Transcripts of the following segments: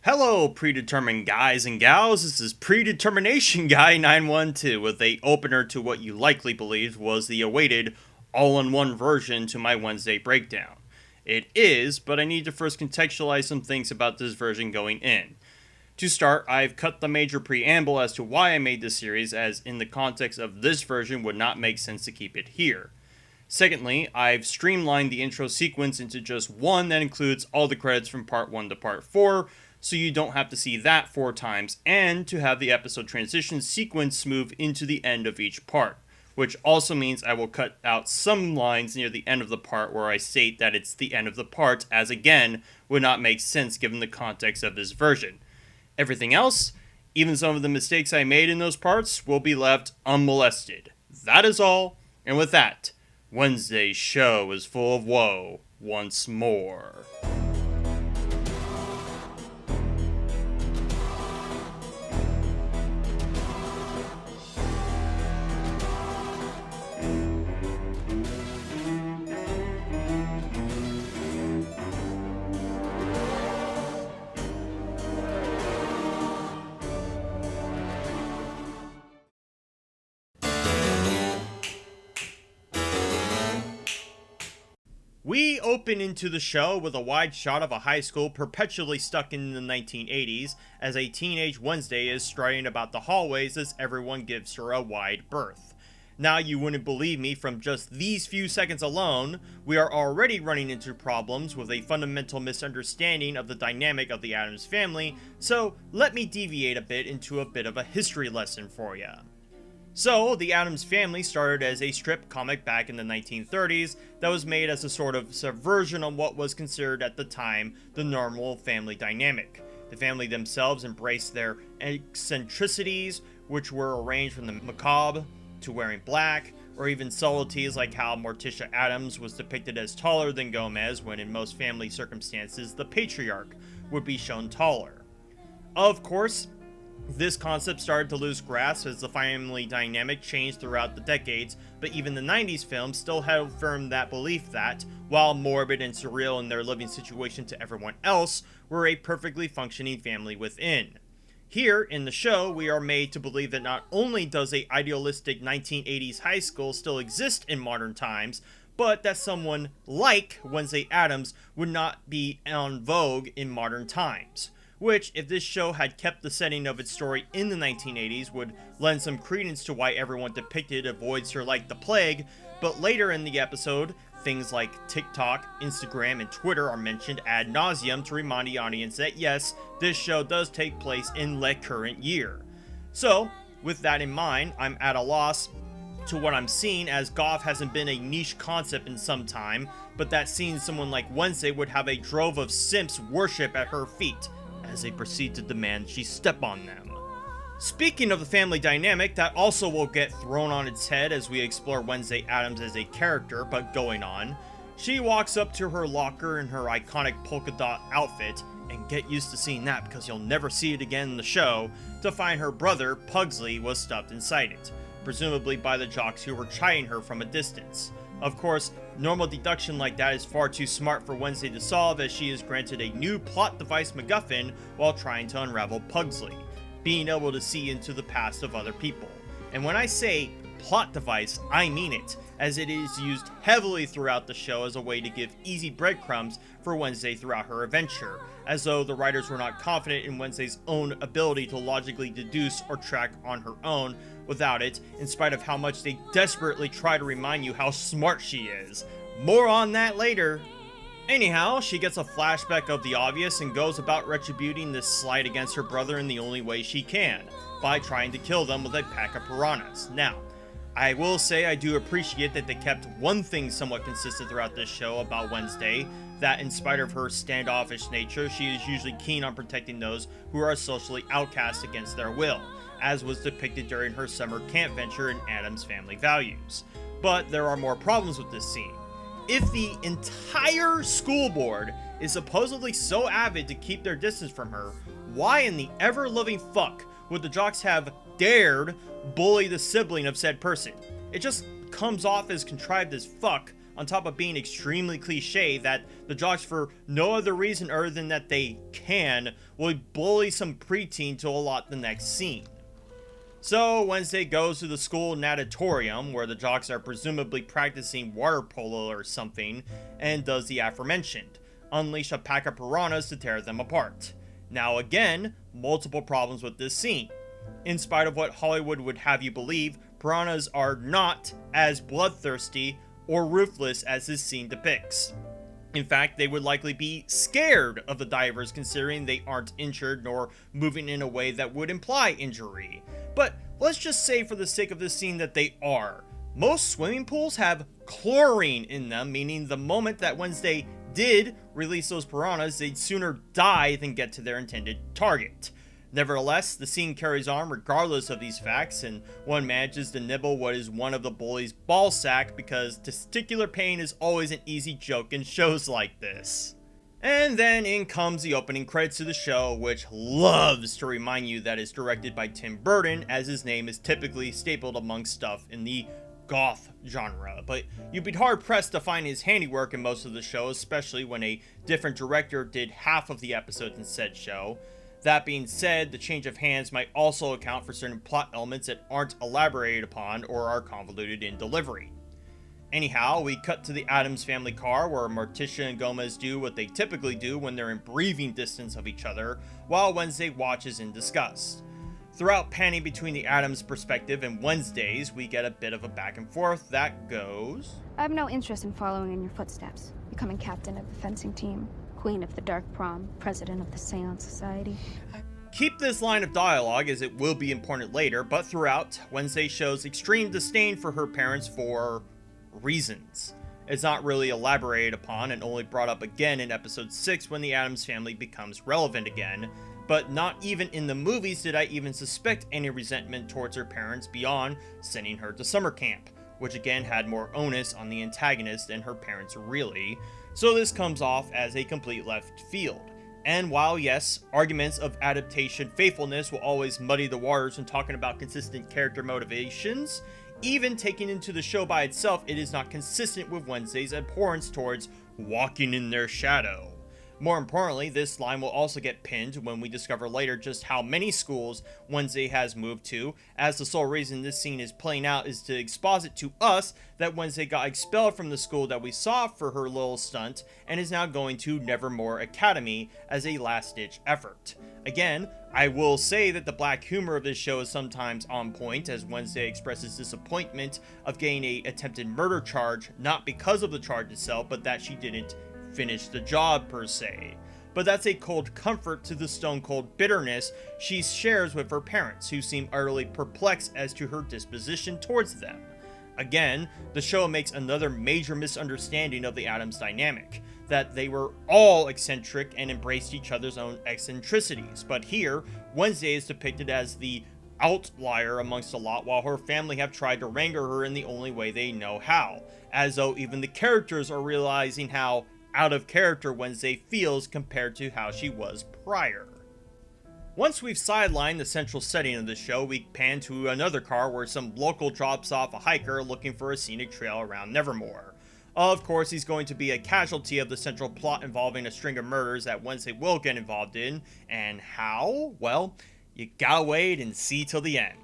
Hello, predetermined guys and gals. This is Predetermination Guy 912 with a opener to what you likely believed was the awaited all-in-one version to my Wednesday breakdown. It is, but I need to first contextualize some things about this version going in. To start, I've cut the major preamble as to why I made this series, as in the context of this version would not make sense to keep it here. Secondly, I've streamlined the intro sequence into just one that includes all the credits from part 1 to part 4, so you don't have to see that 4 times, and to have the episode transition sequence move into the end of each part, which also means I will cut out some lines near the end of the part where I state that it's the end of the part, as again, would not make sense given the context of this version. Everything else, even some of the mistakes I made in those parts, will be left unmolested. That is all, and with that, Wednesday's show is full of woe once more. We open into the show with a wide shot of a high school perpetually stuck in the 1980s as a teenage Wednesday is strutting about the hallways as everyone gives her a wide berth. Now, you wouldn't believe me from just these few seconds alone, we are already running into problems with a fundamental misunderstanding of the dynamic of the Addams family, so let me deviate a bit into a bit of a history lesson for you. So, the Addams Family started as a strip comic back in the 1930s that was made as a sort of subversion on what was considered at the time the normal family dynamic. The family themselves embraced their eccentricities, which were arranged from the macabre to wearing black, or even subtleties like how Morticia Addams was depicted as taller than Gomez when in most family circumstances the patriarch would be shown taller. Of course, this concept started to lose grasp as the family dynamic changed throughout the decades, but even the 90s films still held firm that belief that, while morbid and surreal in their living situation to everyone else, were a perfectly functioning family within. Here, in the show, we are made to believe that not only does a idealistic 1980s high school still exist in modern times, but that someone like Wednesday Addams would not be en vogue in modern times. Which, if this show had kept the setting of its story in the 1980s, would lend some credence to why everyone depicted avoids her like the plague, but later in the episode, things like TikTok, Instagram, and Twitter are mentioned ad nauseum to remind the audience that yes, this show does take place in the current year. So, with that in mind, I'm at a loss to what I'm seeing, as goth hasn't been a niche concept in some time, but that seeing someone like Wednesday would have a drove of simps worship at her feet, as they proceed to demand she step on them. Speaking of the family dynamic, that also will get thrown on its head as we explore Wednesday Addams as a character, but going on. She walks up to her locker in her iconic polka dot outfit, and get used to seeing that because you'll never see it again in the show, to find her brother, Pugsley, was stuffed inside it, presumably by the jocks who were chiding her from a distance. Of course, normal deduction like that is far too smart for Wednesday to solve, as she is granted a new plot device MacGuffin while trying to unravel Pugsley, being able to see into the past of other people. And when I say plot device, I mean it, as it is used heavily throughout the show as a way to give easy breadcrumbs for Wednesday throughout her adventure, as though the writers were not confident in Wednesday's own ability to logically deduce or track on her own without it, in spite of how much they desperately try to remind you how smart she is. More on that later. Anyhow, she gets a flashback of the obvious and goes about retributing this slight against her brother in the only way she can, by trying to kill them with a pack of piranhas. Now, I will say I do appreciate that they kept one thing somewhat consistent throughout this show about Wednesday, that in spite of her standoffish nature, she is usually keen on protecting those who are socially outcast against their will, as was depicted during her summer camp venture in Addams Family Values. But there are more problems with this scene. If the entire school board is supposedly so avid to keep their distance from her, why in the ever-loving fuck would the jocks have dared bully the sibling of said person? It just comes off as contrived as fuck, on top of being extremely cliche that the jocks, for no other reason other than that they can, will bully some preteen to allot the next scene. So Wednesday goes to the school natatorium, where the jocks are presumably practicing water polo or something, and does the aforementioned: unleash a pack of piranhas to tear them apart. Now again, multiple problems with this scene. In spite of what Hollywood would have you believe, piranhas are not as bloodthirsty or ruthless as this scene depicts. In fact, they would likely be scared of the divers, considering they aren't injured nor moving in a way that would imply injury. But let's just say for the sake of this scene that they are. Most swimming pools have chlorine in them, meaning the moment that Wednesday did release those piranhas, they'd sooner die than get to their intended target. Nevertheless, the scene carries on regardless of these facts, and one manages to nibble what is one of the bullies' ball sack, because testicular pain is always an easy joke in shows like this. And then in comes the opening credits to the show, which loves to remind you that it's directed by Tim Burton, as his name is typically stapled amongst stuff in the goth genre, but you'd be hard pressed to find his handiwork in most of the show, especially when a different director did half of the episodes in said show. That being said, the change of hands might also account for certain plot elements that aren't elaborated upon or are convoluted in delivery. Anyhow, we cut to the Addams family car, where Morticia and Gomez do what they typically do when they're in breathing distance of each other, while Wednesday watches in disgust. Throughout panning between the Addams perspective and Wednesday's, we get a bit of a back and forth that goes: I have no interest in following in your footsteps, becoming captain of the fencing team, queen of the dark prom, president of the Seance Society. Keep this line of dialogue, as it will be important later, but throughout, Wednesday shows extreme disdain for her parents for reasons. It's not really elaborated upon and only brought up again in episode 6 when the Addams family becomes relevant again, but not even in the movies did I even suspect any resentment towards her parents beyond sending her to summer camp, which again had more onus on the antagonist than her parents really, so this comes off as a complete left field. And while yes, arguments of adaptation faithfulness will always muddy the waters when talking about consistent character motivations, even taking into the show by itself, it is not consistent with Wednesday's abhorrence towards walking in their shadow. More importantly, this line will also get pinned when we discover later just how many schools Wednesday has moved to, as the sole reason this scene is playing out is to exposit to us that Wednesday got expelled from the school that we saw for her little stunt and is now going to Nevermore Academy as a last-ditch effort. Again, I will say that the black humor of this show is sometimes on point, as Wednesday expresses disappointment of getting a attempted murder charge, not because of the charge itself, but that she didn't finish the job per se. But that's a cold comfort to the stone cold bitterness she shares with her parents, who seem utterly perplexed as to her disposition towards them. Again, the show makes another major misunderstanding of the Addams dynamic, that they were all eccentric and embraced each other's own eccentricities, but here, Wednesday is depicted as the outlier amongst a lot, while her family have tried to wrangle her in the only way they know how, as though even the characters are realizing how out of character Wednesday feels compared to how she was prior. Once we've sidelined the central setting of the show, we pan to another car where some local drops off a hiker looking for a scenic trail around Nevermore. Of course, he's going to be a casualty of the central plot involving a string of murders that Wednesday will get involved in, and how? Well, you gotta wait and see till the end.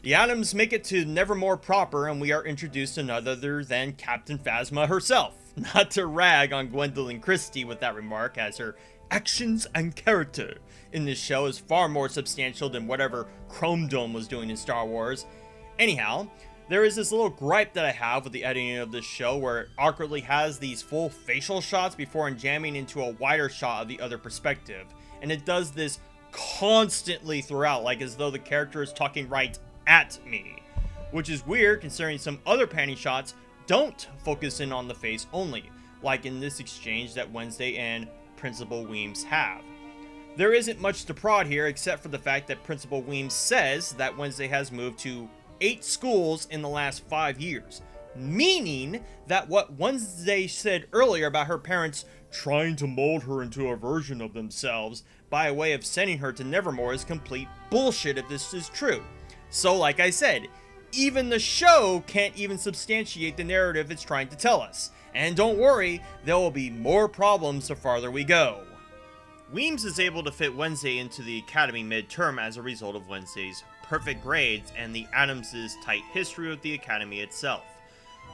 The Addams make it to Nevermore proper, and we are introduced to none other than Captain Phasma herself. Not to rag on Gwendolyn Christie with that remark, as her actions and character in this show is far more substantial than whatever Chrome Dome was doing in Star Wars. Anyhow, there is this little gripe that I have with the editing of this show, where it awkwardly has these full facial shots before jamming into a wider shot of the other perspective, and it does this constantly throughout, like as though the character is talking right at me, which is weird considering some other panning shots don't focus in on the face only, like in this exchange that Wednesday and Principal Weems have. There isn't much to prod here except for the fact that Principal Weems says that Wednesday has moved to 8 schools in the last 5 years, meaning that what Wednesday said earlier about her parents trying to mold her into a version of themselves by way of sending her to Nevermore is complete bullshit if this is true. So like I said, even the show can't even substantiate the narrative it's trying to tell us. And don't worry, there will be more problems the farther we go. Weems is able to fit Wednesday into the Academy midterm as a result of Wednesday's perfect grades and the Addams' tight history with the Academy itself.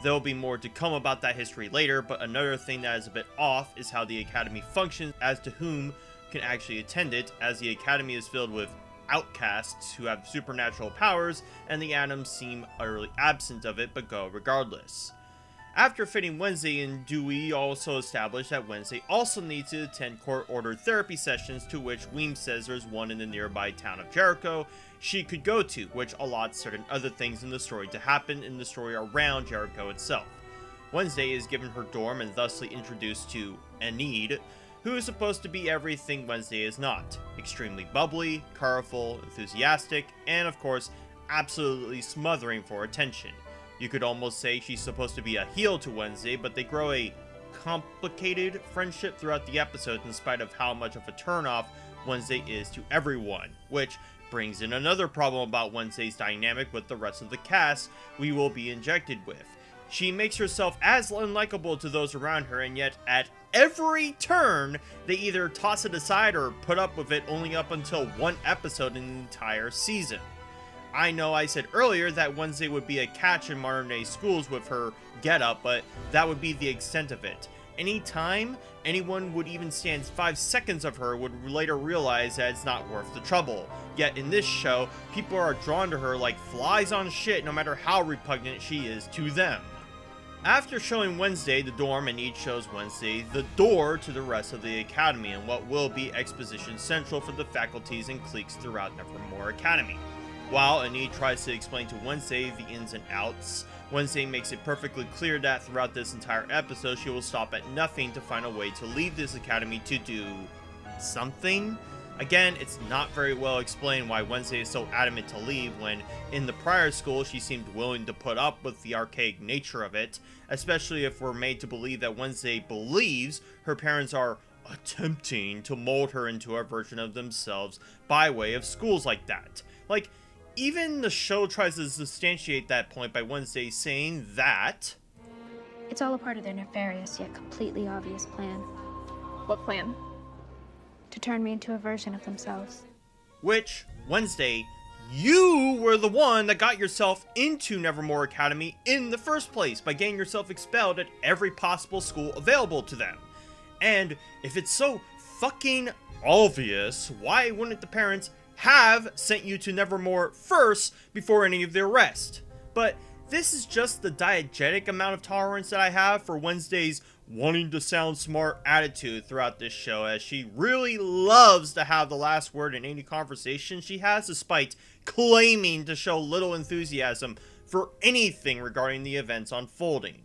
There will be more to come about that history later, but another thing that is a bit off is how the Academy functions as to whom can actually attend it, as the Academy is filled with outcasts who have supernatural powers, and the Addams seem utterly absent of it but go regardless. After fitting Wednesday in, Dewey also established that Wednesday also needs to attend court-ordered therapy sessions, to which Weems says there's one in the nearby town of Jericho she could go to, which allots certain other things in the story to happen in the story around Jericho itself. Wednesday is given her dorm and thusly introduced to Enid, who is supposed to be everything Wednesday is not. Extremely bubbly, colorful, enthusiastic, and of course, absolutely smothering for attention. You could almost say she's supposed to be a heel to Wednesday, but they grow a complicated friendship throughout the episode in spite of how much of a turnoff Wednesday is to everyone, which brings in another problem about Wednesday's dynamic with the rest of the cast we will be injected with. She makes herself as unlikable to those around her, and yet at every turn, they either toss it aside or put up with it only up until one episode in the entire season. I know I said earlier that Wednesday would be a catch in modern day schools with her getup, but that would be the extent of it. Anytime anyone would even stand 5 seconds of her would later realize that it's not worth the trouble. Yet in this show, people are drawn to her like flies on shit no matter how repugnant she is to them. After showing Wednesday the dorm, Enid shows Wednesday the door to the rest of the Academy and what will be exposition central for the faculties and cliques throughout Nevermore Academy. While Enid tries to explain to Wednesday the ins and outs, Wednesday makes it perfectly clear that throughout this entire episode she will stop at nothing to find a way to leave this academy to do something. Again, it's not very well explained why Wednesday is so adamant to leave when in the prior school she seemed willing to put up with the archaic nature of it, especially if we're made to believe that Wednesday believes her parents are attempting to mold her into a version of themselves by way of schools like that. Like, even the show tries to substantiate that point by Wednesday saying that It's all a part of their nefarious yet completely obvious plan. What plan? To turn me into a version of themselves. which, Wednesday, you were the one that got yourself into Nevermore Academy in the first place by getting yourself expelled at every possible school available to them. And if it's so fucking obvious, why wouldn't the parents have sent you to Nevermore first before any of the rest? But this is just the diegetic amount of tolerance that I have for Wednesday's wanting to sound smart attitude throughout this show, as she really loves to have the last word in any conversation she has, despite claiming to show little enthusiasm for anything regarding the events unfolding.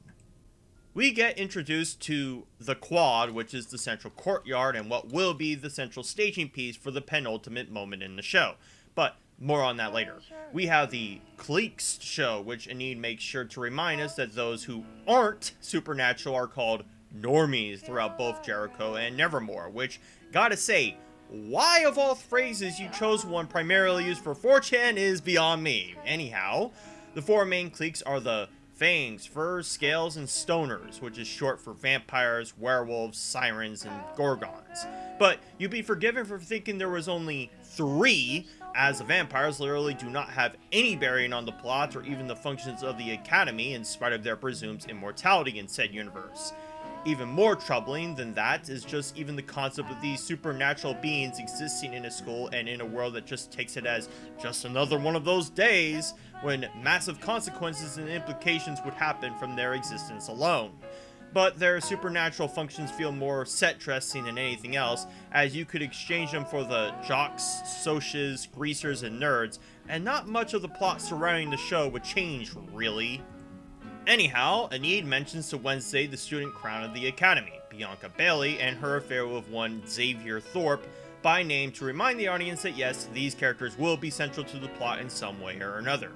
We get introduced to the Quad, which is the central courtyard and what will be the central staging piece for the penultimate moment in the show. But more on that later. We have the Cliques show, which Enid makes sure to remind us that those who aren't supernatural are called normies throughout both Jericho and Nevermore, which, gotta say, why of all phrases you chose one primarily used for 4chan is beyond me. Anyhow, the four main cliques are the Fangs, Furs, Scales, and Stoners, which is short for vampires, werewolves, sirens, and gorgons. But you'd be forgiven for thinking there was only 3, as the vampires literally do not have any bearing on the plot or even the functions of the Academy in spite of their presumed immortality in said universe. Even more troubling than that is just even the concept of these supernatural beings existing in a school and in a world that just takes it as just another one of those days, when massive consequences and implications would happen from their existence alone. But their supernatural functions feel more set dressing than anything else, as you could exchange them for the jocks, socias, greasers, and nerds, and not much of the plot surrounding the show would change, really. Anyhow, Enid mentions to Wednesday the student crown of the Academy, Bianca Bailey, and her affair with one Xavier Thorpe by name to remind the audience that yes, these characters will be central to the plot in some way or another.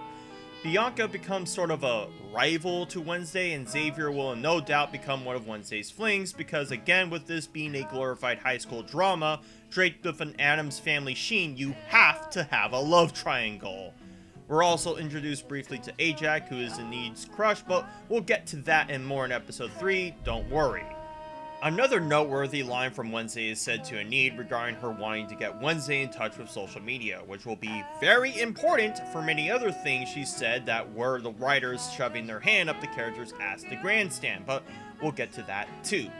Bianca becomes sort of a rival to Wednesday, and Xavier will no doubt become one of Wednesday's flings, because again, with this being a glorified high school drama, draped with an Addams family sheen, you have to have a love triangle. We're also introduced briefly to Ajax, who is Enid's crush, but we'll get to that and more in episode 3, don't worry. Another noteworthy line from Wednesday is said to Enid regarding her wanting to get Wednesday in touch with social media, which will be very important for many other things she said that were the writers shoving their hand up the character's ass to grandstand, but we'll get to that too.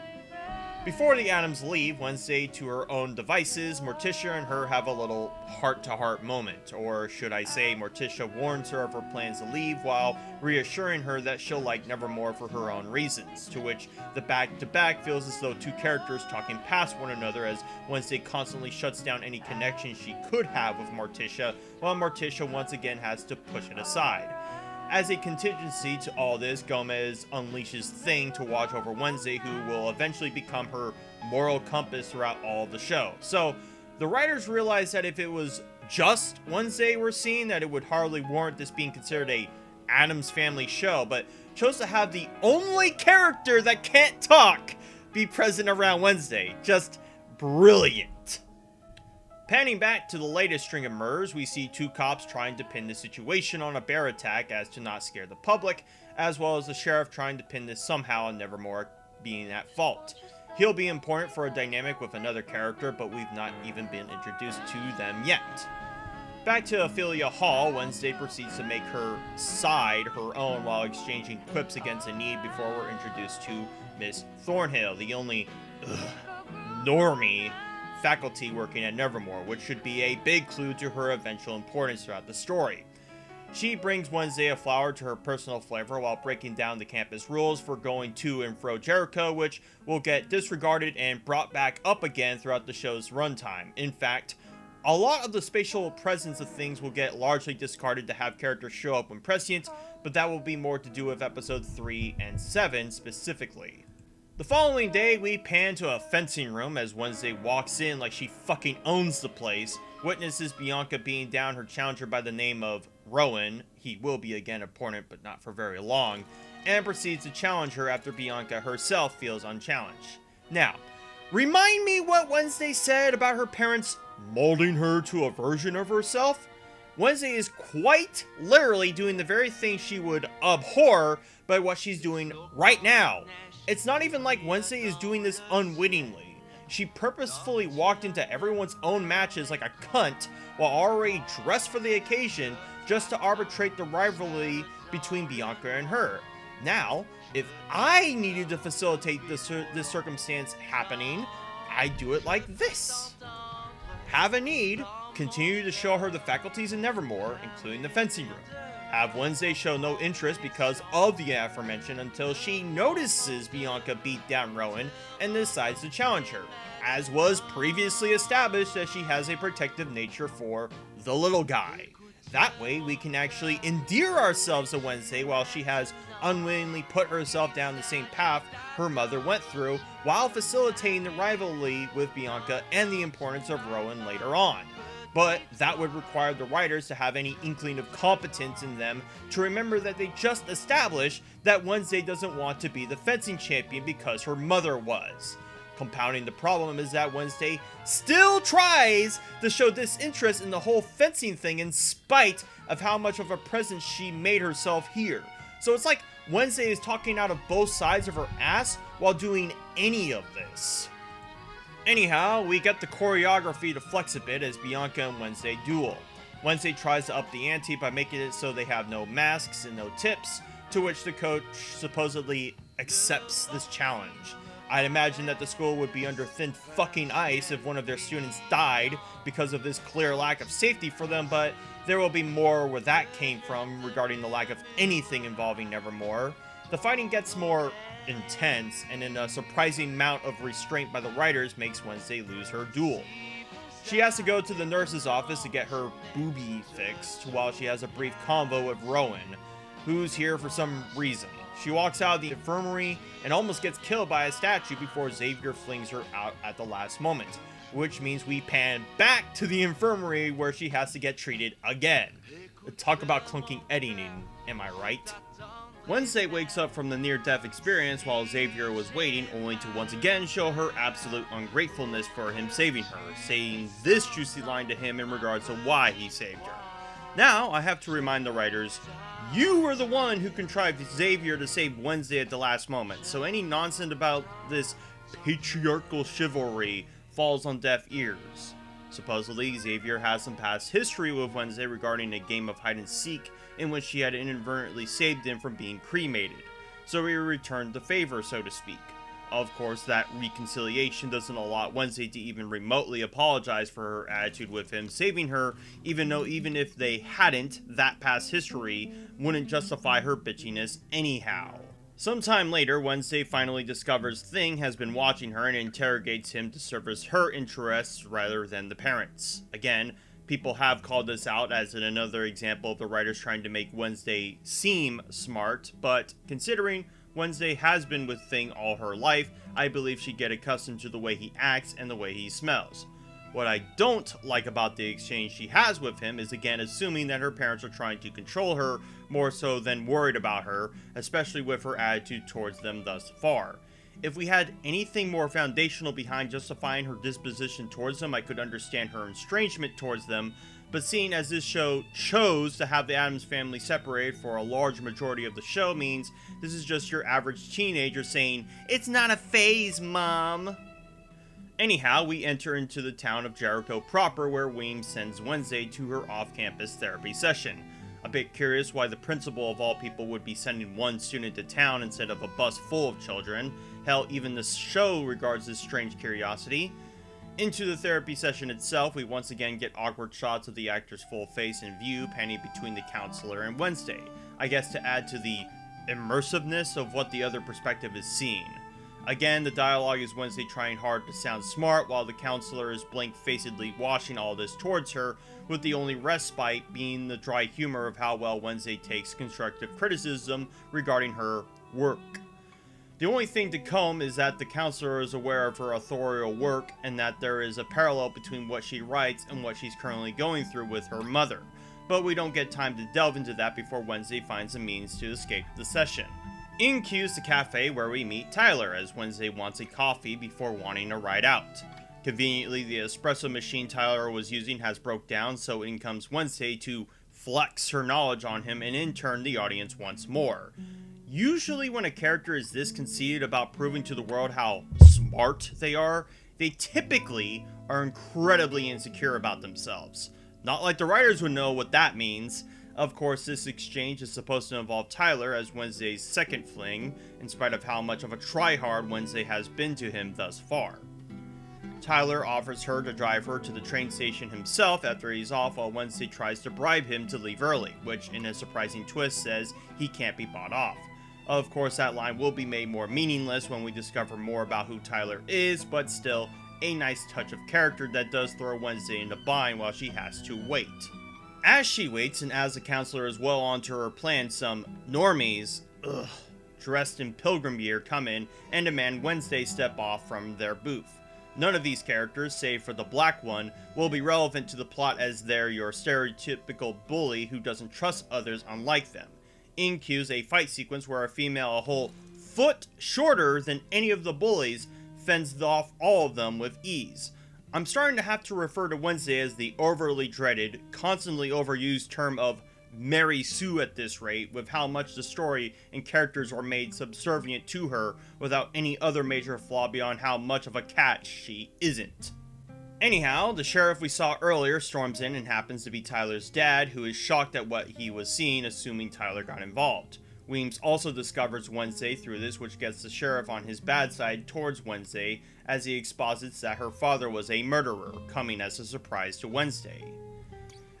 Before the Addams leave Wednesday to her own devices, Morticia and her have a little heart-to-heart moment, or should I say Morticia warns her of her plans to leave while reassuring her that she'll like Nevermore for her own reasons, to which the back-to-back feels as though two characters talking past one another as Wednesday constantly shuts down any connection she could have with Morticia, while Morticia once again has to push it aside. As a contingency to all this, Gomez unleashes Thing to watch over Wednesday, who will eventually become her moral compass throughout all the show. So, the writers realized that if it was just Wednesday we're seeing, that it would hardly warrant this being considered a Addams Family show, but chose to have the only character that can't talk be present around Wednesday. Just brilliant. Panning back to the latest string of murders, we see two cops trying to pin the situation on a bear attack as to not scare the public, as well as the sheriff trying to pin this somehow on Nevermore being at fault. He'll be important for a dynamic with another character, but we've not even been introduced to them yet. Back to Ophelia Hall, Wednesday proceeds to make her side her own while exchanging quips against Enid before we're introduced to Miss Thornhill, the only normie faculty working at Nevermore, which should be a big clue to her eventual importance throughout the story. She brings Wednesday a flower to her personal flavor while breaking down the campus rules for going to and fro Jericho, which will get disregarded and brought back up again throughout the show's runtime. In fact, a lot of the spatial presence of things will get largely discarded to have characters show up when prescient, but that will be more to do with episodes 3 and 7 specifically. The following day, we pan to a fencing room as Wednesday walks in like she fucking owns the place, witnesses Bianca beating down her challenger by the name of Rowan, he will be again opponent but not for very long, and proceeds to challenge her after Bianca herself feels unchallenged. Now, remind me what Wednesday said about her parents molding her to a version of herself? Wednesday is quite literally doing the very thing she would abhor by what she's doing right now. It's not even like Wednesday is doing this unwittingly. She purposefully walked into everyone's own matches like a cunt while already dressed for the occasion just to arbitrate the rivalry between Bianca and her. Now, if I needed to facilitate this circumstance happening, I'd do it like this. Have Enid continue to show her the faculties in Nevermore, including the fencing room. Have Wednesday show no interest because of the aforementioned until she notices Bianca beat down Rowan and decides to challenge her, as was previously established that she has a protective nature for the little guy. That way we can actually endear ourselves to Wednesday while she has unwittingly put herself down the same path her mother went through while facilitating the rivalry with Bianca and the importance of Rowan later on. But that would require the writers to have any inkling of competence in them to remember that they just established that Wednesday doesn't want to be the fencing champion because her mother was. Compounding the problem is that Wednesday still tries to show disinterest in the whole fencing thing in spite of how much of a presence she made herself here. So it's like Wednesday is talking out of both sides of her ass while doing any of this. Anyhow, we get the choreography to flex a bit as Bianca and Wednesday duel. Wednesday tries to up the ante by making it so they have no masks and no tips, to which the coach supposedly accepts this challenge. I'd imagine that the school would be under thin fucking ice if one of their students died because of this clear lack of safety for them, but there will be more where that came from regarding the lack of anything involving Nevermore. The fighting gets more intense, and in a surprising amount of restraint by the writers makes Wednesday lose her duel. She has to go to the nurse's office to get her boobie fixed while she has a brief convo with Rowan, who's here for some reason. She walks out of the infirmary and almost gets killed by a statue before Xavier flings her out at the last moment, which means we pan back to the infirmary where she has to get treated again. Talk about clunking editing, am I right? Wednesday wakes up from the near-death experience while Xavier was waiting, only to once again show her absolute ungratefulness for him saving her, saying this juicy line to him in regards to why he saved her. Now, I have to remind the writers, you were the one who contrived Xavier to save Wednesday at the last moment, so any nonsense about this patriarchal chivalry falls on deaf ears. Supposedly, Xavier has some past history with Wednesday regarding a game of hide and seek in which she had inadvertently saved him from being cremated, so he returned the favor, so to speak. Of course, that reconciliation doesn't allow Wednesday to even remotely apologize for her attitude with him saving her, even if they hadn't, that past history wouldn't justify her bitchiness anyhow. Sometime later, Wednesday finally discovers Thing has been watching her and interrogates him to service her interests rather than the parents'. Again, people have called this out as another example of the writers trying to make Wednesday seem smart, but considering Wednesday has been with Thing all her life, I believe she'd get accustomed to the way he acts and the way he smells. What I don't like about the exchange she has with him is again assuming that her parents are trying to control her more so than worried about her, especially with her attitude towards them thus far. If we had anything more foundational behind justifying her disposition towards them, I could understand her estrangement towards them, but seeing as this show chose to have the Addams family separated for a large majority of the show means this is just your average teenager saying, "It's not a phase, Mom." Anyhow, we enter into the town of Jericho proper, where Weems sends Wednesday to her off-campus therapy session. A bit curious why the principal of all people would be sending one student to town instead of a bus full of children. Hell, even the show regards this strange curiosity. Into the therapy session itself, we once again get awkward shots of the actor's full face in view, panning between the counselor and Wednesday, I guess to add to the immersiveness of what the other perspective is seeing. Again, the dialogue is Wednesday trying hard to sound smart, while the counselor is blank-facedly washing all this towards her, with the only respite being the dry humor of how well Wednesday takes constructive criticism regarding her work. The only thing to come is that the counselor is aware of her authorial work, and that there is a parallel between what she writes and what she's currently going through with her mother. But we don't get time to delve into that before Wednesday finds a means to escape the session. In cues the cafe where we meet Tyler, as Wednesday wants a coffee before wanting a ride out. Conveniently, the espresso machine Tyler was using has broke down, so in comes Wednesday to flex her knowledge on him and in turn the audience once more. Usually when a character is this conceited about proving to the world how smart they are, they typically are incredibly insecure about themselves. Not like the writers would know what that means. Of course, this exchange is supposed to involve Tyler as Wednesday's second fling, in spite of how much of a tryhard Wednesday has been to him thus far. Tyler offers her to drive her to the train station himself after he's off, while Wednesday tries to bribe him to leave early, which in a surprising twist says he can't be bought off. Of course, that line will be made more meaningless when we discover more about who Tyler is, but still, a nice touch of character that does throw Wednesday into bind while she has to wait. As she waits, and as the counselor is well onto her plan, some normies, dressed in pilgrim gear come in and demand Wednesday step off from their booth. None of these characters, save for the black one, will be relevant to the plot as they're your stereotypical bully who doesn't trust others unlike them. In cues a fight sequence where a female a whole foot shorter than any of the bullies fends off all of them with ease. I'm starting to have to refer to Wednesday as the overly dreaded, constantly overused term of Mary Sue at this rate, with how much the story and characters are made subservient to her without any other major flaw beyond how much of a catch she isn't. Anyhow, the sheriff we saw earlier storms in and happens to be Tyler's dad, who is shocked at what he was seeing, assuming Tyler got involved. Weems also discovers Wednesday through this, which gets the sheriff on his bad side towards Wednesday, as he exposits that her father was a murderer, coming as a surprise to Wednesday.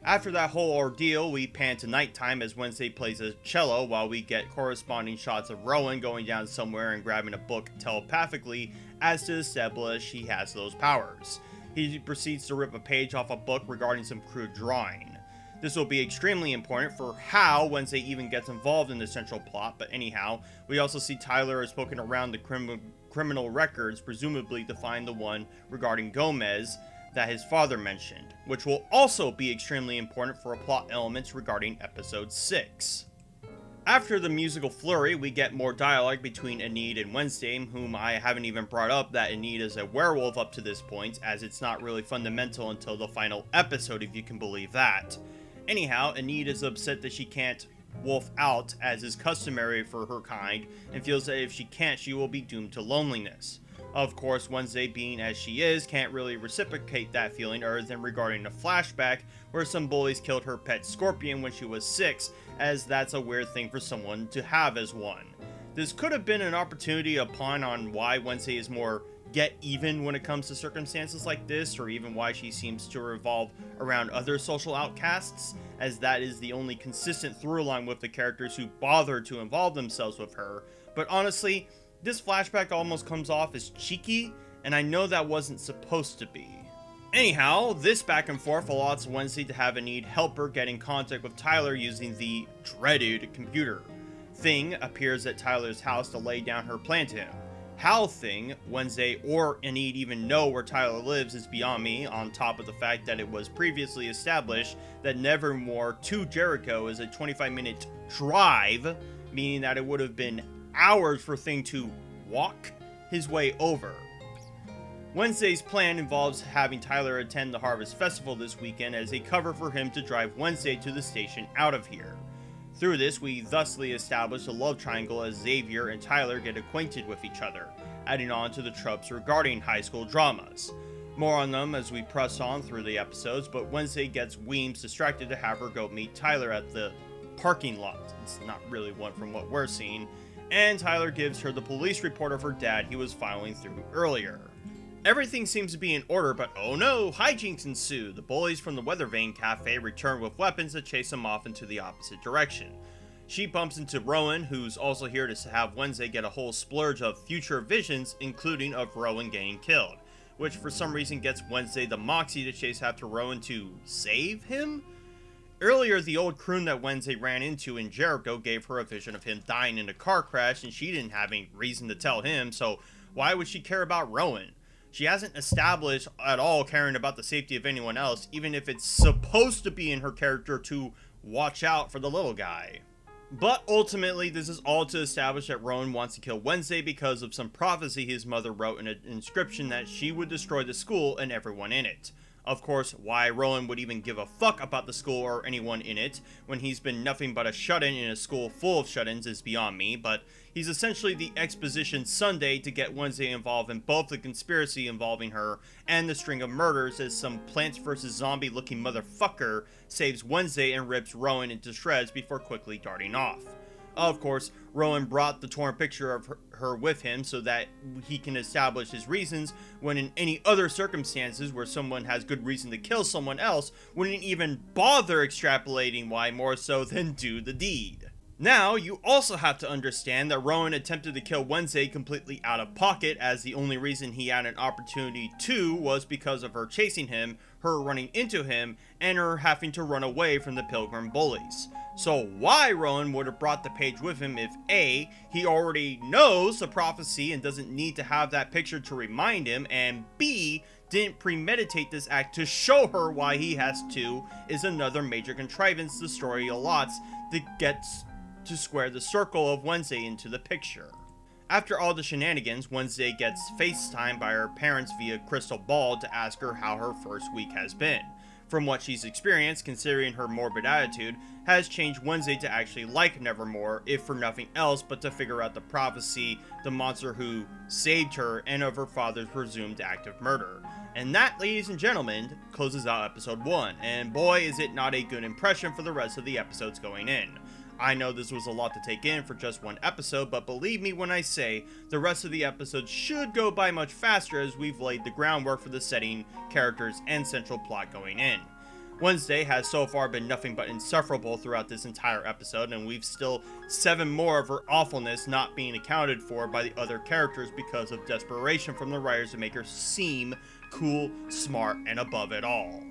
After that whole ordeal, we pan to nighttime as Wednesday plays a cello while we get corresponding shots of Rowan going down somewhere and grabbing a book telepathically as to establish he has those powers. He proceeds to rip a page off a book regarding some crude drawing. This will be extremely important for how Wednesday even gets involved in the central plot, but anyhow, we also see Tyler is poking around the criminal records, presumably to find the one regarding Gomez that his father mentioned, which will also be extremely important for plot elements regarding episode 6. After the musical flurry, we get more dialogue between Enid and Wednesday, whom I haven't even brought up that Enid is a werewolf up to this point, as it's not really fundamental until the final episode, if you can believe that. Anyhow, Enid is upset that she can't wolf out as is customary for her kind, and feels that if she can't, she will be doomed to loneliness. Of course, Wednesday, being as she is, can't really reciprocate that feeling other than regarding a flashback where some bullies killed her pet scorpion when she was 6, as that's a weird thing for someone to have as one. This could have been an opportunity upon on why Wednesday is more get even when it comes to circumstances like this, or even why she seems to revolve around other social outcasts, as that is the only consistent through line with the characters who bother to involve themselves with her. But honestly, this flashback almost comes off as cheeky, and I know that wasn't supposed to be. Anyhow, this back and forth allows Wednesday to have Enid help her get in contact with Tyler using the dreaded computer. Thing appears at Tyler's house to lay down her plan to him. How Thing, Wednesday, or Enid even know where Tyler lives is beyond me, on top of the fact that it was previously established that Nevermore to Jericho is a 25-minute drive, meaning that it would have been hours for Thing to walk his way over. Wednesday's plan involves having Tyler attend the Harvest Festival this weekend as a cover for him to drive Wednesday to the station out of here. Through this, we thusly establish a love triangle as Xavier and Tyler get acquainted with each other, adding on to the tropes regarding high school dramas. More on them as we press on through the episodes, but Wednesday gets Weems distracted to have her go meet Tyler at the parking lot. It's not really one from what we're seeing, and Tyler gives her the police report of her dad he was filing through earlier. Everything seems to be in order, but oh no, hijinks ensue. The bullies from the Weather Vane Cafe return with weapons to chase them off into the opposite direction. She bumps into Rowan, who's also here to have Wednesday get a whole splurge of future visions, including of Rowan getting killed, which for some reason gets Wednesday the moxie to chase after Rowan to save him? Earlier, the old croon that Wednesday ran into in Jericho gave her a vision of him dying in a car crash, and she didn't have any reason to tell him, so why would she care about Rowan? She hasn't established at all caring about the safety of anyone else, even if it's supposed to be in her character to watch out for the little guy. But ultimately, this is all to establish that Rowan wants to kill Wednesday because of some prophecy his mother wrote in an inscription that she would destroy the school and everyone in it. Of course, why Rowan would even give a fuck about the school or anyone in it when he's been nothing but a shut-in in a school full of shut-ins is beyond me, but he's essentially the exposition Sunday to get Wednesday involved in both the conspiracy involving her and the string of murders as some Plants vs. Zombie looking motherfucker saves Wednesday and rips Rowan into shreds before quickly darting off. Of course, Rowan brought the torn picture of her with him so that he can establish his reasons, when in any other circumstances where someone has good reason to kill someone else wouldn't even bother extrapolating why more so than do the deed. Now, you also have to understand that Rowan attempted to kill Wednesday completely out of pocket, as the only reason he had an opportunity to was because of her chasing him, her running into him, and her having to run away from the Pilgrim bullies. So why Rowan would have brought the page with him if A, he already knows the prophecy and doesn't need to have that picture to remind him, and B, didn't premeditate this act to show her why he has to, is another major contrivance the story allots that gets to square the circle of Wednesday into the picture. After all the shenanigans, Wednesday gets FaceTimed by her parents via crystal ball to ask her how her first week has been. From what she's experienced, considering her morbid attitude, has changed Wednesday to actually like Nevermore, if for nothing else but to figure out the prophecy, the monster who saved her, and of her father's presumed act of murder. And that, ladies and gentlemen, closes out episode 1, and boy is it not a good impression for the rest of the episodes going in. I know this was a lot to take in for just one episode, but believe me when I say, the rest of the episodes should go by much faster as we've laid the groundwork for the setting, characters, and central plot going in. Wednesday has so far been nothing but insufferable throughout this entire episode, and we've still 7 more of her awfulness not being accounted for by the other characters because of desperation from the writers to make her seem cool, smart, and above it all.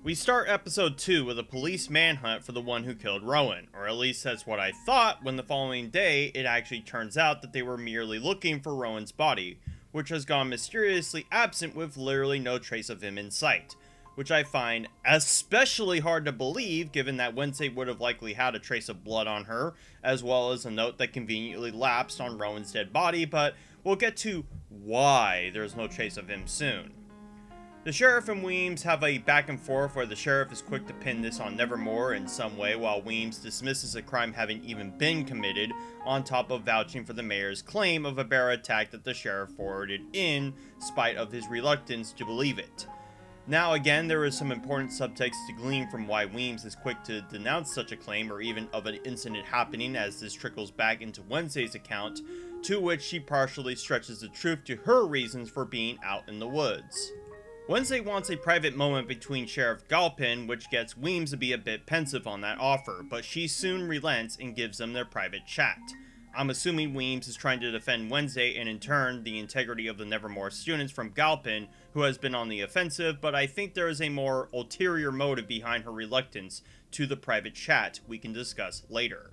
We start episode 2 with a police manhunt for the one who killed Rowan, or at least that's what I thought, when the following day it actually turns out that they were merely looking for Rowan's body, which has gone mysteriously absent with literally no trace of him in sight, which I find especially hard to believe given that Wednesday would have likely had a trace of blood on her, as well as a note that conveniently lapsed on Rowan's dead body, but we'll get to why there's no trace of him soon. The sheriff and Weems have a back and forth where the sheriff is quick to pin this on Nevermore in some way, while Weems dismisses a crime having even been committed, on top of vouching for the mayor's claim of a bear attack that the sheriff forwarded in spite of his reluctance to believe it. Now again, there is some important subtext to glean from why Weems is quick to denounce such a claim or even of an incident happening, as this trickles back into Wednesday's account, to which she partially stretches the truth to her reasons for being out in the woods. Wednesday wants a private moment between Sheriff Galpin, which gets Weems to be a bit pensive on that offer, but she soon relents and gives them their private chat. I'm assuming Weems is trying to defend Wednesday and in turn the integrity of the Nevermore students from Galpin, who has been on the offensive, but I think there is a more ulterior motive behind her reluctance to the private chat we can discuss later.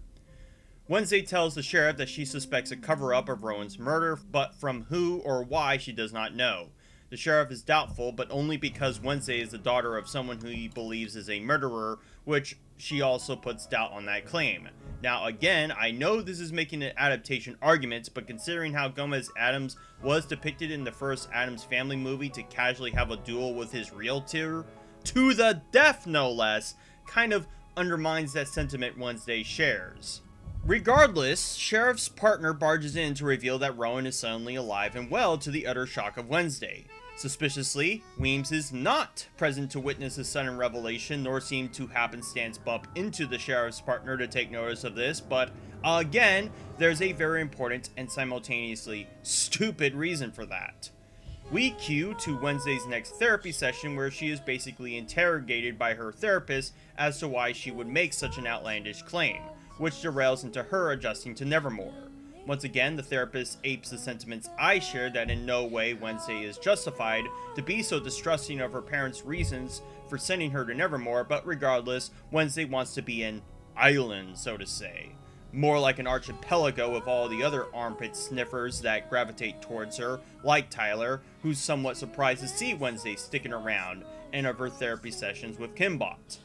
Wednesday tells the sheriff that she suspects a cover-up of Rowan's murder, but from who or why she does not know. The sheriff is doubtful, but only because Wednesday is the daughter of someone who he believes is a murderer, which she also puts doubt on that claim. Now again, I know this is making an adaptation argument, but considering how Gomez Addams was depicted in the first Addams Family movie to casually have a duel with his realtor, to the death no less, kind of undermines that sentiment Wednesday shares. Regardless, Sheriff's partner barges in to reveal that Rowan is suddenly alive and well, to the utter shock of Wednesday. Suspiciously, Weems is not present to witness the sudden revelation, nor seem to happenstance bump into the sheriff's partner to take notice of this, but again, there's a very important and simultaneously stupid reason for that. We cue to Wednesday's next therapy session, where she is basically interrogated by her therapist as to why she would make such an outlandish claim, which derails into her adjusting to Nevermore. Once again, the therapist apes the sentiments I shared, that in no way Wednesday is justified to be so distrusting of her parents' reasons for sending her to Nevermore, but regardless, Wednesday wants to be an island, so to say. More like an archipelago of all the other armpit sniffers that gravitate towards her, like Tyler, who's somewhat surprised to see Wednesday sticking around, and of her therapy sessions with Kimbot.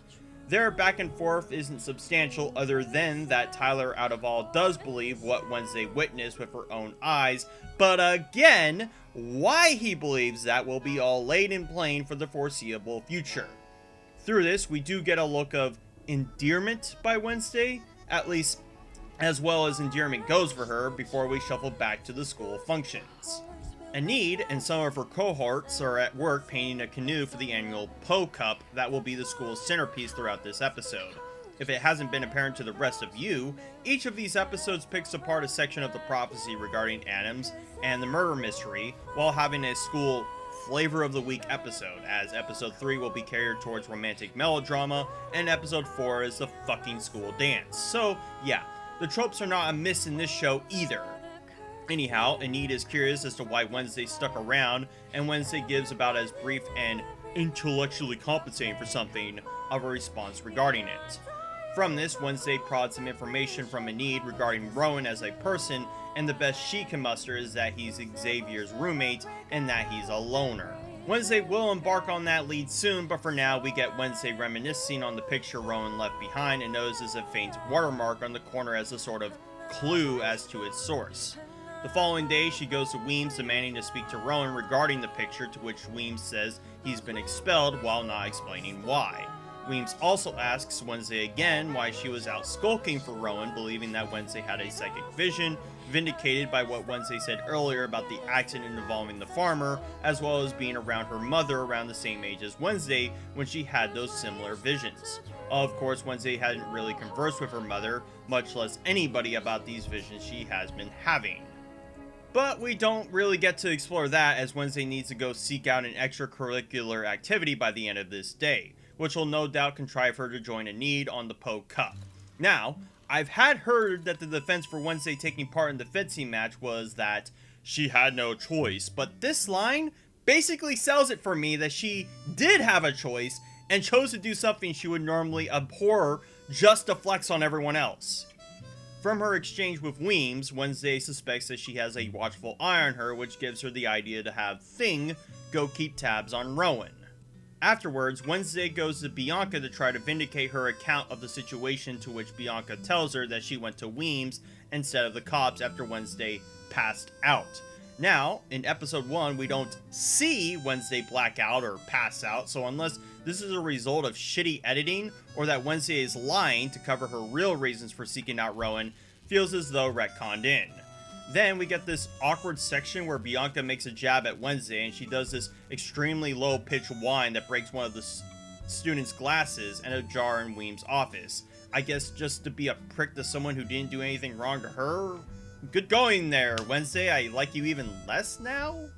Their back and forth isn't substantial, other than that Tyler out of all does believe what Wednesday witnessed with her own eyes, but again, why he believes that will be all laid in plain for the foreseeable future. Through this, we do get a look of endearment by Wednesday, at least as well as endearment goes for her, before we shuffle back to the school functions. Enid and some of her cohorts are at work painting a canoe for the annual Poe Cup that will be the school's centerpiece throughout this episode. If it hasn't been apparent to the rest of you, each of these episodes picks apart a section of the prophecy regarding Addams and the murder mystery, while having a school flavor of the week episode, as episode 3 will be catered towards romantic melodrama, and episode 4 is the fucking school dance. So yeah, the tropes are not amiss in this show either. Anyhow, Enid is curious as to why Wednesday stuck around, and Wednesday gives about as brief and intellectually compensating for something of a response regarding it. From this, Wednesday prods some information from Enid regarding Rowan as a person, and the best she can muster is that he's Xavier's roommate and that he's a loner. Wednesday will embark on that lead soon, but for now we get Wednesday reminiscing on the picture Rowan left behind and notices a faint watermark on the corner as a sort of clue as to its source. The following day, she goes to Weems demanding to speak to Rowan regarding the picture, to which Weems says he's been expelled while not explaining why. Weems also asks Wednesday again why she was out skulking for Rowan, believing that Wednesday had a psychic vision, vindicated by what Wednesday said earlier about the accident involving the farmer, as well as being around her mother around the same age as Wednesday when she had those similar visions. Of course, Wednesday hadn't really conversed with her mother, much less anybody, about these visions she has been having. But we don't really get to explore that, as Wednesday needs to go seek out an extracurricular activity by the end of this day, which will no doubt contrive her to join Enid on the Poe Cup. Now, I've had heard that the defense for Wednesday taking part in the fencing match was that she had no choice, but this line basically sells it for me that she did have a choice and chose to do something she would normally abhor just to flex on everyone else. From her exchange with Weems, Wednesday suspects that she has a watchful eye on her, which gives her the idea to have Thing go keep tabs on Rowan. Afterwards, Wednesday goes to Bianca to try to vindicate her account of the situation, to which Bianca tells her that she went to Weems instead of the cops after Wednesday passed out. Now, in episode 1, we don't see Wednesday black out or pass out, so unless this is a result of shitty editing or that Wednesday is lying to cover her real reasons for seeking out Rowan, feels as though retconned in. Then we get this awkward section where Bianca makes a jab at Wednesday and she does this extremely low-pitched whine that breaks one of the students' glasses and a jar in Weem's office. I guess just to be a prick to someone who didn't do anything wrong to her? Good going there, Wednesday. I like you even less now?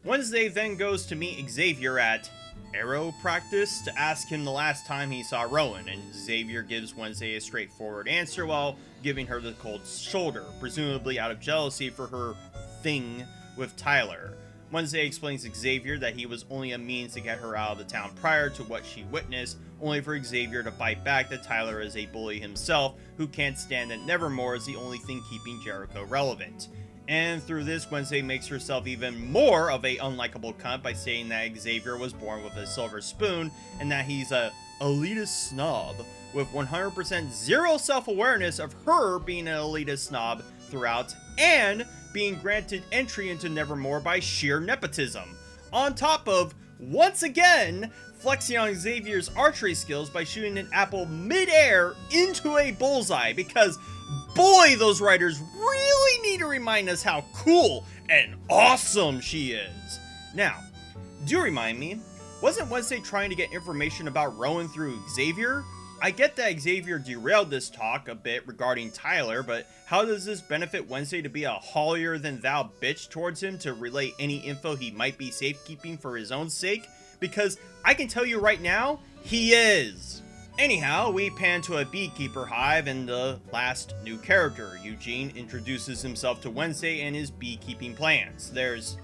Wednesday then goes to meet Xavier at AIO practice to ask him the last time he saw Rowan, and Xavier gives Wednesday a straightforward answer while giving her the cold shoulder, presumably out of jealousy for her thing with Tyler. Wednesday explains to Xavier that he was only a means to get her out of the town prior to what she witnessed, only for Xavier to fight back that Tyler is a bully himself who can't stand that Nevermore is the only thing keeping Jericho relevant. And through this, Wednesday makes herself even more of a unlikable cunt by saying that Xavier was born with a silver spoon and that he's a elitist snob, with 100% zero self-awareness of her being an elitist snob throughout, and being granted entry into Nevermore by sheer nepotism. On top of, once again, flexing on Xavier's archery skills by shooting an apple mid-air into a bullseye, because boy, those writers really need to remind us how cool and awesome she is. Now, do remind me, wasn't Wednesday trying to get information about Rowan through Xavier? I get that Xavier derailed this talk a bit regarding Tyler, but how does this benefit Wednesday to be a holier-than-thou bitch towards him to relay any info he might be safekeeping for his own sake? Because I can tell you right now, he is. Anyhow, we pan to a beekeeper hive and the last new character. Eugene introduces himself to Wednesday and his beekeeping plans. There's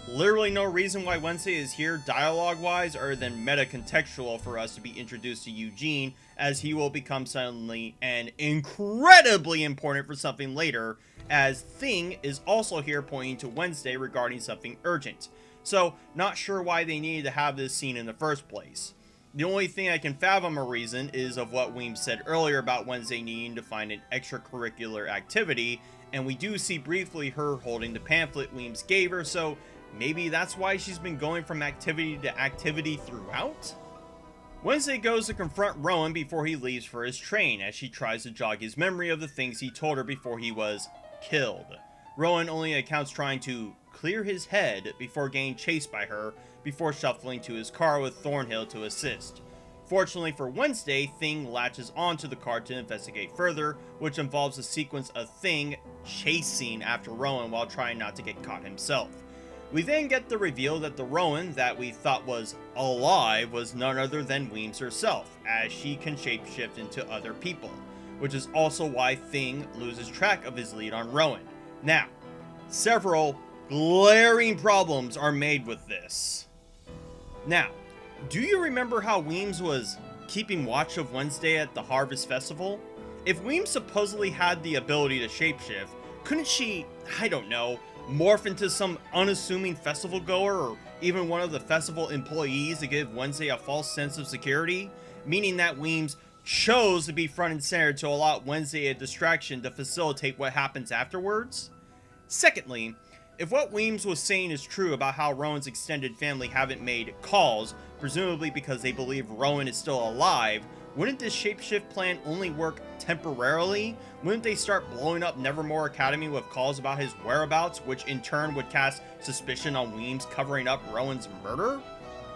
literally no reason why Wednesday is here dialogue-wise other than meta-contextual for us to be introduced to Eugene, as he will become suddenly and incredibly important for something later, as Thing is also here pointing to Wednesday regarding something urgent. So, not sure why they needed to have this scene in the first place. The only thing I can fathom a reason is of what Weems said earlier about Wednesday needing to find an extracurricular activity, and we do see briefly her holding the pamphlet Weems gave her, so maybe that's why she's been going from activity to activity throughout? Wednesday goes to confront Rowan before he leaves for his train, as she tries to jog his memory of the things he told her before he was killed. Rowan only accounts trying to clear his head before getting chased by her, before shuffling to his car with Thornhill to assist. Fortunately for Wednesday, Thing latches onto the car to investigate further, which involves a sequence of Thing chasing after Rowan while trying not to get caught himself. We then get the reveal that the Rowan that we thought was alive was none other than Weems herself, as she can shapeshift into other people, which is also why Thing loses track of his lead on Rowan. Now, several glaring problems are made with this. Now, do you remember how Weems was keeping watch of Wednesday at the Harvest Festival? If Weems supposedly had the ability to shapeshift, couldn't she, I don't know, morph into some unassuming festival goer or even one of the festival employees to give Wednesday a false sense of security? Meaning that Weems chose to be front and center to allow Wednesday a distraction to facilitate what happens afterwards? Secondly, if what Weems was saying is true about how Rowan's extended family haven't made calls, presumably because they believe Rowan is still alive, wouldn't this shapeshift plan only work temporarily? Wouldn't they start blowing up Nevermore Academy with calls about his whereabouts, which in turn would cast suspicion on Weems covering up Rowan's murder?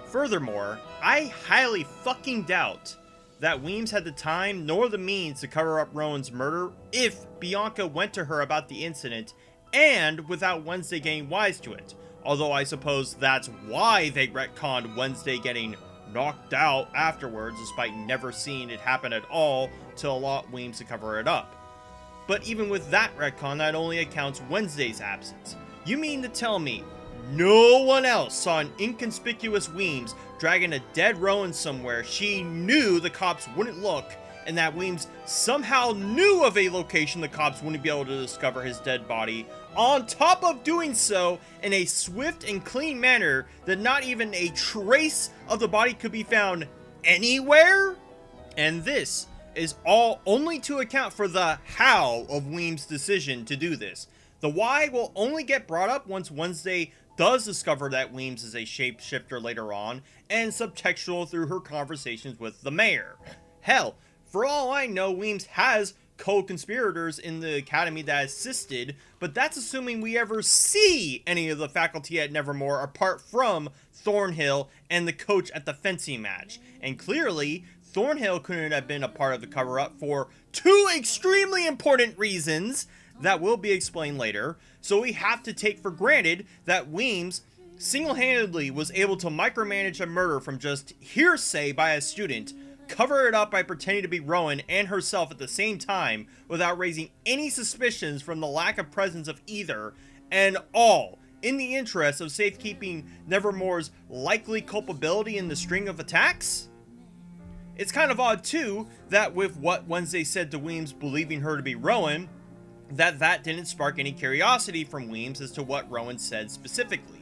Furthermore, I highly fucking doubt that Weems had the time nor the means to cover up Rowan's murder if Bianca went to her about the incident and without Wednesday getting wise to it. Although I suppose that's why they retconned Wednesday getting knocked out afterwards despite never seeing it happen at all to allow Weems to cover it up. But even with that retcon, that only accounts Wednesday's absence. You mean to tell me no one else saw an inconspicuous Weems dragging a dead Rowan somewhere she knew the cops wouldn't look, and that Weems somehow knew of a location the cops wouldn't be able to discover his dead body, on top of doing so in a swift and clean manner that not even a trace of the body could be found anywhere? And this is all only to account for the how of Weems' decision to do this. The why will only get brought up once Wednesday does discover that Weems is a shapeshifter later on, and subtextual through her conversations with the mayor. Hell, for all I know, Weems has co-conspirators in the academy that assisted, but that's assuming we ever see any of the faculty at Nevermore apart from Thornhill and the coach at the fencing match. And clearly, Thornhill couldn't have been a part of the cover-up for two extremely important reasons that will be explained later, so we have to take for granted that Weems single-handedly was able to micromanage a murder from just hearsay by a student, cover it up by pretending to be Rowan and herself at the same time without raising any suspicions from the lack of presence of either, and all in the interest of safekeeping Nevermore's likely culpability in the string of attacks? It's kind of odd too that with what Wednesday said to Weems believing her to be Rowan, that didn't spark any curiosity from Weems as to what Rowan said specifically,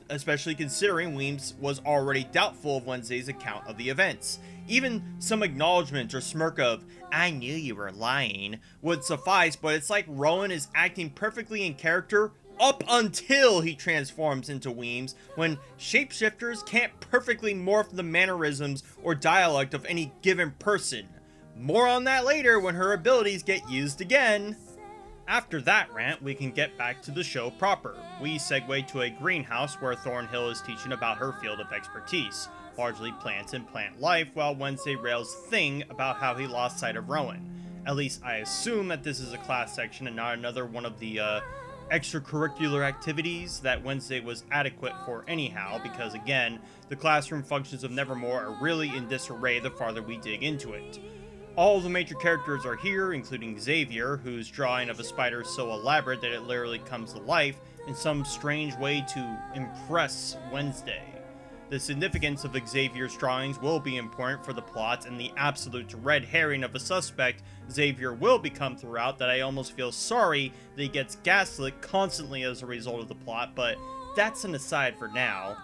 especially considering Weems was already doubtful of Wednesday's account of the events. Even some acknowledgement or smirk of, "I knew you were lying," would suffice, but it's like Rowan is acting perfectly in character up until he transforms into Weems, when shapeshifters can't perfectly morph the mannerisms or dialect of any given person. More on that later when her abilities get used again. After that rant, we can get back to the show proper. We segue to a greenhouse where Thornhill is teaching about her field of expertise, largely plants and plant life, while Wednesday rails Thing about how he lost sight of Rowan. At least I assume that this is a class section and not another one of the extracurricular activities that Wednesday was adequate for anyhow, because again, the classroom functions of Nevermore are really in disarray the farther we dig into it. All of the major characters are here, including Xavier, whose drawing of a spider is so elaborate that it literally comes to life in some strange way to impress Wednesday. The significance of Xavier's drawings will be important for the plot, and the absolute red herring of a suspect Xavier will become throughout that I almost feel sorry that he gets gaslit constantly as a result of the plot, but that's an aside for now.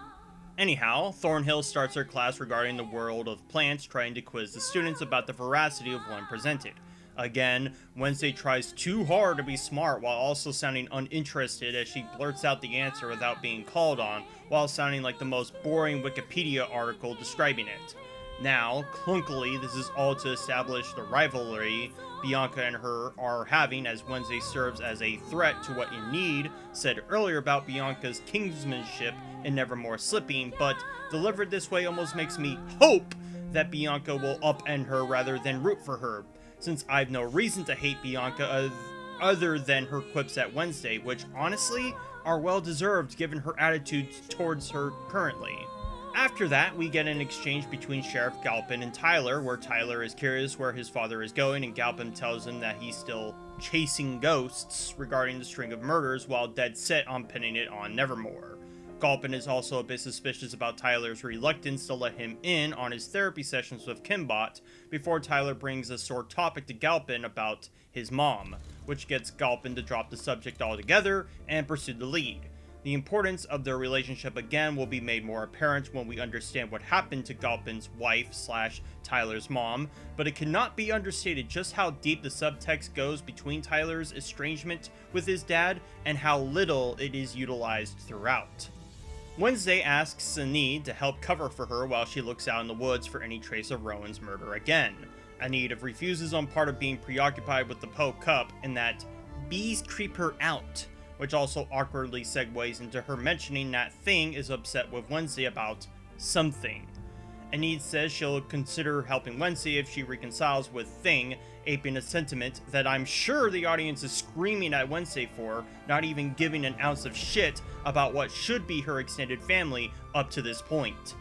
Anyhow, Thornhill starts her class regarding the world of plants, trying to quiz the students about the veracity of one presented. Again, Wednesday tries too hard to be smart while also sounding uninterested as she blurts out the answer without being called on, while sounding like the most boring Wikipedia article describing it. Now, clunkily, this is all to establish the rivalry Bianca and her are having, as Wednesday serves as a threat to what Enid said earlier about Bianca's kinsmanship and Nevermore slipping, but delivered this way almost makes me hope that Bianca will upend her rather than root for her, since I've no reason to hate Bianca other than her quips at Wednesday, which honestly are well deserved given her attitudes towards her currently. After that, we get an exchange between Sheriff Galpin and Tyler, where Tyler is curious where his father is going, and Galpin tells him that he's still chasing ghosts regarding the string of murders, while dead set on pinning it on Nevermore. Galpin is also a bit suspicious about Tyler's reluctance to let him in on his therapy sessions with Kimbot, before Tyler brings a sore topic to Galpin about his mom, which gets Galpin to drop the subject altogether and pursue the lead. The importance of their relationship again will be made more apparent when we understand what happened to Galpin's wife/Tyler's mom, but it cannot be understated just how deep the subtext goes between Tyler's estrangement with his dad and how little it is utilized throughout. Wednesday asks Enid to help cover for her while she looks out in the woods for any trace of Rowan's murder again. Enid refuses on part of being preoccupied with the Poe Cup and that bees creep her out, which also awkwardly segues into her mentioning that Thing is upset with Wednesday about something. Enid says she'll consider helping Wednesday if she reconciles with Thing, aping a sentiment that I'm sure the audience is screaming at Wednesday for, not even giving an ounce of shit about what should be her extended family up to this point.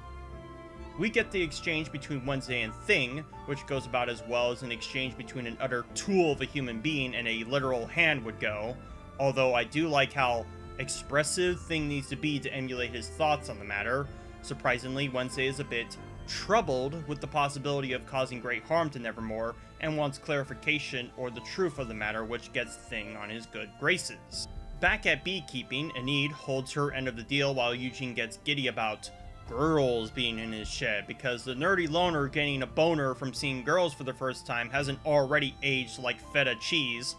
We get the exchange between Wednesday and Thing, which goes about as well as an exchange between an utter tool of a human being and a literal hand would go, although I do like how expressive Thing needs to be to emulate his thoughts on the matter. Surprisingly, Wednesday is a bit troubled with the possibility of causing great harm to Nevermore and wants clarification or the truth of the matter, which gets Thing on his good graces. Back at beekeeping, Enid holds her end of the deal while Eugene gets giddy about girls being in his shed, because the nerdy loner getting a boner from seeing girls for the first time hasn't already aged like feta cheese.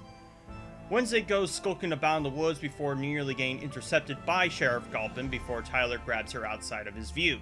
Wednesday goes skulking about in the woods before nearly getting intercepted by Sheriff Galpin before Tyler grabs her outside of his view.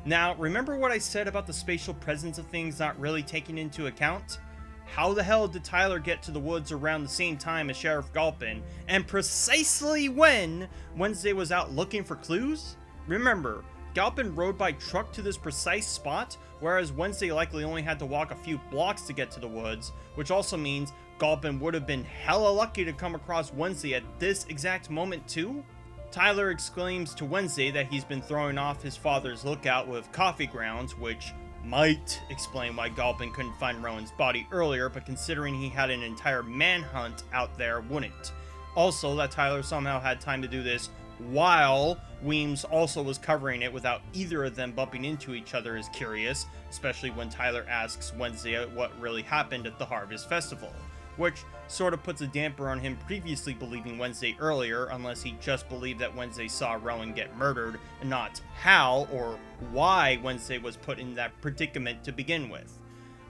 Now, remember what I said about the spatial presence of things not really taken into account? How the hell did Tyler get to the woods around the same time as Sheriff Galpin, and precisely when Wednesday was out looking for clues? Remember, Galpin rode by truck to this precise spot, whereas Wednesday likely only had to walk a few blocks to get to the woods, which also means Galpin would have been hella lucky to come across Wednesday at this exact moment too? Tyler exclaims to Wednesday that he's been throwing off his father's lookout with coffee grounds, which might explain why Galpin couldn't find Rowan's body earlier, but considering he had an entire manhunt out there, wouldn't. Also, that Tyler somehow had time to do this while Weems also was covering it without either of them bumping into each other is curious, especially when Tyler asks Wednesday what really happened at the Harvest Festival, which sort of puts a damper on him previously believing Wednesday earlier, unless he just believed that Wednesday saw Rowan get murdered, and not how or why Wednesday was put in that predicament to begin with.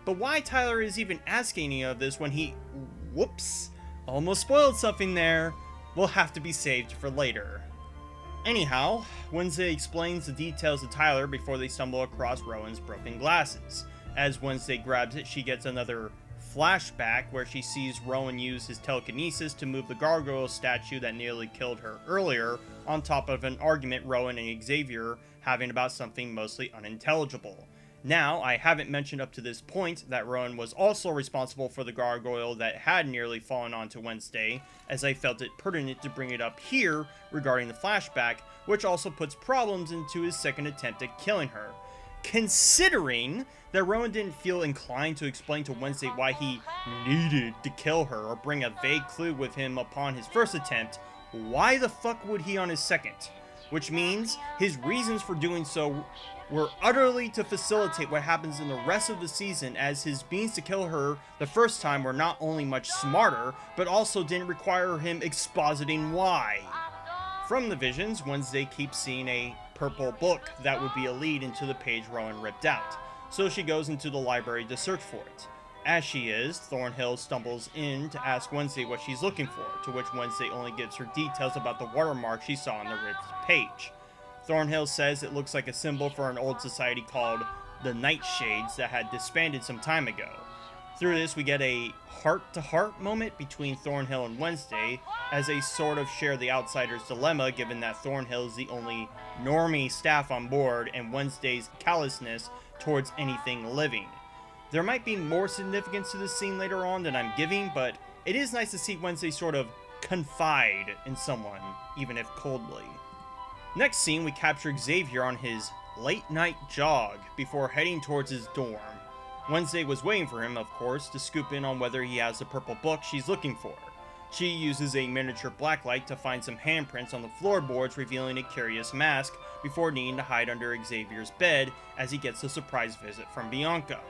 But why Tyler is even asking any of this when he, whoops, almost spoiled something there, will have to be saved for later. Anyhow, Wednesday explains the details to Tyler before they stumble across Rowan's broken glasses. As Wednesday grabs it, she gets another flashback where she sees Rowan use his telekinesis to move the gargoyle statue that nearly killed her earlier, on top of an argument Rowan and Xavier having about something mostly unintelligible. Now, I haven't mentioned up to this point that Rowan was also responsible for the gargoyle that had nearly fallen onto Wednesday, as I felt it pertinent to bring it up here regarding the flashback, which also puts problems into his second attempt at killing her. Considering that Rowan didn't feel inclined to explain to Wednesday why he needed to kill her or bring a vague clue with him upon his first attempt, why the fuck would he on his second? Which means his reasons for doing so were utterly to facilitate what happens in the rest of the season, as his means to kill her the first time were not only much smarter, but also didn't require him expositing why. From the visions, Wednesday keeps seeing a purple book that would be a lead into the page Rowan ripped out, so she goes into the library to search for it. As she is, Thornhill stumbles in to ask Wednesday what she's looking for, to which Wednesday only gives her details about the watermark she saw on the ripped page. Thornhill says it looks like a symbol for an old society called the Nightshades that had disbanded some time ago. Through this, we get a heart-to-heart moment between Thornhill and Wednesday, as they sort of share the outsider's dilemma, given that Thornhill is the only normie staff on board and Wednesday's callousness towards anything living. There might be more significance to this scene later on than I'm giving, but it is nice to see Wednesday sort of confide in someone, even if coldly. Next scene, we capture Xavier on his late-night jog before heading towards his dorm. Wednesday was waiting for him, of course, to scoop in on whether he has the purple book she's looking for. She uses a miniature blacklight to find some handprints on the floorboards, revealing a curious mask before needing to hide under Xavier's bed as he gets a surprise visit from Bianca.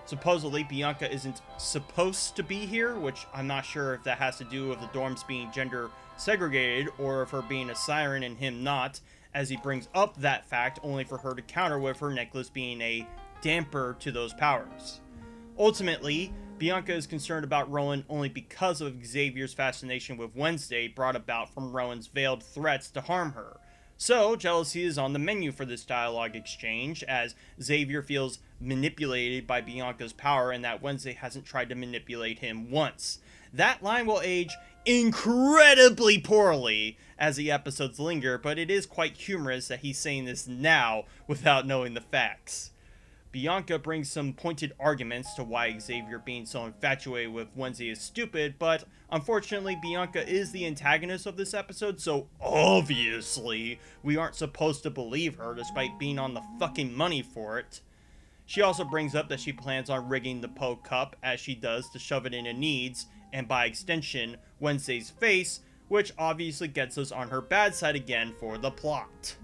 Supposedly, Bianca isn't supposed to be here, which I'm not sure if that has to do with the dorms being gender segregated or if her being a siren and him not, as he brings up that fact only for her to counter with her necklace being a damper to those powers. Ultimately, Bianca is concerned about Rowan only because of Xavier's fascination with Wednesday brought about from Rowan's veiled threats to harm her. So, jealousy is on the menu for this dialogue exchange, as Xavier feels manipulated by Bianca's power and that Wednesday hasn't tried to manipulate him once. That line will age incredibly poorly as the episodes linger, but it is quite humorous that he's saying this now without knowing the facts. Bianca brings some pointed arguments to why Xavier being so infatuated with Wednesday is stupid, but unfortunately Bianca is the antagonist of this episode, so obviously we aren't supposed to believe her despite being on the fucking money for it. She also brings up that she plans on rigging the Poe Cup as she does to shove it into Need's, and by extension, Wednesday's face, which obviously gets us on her bad side again for the plot.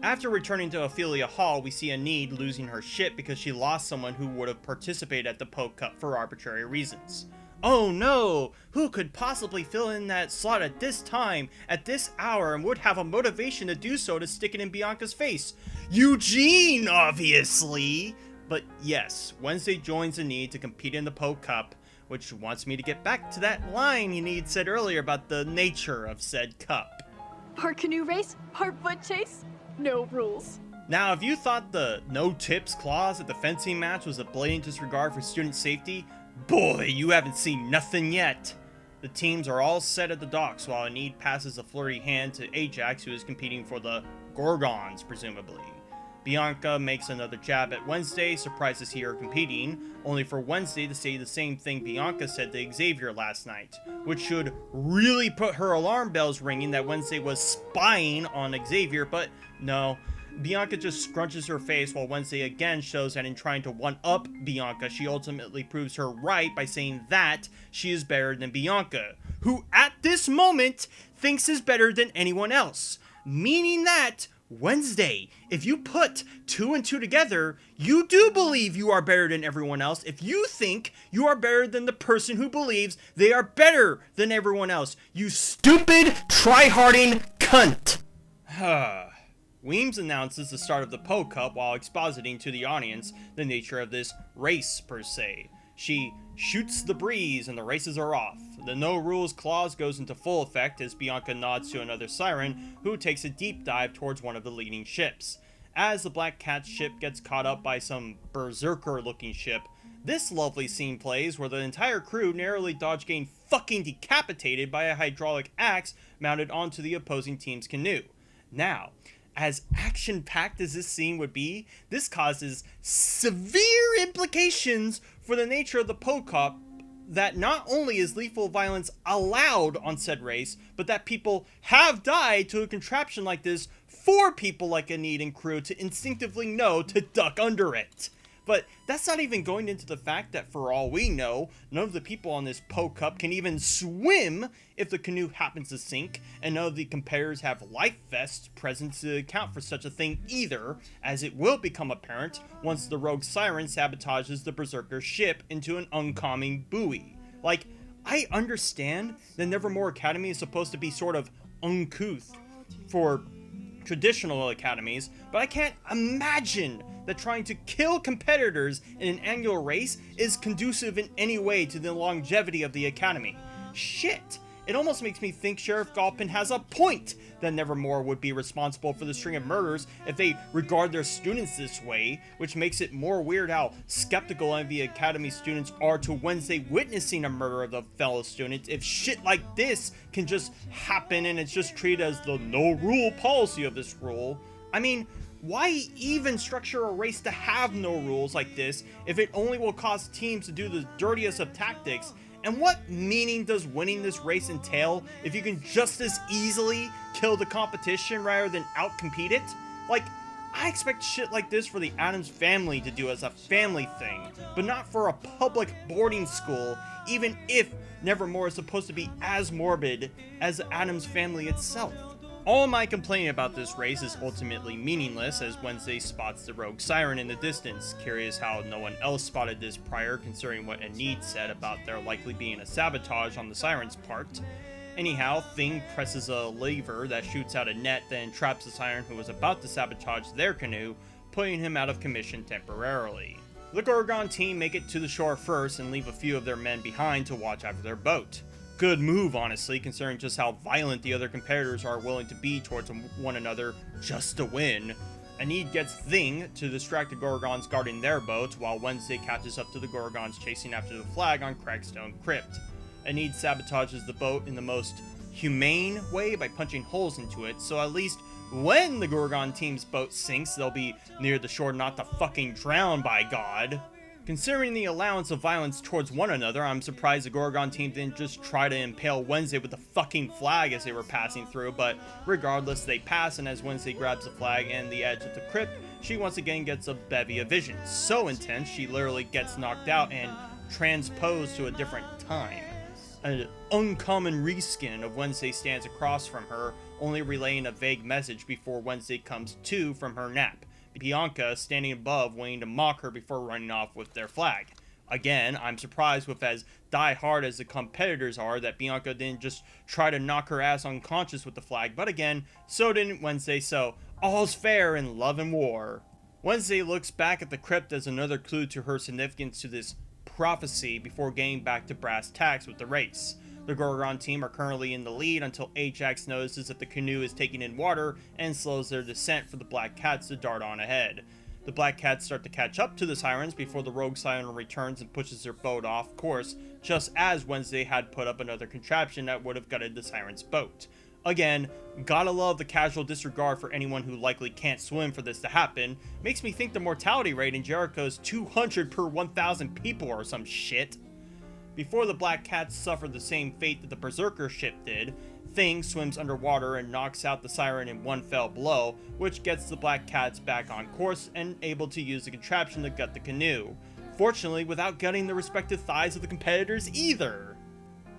After returning to Ophelia Hall, we see Need losing her shit because she lost someone who would have participated at the Poe Cup for arbitrary reasons. Oh no! Who could possibly fill in that slot at this time, at this hour, and would have a motivation to do so to stick it in Bianca's face? Eugene, obviously! But yes, Wednesday joins Need to compete in the Poe Cup, which wants me to get back to that line Enid said earlier about the nature of said cup. Part canoe race, part foot chase, no rules. Now, if you thought the no tips clause at the fencing match was a blatant disregard for student safety, boy, you haven't seen nothing yet. The teams are all set at the docks while Enid passes a flirty hand to Ajax, who is competing for the Gorgons, presumably. Bianca makes another jab at Wednesday, surprised to see her competing, only for Wednesday to say the same thing Bianca said to Xavier last night, which should really put her alarm bells ringing that Wednesday was spying on Xavier, but no. Bianca just scrunches her face while Wednesday again shows that in trying to one-up Bianca, she ultimately proves her right by saying that she is better than Bianca, who at this moment thinks is better than anyone else, meaning that Wednesday, if you put 2 and 2 together, you do believe you are better than everyone else if you think you are better than the person who believes they are better than everyone else. You stupid, try-harding cunt! Weems announces the start of the Po Cup while expositing to the audience the nature of this race, per se. She shoots the breeze and the races are off. The no rules clause goes into full effect as Bianca nods to another siren who takes a deep dive towards one of the leading ships. As the Black Cat ship gets caught up by some berserker looking ship, this lovely scene plays where the entire crew narrowly dodge getting fucking decapitated by a hydraulic axe mounted onto the opposing team's canoe. Now, as action-packed as this scene would be, this causes severe implications for the nature of the Po Cup, that not only is lethal violence allowed on said race, but that people have died to a contraption like this for people like Enid and crew to instinctively know to duck under it. But that's not even going into the fact that for all we know, none of the people on this Po Cup can even swim if the canoe happens to sink, and none of the competitors have life vests present to account for such a thing either, as it will become apparent once the rogue siren sabotages the berserker ship into an oncoming buoy. Like, I understand that Nevermore Academy is supposed to be sort of uncouth for traditional academies, but I can't imagine that trying to kill competitors in an annual race is conducive in any way to the longevity of the academy. Shit! It almost makes me think Sheriff Galpin has a point that Nevermore would be responsible for the string of murders if they regard their students this way, which makes it more weird how skeptical of the academy students are to Wednesday witnessing a murder of a fellow student if shit like this can just happen and it's just treated as the no-rule policy of this rule. I mean, why even structure a race to have no rules like this if it only will cause teams to do the dirtiest of tactics? And what meaning does winning this race entail if you can just as easily kill the competition rather than outcompete it? Like, I expect shit like this for the Addams family to do as a family thing, but not for a public boarding school, even if Nevermore is supposed to be as morbid as the Addams family itself. All my complaining about this race is ultimately meaningless as Wednesday spots the rogue siren in the distance. Curious how no one else spotted this prior, considering what Enid said about there likely being a sabotage on the siren's part. Anyhow, Thing presses a lever that shoots out a net that entraps the siren who was about to sabotage their canoe, putting him out of commission temporarily. The Gorgon team make it to the shore first and leave a few of their men behind to watch after their boat. Good move, honestly, considering just how violent the other competitors are willing to be towards one another just to win. Enid gets Thing to distract the Gorgons guarding their boats, while Wednesday catches up to the Gorgons chasing after the flag on Crackstone Crypt. Enid sabotages the boat in the most humane way by punching holes into it, so at least when the Gorgon team's boat sinks, they'll be near the shore not to fucking drown, by God. Considering the allowance of violence towards one another, I'm surprised the Gorgon team didn't just try to impale Wednesday with the fucking flag as they were passing through, but regardless, they pass, and as Wednesday grabs the flag and the edge of the crypt, she once again gets a bevy of visions. So intense, she literally gets knocked out and transposed to a different time. An uncommon reskin of Wednesday stands across from her, only relaying a vague message before Wednesday comes to from her nap. Bianca standing above, waiting to mock her before running off with their flag. Again, I'm surprised with as die-hard as the competitors are that Bianca didn't just try to knock her ass unconscious with the flag, but again, so didn't Wednesday, so all's fair in love and war. Wednesday looks back at the crypt as another clue to her significance to this prophecy before getting back to brass tacks with the race. The Gorgon team are currently in the lead until Ajax notices that the canoe is taking in water and slows their descent for the Black Cats to dart on ahead. The Black Cats start to catch up to the Sirens before the Rogue Siren returns and pushes their boat off course, just as Wednesday had put up another contraption that would have gutted the Siren's boat. Again, gotta love the casual disregard for anyone who likely can't swim for this to happen. Makes me think the mortality rate in Jericho's 200 per 1,000 people or some shit. Before the Black Cats suffer the same fate that the Berserker ship did, Thing swims underwater and knocks out the Siren in one fell blow, which gets the Black Cats back on course and able to use the contraption to gut the canoe. Fortunately, without gutting the respective thighs of the competitors either.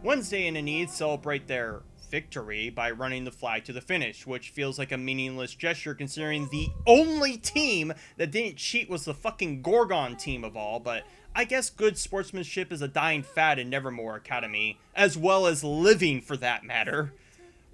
Wednesday and Enid celebrate their victory by running the flag to the finish, which feels like a meaningless gesture considering the only team that didn't cheat was the fucking Gorgon team of all, but I guess good sportsmanship is a dying fad in Nevermore Academy, as well as living for that matter.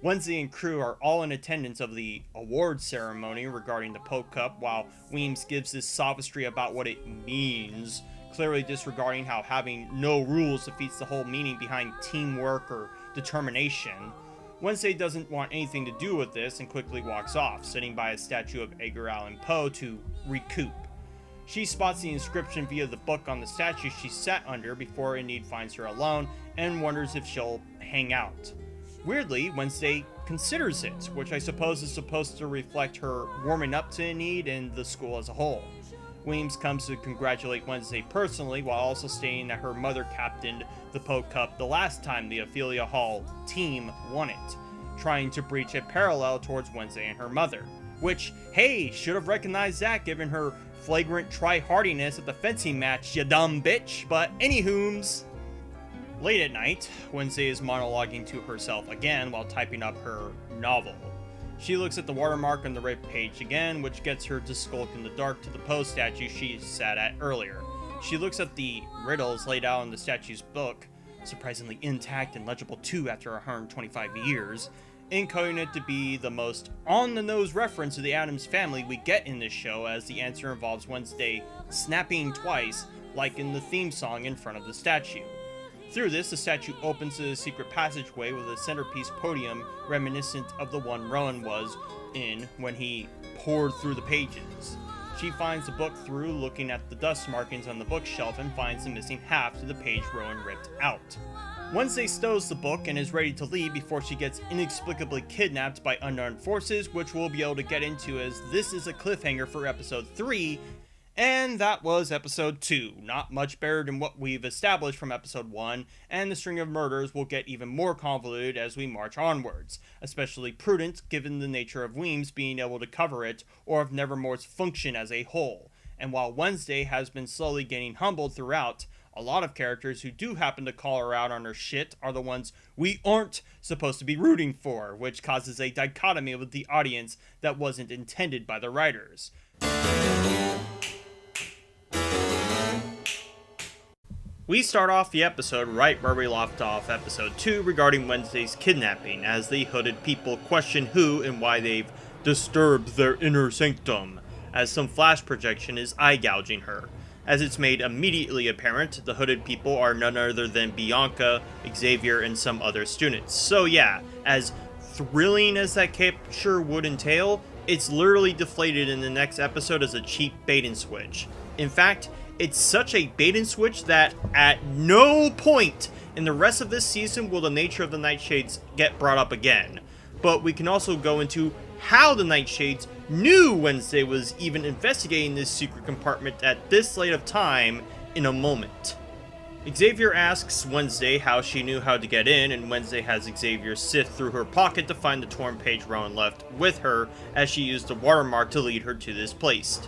Wednesday and crew are all in attendance of the awards ceremony regarding the Pope Cup, while Weems gives this sophistry about what it means, clearly disregarding how having no rules defeats the whole meaning behind teamwork or determination. Wednesday doesn't want anything to do with this and quickly walks off, sitting by a statue of Edgar Allan Poe to recoup. She spots the inscription via the book on the statue she sat under before Enid finds her alone and wonders if she'll hang out. Weirdly, Wednesday considers it, which I suppose is supposed to reflect her warming up to Enid and the school as a whole. Weems comes to congratulate Wednesday personally while also stating that her mother captained the Poe Cup the last time the Ophelia Hall team won it, trying to breach a parallel towards Wednesday and her mother. Which, hey, should have recognized that given her flagrant try-hardiness at the fencing match, ya dumb bitch, but anywhooms. Late at night, Wednesday is monologuing to herself again while typing up her novel. She looks at the watermark on the red page again, which gets her to skulk in the dark to the Poe statue she sat at earlier. She looks at the riddles laid out in the statue's book, surprisingly intact and legible too after 125 years, encoding it to be the most on-the-nose reference to the Addams family we get in this show, as the answer involves Wednesday snapping twice, like in the theme song in front of the statue. Through this, the statue opens to a secret passageway with a centerpiece podium reminiscent of the one Rowan was in when he poured through the pages. She finds the book through looking at the dust markings on the bookshelf and finds the missing half to the page Rowan ripped out. Wednesday stows the book and is ready to leave before she gets inexplicably kidnapped by unknown forces, which we'll be able to get into as this is a cliffhanger for episode 3, and that was episode 2. Not much better than what we've established from episode 1, and the string of murders will get even more convoluted as we march onwards, especially prudent given the nature of Weems being able to cover it, or of Nevermore's function as a whole. And while Wednesday has been slowly getting humbled throughout, a lot of characters who do happen to call her out on her shit are the ones we aren't supposed to be rooting for, which causes a dichotomy with the audience that wasn't intended by the writers. We start off the episode right where we left off episode 2 regarding Wednesday's kidnapping, as the hooded people question who and why they've disturbed their inner sanctum, as some flash projection is eye gouging her. As it's made immediately apparent, the hooded people are none other than Bianca, Xavier, and some other students. So yeah, as thrilling as that capture would entail, it's literally deflated in the next episode as a cheap bait and switch. In fact, it's such a bait and switch that at no point in the rest of this season will the nature of the Nightshades get brought up again. But we can also go into how the Nightshades knew Wednesday was even investigating this secret compartment at this late of time in a moment. Xavier asks Wednesday how she knew how to get in, and Wednesday has Xavier sift through her pocket to find the torn page Rowan left with her as she used the watermark to lead her to this place.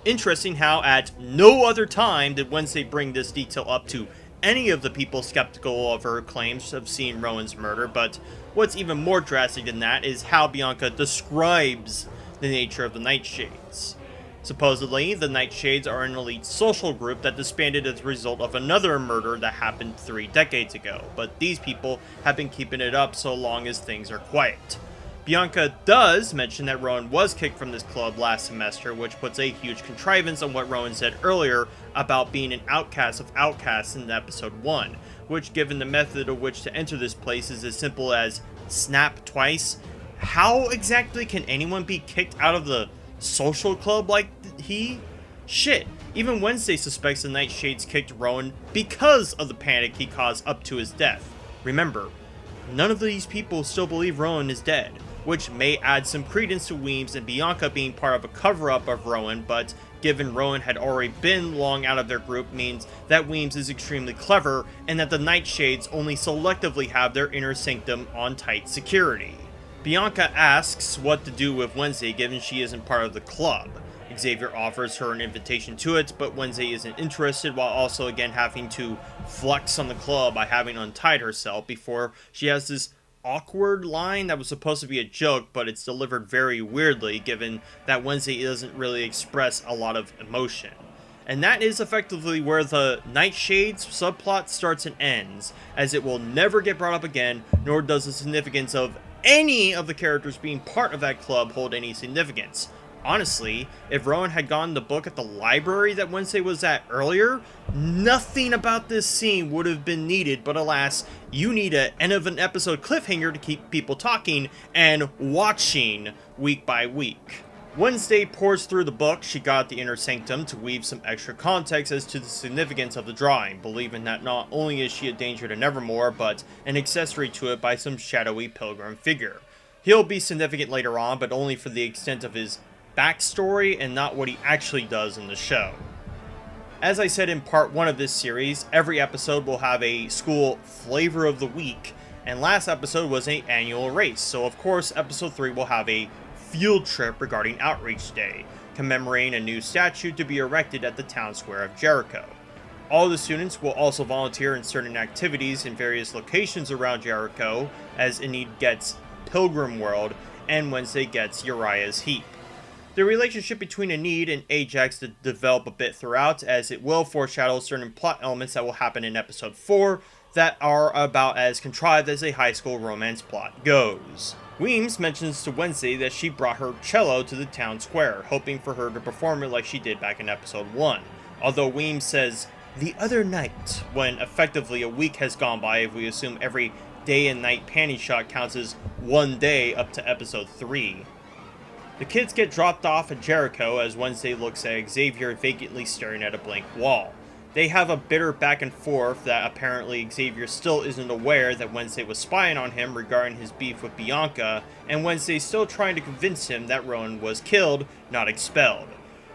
Interesting how at no other time did Wednesday bring this detail up to any of the people skeptical of her claims of seeing Rowan's murder, but what's even more drastic than that is how Bianca describes the nature of the Nightshades. Supposedly, the Nightshades are an elite social group that disbanded as a result of another murder that happened 3 decades ago, but these people have been keeping it up so long as things are quiet. Bianca does mention that Rowan was kicked from this club last semester, which puts a huge contrivance on what Rowan said earlier about being an outcast of outcasts in episode 1, which, given the method of which to enter this place is as simple as snap twice, how exactly can anyone be kicked out of the social club like he? Shit, even Wednesday suspects the Nightshades kicked Rowan because of the panic he caused up to his death. Remember, none of these people still believe Rowan is dead, which may add some credence to Weems and Bianca being part of a cover-up of Rowan, but given Rowan had already been long out of their group means that Weems is extremely clever and that the Nightshades only selectively have their inner sanctum on tight security. Bianca asks what to do with Wednesday given she isn't part of the club. Xavier offers her an invitation to it, but Wednesday isn't interested, while also again having to flex on the club by having untied herself before she has this awkward line that was supposed to be a joke, but it's delivered very weirdly given that Wednesday doesn't really express a lot of emotion. And that is effectively where the Nightshades subplot starts and ends, as it will never get brought up again, nor does the significance of any of the characters being part of that club hold any significance. Honestly, if Rowan had gotten the book at the library that Wednesday was at earlier, nothing about this scene would have been needed, but alas, you need an end of an episode cliffhanger to keep people talking and watching week by week. Wednesday pours through the book she got at the Inner Sanctum to weave some extra context as to the significance of the drawing, believing that not only is she a danger to Nevermore, but an accessory to it by some shadowy pilgrim figure. He'll be significant later on, but only for the extent of his backstory and not what he actually does in the show. As I said in part 1 of this series, every episode will have a school flavor of the week, and last episode was an annual race, so of course episode 3 will have a field trip regarding Outreach Day, commemorating a new statue to be erected at the town square of Jericho. All the students will also volunteer in certain activities in various locations around Jericho, as Enid gets Pilgrim World and Wednesday gets Uriah's Heap. The relationship between Enid and Ajax to develop a bit throughout, as it will foreshadow certain plot elements that will happen in episode 4 that are about as contrived as a high school romance plot goes. Weems mentions to Wednesday that she brought her cello to the town square, hoping for her to perform it like she did back in episode 1. Although Weems says, "the other night," when effectively a week has gone by if we assume every day and night panty shot counts as one day up to episode 3. The kids get dropped off at Jericho as Wednesday looks at Xavier vacantly staring at a blank wall. They have a bitter back and forth that apparently Xavier still isn't aware that Wednesday was spying on him regarding his beef with Bianca, and Wednesday's still trying to convince him that Rowan was killed, not expelled.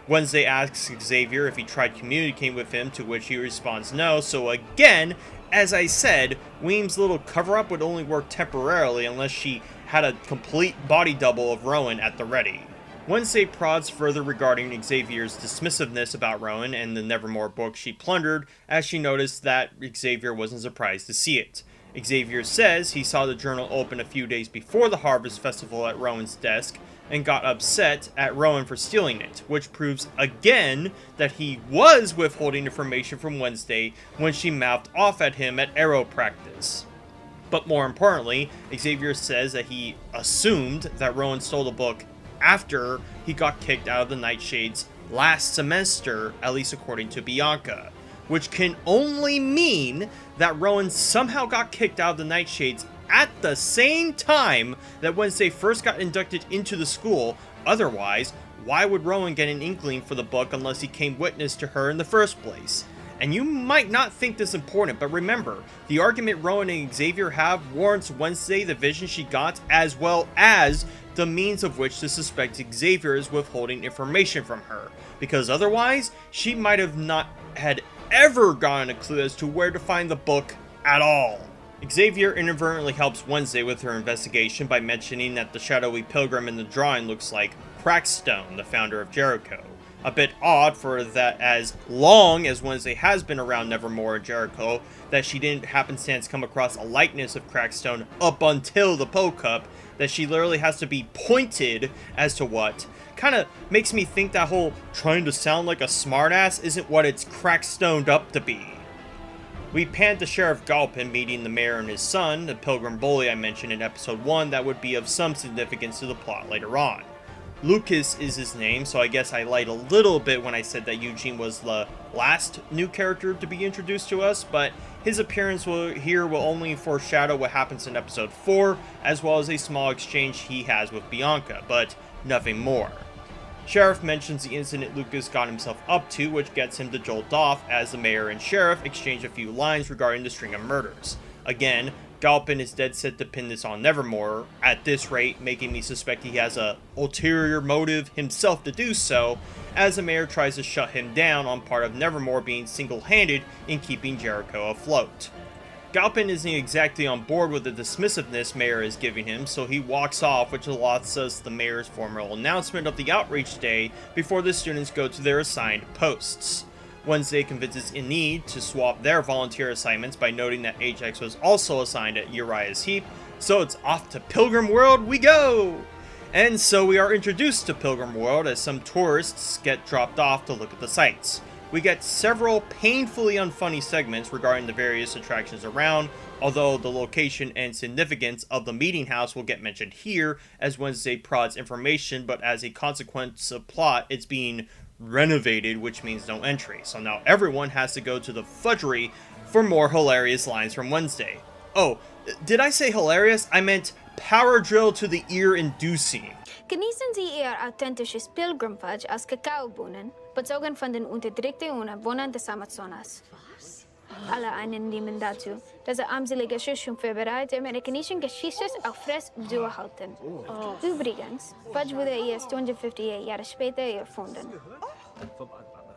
Wednesday asks Xavier if he tried communicating with him, to which he responds no, so again, as I said, Weems' little cover-up would only work temporarily unless she had a complete body double of Rowan at the ready. Wednesday prods further regarding Xavier's dismissiveness about Rowan and the Nevermore book she plundered, as she noticed that Xavier wasn't surprised to see it. Xavier says he saw the journal open a few days before the Harvest Festival at Rowan's desk, and got upset at Rowan for stealing it, which proves again that he was withholding information from Wednesday when she mouthed off at him at AIO practice. But more importantly, Xavier says that he assumed that Rowan stole the book after he got kicked out of the Nightshades last semester, at least according to Bianca, which can only mean that Rowan somehow got kicked out of the Nightshades at the same time that Wednesday first got inducted into the school. Otherwise, why would Rowan get an inkling for the book unless he came witness to her in the first place? And you might not think this important, but remember, the argument Rowan and Xavier have warrants Wednesday the vision she got, as well as the means of which to suspect Xavier is withholding information from her, because otherwise, she might have not had ever gotten a clue as to where to find the book at all. Xavier inadvertently helps Wednesday with her investigation by mentioning that the shadowy pilgrim in the drawing looks like Crackstone, the founder of Jericho. A bit odd for that as long as Wednesday has been around Nevermore and Jericho, that she didn't happenstance come across a likeness of Crackstone up until the Poe Cup, that she literally has to be pointed as to what. Kinda makes me think that whole trying to sound like a smartass isn't what it's crackstoned up to be. We pan to Sheriff Galpin meeting the mayor and his son, the pilgrim bully I mentioned in episode 1 that would be of some significance to the plot later on. Lucas is his name, so I guess I lied a little bit when I said that Eugene was the last new character to be introduced to us, but his appearance here will only foreshadow what happens in episode 4, as well as a small exchange he has with Bianca, but nothing more. Sheriff mentions the incident Lucas got himself up to, which gets him to jolt off as the mayor and sheriff exchange a few lines regarding the string of murders. Again, Galpin is dead set to pin this on Nevermore, at this rate making me suspect he has a ulterior motive himself to do so, as the mayor tries to shut him down on part of Nevermore being single-handed in keeping Jericho afloat. Galpin isn't exactly on board with the dismissiveness Mayor is giving him, so he walks off, which allows us the mayor's formal announcement of the outreach day before the students go to their assigned posts. Wednesday convinces Enid to swap their volunteer assignments by noting that Ajax was also assigned at Uriah's Heap, so it's off to Pilgrim World we go! And so we are introduced to Pilgrim World as some tourists get dropped off to look at the sights. We get several painfully unfunny segments regarding the various attractions around, although the location and significance of the meeting house will get mentioned here as Wednesday prods information, but as a consequence of plot, it's being renovated, which means no entry. So now everyone has to go to the fudgery for more hilarious lines from Wednesday. Oh, did I say hilarious? I meant power drill to the ear inducing. Genießen Sie Ihr authentisches Pilgrimfudge aus Kakaobohnen, bezogen von den unterdrückten Wohnern des Amazonas. Alle einen nehmen dazu, dass armselige Schuss vorbereitet amerikanischen Geschistes auch frisch durchhalten. Übrigens, Fudge wurde erst 258 Jahre später erfunden.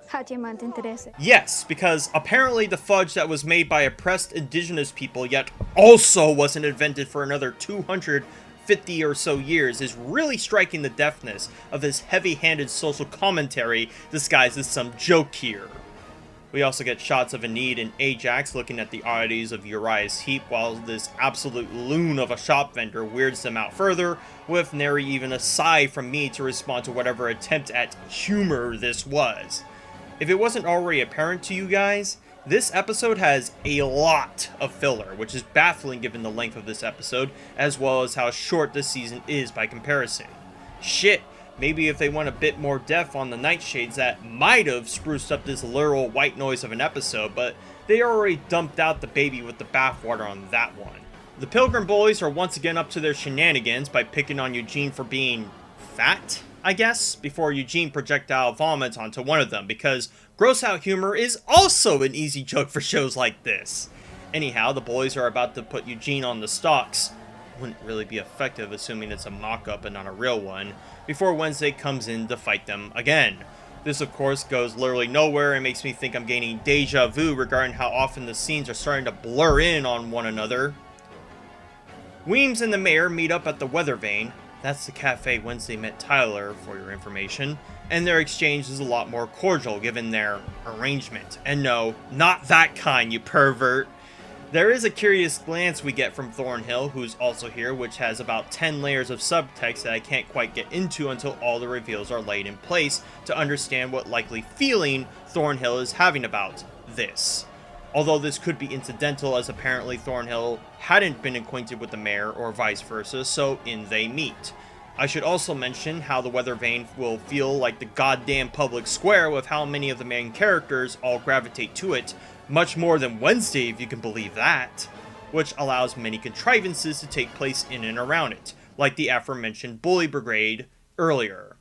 Hat jemand Interesse? Yes, because apparently the fudge that was made by oppressed indigenous people yet also wasn't invented for another 250 or so years is really striking the deftness of this heavy-handed social commentary disguised as some joke here. We also get shots of Enid and Ajax looking at the oddities of Uriah's Heap while this absolute loon of a shop vendor weirds them out further, with nary even a sigh from me to respond to whatever attempt at humor this was. If it wasn't already apparent to you guys, this episode has a lot of filler, which is baffling given the length of this episode, as well as how short this season is by comparison. Shit, maybe if they went a bit more depth on the nightshades that might have spruced up this literal white noise of an episode, but they already dumped out the baby with the bathwater on that one. The Pilgrim Bullies are once again up to their shenanigans by picking on Eugene for being fat, I guess, before Eugene projectile vomits onto one of them, because gross out humor is also an easy joke for shows like this. Anyhow, the boys are about to put Eugene on the stocks. Wouldn't really be effective assuming it's a mock-up and not a real one, before Wednesday comes in to fight them again. This of course goes literally nowhere and makes me think I'm gaining deja vu regarding how often the scenes are starting to blur in on one another. Weems and the mayor meet up at the Weather Vane. That's the cafe Wednesday met Tyler, for your information, and their exchange is a lot more cordial given their arrangement. And no, not that kind, you pervert. There is a curious glance we get from Thornhill, who's also here, which has about 10 layers of subtext that I can't quite get into until all the reveals are laid in place to understand what likely feeling Thornhill is having about this. Although this could be incidental, as apparently Thornhill hadn't been acquainted with the mayor or vice versa, so in they meet. I should also mention how the Weather Vane will feel like the goddamn public square with how many of the main characters all gravitate to it, much more than Wednesday if you can believe that, which allows many contrivances to take place in and around it, like the aforementioned Bully Brigade earlier.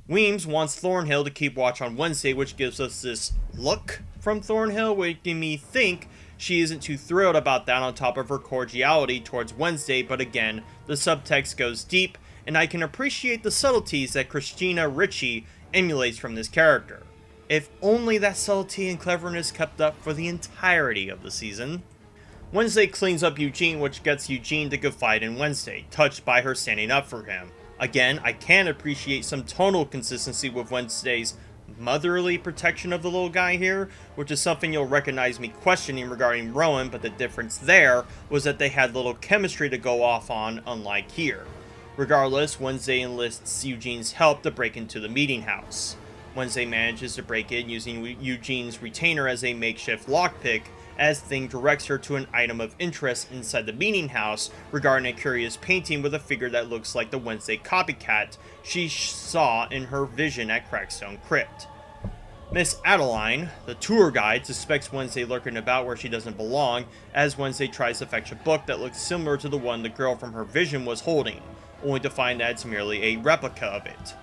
Weems wants Thornhill to keep watch on Wednesday, which gives us this look from Thornhill, making me think she isn't too thrilled about that on top of her cordiality towards Wednesday, but again, the subtext goes deep, and I can appreciate the subtleties that Christina Ricci emulates from this character. If only that subtlety and cleverness kept up for the entirety of the season. Wednesday cleans up Eugene, which gets Eugene to confide in Wednesday, touched by her standing up for him. Again, I can appreciate some tonal consistency with Wednesday's motherly protection of the little guy here, which is something you'll recognize me questioning regarding Rowan, but the difference there was that they had little chemistry to go off on, unlike here. Regardless, Wednesday enlists Eugene's help to break into the meeting house. Wednesday manages to break in using Eugene's retainer as a makeshift lockpick, as Thing directs her to an item of interest inside the meeting house regarding a curious painting with a figure that looks like the Wednesday copycat she saw in her vision at Crackstone Crypt. Miss Adeline, the tour guide, suspects Wednesday lurking about where she doesn't belong, as Wednesday tries to fetch a book that looks similar to the one the girl from her vision was holding, only to find that it's merely a replica of it.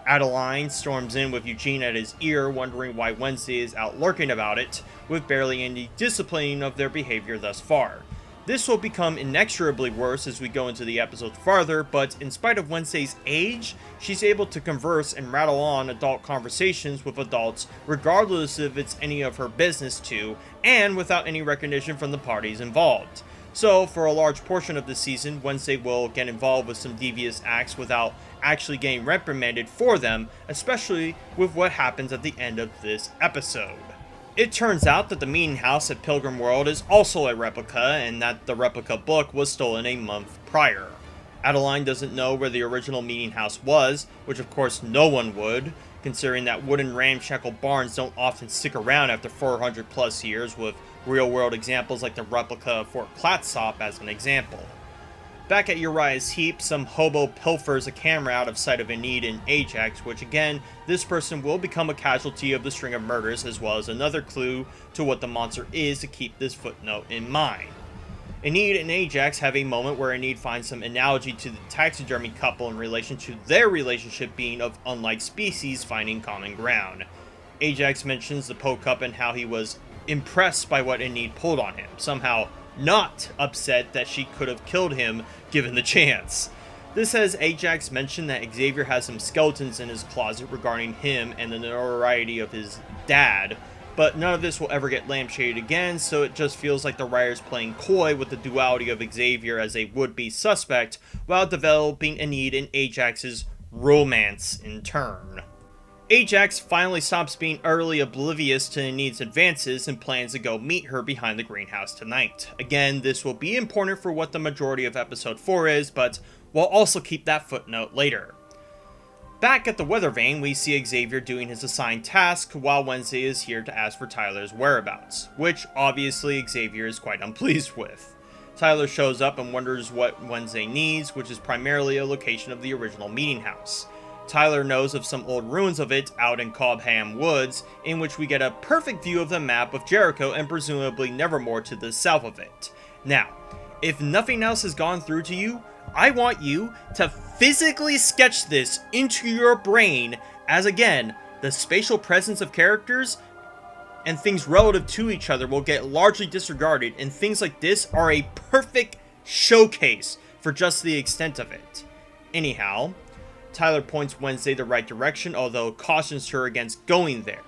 Adeline storms in with Eugene at his ear, wondering why Wednesday is out lurking about it, with barely any disciplining of their behavior thus far. This will become inexorably worse as we go into the episode farther, but in spite of Wednesday's age, she's able to converse and rattle on adult conversations with adults regardless if it's any of her business to, and without any recognition from the parties involved. So, for a large portion of the season, Wednesday will get involved with some devious acts without actually getting reprimanded for them, especially with what happens at the end of this episode. It turns out that the meeting house at Pilgrim World is also a replica, and that the replica book was stolen a month prior. Adeline doesn't know where the original meeting house was, which of course no one would, considering that wooden ramshackle barns don't often stick around after 400 plus years, with real-world examples like the replica of Fort Clatsop as an example. Back at Uriah's Heap, some hobo pilfers a camera out of sight of Enid and Ajax, which again, this person will become a casualty of the string of murders, as well as another clue to what the monster is to keep this footnote in mind. Enid and Ajax have a moment where Enid finds some analogy to the taxidermy couple in relation to their relationship being of unlike species finding common ground. Ajax mentions the poke up and how he was impressed by what Enid pulled on him, somehow not upset that she could have killed him given the chance. This has Ajax mention that Xavier has some skeletons in his closet regarding him and the notoriety of his dad, but none of this will ever get lampshaded again, so it just feels like the writers playing coy with the duality of Xavier as a would-be suspect while developing Enid and Ajax's romance in turn. Ajax finally stops being utterly oblivious to Enid's advances and plans to go meet her behind the greenhouse tonight. Again, this will be important for what the majority of episode 4 is, but we'll also keep that footnote later. Back at the weather vane, we see Xavier doing his assigned task while Wednesday is here to ask for Tyler's whereabouts, which obviously Xavier is quite unpleased with. Tyler shows up and wonders what Wednesday needs, which is primarily a location of the original meeting house. Tyler knows of some old ruins of it out in Cobham Woods, in which we get a perfect view of the map of Jericho and presumably Nevermore to the south of it. Now, if nothing else has gone through to you, I want you to physically sketch this into your brain as, again, the spatial presence of characters and things relative to each other will get largely disregarded, and things like this are a perfect showcase for just the extent of it. Anyhow, Tyler points Wednesday the right direction, although cautions her against going there.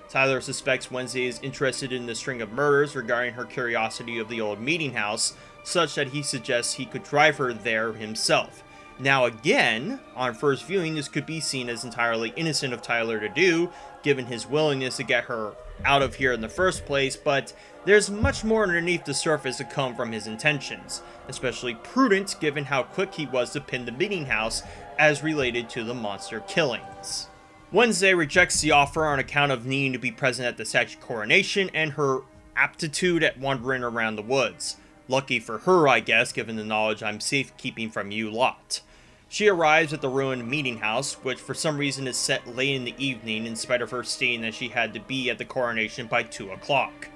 Tyler suspects Wednesday is interested in the string of murders regarding her curiosity of the old meeting house, such that he suggests he could drive her there himself. Now again, on first viewing, this could be seen as entirely innocent of Tyler to do, given his willingness to get her out of here in the first place, but there's much more underneath the surface to come from his intentions, especially prudent given how quick he was to pin the meeting house as related to the monster killings. Wednesday rejects the offer on account of needing to be present at the statue coronation and her aptitude at wandering around the woods. Lucky for her, I guess, given the knowledge I'm safekeeping from you lot. She arrives at the ruined meeting house, which for some reason is set late in the evening in spite of her stating that she had to be at the coronation by 2 o'clock.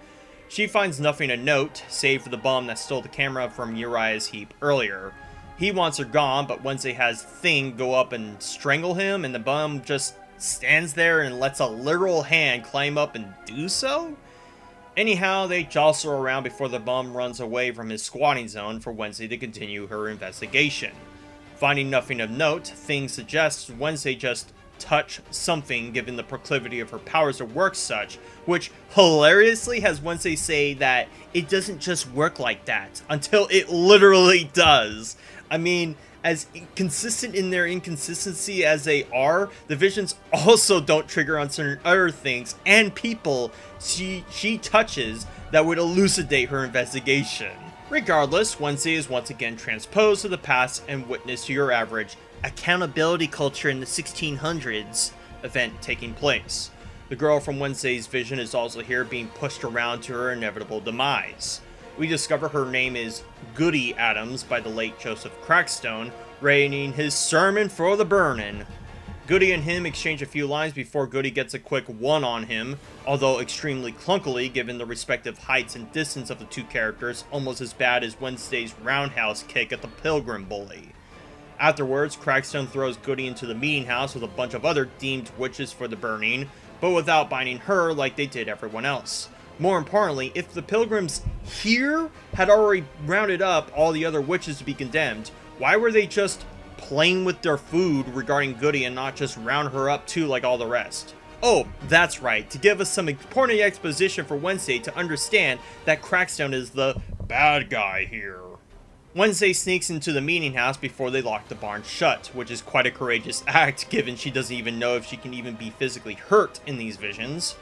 She finds nothing to note, save for the bum that stole the camera from Uriah's Heap earlier. He wants her gone, but Wednesday has Thing go up and strangle him, and the bum just stands there and lets a literal hand climb up and do so? Anyhow, they jostle around before the bum runs away from his squatting zone for Wednesday to continue her investigation. Finding nothing of note, Thing suggests Wednesday just touch something given the proclivity of her powers to work such, which hilariously has Wednesday say that it doesn't just work like that, until it literally does. I mean, as consistent in their inconsistency as they are, the visions also don't trigger on certain other things and people she touches that would elucidate her investigation. Regardless, Wednesday is once again transposed to the past and witness to your average accountability culture in the 1600s event taking place. The girl from Wednesday's vision is also here being pushed around to her inevitable demise. We discover her name is Goody Addams by the late Joseph Crackstone, writing his sermon for the burnin'. Goody and him exchange a few lines before Goody gets a quick one on him, although extremely clunkily given the respective heights and distance of the two characters, almost as bad as Wednesday's roundhouse kick at the Pilgrim Bully. Afterwards, Crackstone throws Goody into the meeting house with a bunch of other deemed witches for the burning, but without binding her like they did everyone else. More importantly, if the Pilgrims here had already rounded up all the other witches to be condemned, why were they just playing with their food regarding Goody and not just round her up too like all the rest? Oh, that's right, to give us some important exposition for Wednesday to understand that Crackstone is the bad guy here. Wednesday sneaks into the meeting house before they lock the barn shut, which is quite a courageous act given she doesn't even know if she can even be physically hurt in these visions.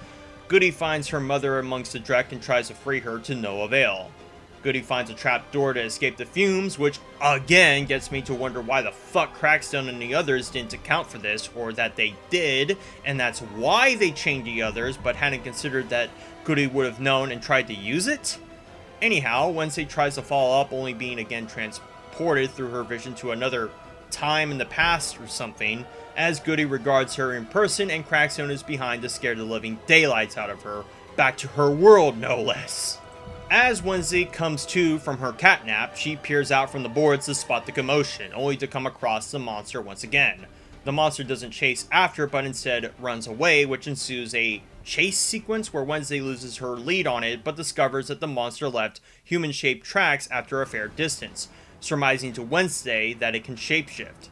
Goody finds her mother amongst the dreck and tries to free her to no avail. Goody finds a trap door to escape the fumes, which again gets me to wonder why the fuck Crackstone and the others didn't account for this, or that they did, and that's why they chained the others but hadn't considered that Goody would have known and tried to use it? Anyhow, Wednesday tries to follow up, only being again transported through her vision to another time in the past or something, as Goody regards her in person and Crackstone is behind to scare the living daylights out of her, back to her world no less. As Wednesday comes to from her catnap, she peers out from the boards to spot the commotion, only to come across the monster once again. The monster doesn't chase after, but instead runs away, which ensues a chase sequence where Wednesday loses her lead on it, but discovers that the monster left human-shaped tracks after a fair distance, surmising to Wednesday that it can shapeshift.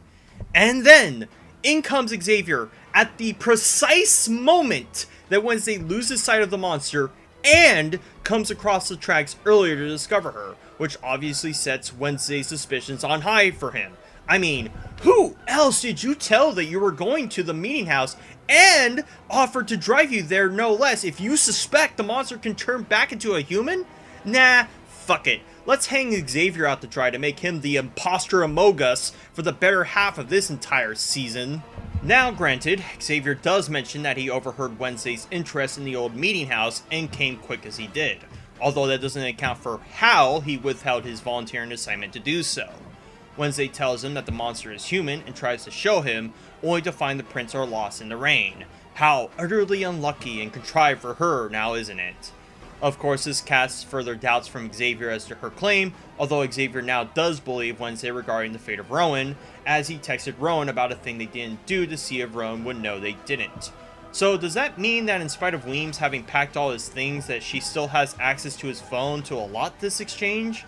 And then, in comes Xavier at the precise moment that Wednesday loses sight of the monster and comes across the tracks earlier to discover her, which obviously sets Wednesday's suspicions on high for him. I mean, who else did you tell that you were going to the meeting house and offered to drive you there no less if you suspect the monster can turn back into a human? Nah, fuck it. Let's hang Xavier out to dry to make him the imposter among us for the better half of this entire season. Now granted, Xavier does mention that he overheard Wednesday's interest in the old meeting house and came quick as he did, although that doesn't account for how he withheld his volunteering assignment to do so. Wednesday tells him that the monster is human and tries to show him, only to find the prints are lost in the rain. How utterly unlucky and contrived for her now, isn't it? Of course, this casts further doubts from Xavier as to her claim, although Xavier now does believe Wednesday regarding the fate of Rowan, as he texted Rowan about a thing they didn't do to see if Rowan would know they didn't. So does that mean that in spite of Weems having packed all his things, that she still has access to his phone to allot this exchange?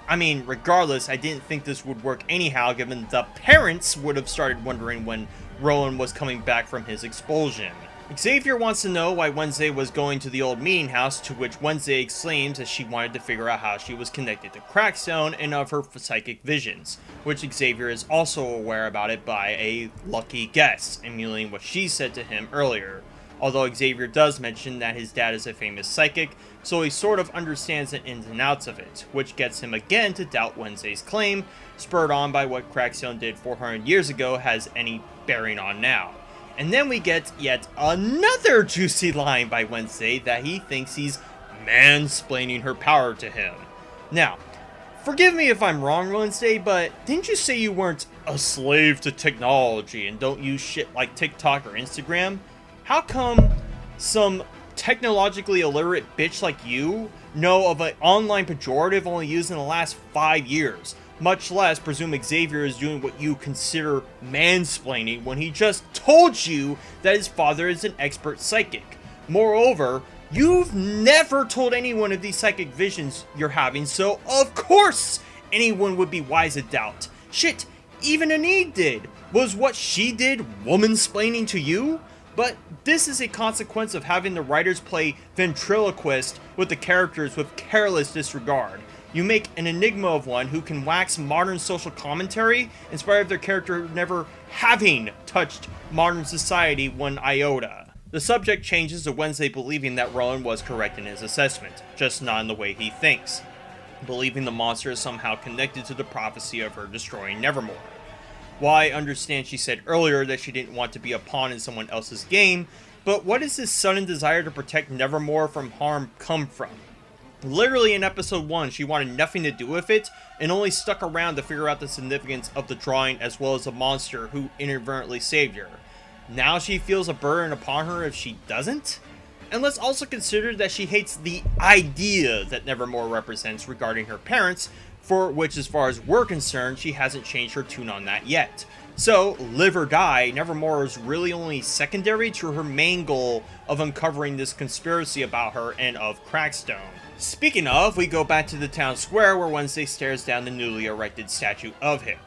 I mean, regardless, I didn't think this would work anyhow, given the parents would have started wondering when Rowan was coming back from his expulsion. Xavier wants to know why Wednesday was going to the old meeting house, to which Wednesday exclaims that she wanted to figure out how she was connected to Crackstone and of her psychic visions, which Xavier is also aware about it by a lucky guess, emulating what she said to him earlier. Although Xavier does mention that his dad is a famous psychic, so he sort of understands the ins and outs of it, which gets him again to doubt Wednesday's claim, spurred on by what Crackstone did 400 years ago has any bearing on now. And then we get yet another juicy line by Wednesday that he thinks he's mansplaining her power to him. Now, forgive me if I'm wrong, Wednesday, but didn't you say you weren't a slave to technology and don't use shit like TikTok or Instagram? How come some technologically illiterate bitch like you know of an online pejorative only used in the last 5 years? Much less presume Xavier is doing what you consider mansplaining when he just told you that his father is an expert psychic. Moreover, you've never told anyone of these psychic visions you're having, so of course anyone would be wise to doubt. Shit, even Anid did. Was what she did womansplaining to you? But this is a consequence of having the writers play ventriloquist with the characters with careless disregard. You make an enigma of one who can wax modern social commentary in spite of their character never having touched modern society one iota. The subject changes to Wednesday believing that Rowan was correct in his assessment, just not in the way he thinks, believing the monster is somehow connected to the prophecy of her destroying Nevermore. While I understand she said earlier that she didn't want to be a pawn in someone else's game, But what does this sudden desire to protect Nevermore from harm come from? Literally in episode 1, she wanted nothing to do with it, and only stuck around to figure out the significance of the drawing as well as the monster who inadvertently saved her. Now she feels a burden upon her if she doesn't? And let's also consider that she hates the idea that Nevermore represents regarding her parents, for which, as far as we're concerned, she hasn't changed her tune on that yet. So, live or die, Nevermore is really only secondary to her main goal of uncovering this conspiracy about her and of Crackstone. Speaking of, we go back to the town square where Wednesday stares down the newly erected statue of him.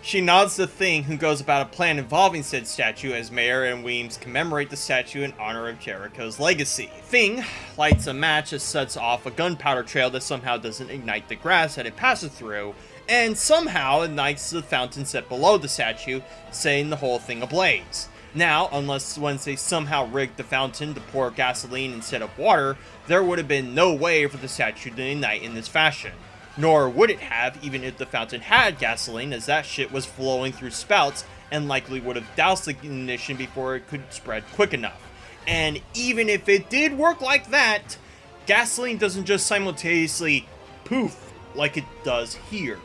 She nods to Thing, who goes about a plan involving said statue as Mayor and Weems commemorate the statue in honor of Jericho's legacy. Thing lights a match that sets off a gunpowder trail that somehow doesn't ignite the grass that it passes through, and somehow ignites the fountain set below the statue, setting the whole thing ablaze. Now, unless Wednesday somehow rigged the fountain to pour gasoline instead of water, there would have been no way for the statue to ignite in this fashion. Nor would it have, even if the fountain had gasoline, as that shit was flowing through spouts and likely would have doused the ignition before it could spread quick enough. And even if it did work like that, gasoline doesn't just simultaneously poof like it does here.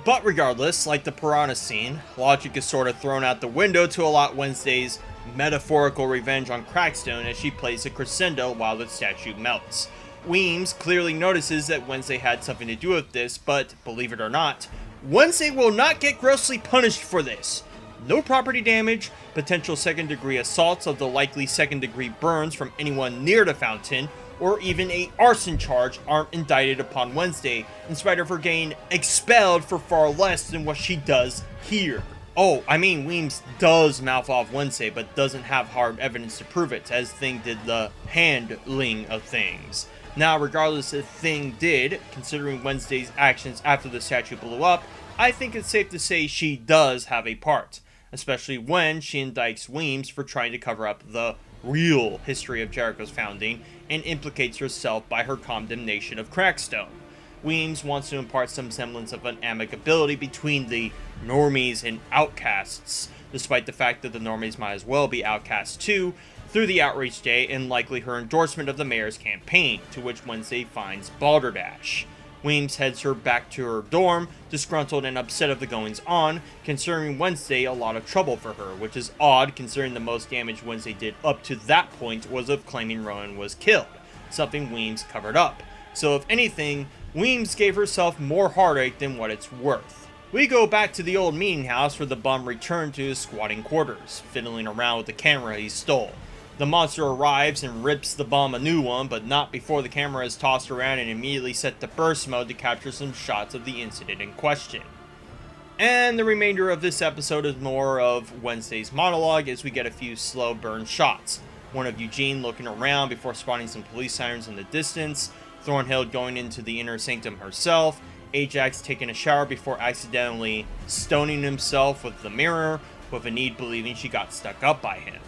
But regardless, like the piranha scene, logic is sort of thrown out the window to allot Wednesday's metaphorical revenge on Crackstone as she plays a crescendo while the statue melts. Weems clearly notices that Wednesday had something to do with this, but believe it or not, Wednesday will not get grossly punished for this. No property damage, potential second-degree assaults of the likely second-degree burns from anyone near the fountain, or even a arson charge aren't indicted upon Wednesday, in spite of her getting expelled for far less than what she does here. Oh, I mean, Weems does mouth off Wednesday, but doesn't have hard evidence to prove it, as Thing did the handling of things. Now, regardless if Thing did, considering Wednesday's actions after the statue blew up, I think it's safe to say she does have a part, especially when she indicts Weems for trying to cover up the real history of Jericho's founding and implicates herself by her condemnation of Crackstone. Weems wants to impart some semblance of an amicability between the normies and outcasts, despite the fact that the normies might as well be outcasts too, through the Outrage Day and likely her endorsement of the mayor's campaign, to which Wednesday finds balderdash. Weems heads her back to her dorm, disgruntled and upset of the goings-on, considering Wednesday a lot of trouble for her, which is odd considering the most damage Wednesday did up to that point was of claiming Rowan was killed, something Weems covered up. So if anything, Weems gave herself more heartache than what it's worth. We go back to the old meeting house where the bum returned to his squatting quarters, fiddling around with the camera he stole. The monster arrives and rips the bum a new one, but not before the camera is tossed around and immediately set to burst mode to capture some shots of the incident in question. And the remainder of this episode is more of Wednesday's monologue as we get a few slow burn shots. One of Eugene looking around before spotting some police sirens in the distance, Thornhill going into the inner sanctum herself, Ajax taking a shower before accidentally stoning himself with the mirror, with Enid believing she got stuck up by him.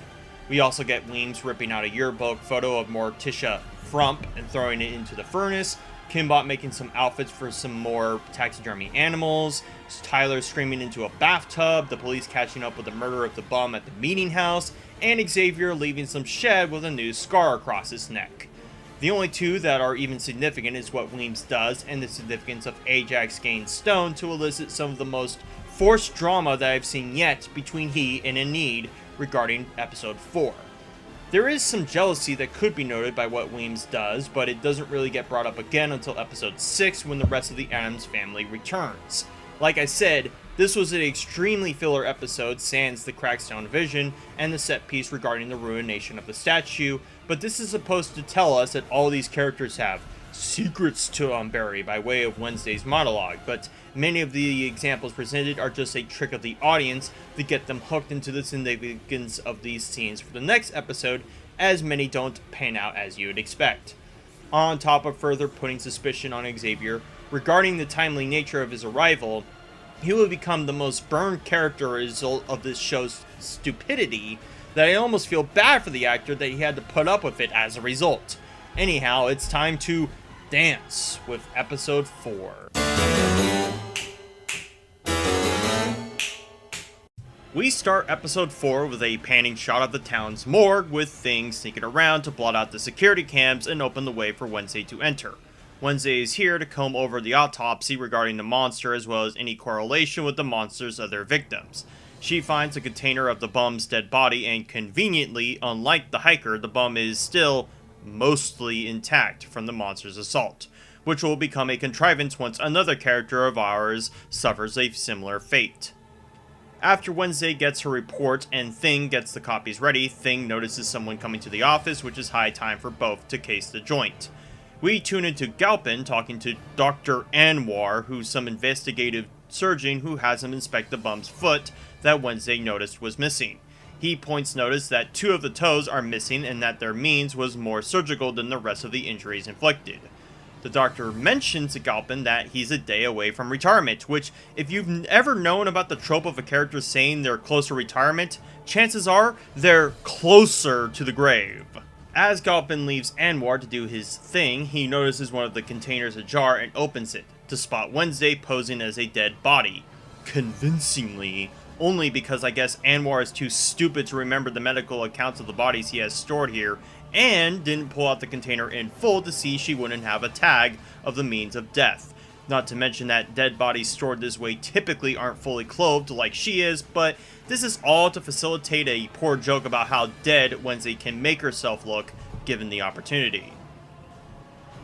We also get Weems ripping out a yearbook photo of Morticia Frump and throwing it into the furnace, Kimbot making some outfits for some more taxidermy animals, Tyler screaming into a bathtub, the police catching up with the murder of the bum at the meeting house, and Xavier leaving some shed with a new scar across his neck. The only two that are even significant is what Weems does and the significance of Ajax getting stoned to elicit some of the most forced drama that I've seen yet between he and Enid regarding episode 4. There is some jealousy that could be noted by what Weems does, but it doesn't really get brought up again until episode 6 when the rest of the Addams family returns. Like I said, this was an extremely filler episode sans the Crackstone vision and the set piece regarding the ruination of the statue, but this is supposed to tell us that all these characters have secrets to unbury by way of Wednesday's monologue, but many of the examples presented are just a trick of the audience to get them hooked into the significance of these scenes for the next episode, as many don't pan out as you would expect. On top of further putting suspicion on Xavier regarding the timely nature of his arrival, he will become the most burned character as a result of this show's stupidity that I almost feel bad for the actor that he had to put up with it as a result. Anyhow, it's time to dance with episode 4. We start episode 4 with a panning shot of the town's morgue, with things sneaking around to blot out the security cams and open the way for Wednesday to enter. Wednesday is here to comb over the autopsy regarding the monster, as well as any correlation with the monster's other victims. She finds a container of the bum's dead body, and conveniently, unlike the hiker, the bum is still mostly intact from the monster's assault, which will become a contrivance once another character of ours suffers a similar fate. After Wednesday gets her report and Thing gets the copies ready, Thing notices someone coming to the office, which is high time for both to case the joint. We tune into Galpin talking to Dr. Anwar, who's some investigative surgeon who has him inspect the bum's foot that Wednesday noticed was missing. He notice that 2 of the toes are missing and that their means was more surgical than the rest of the injuries inflicted. The doctor mentions to Galpin that he's a day away from retirement, which, if you've ever known about the trope of a character saying they're close to retirement, chances are they're closer to the grave. As Galpin leaves Anwar to do his thing, he notices one of the containers ajar and opens it, to spot Wednesday posing as a dead body. Convincingly, only because I guess Anwar is too stupid to remember the medical accounts of the bodies he has stored here, and didn't pull out the container in full to see she wouldn't have a tag of the means of death. Not to mention that dead bodies stored this way typically aren't fully clothed like she is, but this is all to facilitate a poor joke about how dead Wednesday can make herself look given the opportunity.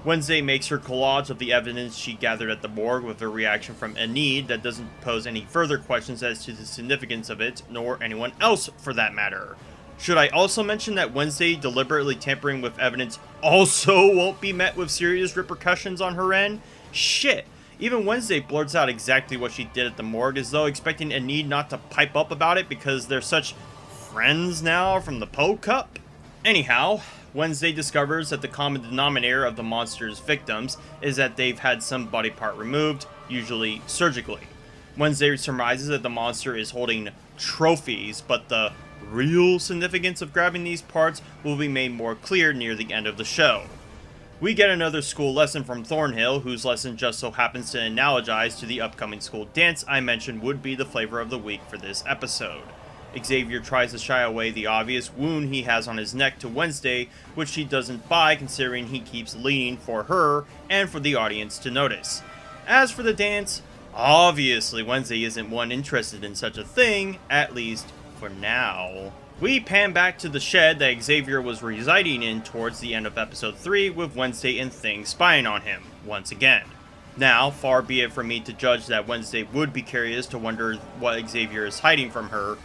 Wednesday makes her collage of the evidence she gathered at the morgue with a reaction from Enid that doesn't pose any further questions as to the significance of it, nor anyone else for that matter. Should I also mention that Wednesday deliberately tampering with evidence also won't be met with serious repercussions on her end? Shit, even Wednesday blurts out exactly what she did at the morgue, as though expecting Enid not to pipe up about it because they're such friends now from the Poe Cup? Anyhow, Wednesday discovers that the common denominator of the monster's victims is that they've had some body part removed, usually surgically. Wednesday surmises that the monster is holding trophies, but the real significance of grabbing these parts will be made more clear near the end of the show. We get another school lesson from Thornhill, whose lesson just so happens to analogize to the upcoming school dance I mentioned would be the flavor of the week for this episode. Xavier tries to shy away the obvious wound he has on his neck to Wednesday, which she doesn't buy considering he keeps leaning for her and for the audience to notice. As for the dance, obviously Wednesday isn't one interested in such a thing, at least for now. We pan back to the shed that Xavier was residing in towards the end of episode 3, with Wednesday and Thing spying on him, once again. Now, far be it from me to judge that Wednesday would be curious to wonder what Xavier is hiding from her,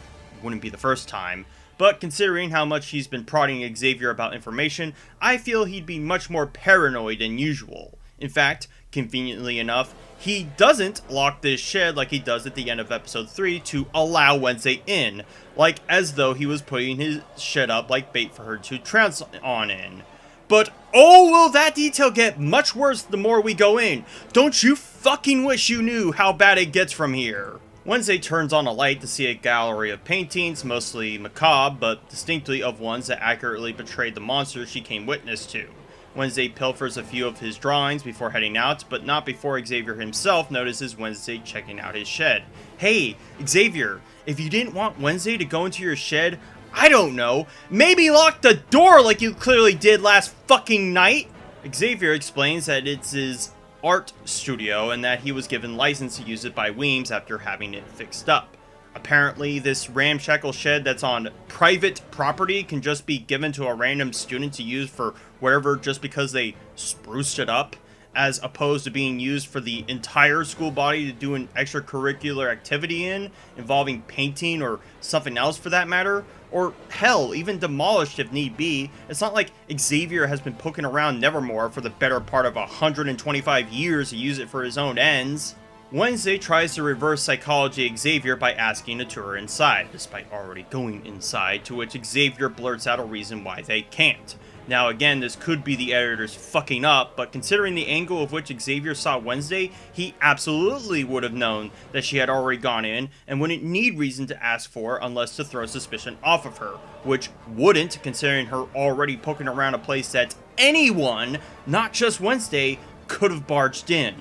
wouldn't be the first time, but considering how much he's been prodding Xavier about information, I feel he'd be much more paranoid than usual. In fact, conveniently enough, he doesn't lock this shed like he does at the end of episode 3 to allow Wednesday in, like as though he was putting his shed up like bait for her to trounce on in. But oh, will that detail get much worse the more we go in. Don't you fucking wish you knew how bad it gets from here. Wednesday turns on a light to see a gallery of paintings, mostly macabre, but distinctly of ones that accurately portrayed the monster she came witness to. Wednesday pilfers a few of his drawings before heading out, but not before Xavier himself notices Wednesday checking out his shed. Hey, Xavier, if you didn't want Wednesday to go into your shed, I don't know, maybe lock the door like you clearly did last fucking night? Xavier explains that it's his art studio and that he was given license to use it by Weems after having it fixed up. Apparently, this ramshackle shed that's on private property can just be given to a random student to use for whatever just because they spruced it up, as opposed to being used for the entire school body to do an extracurricular activity involving painting or something else for that matter, or hell, even demolished if need be. It's not like Xavier has been poking around Nevermore for the better part of 125 years to use it for his own ends. Wednesday tries to reverse psychology Xavier by asking a tour inside, despite already going inside, to which Xavier blurts out a reason why they can't. Now again, this could be the editors fucking up, but considering the angle of which Xavier saw Wednesday, he absolutely would have known that she had already gone in and wouldn't need reason to ask for unless to throw suspicion off of her, which wouldn't, considering her already poking around a place that anyone, not just Wednesday, could have barged in.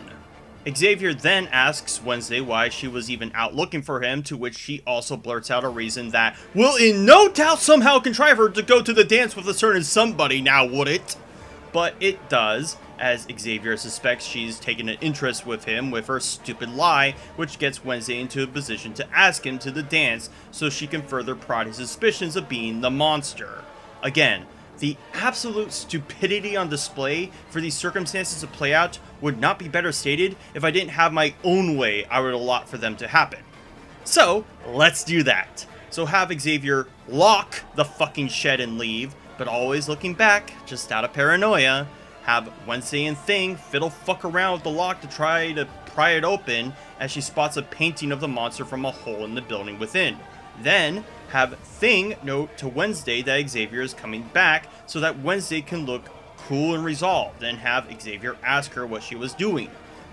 Xavier then asks Wednesday why she was even out looking for him, to which she also blurts out a reason that will in no doubt somehow contrive her to go to the dance with a certain somebody, now would it? But it does, as Xavier suspects she's taken an interest with him with her stupid lie, which gets Wednesday into a position to ask him to the dance so she can further prod his suspicions of being the monster. Again, the absolute stupidity on display for these circumstances to play out would not be better stated if I didn't have my own way I would allot for them to happen. So, let's do that. So have Xavier lock the fucking shed and leave, but always looking back, just out of paranoia. Have Wednesday and Thing fiddle fuck around with the lock to try to pry it open as she spots a painting of the monster from a hole in the building within. Then, have Thing note to Wednesday that Xavier is coming back so that Wednesday can look cool and resolved, and have Xavier ask her what she was doing.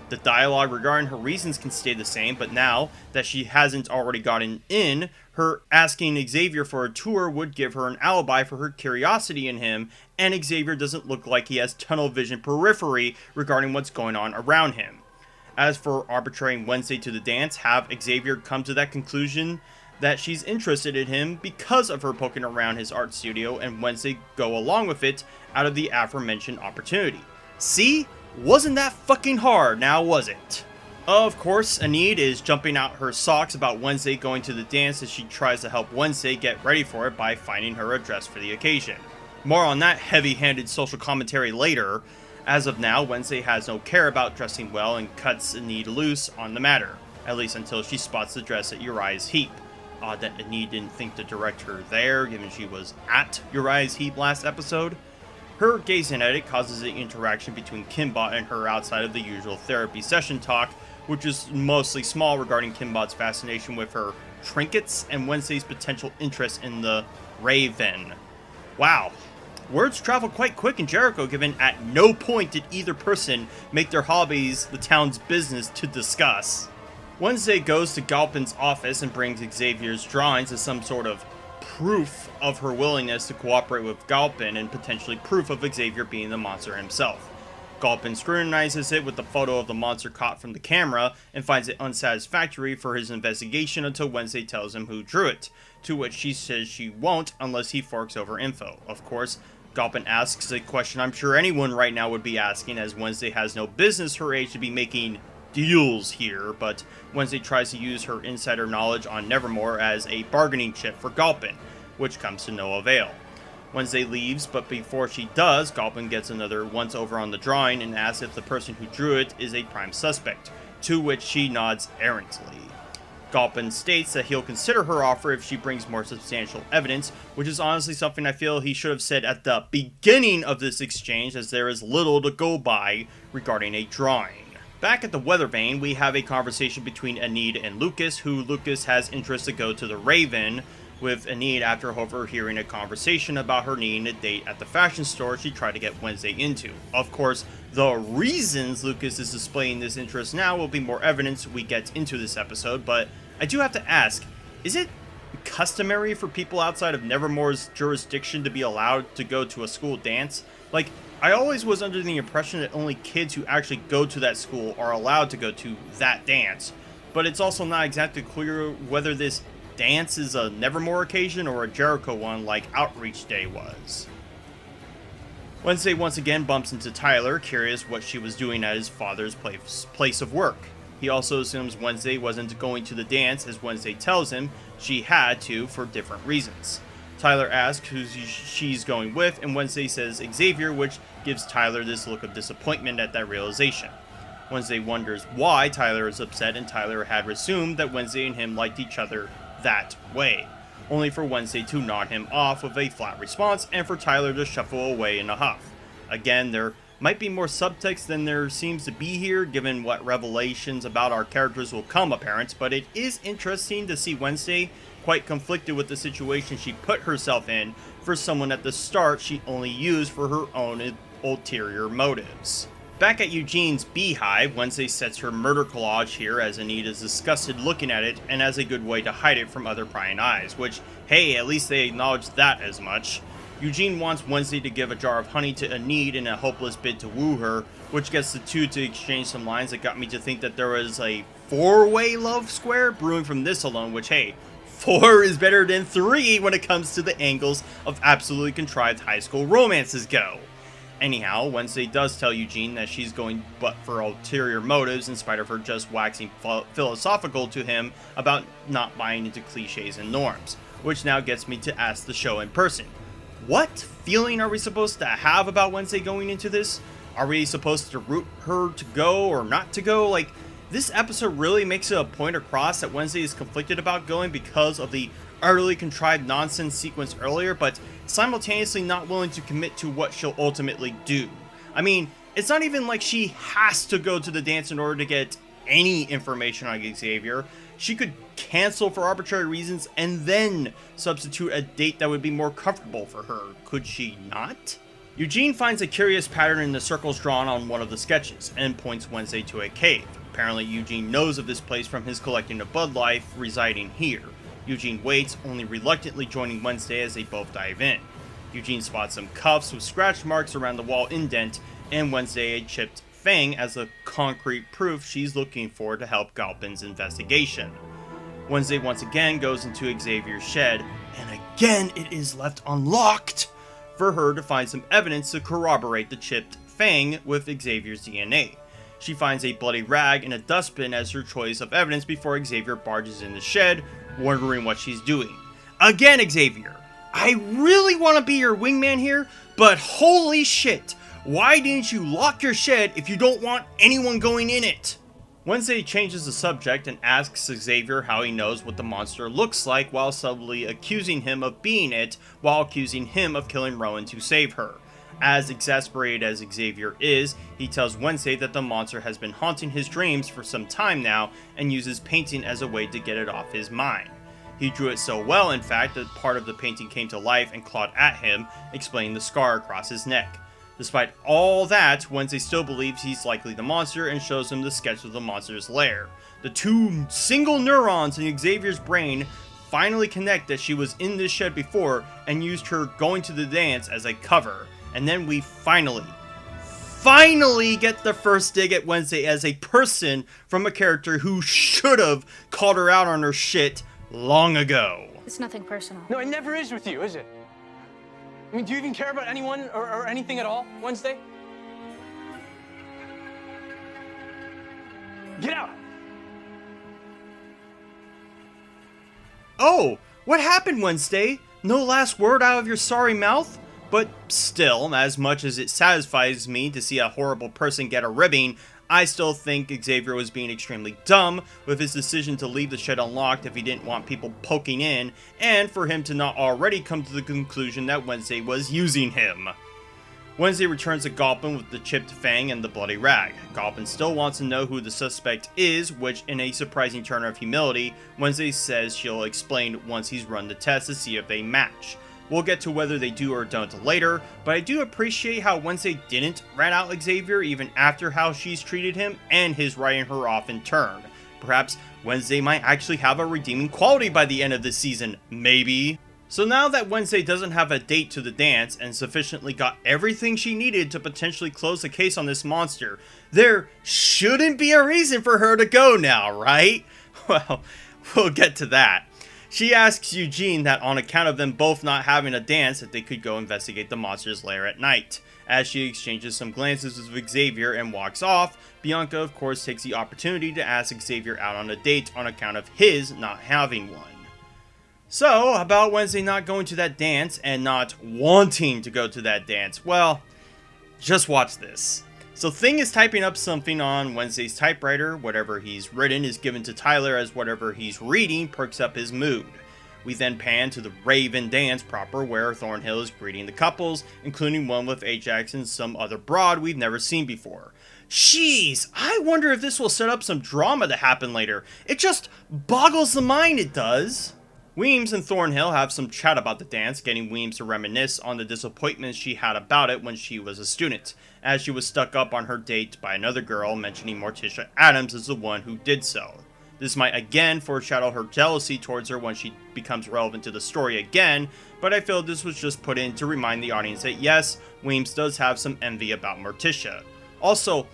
The dialogue regarding her reasons can stay the same, but now that she hasn't already gotten in, her asking Xavier for a tour would give her an alibi for her curiosity in him, and Xavier doesn't look like he has tunnel vision periphery regarding what's going on around him. As for arbitrating Wednesday to the dance, have Xavier come to that conclusion that she's interested in him because of her poking around his art studio, and Wednesday go along with it out of the aforementioned opportunity. See? Wasn't that fucking hard, now was it? Of course, Enid is jumping out her socks about Wednesday going to the dance as she tries to help Wednesday get ready for it by finding her a dress for the occasion. More on that heavy-handed social commentary later. As of now, Wednesday has no care about dressing well and cuts Enid loose on the matter, at least until she spots the dress at Uriah's heap. Odd that Enid didn't think to direct her there, given she was at Uriah's heap last episode. Her gazing at it causes an interaction between Kimbot and her outside of the usual therapy session talk, which is mostly small regarding Kimbot's fascination with her trinkets and Wednesday's potential interest in the Raven. Wow. Words travel quite quick in Jericho, given at no point did either person make their hobbies the town's business to discuss. Wednesday goes to Galpin's office and brings Xavier's drawings as some sort of proof of her willingness to cooperate with Galpin, and potentially proof of Xavier being the monster himself. Galpin scrutinizes it with the photo of the monster caught from the camera and finds it unsatisfactory for his investigation until Wednesday tells him who drew it, to which she says she won't unless he forks over info. Of course, Galpin asks a question I'm sure anyone right now would be asking, as Wednesday has no business her age to be making deals here, but Wednesday tries to use her insider knowledge on Nevermore as a bargaining chip for Galpin, which comes to no avail. Wednesday leaves, but before she does, Galpin gets another once over on the drawing and asks if the person who drew it is a prime suspect, to which she nods errantly. Galpin states that he'll consider her offer if she brings more substantial evidence, which is honestly something I feel he should have said at the beginning of this exchange, as there is little to go by regarding a drawing. Back at the weather vane, we have a conversation between Enid and Lucas, who Lucas has interest to go to the Raven with Enid after overhearing a conversation about her needing a date at the fashion store she tried to get Wednesday into. Of course, the reasons Lucas is displaying this interest now will be more evidence we get into this episode, but I do have to ask, is it customary for people outside of Nevermore's jurisdiction to be allowed to go to a school dance? Like, I always was under the impression that only kids who actually go to that school are allowed to go to that dance, but it's also not exactly clear whether this dance is a Nevermore occasion or a Jericho one like Outreach Day was. Wednesday once again bumps into Tyler, curious what she was doing at his father's place of work. He also assumes Wednesday wasn't going to the dance, as Wednesday tells him she had to for different reasons. Tyler asks who she's going with, and Wednesday says Xavier, which gives Tyler this look of disappointment at that realization. Wednesday wonders why Tyler is upset, and Tyler had assumed that Wednesday and him liked each other that way, only for Wednesday to nod him off with a flat response, and for Tyler to shuffle away in a huff. Again, there might be more subtext than there seems to be here, given what revelations about our characters will come apparent, but it is interesting to see Wednesday quite conflicted with the situation she put herself in for someone at the start she only used for her own ulterior motives. Back at Eugene's beehive, Wednesday sets her murder collage here as Anita is disgusted looking at it and as a good way to hide it from other prying eyes, which, hey, at least they acknowledge that as much. Eugene wants Wednesday to give a jar of honey to Enid in a hopeless bid to woo her, which gets the two to exchange some lines that got me to think that there was a four-way love square brewing from this alone, which, hey, 4 is better than 3 when it comes to the angles of absolutely contrived high school romances go. Anyhow, Wednesday does tell Eugene that she's going but for ulterior motives in spite of her just waxing philosophical to him about not buying into cliches and norms, which now gets me to ask the show in person. What feeling are we supposed to have about Wednesday going into this? Are we supposed to root her to go or not to go? Like, this episode really makes it a point across that Wednesday is conflicted about going because of the utterly contrived nonsense sequence earlier, but simultaneously not willing to commit to what she'll ultimately do. I mean, it's not even like she has to go to the dance in order to get any information on Xavier. She could cancel for arbitrary reasons and then substitute a date that would be more comfortable for her, could she not? Eugene finds a curious pattern in the circles drawn on one of the sketches and points Wednesday to a cave. Apparently Eugene knows of this place from his collecting of Bud Light residing here. Eugene waits, only reluctantly joining Wednesday as they both dive in. Eugene spots some cuffs with scratch marks around the wall indent, and Wednesday a chipped fang as a concrete proof she's looking for to help Galpin's investigation. Wednesday once again goes into Xavier's shed, and again it is left unlocked for her to find some evidence to corroborate the chipped fang with Xavier's DNA. She finds a bloody rag in a dustbin as her choice of evidence before Xavier barges in the shed, wondering what she's doing. Again, Xavier, I really want to be your wingman here, but holy shit, why didn't you lock your shed if you don't want anyone going in it? Wednesday changes the subject and asks Xavier how he knows what the monster looks like while subtly accusing him of being it, while accusing him of killing Rowan to save her. As exasperated as Xavier is, he tells Wednesday that the monster has been haunting his dreams for some time now and uses painting as a way to get it off his mind. He drew it so well, in fact, that part of the painting came to life and clawed at him, explaining the scar across his neck. Despite all that, Wednesday still believes he's likely the monster and shows him the sketch of the monster's lair. The two single neurons in Xavier's brain finally connect that she was in this shed before and used her going to the dance as a cover. And then we finally get the first dig at Wednesday as a person from a character who should have called her out on her shit long ago. It's nothing personal. No, it never is with you, is it? I mean, do you even care about anyone or anything at all, Wednesday? Get out! Oh, what happened, Wednesday? No last word out of your sorry mouth? But still, as much as it satisfies me to see a horrible person get a ribbing, I still think Xavier was being extremely dumb with his decision to leave the shed unlocked if he didn't want people poking in, and for him to not already come to the conclusion that Wednesday was using him. Wednesday returns to Galpin with the chipped fang and the bloody rag. Galpin still wants to know who the suspect is, which, in a surprising turn of humility, Wednesday says she'll explain once he's run the test to see if they match. We'll get to whether they do or don't later, but I do appreciate how Wednesday didn't rat out Xavier even after how she's treated him and his writing her off in turn. Perhaps Wednesday might actually have a redeeming quality by the end of this season, maybe. So now that Wednesday doesn't have a date to the dance and sufficiently got everything she needed to potentially close the case on this monster, there shouldn't be a reason for her to go now, right? Well, we'll get to that. She asks Eugene that on account of them both not having a dance that they could go investigate the monster's lair at night. As she exchanges some glances with Xavier and walks off, Bianca of course takes the opportunity to ask Xavier out on a date on account of his not having one. So, about Wednesday not going to that dance and not wanting to go to that dance, well, just watch this. So Thing is typing up something on Wednesday's typewriter. Whatever he's written is given to Tyler as whatever he's reading perks up his mood. We then pan to the Raven dance proper where Thornhill is greeting the couples, including one with Ajax and some other broad we've never seen before. Jeez, I wonder if this will set up some drama to happen later. It just boggles the mind, it does. Weems and Thornhill have some chat about the dance, getting Weems to reminisce on the disappointments she had about it when she was a student, as she was stuck up on her date by another girl, mentioning Morticia Addams as the one who did so. This might again foreshadow her jealousy towards her when she becomes relevant to the story again, but I feel this was just put in to remind the audience that yes, Weems does have some envy about Morticia. Also,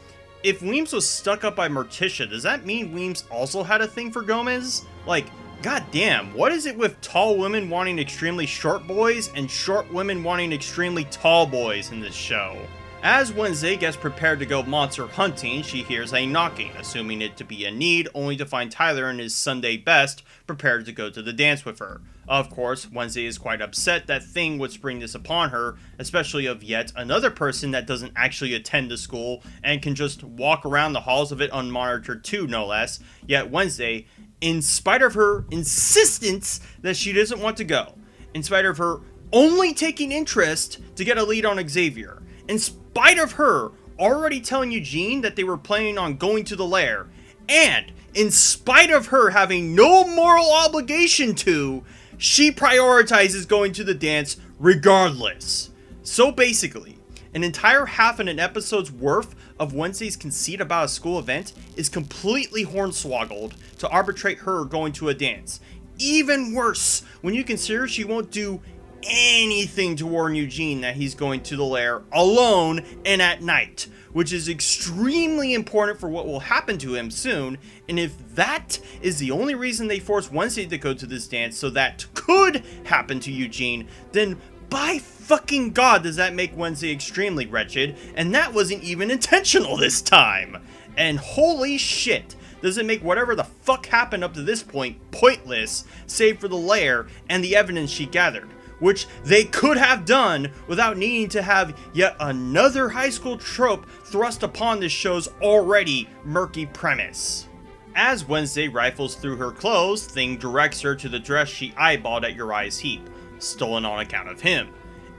if Weems was stuck up by Morticia, does that mean Weems also had a thing for Gomez? Like, goddamn, what is it with tall women wanting extremely short boys and short women wanting extremely tall boys in this show? As Wednesday gets prepared to go monster hunting, she hears a knocking, assuming it to be Enid, only to find Tyler in his Sunday best, prepared to go to the dance with her. Of course, Wednesday is quite upset that Thing would spring this upon her, especially of yet another person that doesn't actually attend the school and can just walk around the halls of it unmonitored too, no less. Yet Wednesday, in spite of her insistence that she doesn't want to go, in spite of her only taking interest to get a lead on Xavier, in spite of her already telling Eugene that they were planning on going to the lair, and in spite of her having no moral obligation to, she prioritizes going to the dance regardless. So basically, an entire half in an episode's worth of Wednesday's conceit about a school event is completely hornswoggled to arbitrate her going to a dance. Even worse, when you consider she won't do anything to warn Eugene that he's going to the lair alone and at night, which is extremely important for what will happen to him soon. And if that is the only reason they forced Wednesday to go to this dance so that could happen to Eugene, then by fucking god does that make Wednesday extremely wretched, and that wasn't even intentional this time. And holy shit, does it make whatever the fuck happened up to this point pointless, save for the lair and the evidence she gathered, which they could have done without needing to have yet another high school trope thrust upon this show's already murky premise. As Wednesday rifles through her clothes, Thing directs her to the dress she eyeballed at Uriah's heap, stolen on account of him.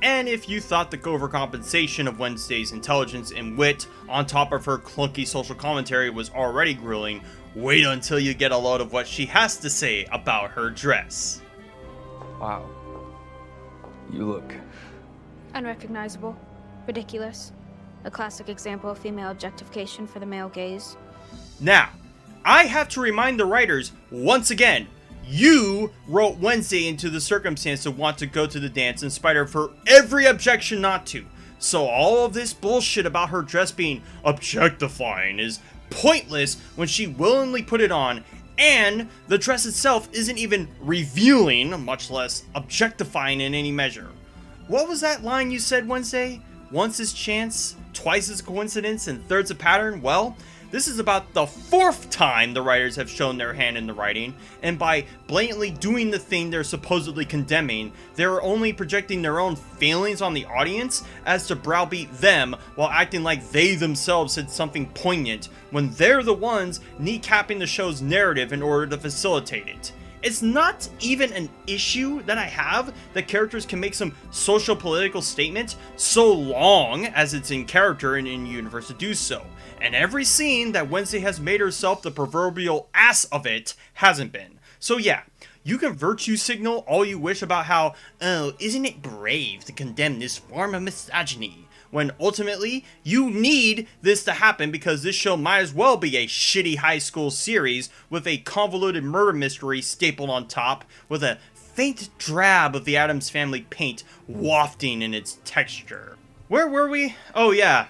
And if you thought the overcompensation of Wednesday's intelligence and wit on top of her clunky social commentary was already grueling, wait until you get a load of what she has to say about her dress. Wow. You look... Unrecognizable. Ridiculous. A classic example of female objectification for the male gaze. Now, I have to remind the writers, once again, you wrote Wednesday into the circumstance to want to go to the dance in spite of her every objection not to. So all of this bullshit about her dress being objectifying is pointless when she willingly put it on, and the dress itself isn't even revealing, much less objectifying in any measure. What was that line you said, Wednesday? Once is chance, twice is coincidence, and third's a pattern? Well, this is about the fourth time the writers have shown their hand in the writing, and by blatantly doing the thing they're supposedly condemning, they're only projecting their own failings on the audience as to browbeat them while acting like they themselves said something poignant when they're the ones kneecapping the show's narrative in order to facilitate it. It's not even an issue that I have that characters can make some social political statement so long as it's in character and in universe to do so. And every scene that Wednesday has made herself the proverbial ass of it hasn't been. So yeah, you can virtue signal all you wish about how, oh, isn't it brave to condemn this form of misogyny? When ultimately, you need this to happen because this show might as well be a shitty high school series with a convoluted murder mystery stapled on top with a faint drab of the Addams family paint wafting in its texture. Where were we? Oh yeah.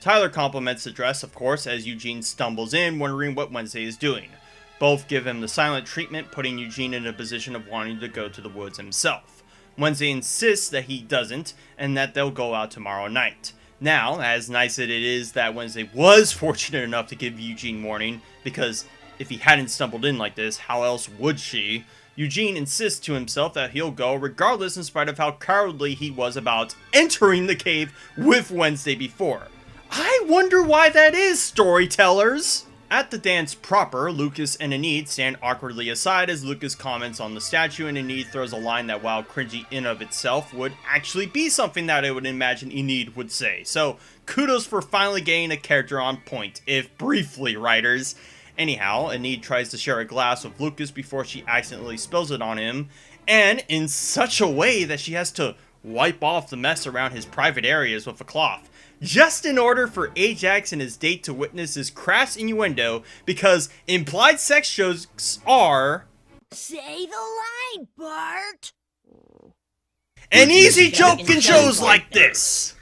Tyler compliments the dress, of course, as Eugene stumbles in, wondering what Wednesday is doing. Both give him the silent treatment, putting Eugene in a position of wanting to go to the woods himself. Wednesday insists that he doesn't, and that they'll go out tomorrow night. Now, as nice as it is that Wednesday was fortunate enough to give Eugene warning, because if he hadn't stumbled in like this, how else would she? Eugene insists to himself that he'll go regardless in spite of how cowardly he was about entering the cave with Wednesday before. I wonder why that is, storytellers! At the dance proper, Lucas and Enid stand awkwardly aside as Lucas comments on the statue and Enid throws a line that, while cringy in of itself, would actually be something that I would imagine Enid would say. So, kudos for finally getting a character on point, if briefly, writers. Anyhow, Enid tries to share a glass with Lucas before she accidentally spills it on him, and in such a way that she has to wipe off the mess around his private areas with a cloth, just in order for Ajax and his date to witness his crass innuendo, because implied sex jokes are... Say the line, Bart! an easy joke in shows like this!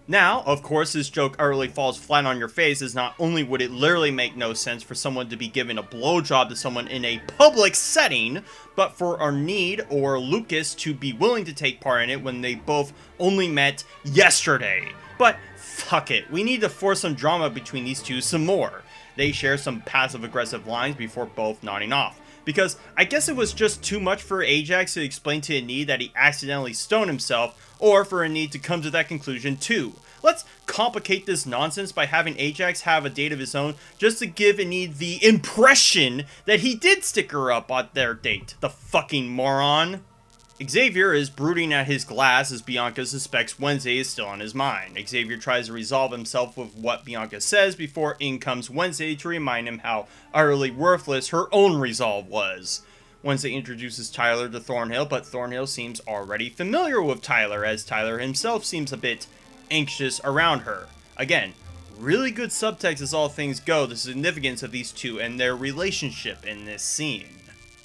Now, of course, this joke utterly falls flat on your face, as not only would it literally make no sense for someone to be giving a blowjob to someone in a public setting, but for Arneed or Lucas to be willing to take part in it when they both only met yesterday. But fuck it, we need to force some drama between these two some more. They share some passive-aggressive lines before both nodding off. Because I guess it was just too much for Ajax to explain to Anid that he accidentally stoned himself, or for Anid to come to that conclusion too. Let's complicate this nonsense by having Ajax have a date of his own just to give Anid the impression that he did stick her up on their date. The fucking moron. Xavier is brooding at his glass as Bianca suspects Wednesday is still on his mind. Xavier tries to resolve himself with what Bianca says before in comes Wednesday to remind him how utterly worthless her own resolve was. Wednesday introduces Tyler to Thornhill, but Thornhill seems already familiar with Tyler, as Tyler himself seems a bit anxious around her. Again, really good subtext as all things go, the significance of these two and their relationship in this scene.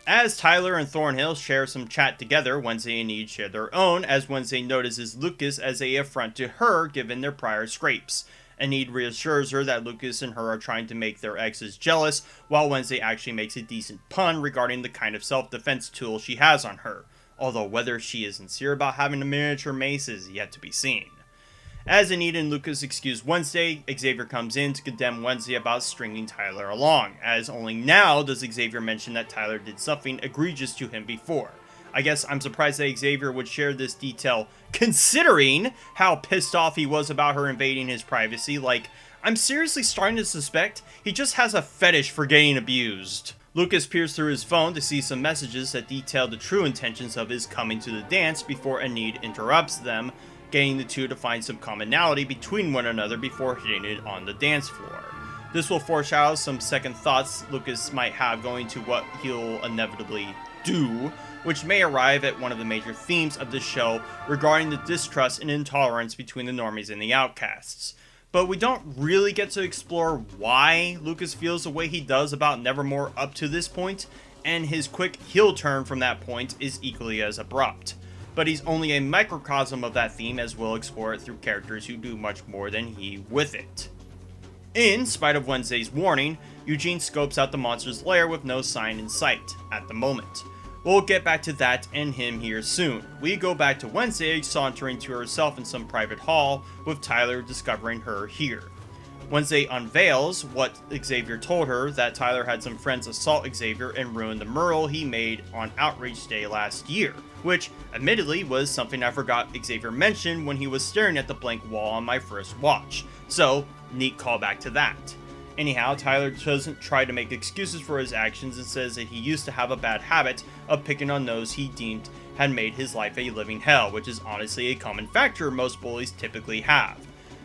As Tyler and Thornhill share some chat together, Wednesday and Enid share their own, as Wednesday notices Lucas as an affront to her given their prior scrapes. Enid reassures her that Lucas and her are trying to make their exes jealous, while Wednesday actually makes a decent pun regarding the kind of self-defense tool she has on her, although whether she is sincere about having a miniature mace is yet to be seen. As Anita and Lucas excuse Wednesday, Xavier comes in to condemn Wednesday about stringing Tyler along, as only now does Xavier mention that Tyler did something egregious to him before. I guess I'm surprised that Xavier would share this detail, considering how pissed off he was about her invading his privacy. Like, I'm seriously starting to suspect he just has a fetish for getting abused. Lucas peers through his phone to see some messages that detail the true intentions of his coming to the dance before Anid interrupts them, getting the two to find some commonality between one another before hitting it on the dance floor. This will foreshadow some second thoughts Lucas might have going to what he'll inevitably do, which may arrive at one of the major themes of this show regarding the distrust and intolerance between the normies and the outcasts. But we don't really get to explore why Lucas feels the way he does about Nevermore up to this point, and his quick heel turn from that point is equally as abrupt. But he's only a microcosm of that theme, as we'll explore it through characters who do much more than he with it. In spite of Wednesday's warning, Eugene scopes out the monster's lair with no sign in sight at the moment. We'll get back to that and him here soon. We go back to Wednesday sauntering to herself in some private hall, with Tyler discovering her here. Wednesday unveils what Xavier told her, that Tyler had some friends assault Xavier and ruin the mural he made on Outreach Day last year, which admittedly was something I forgot Xavier mentioned when he was staring at the blank wall on my first watch, so neat callback to that. Anyhow, Tyler doesn't try to make excuses for his actions and says that he used to have a bad habit of picking on those he deemed had made his life a living hell, which is honestly a common factor most bullies typically have.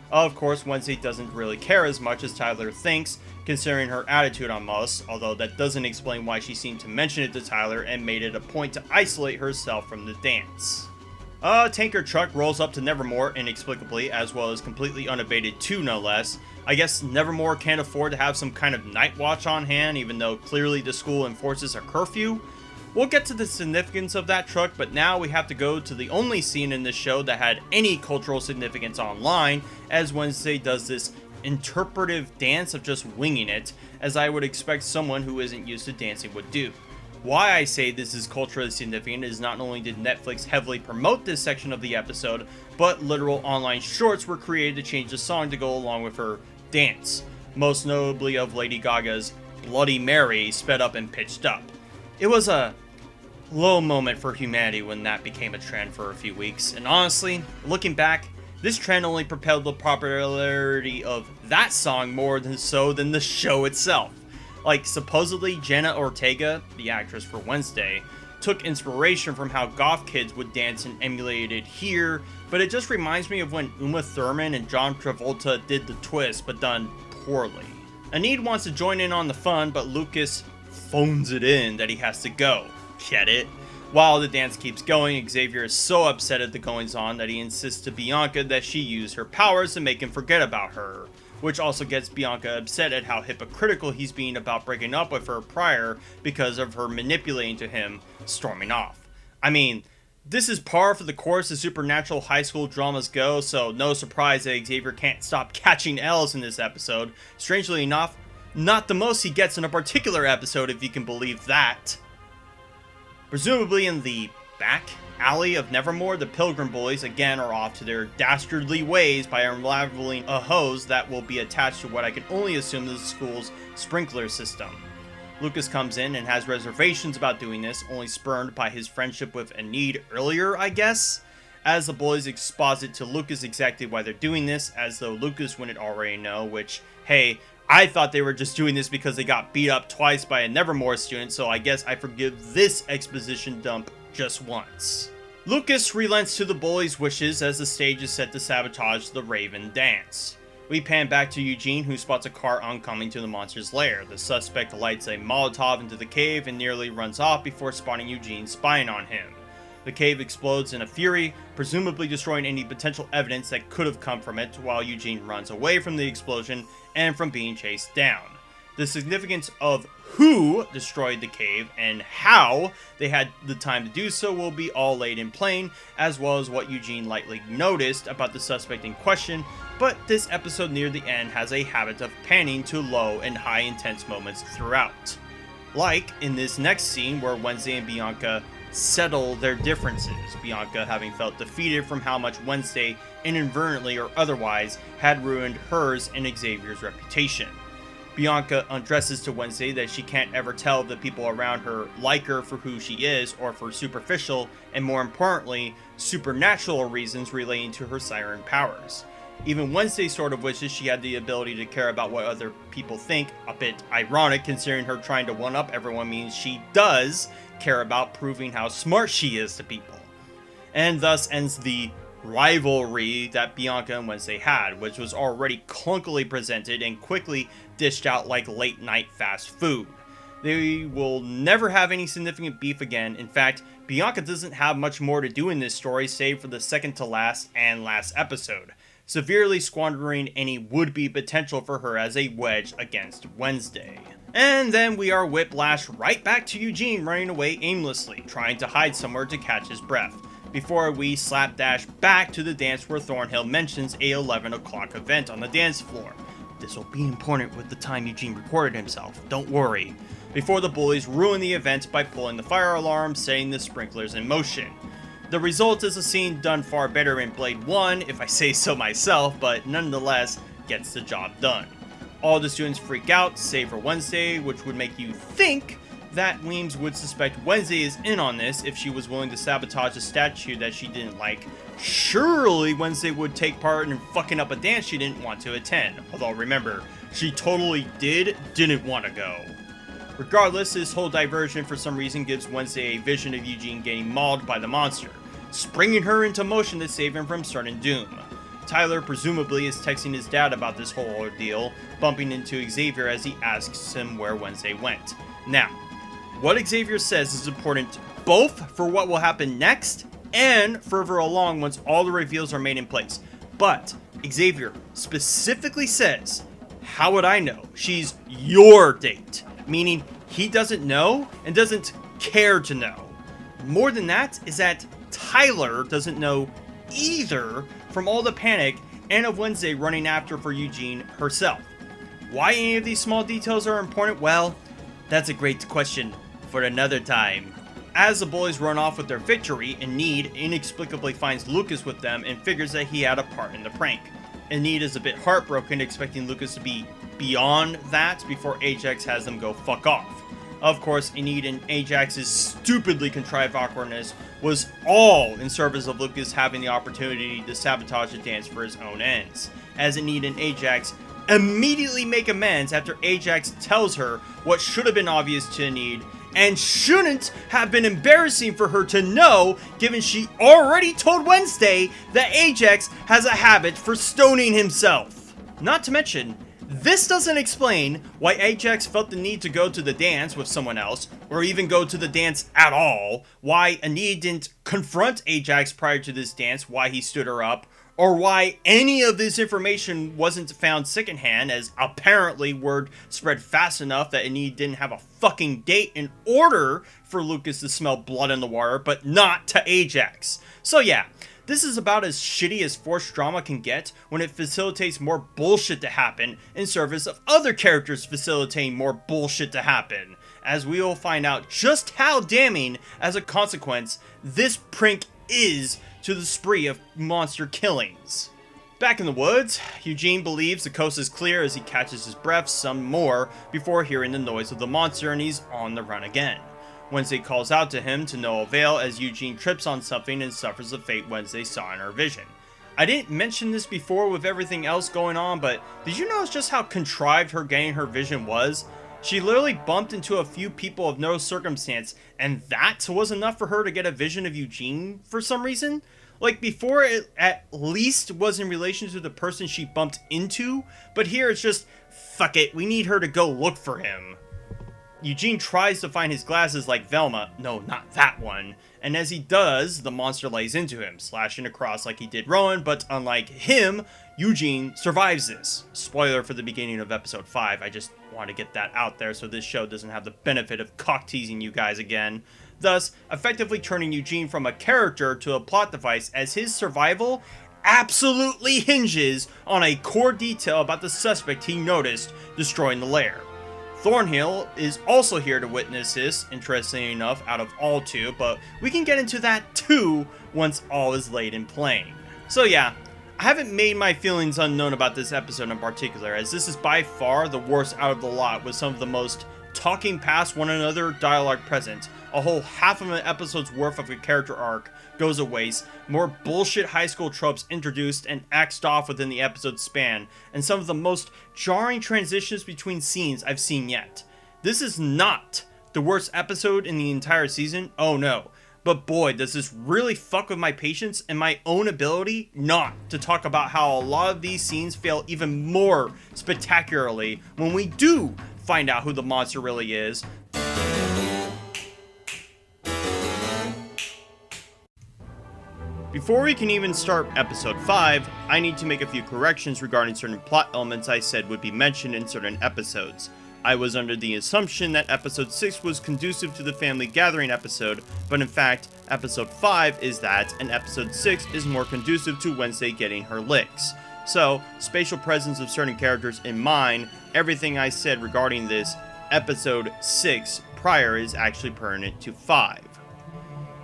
Of course, Wednesday doesn't really care as much as Tyler thinks, considering her attitude on Moss, although that doesn't explain why she seemed to mention it to Tyler and made it a point to isolate herself from the dance. A tanker truck rolls up to Nevermore inexplicably, as well as completely unabated too, no less. I guess Nevermore can't afford to have some kind of night watch on hand, even though clearly the school enforces a curfew. We'll get to the significance of that truck, but now we have to go to the only scene in this show that had any cultural significance online, as Wednesday does this interpretive dance of just winging it, as I would expect someone who isn't used to dancing would do. Why I say this is culturally significant is not only did Netflix heavily promote this section of the episode, but literal online shorts were created to change the song to go along with her dance, most notably of Lady Gaga's Bloody Mary sped up and pitched up. It was a low moment for humanity when that became a trend for a few weeks, and honestly, looking back, this trend only propelled the popularity of that song more than the show itself. Like, supposedly Jenna Ortega, the actress for Wednesday, took inspiration from how goth kids would dance and emulated it here, but it just reminds me of when Uma Thurman and John Travolta did the twist, but done poorly. Anid wants to join in on the fun, but Lucas phones it in that he has to go. Get it? While the dance keeps going, Xavier is so upset at the goings-on that he insists to Bianca that she use her powers to make him forget about her, which also gets Bianca upset at how hypocritical he's being about breaking up with her prior because of her manipulating to him, storming off. I mean, this is par for the course as supernatural high school dramas go, so no surprise that Xavier can't stop catching L's in this episode. Strangely enough, not the most he gets in a particular episode, if you can believe that. Presumably in the back alley of Nevermore, the Pilgrim Boys again are off to their dastardly ways by unraveling a hose that will be attached to what I can only assume is the school's sprinkler system. Lucas comes in and has reservations about doing this, only spurned by his friendship with Enid earlier, I guess, as the boys exposit to Lucas exactly why they're doing this, as though Lucas wouldn't already know, which, hey, I thought they were just doing this because they got beat up twice by a Nevermore student, so I guess I forgive this exposition dump just once. Lucas relents to the bullies' wishes as the stage is set to sabotage the Raven dance. We pan back to Eugene, who spots a car oncoming to the monster's lair. The suspect lights a Molotov into the cave and nearly runs off before spotting Eugene spying on him. The cave explodes in a fury, presumably destroying any potential evidence that could have come from it, while Eugene runs away from the explosion and from being chased down. The significance of who destroyed the cave and how they had the time to do so will be all laid in plain, as well as what Eugene lightly noticed about the suspect in question, but this episode near the end has a habit of panning to low and high intense moments throughout. Like in this next scene where Wednesday and Bianca settle their differences, Bianca having felt defeated from how much Wednesday, inadvertently or otherwise, had ruined hers and Xavier's reputation. Bianca undresses to Wednesday that she can't ever tell if the people around her like her for who she is or for superficial and, more importantly, supernatural reasons relating to her siren powers. Even Wednesday sort of wishes she had the ability to care about what other people think, a bit ironic considering her trying to one-up everyone means she does care about proving how smart she is to people. And thus ends the rivalry that Bianca and Wednesday had, which was already clunkily presented and quickly dished out like late night fast food. They will never have any significant beef again. In fact, Bianca doesn't have much more to do in this story save for the second to last and last episode, severely squandering any would-be potential for her as a wedge against Wednesday. And then we are whiplashed right back to Eugene running away aimlessly, trying to hide somewhere to catch his breath, before we slapdash back to the dance where Thornhill mentions a 11 o'clock event on the dance floor. This will be important with the time Eugene recorded himself, don't worry. Before the bullies ruin the event by pulling the fire alarm, setting the sprinklers in motion. The result is a scene done far better in Blade 1, if I say so myself, but nonetheless gets the job done. All the students freak out, save for Wednesday, which would make you think that Weems would suspect Wednesday is in on this if she was willing to sabotage a statue that she didn't like. Surely Wednesday would take part in fucking up a dance she didn't want to attend. Although remember, she totally didn't want to go. Regardless, this whole diversion for some reason gives Wednesday a vision of Eugene getting mauled by the monster, springing her into motion to save him from certain doom. Tyler presumably is texting his dad about this whole ordeal, bumping into Xavier as he asks him where Wednesday went. Now, what Xavier says is important both for what will happen next and further along once all the reveals are made in place. But Xavier specifically says, how would I know? She's your date. Meaning he doesn't know and doesn't care to know. More than that is that Tyler doesn't know either from all the panic and of Wednesday running after for Eugene herself. Why any of these small details are important? Well, that's a great question for another time. As the boys run off with their victory, Enid inexplicably finds Lucas with them and figures that he had a part in the prank. Enid is a bit heartbroken, expecting Lucas to be beyond that before Ajax has them go fuck off. Of course, Enid and Ajax's stupidly contrived awkwardness was all in service of Lucas having the opportunity to sabotage the dance for his own ends, as Enid and Ajax immediately make amends after Ajax tells her what should have been obvious to Enid and shouldn't have been embarrassing for her to know, given she already told Wednesday that Ajax has a habit for stoning himself. Not to mention, This doesn't explain why Ajax felt the need to go to the dance with someone else, or even go to the dance at all, why Anid didn't confront Ajax prior to this dance, why he stood her up, or why any of this information wasn't found secondhand, as apparently word spread fast enough that Anid didn't have a fucking date in order for Lucas to smell blood in the water, but not to Ajax. So yeah, this is about as shitty as forced drama can get when it facilitates more bullshit to happen in service of other characters facilitating more bullshit to happen, as we will find out just how damning, as a consequence, this prank is to the spree of monster killings. Back in the woods, Eugene believes the coast is clear as he catches his breath some more before hearing the noise of the monster, and he's on the run again. Wednesday calls out to him to no avail as Eugene trips on something and suffers the fate Wednesday saw in her vision. I didn't mention this before with everything else going on, but did you notice just how contrived her getting her vision was? She literally bumped into a few people of no circumstance, and that was enough for her to get a vision of Eugene for some reason? Like, before it at least was in relation to the person she bumped into, but here it's just, fuck it, we need her to go look for him. Eugene tries to find his glasses like Velma, no, not that one, and as he does, the monster lays into him, slashing across like he did Rowan, but unlike him, Eugene survives this. Spoiler for the beginning of episode 5, I just want to get that out there so this show doesn't have the benefit of cock-teasing you guys again. Thus, effectively turning Eugene from a character to a plot device, as his survival absolutely hinges on a core detail about the suspect he noticed destroying the lair. Thornhill is also here to witness this, interestingly enough, out of all two, but we can get into that too once all is laid in plain. So yeah, I haven't made my feelings unknown about this episode in particular, as this is by far the worst out of the lot, with some of the most talking past one another dialogue present. A whole half of an episode's worth of a character arc goes to waste, more bullshit high school tropes introduced and axed off within the episode span, and some of the most jarring transitions between scenes I've seen yet. This is not the worst episode in the entire season, oh no, but boy does this really fuck with my patience and my own ability not to talk about how a lot of these scenes fail even more spectacularly when we do find out who the monster really is. Before we can even start episode 5, I need to make a few corrections regarding certain plot elements I said would be mentioned in certain episodes. I was under the assumption that episode 6 was conducive to the family gathering episode, but in fact, episode 5 is that, and episode 6 is more conducive to Wednesday getting her licks. So, spatial presence of certain characters in mind, everything I said regarding this episode 6 prior is actually pertinent to 5.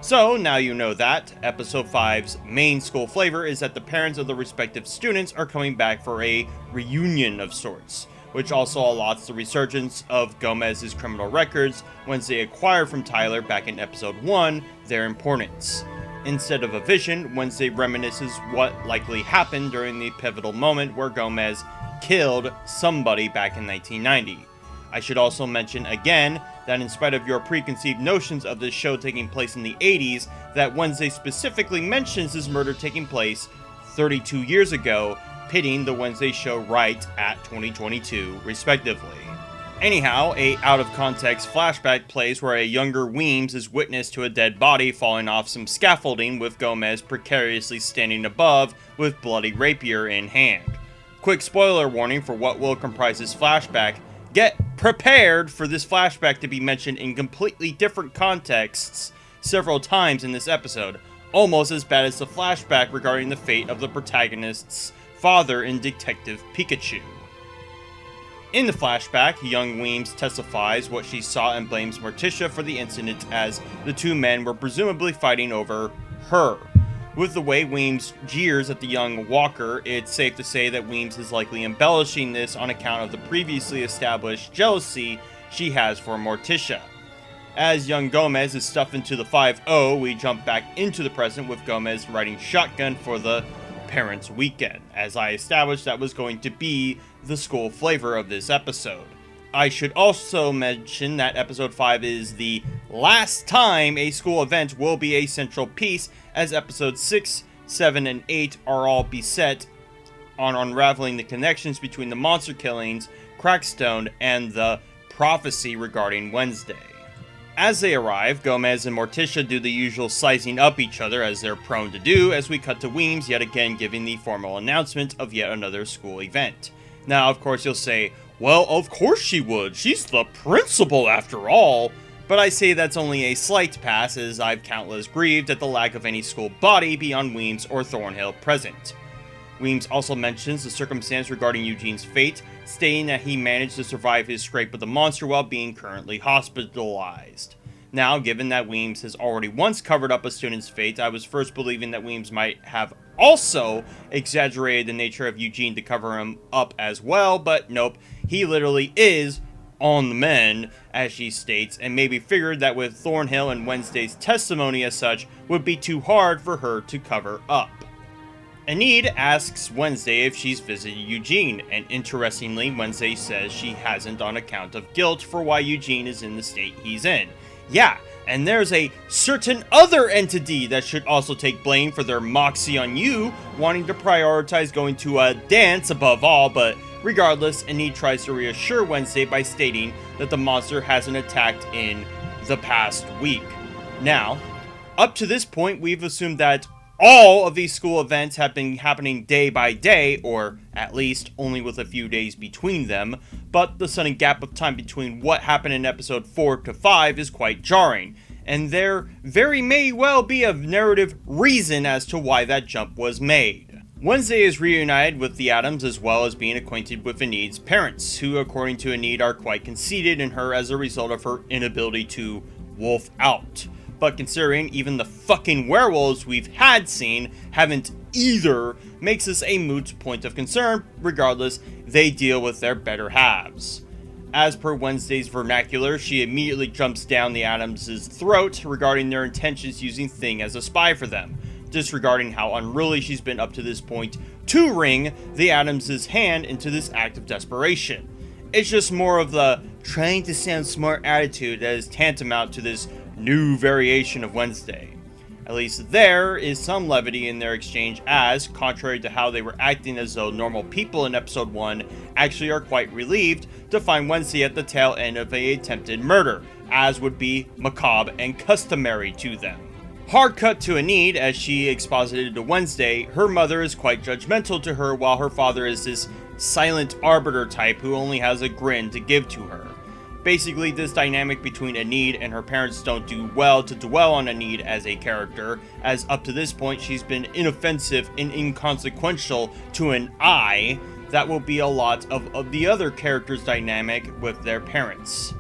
So, now you know that, episode 5's main school flavor is that the parents of the respective students are coming back for a reunion of sorts, which also allots the resurgence of Gomez's criminal records once they acquired from Tyler back in episode 1 their importance. Instead of a vision, Wednesday reminisces what likely happened during the pivotal moment where Gomez killed somebody back in 1990. I should also mention again that in spite of your preconceived notions of this show taking place in the 80s, that Wednesday specifically mentions his murder taking place 32 years ago, pitting the Wednesday show right at 2022, respectively. Anyhow, a out-of-context flashback plays where a younger Weems is witness to a dead body falling off some scaffolding with Gomez precariously standing above with bloody rapier in hand. Quick spoiler warning for what will comprise this flashback. Get prepared for this flashback to be mentioned in completely different contexts several times in this episode, almost as bad as the flashback regarding the fate of the protagonist's father in Detective Pikachu. In the flashback, young Weems testifies what she saw and blames Morticia for the incident, as the two men were presumably fighting over her. With the way Weems jeers at the young Walker, it's safe to say that Weems is likely embellishing this on account of the previously established jealousy she has for Morticia. As young Gomez is stuffed into the 5-0, we jump back into the present with Gomez riding shotgun for the Parents' Weekend. As I established, that was going to be the school flavor of this episode. I should also mention that episode 5 is the last time a school event will be a central piece, as episodes 6, 7, and 8 are all beset on unraveling the connections between the monster killings, Crackstone, and the prophecy regarding Wednesday. As they arrive, Gomez and Morticia do the usual sizing up each other as they're prone to do, as we cut to Weems yet again giving the formal announcement of yet another school event. Now, of course, you'll say, well, of course she would, she's the principal after all. But I say that's only a slight pass, as I've countless grieved at the lack of any school body beyond Weems or Thornhill present. Weems also mentions the circumstance regarding Eugene's fate, stating that he managed to survive his scrape with the monster while being currently hospitalized. Now, given that Weems has already once covered up a student's fate, I was first believing that Weems might have also exaggerated the nature of Eugene to cover him up as well, but nope, he literally is on the mend, as she states, and maybe figured that with Thornhill and Wednesday's testimony as such would be too hard for her to cover up. Enid asks Wednesday if she's visited Eugene, and interestingly, Wednesday says she hasn't on account of guilt for why Eugene is in the state he's in. Yeah, and there's a certain other entity that should also take blame for their moxie on you, wanting to prioritize going to a dance above all, but regardless, Enid tries to reassure Wednesday by stating that the monster hasn't attacked in the past week. Now, up to this point, we've assumed that all of these school events have been happening day by day, or at least only with a few days between them, but the sudden gap of time between what happened in episode 4 to 5 is quite jarring, and there very may well be a narrative reason as to why that jump was made. Wednesday is reunited with the Addams as well as being acquainted with Enid's parents, who according to Enid are quite conceited in her as a result of her inability to wolf out. But considering even the fucking werewolves we've had seen haven't either, makes this a moot point of concern. Regardless, they deal with their better halves. As per Wednesday's vernacular, she immediately jumps down the Addams' throat regarding their intentions using Thing as a spy for them, disregarding how unruly she's been up to this point to wring the Addams' hand into this act of desperation. It's just more of the trying to sound smart attitude that is tantamount to this new variation of Wednesday. At least there is some levity in their exchange as, contrary to how they were acting as though normal people in episode 1, actually are quite relieved to find Wednesday at the tail end of an attempted murder, as would be macabre and customary to them. Hard cut to Enid as she exposited to Wednesday, her mother is quite judgmental to her while her father is this silent arbiter type who only has a grin to give to her. Basically, this dynamic between Enid and her parents don't do well to dwell on Enid as a character, as up to this point she's been inoffensive and inconsequential to an eye. That will be a lot of the other characters' dynamic with their parents.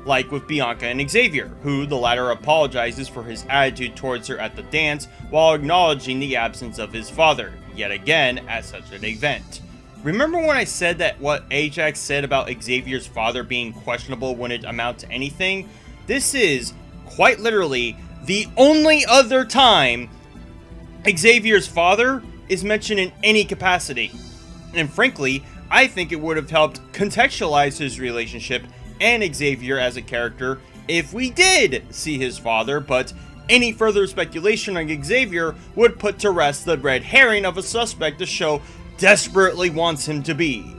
Like with Bianca and Xavier, who the latter apologizes for his attitude towards her at the dance while acknowledging the absence of his father, yet again at such an event. Remember when I said that what Ajax said about Xavier's father being questionable wouldn't amount to anything? This is, quite literally, the only other time Xavier's father is mentioned in any capacity. And frankly, I think it would have helped contextualize his relationship and Xavier as a character if we did see his father, but any further speculation on Xavier would put to rest the red herring of a suspect the show desperately wants him to be.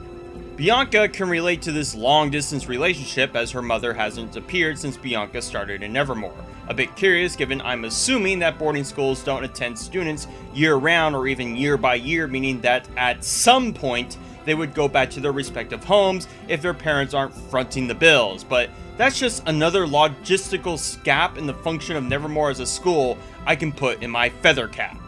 Bianca can relate to this long-distance relationship as her mother hasn't appeared since Bianca started in Nevermore. A bit curious given I'm assuming that boarding schools don't attend students year-round or even year by year, meaning that at some point they would go back to their respective homes if their parents aren't fronting the bills, but that's just another logistical gap in the function of Nevermore as a school I can put in my feather cap.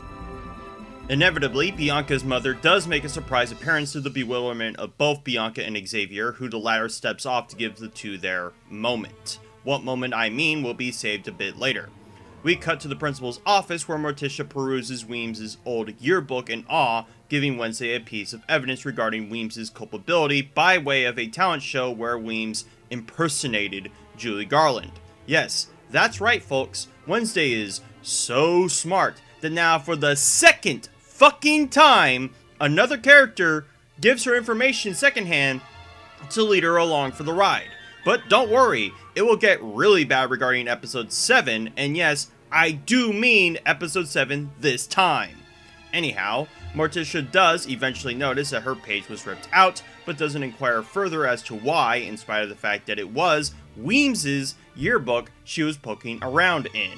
Inevitably, Bianca's mother does make a surprise appearance to the bewilderment of both Bianca and Xavier, who the latter steps off to give the two their moment. What moment I mean will be saved a bit later. We cut to the principal's office where Morticia peruses Weems' old yearbook in awe, giving Wednesday a piece of evidence regarding Weems' culpability by way of a talent show where Weems impersonated Julie Garland. Yes, that's right folks, Wednesday is so smart that now for the second fucking time, another character gives her information secondhand to lead her along for the ride. But don't worry, it will get really bad regarding episode 7, and yes, I do mean episode 7 this time. Anyhow, Morticia does eventually notice that her page was ripped out, but doesn't inquire further as to why, in spite of the fact that it was Weems's yearbook she was poking around in.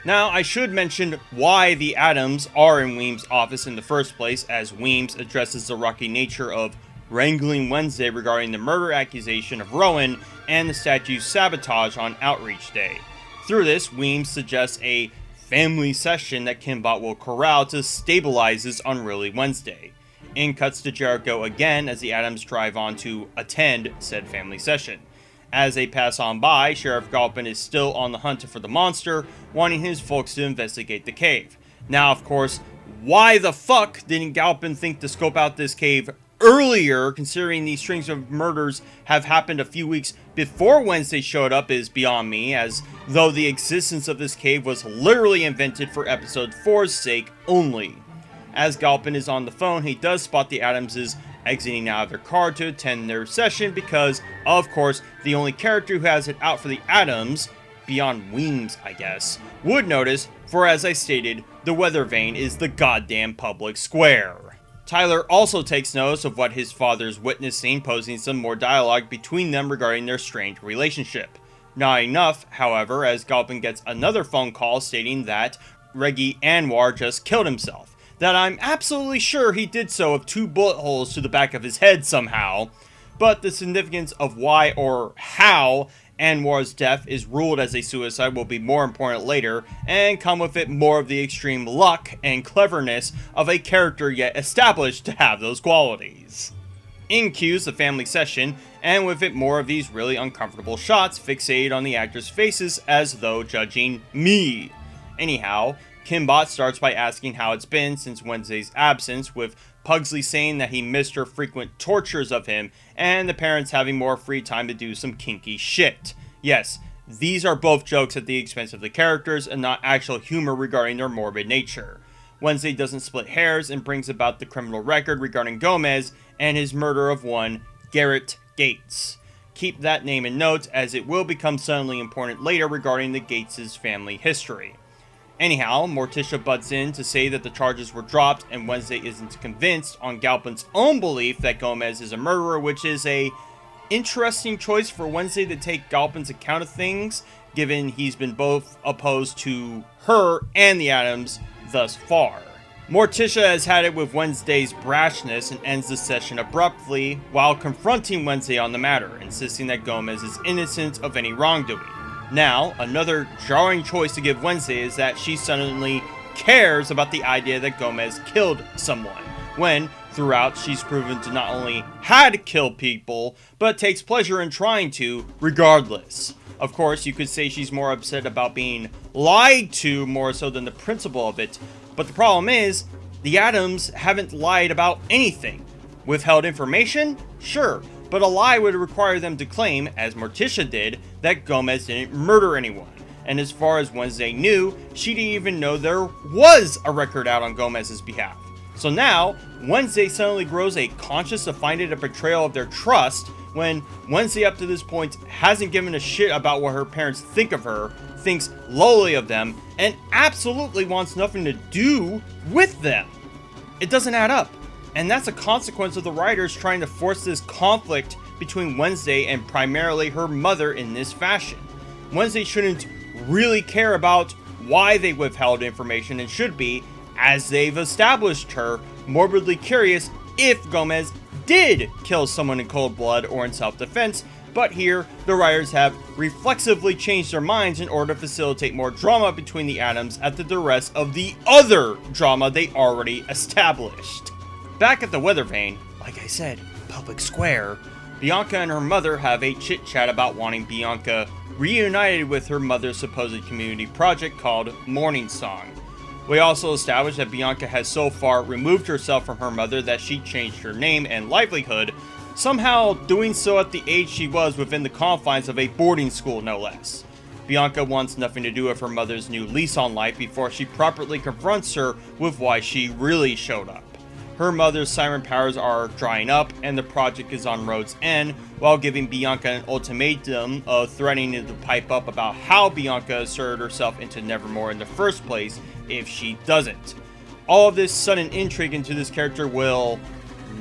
Now, I should mention why the Addams are in Weems' office in the first place, as Weems addresses the rocky nature of wrangling Wednesday regarding the murder accusation of Rowan and the statue's sabotage on Outreach Day. Through this, Weems suggests a family session that Kinbot will corral to stabilize this unruly Wednesday. In cuts to Jericho again as the Addams drive on to attend said family session. As they pass on by, Sheriff Galpin is still on the hunt for the monster, wanting his folks to investigate the cave. Now, of course, why the fuck didn't Galpin think to scope out this cave earlier, considering these strings of murders have happened a few weeks before Wednesday showed up, is beyond me, as though the existence of this cave was literally invented for episode 4's sake only. As Galpin is on the phone, he does spot the Addamses exiting out of their car to attend their session because, of course, the only character who has it out for the Addams, beyond Weems I guess, would notice, for as I stated, the weather vane is the goddamn public square. Tyler also takes notice of what his father's witnessing, posing some more dialogue between them regarding their strained relationship. Not enough, however, as Galpin gets another phone call stating that Reggie Anwar just killed himself. That I'm absolutely sure he did so with 2 bullet holes to the back of his head somehow, but the significance of why or how Anwar's death is ruled as a suicide will be more important later, and come with it more of the extreme luck and cleverness of a character yet established to have those qualities. In cues the family session, and with it more of these really uncomfortable shots fixated on the actors' faces as though judging me. Anyhow, Kinbot starts by asking how it's been since Wednesday's absence, with Pugsley saying that he missed her frequent tortures of him, and the parents having more free time to do some kinky shit. Yes, these are both jokes at the expense of the characters, and not actual humor regarding their morbid nature. Wednesday doesn't split hairs and brings about the criminal record regarding Gomez and his murder of one Garrett Gates. Keep that name in notes, as it will become suddenly important later regarding the Gates' family history. Anyhow, Morticia butts in to say that the charges were dropped, and Wednesday isn't convinced on Galpin's own belief that Gomez is a murderer, which is a interesting choice for Wednesday to take Galpin's account of things, given he's been both opposed to her and the Addams thus far. Morticia has had it with Wednesday's brashness and ends the session abruptly while confronting Wednesday on the matter, insisting that Gomez is innocent of any wrongdoing. Now, another jarring choice to give Wednesday is that she suddenly cares about the idea that Gomez killed someone, when, throughout, she's proven to not only had killed people, but takes pleasure in trying to, regardless. Of course, you could say she's more upset about being lied to more so than the principle of it, but the problem is, the Addams haven't lied about anything. Withheld information? Sure. But a lie would require them to claim, as Morticia did, that Gomez didn't murder anyone. And as far as Wednesday knew, she didn't even know there was a record out on Gomez's behalf. So now, Wednesday suddenly grows a conscience to find it a betrayal of their trust, when Wednesday up to this point hasn't given a shit about what her parents think of her, thinks lowly of them, and absolutely wants nothing to do with them. It doesn't add up. And that's a consequence of the writers trying to force this conflict between Wednesday and primarily her mother in this fashion. Wednesday shouldn't really care about why they withheld information and should be, as they've established her, morbidly curious if Gomez did kill someone in cold blood or in self-defense, but here the writers have reflexively changed their minds in order to facilitate more drama between the Addams at the duress of the other drama they already established. Back at the weather vane, like I said, public square, Bianca and her mother have a chit-chat about wanting Bianca reunited with her mother's supposed community project called Morning Song. We also established that Bianca has so far removed herself from her mother that she changed her name and livelihood, somehow doing so at the age she was within the confines of a boarding school, no less. Bianca wants nothing to do with her mother's new lease on life before she properly confronts her with why she really showed up. Her mother's siren powers are drying up, and the project is on road's end, while giving Bianca an ultimatum of threatening to pipe up about how Bianca asserted herself into Nevermore in the first place if she doesn't. All of this sudden intrigue into this character will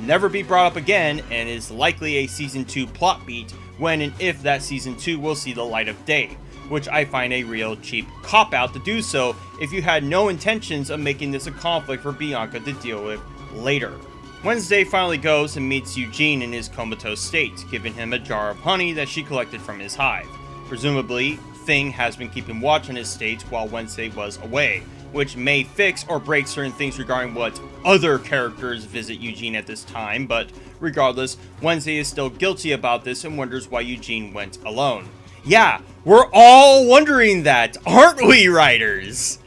never be brought up again, and is likely a Season 2 plot beat when and if that Season 2 will see the light of day, which I find a real cheap cop-out to do so if you had no intentions of making this a conflict for Bianca to deal with later. Wednesday finally goes and meets Eugene in his comatose state, giving him a jar of honey that she collected from his hive. Presumably, Thing has been keeping watch on his state while Wednesday was away, which may fix or break certain things regarding what other characters visit Eugene at this time, but regardless, Wednesday is still guilty about this and wonders why Eugene went alone. Yeah, we're all wondering that, aren't we, writers?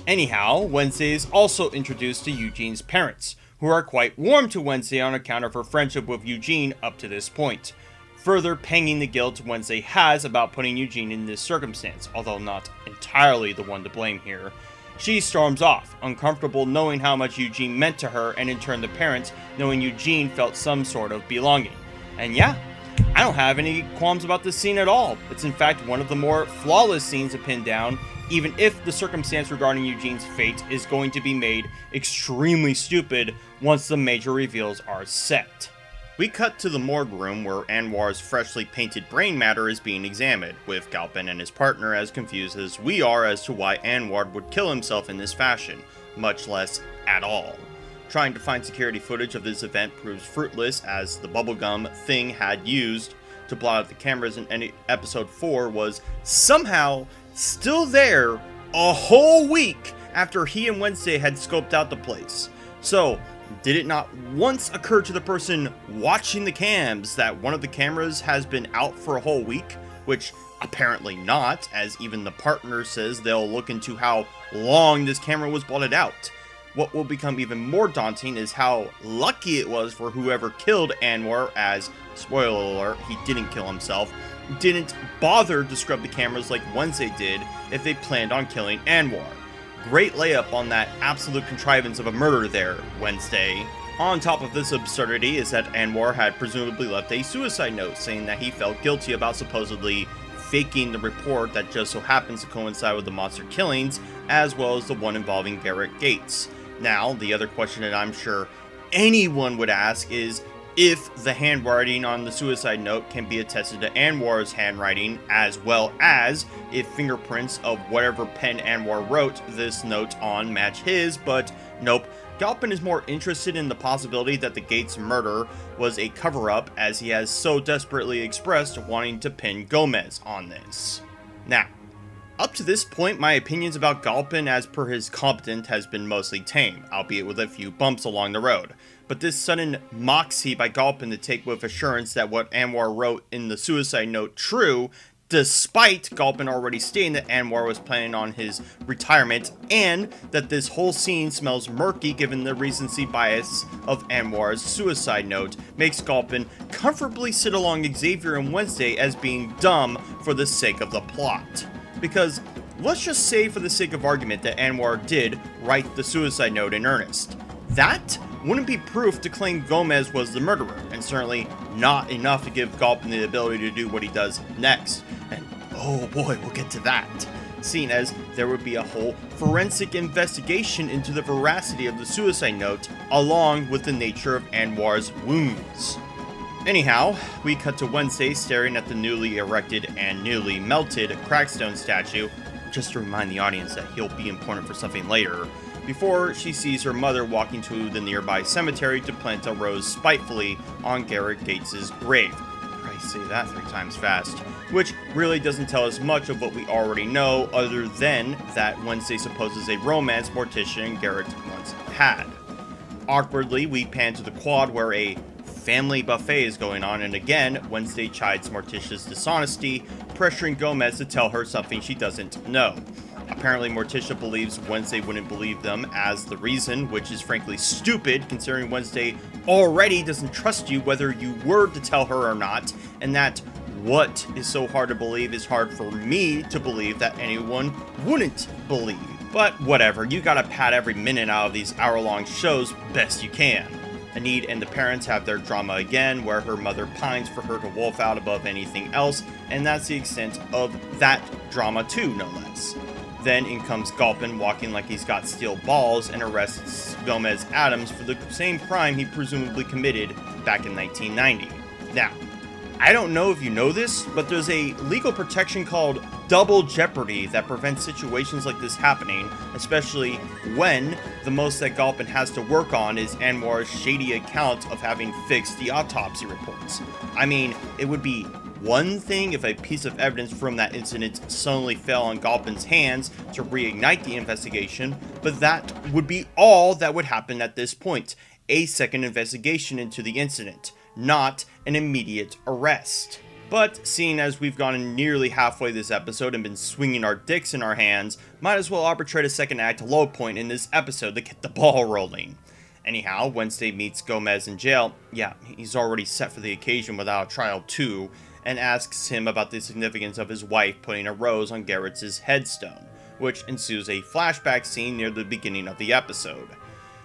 Anyhow, Wednesday is also introduced to Eugene's parents, who are quite warm to Wednesday on account of her friendship with Eugene up to this point, further panging the guilt Wednesday has about putting Eugene in this circumstance, although not entirely the one to blame here. She storms off, uncomfortable knowing how much Eugene meant to her, and in turn the parents knowing Eugene felt some sort of belonging. And yeah, I don't have any qualms about this scene at all. It's in fact one of the more flawless scenes to pin down, even if the circumstance regarding Eugene's fate is going to be made extremely stupid once the major reveals are set. We cut to the morgue room where Anwar's freshly painted brain matter is being examined, with Galpin and his partner as confused as we are as to why Anwar would kill himself in this fashion, much less at all. Trying to find security footage of this event proves fruitless, as the bubblegum Thing had used to blot out the cameras in episode 4 was somehow still there a whole week after he and Wednesday had scoped out the place. So, did it not once occur to the person watching the cams that one of the cameras has been out for a whole week? Which apparently not, as even the partner says they'll look into how long this camera was blotted out. What will become even more daunting is how lucky it was for whoever killed Anwar, as, spoiler alert, he didn't kill himself, didn't bother to scrub the cameras like Wednesday did if they planned on killing Anwar. Great layup on that absolute contrivance of a murder there, Wednesday. On top of this absurdity is that Anwar had presumably left a suicide note saying that he felt guilty about supposedly faking the report that just so happens to coincide with the monster killings, as well as the one involving Garrett Gates. Now, the other question that I'm sure anyone would ask is if the handwriting on the suicide note can be attested to Anwar's handwriting, as well as if fingerprints of whatever pen Anwar wrote this note on match his, but nope. Galpin is more interested in the possibility that the Gates murder was a cover-up, as he has so desperately expressed wanting to pin Gomez on this. Now, up to this point, my opinions about Galpin as per his competent has been mostly tame, albeit with a few bumps along the road. But this sudden moxie by Galpin to take with assurance that what Anwar wrote in the suicide note true, despite Galpin already stating that Anwar was planning on his retirement, and that this whole scene smells murky given the recency bias of Anwar's suicide note, makes Galpin comfortably sit along Xavier and Wednesday as being dumb for the sake of the plot. Because, let's just say for the sake of argument that Anwar did write the suicide note in earnest. That wouldn't be proof to claim Gomez was the murderer, and certainly not enough to give Galpin the ability to do what he does next. And oh boy, we'll get to that. Seeing as there would be a whole forensic investigation into the veracity of the suicide note, along with the nature of Anwar's wounds. Anyhow, we cut to Wednesday staring at the newly erected and newly melted Crackstone statue, just to remind the audience that he'll be important for something later, before she sees her mother walking to the nearby cemetery to plant a rose spitefully on Garrett Gates' grave. Christ, say that 3 times fast. Which really doesn't tell us much of what we already know, other than that Wednesday supposes a romance Morticia and Garrett once had. Awkwardly, we pan to the quad where a family buffet is going on, and again, Wednesday chides Morticia's dishonesty, pressuring Gomez to tell her something she doesn't know. Apparently, Morticia believes Wednesday wouldn't believe them as the reason, which is frankly stupid, considering Wednesday already doesn't trust you whether you were to tell her or not, and that what is so hard to believe is hard for me to believe that anyone wouldn't believe. But whatever, you gotta pad every minute out of these hour-long shows best you can. Enid and the parents have their drama again, where her mother pines for her to wolf out above anything else, and that's the extent of that drama too, no less. Then in comes Galpin walking like he's got steel balls and arrests Gomez Addams for the same crime he presumably committed back in 1990. Now, I don't know if you know this, but there's a legal protection called double jeopardy that prevents situations like this happening, especially when the most that Galpin has to work on is Anwar's shady account of having fixed the autopsy reports. I mean, it would be one thing if a piece of evidence from that incident suddenly fell on Galpin's hands to reignite the investigation, but that would be all that would happen at this point, a second investigation into the incident, not an immediate arrest. But seeing as we've gone nearly halfway this episode and been swinging our dicks in our hands, might as well arbitrate a second act low point in this episode to get the ball rolling. Anyhow, Wednesday meets Gomez in jail. Yeah, he's already set for the occasion without a trial too, and asks him about the significance of his wife putting a rose on Garrett's headstone, which ensues a flashback scene near the beginning of the episode.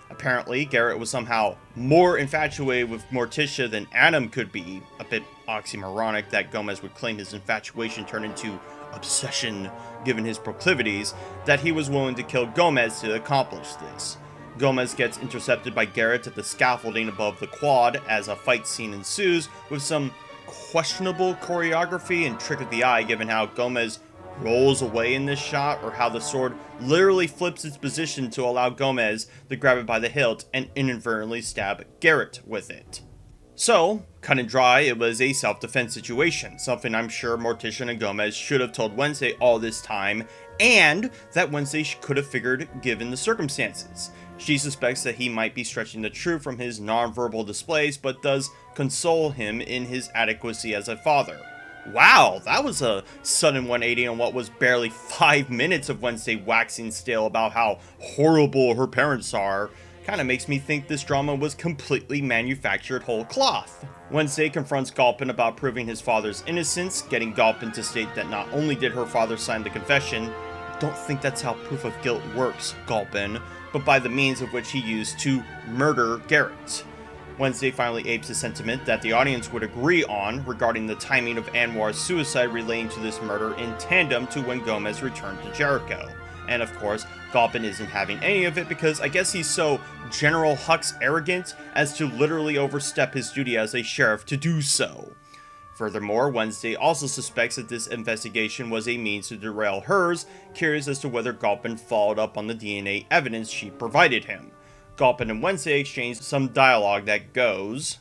Apparently, Garrett was somehow more infatuated with Morticia than Adam could be, a bit oxymoronic that Gomez would claim his infatuation turned into obsession given his proclivities, that he was willing to kill Gomez to accomplish this. Gomez gets intercepted by Garrett at the scaffolding above the quad as a fight scene ensues with some questionable choreography and trick of the eye given how Gomez rolls away in this shot, or how the sword literally flips its position to allow Gomez to grab it by the hilt and inadvertently stab Garrett with it. So, cut and dry, it was a self-defense situation, something I'm sure Morticia and Gomez should have told Wednesday all this time, and that Wednesday could have figured given the circumstances. She suspects that he might be stretching the truth from his non-verbal displays, but does console him in his adequacy as a father. Wow, that was a sudden 180 on what was barely 5 minutes of Wednesday waxing stale about how horrible her parents are. Kinda makes me think this drama was completely manufactured whole cloth. Wednesday confronts Galpin about proving his father's innocence, getting Galpin to state that not only did her father sign the confession, don't think that's how proof of guilt works, Galpin, but by the means of which he used to murder Garrett. Wednesday finally apes a sentiment that the audience would agree on regarding the timing of Anwar's suicide relating to this murder in tandem to when Gomez returned to Jericho. And of course, Galpin isn't having any of it because I guess he's so General Hux arrogant as to literally overstep his duty as a sheriff to do so. Furthermore, Wednesday also suspects that this investigation was a means to derail hers, curious as to whether Galpin followed up on the DNA evidence she provided him. Galpin and Wednesday exchange some dialogue that goes,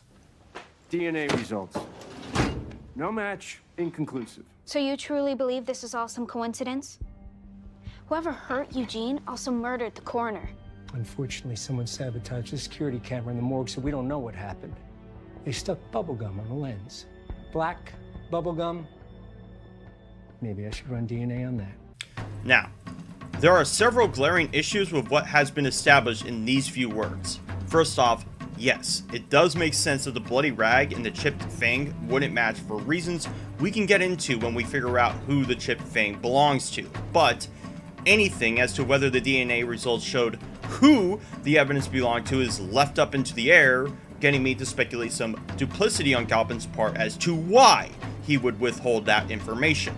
DNA results. No match, inconclusive. So you truly believe this is all some coincidence? Whoever hurt Eugene also murdered the coroner. Unfortunately, someone sabotaged the security camera in the morgue, so we don't know what happened. They stuck bubblegum on the lens. Black bubblegum. Maybe I should run DNA on that. Now, there are several glaring issues with what has been established in these few words. First off, yes, it does make sense that the bloody rag and the chipped fang wouldn't match for reasons we can get into when we figure out who the chipped fang belongs to, but anything as to whether the DNA results showed who the evidence belonged to is left up into the air, getting me to speculate some duplicity on Galpin's part as to why he would withhold that information.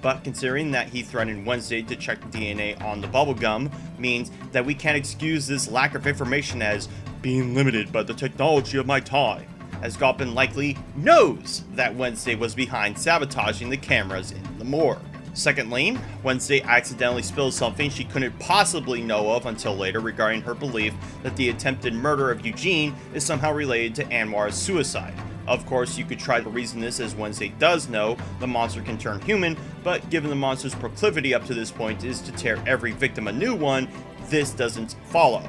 But considering that he threatened Wednesday to check the DNA on the bubblegum means that we can't excuse this lack of information as being limited by the technology of my time, as Galpin likely knows that Wednesday was behind sabotaging the cameras in the morgue. Secondly, Wednesday accidentally spills something she couldn't possibly know of until later regarding her belief that the attempted murder of Eugene is somehow related to Anwar's suicide. Of course, you could try to reason this as Wednesday does know the monster can turn human, but given the monster's proclivity up to this point is to tear every victim a new one, this doesn't follow.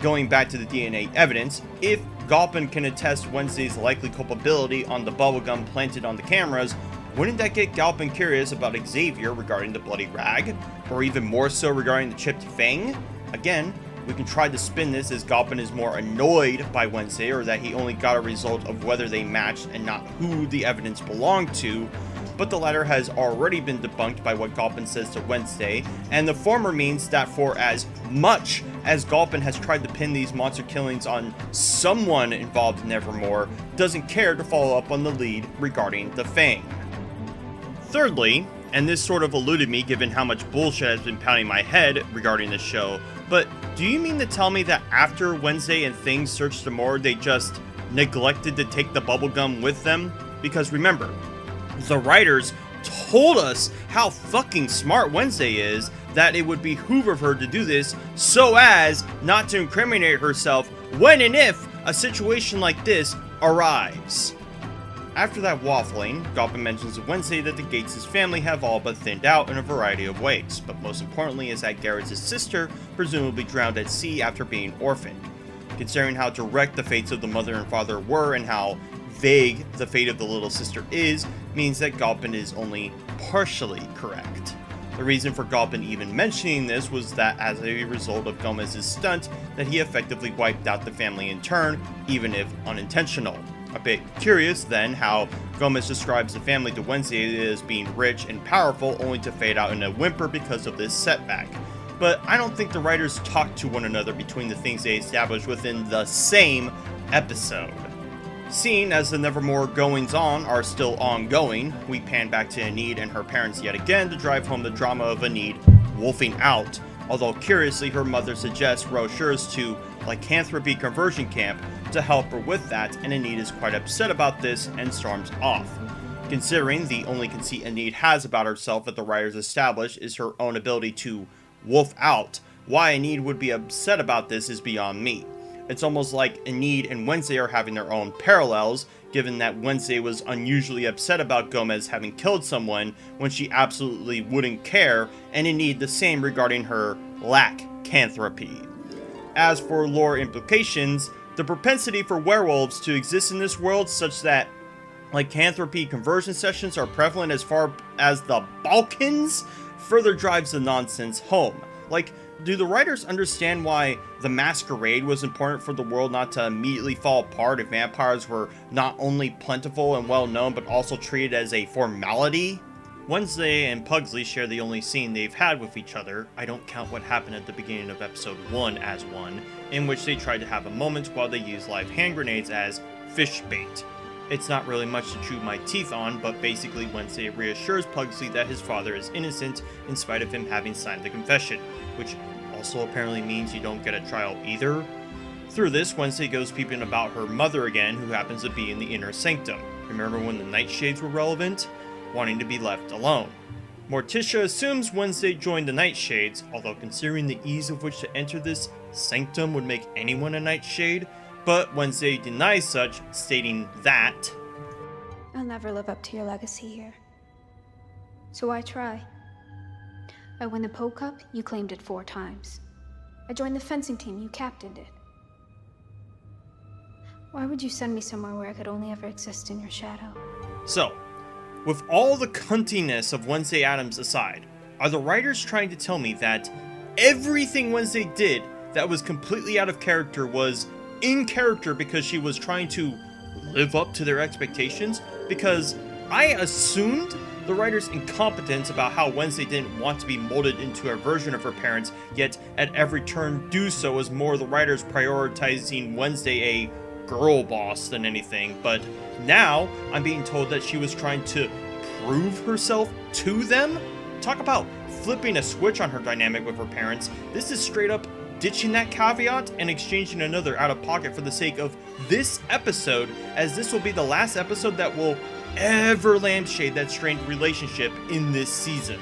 Going back to the DNA evidence, if Galpin can attest Wednesday's likely culpability on the bubblegum planted on the cameras, wouldn't that get Galpin curious about Xavier regarding the bloody rag? Or even more so regarding the chipped fang? Again, we can try to spin this as Galpin is more annoyed by Wednesday, or that he only got a result of whether they matched and not who the evidence belonged to, but the latter has already been debunked by what Galpin says to Wednesday, and the former means that for as much as Galpin has tried to pin these monster killings on someone involved in Nevermore, doesn't care to follow up on the lead regarding the Fang. Thirdly, and this sort of eluded me given how much bullshit has been pounding my head regarding this show, but do you mean to tell me that after Wednesday and things searched the morgue, they just neglected to take the bubblegum with them? Because remember, the writers told us how fucking smart Wednesday is, that it would behoove of her to do this so as not to incriminate herself when and if a situation like this arrives. After that waffling, Galpin mentions to Wednesday that the Gates' family have all but thinned out in a variety of ways, but most importantly is that Garrett's sister presumably drowned at sea after being orphaned. Considering how direct the fates of the mother and father were and how vague the fate of the little sister is, means that Galpin is only partially correct. The reason for Galpin even mentioning this was that as a result of Gomez's stunt, that he effectively wiped out the family in turn, even if unintentional. A bit curious then how Gomez describes the family to Wednesday as being rich and powerful only to fade out in a whimper because of this setback. But I don't think the writers talked to one another between the things they established within the same episode. Seeing as the Nevermore goings-on are still ongoing, we pan back to Enid and her parents yet again to drive home the drama of Enid wolfing out, although curiously her mother suggests brochures to lycanthropy conversion camp to help her with that, and Enid is quite upset about this and storms off. Considering the only conceit Enid has about herself that the writers establish is her own ability to wolf out, why Enid would be upset about this is beyond me. It's almost like Enid and Wednesday are having their own parallels, given that Wednesday was unusually upset about Gomez having killed someone when she absolutely wouldn't care, and Enid the same regarding her lycanthropy. As for lore implications, the propensity for werewolves to exist in this world such that lycanthropy conversion sessions are prevalent as far as the Balkans further drives the nonsense home. Like, do the writers understand why the masquerade was important for the world not to immediately fall apart if vampires were not only plentiful and well known but also treated as a formality? Wednesday and Pugsley share the only scene they've had with each other, I don't count what happened at the beginning of episode 1 as one, in which they tried to have a moment while they used live hand grenades as fish bait. It's not really much to chew my teeth on, but basically Wednesday reassures Pugsley that his father is innocent in spite of him having signed the confession, which also apparently means you don't get a trial either. Through this, Wednesday goes peeping about her mother again, who happens to be in the inner sanctum. Remember when the nightshades were relevant? Wanting to be left alone. Morticia assumes Wednesday joined the nightshades, although considering the ease of which to enter this sanctum would make anyone a nightshade, but Wednesday denies such, stating that I'll never live up to your legacy here. So I try. I won the Poe Cup, you claimed it 4 times. I joined the fencing team, you captained it. Why would you send me somewhere where I could only ever exist in your shadow? So, with all the cuntiness of Wednesday Addams aside, are the writers trying to tell me that everything Wednesday did that was completely out of character was in character because she was trying to live up to their expectations? Because I assumed the writer's incompetence about how Wednesday didn't want to be molded into a version of her parents, yet at every turn do so is more the writers prioritizing Wednesday a girl boss than anything, but now I'm being told that she was trying to prove herself to them? Talk about flipping a switch on her dynamic with her parents. This is straight up ditching that caveat and exchanging another out of pocket for the sake of this episode, as this will be the last episode that will ever lampshade that strained relationship in this season.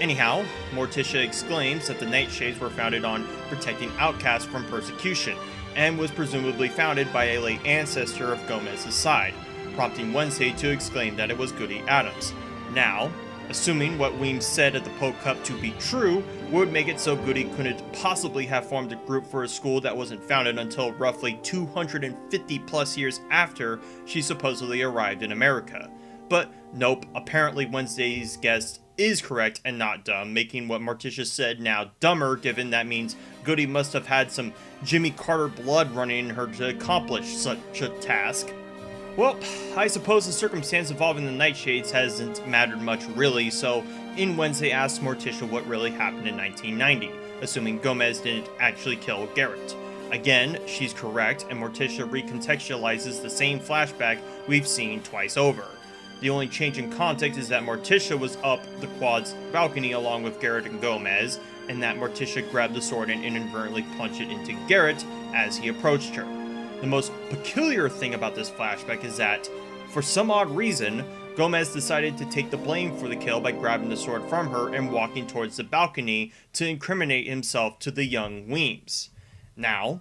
Anyhow, Morticia exclaims that the Nightshades were founded on protecting outcasts from persecution, and was presumably founded by a late ancestor of Gomez's side, prompting Wednesday to exclaim that it was Goody Addams. Now, assuming what Weems said at the Poe Cup to be true, would make it so Goody couldn't possibly have formed a group for a school that wasn't founded until roughly 250 plus years after she supposedly arrived in America. But nope, apparently Wednesday's guess is correct and not dumb, making what Morticia said now dumber, given that means Goody must have had some Jimmy Carter blood running in her to accomplish such a task. Well, I suppose the circumstance involving the Nightshades hasn't mattered much really, so in Wednesday asks Morticia what really happened in 1990, assuming Gomez didn't actually kill Garrett. Again, she's correct, and Morticia recontextualizes the same flashback we've seen twice over. The only change in context is that Morticia was up the quad's balcony along with Garrett and Gomez, and that Morticia grabbed the sword and inadvertently punched it into Garrett as he approached her. The most peculiar thing about this flashback is that, for some odd reason, Gomez decided to take the blame for the kill by grabbing the sword from her and walking towards the balcony to incriminate himself to the young Weems. Now,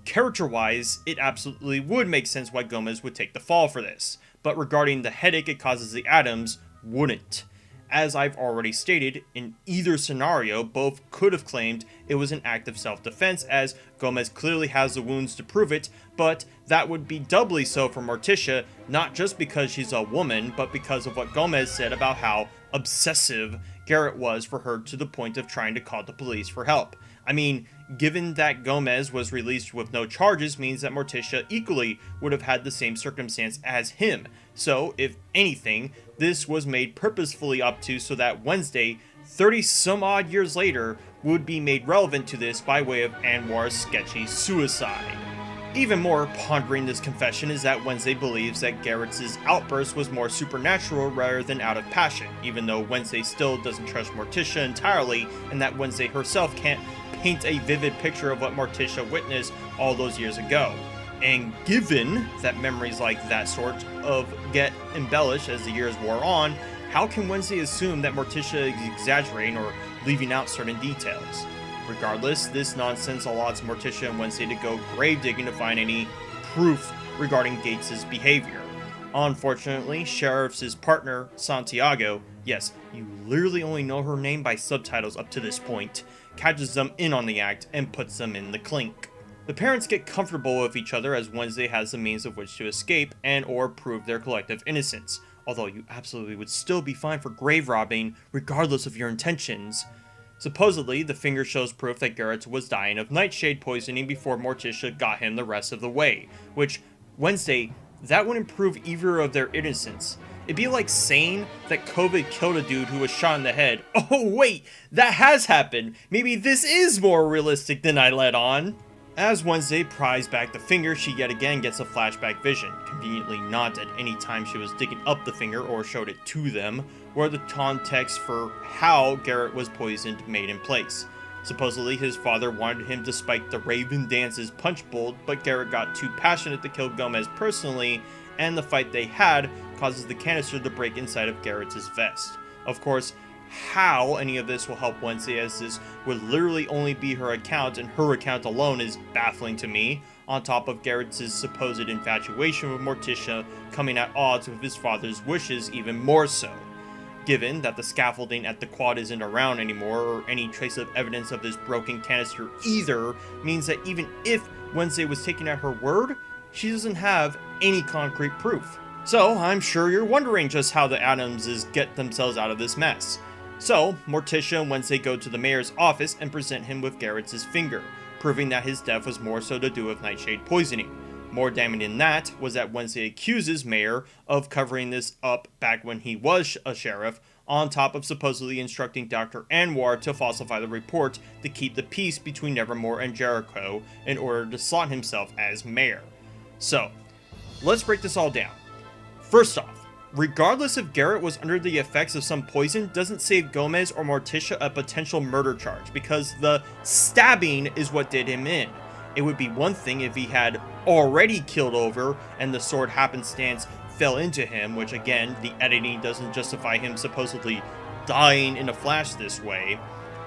character-wise, it absolutely would make sense why Gomez would take the fall for this, but regarding the headache it causes the Addams, wouldn't. As I've already stated, in either scenario, both could have claimed it was an act of self-defense, as Gomez clearly has the wounds to prove it, but that would be doubly so for Morticia, not just because she's a woman, but because of what Gomez said about how obsessive Garrett was for her to the point of trying to call the police for help. I mean, given that Gomez was released with no charges means that Morticia equally would have had the same circumstance as him. So, if anything, this was made purposefully up to so that Wednesday, 30 some odd years later, would be made relevant to this by way of Anwar's sketchy suicide. Even more pondering this confession is that Wednesday believes that Garrett's outburst was more supernatural rather than out of passion, even though Wednesday still doesn't trust Morticia entirely, and that Wednesday herself can't paint a vivid picture of what Morticia witnessed all those years ago. And given that memories like that sort of get embellished as the years wore on, how can Wednesday assume that Morticia is exaggerating or leaving out certain details? Regardless, this nonsense allows Morticia and Wednesday to go grave digging to find any proof regarding Gates' behavior. Unfortunately, Sheriff's partner, Santiago, yes, you literally only know her name by subtitles up to this point, catches them in on the act and puts them in the clink. The parents get comfortable with each other as Wednesday has the means of which to escape and or prove their collective innocence, although you absolutely would still be fine for grave robbing regardless of your intentions. Supposedly, the finger shows proof that Garrett was dying of nightshade poisoning before Morticia got him the rest of the way, which, Wednesday, that wouldn't prove either of their innocence. It'd be like saying that COVID killed a dude who was shot in the head. Oh wait, that has happened! Maybe this is more realistic than I let on! As Wednesday pries back the finger, she yet again gets a flashback vision, conveniently not at any time she was digging up the finger or showed it to them, where the context for how Garrett was poisoned made in place. Supposedly, his father wanted him to spike the Raven Dance's punch bowl, but Garrett got too passionate to kill Gomez personally, and the fight they had causes the canister to break inside of Garrett's vest. Of course, how any of this will help Wednesday, as this would literally only be her account, and her account alone is baffling to me, on top of Garrett's supposed infatuation with Morticia coming at odds with his father's wishes even more so. Given that the scaffolding at the quad isn't around anymore, or any trace of evidence of this broken canister either, means that even if Wednesday was taken at her word, she doesn't have any concrete proof. So, I'm sure you're wondering just how the Addamses get themselves out of this mess. So, Morticia and Wednesday go to the mayor's office and present him with Garrett's finger, proving that his death was more so to do with nightshade poisoning. More damning than that was that Wednesday accuses Mayor of covering this up back when he was a sheriff, on top of supposedly instructing Dr. Anwar to falsify the report to keep the peace between Nevermore and Jericho in order to slot himself as mayor. So, let's break this all down. First off, regardless if Garrett was under the effects of some poison doesn't save Gomez or Morticia a potential murder charge, because the stabbing is what did him in. It would be one thing if he had already killed over and the sword happenstance fell into him, which again, the editing doesn't justify him supposedly dying in a flash this way.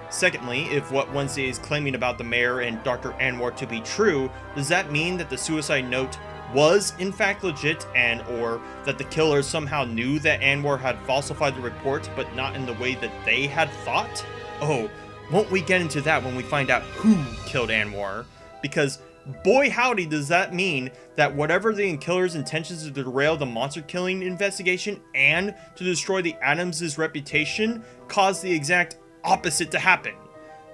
Secondly, if what Wednesday is claiming about the mayor and Dr. Anwar to be true, does that mean that the suicide note was in fact legit, and or that the killer somehow knew that Anwar had falsified the report but not in the way that they had thought? Oh, won't we get into that when we find out who killed Anwar? Because boy howdy does that mean that whatever the killer's intentions to derail the monster killing investigation and to destroy the Addams' reputation caused the exact opposite to happen.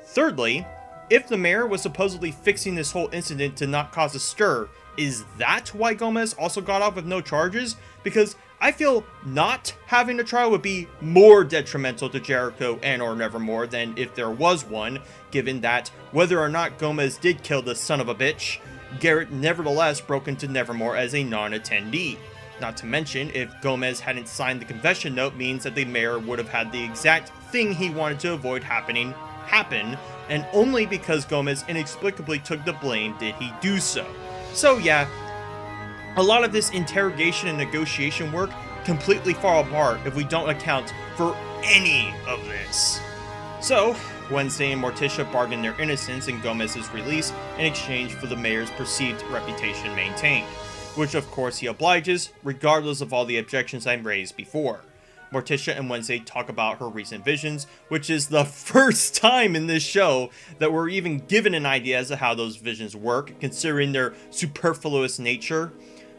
Thirdly, if the mayor was supposedly fixing this whole incident to not cause a stir, is that why Gomez also got off with no charges? Because I feel not having a trial would be more detrimental to Jericho and or Nevermore than if there was one, given that whether or not Gomez did kill the son of a bitch, Garrett nevertheless broke into Nevermore as a non-attendee. Not to mention, if Gomez hadn't signed the confession note means that the mayor would have had the exact thing he wanted to avoid happen, and only because Gomez inexplicably took the blame did he do so. So yeah, a lot of this interrogation and negotiation work completely fall apart if we don't account for any of this. So, Wednesday and Morticia bargain their innocence and Gomez's release in exchange for the mayor's perceived reputation maintained, which of course he obliges, regardless of all the objections I raised before. Morticia and Wednesday talk about her recent visions, which is the first time in this show that we're even given an idea as to how those visions work, considering their superfluous nature.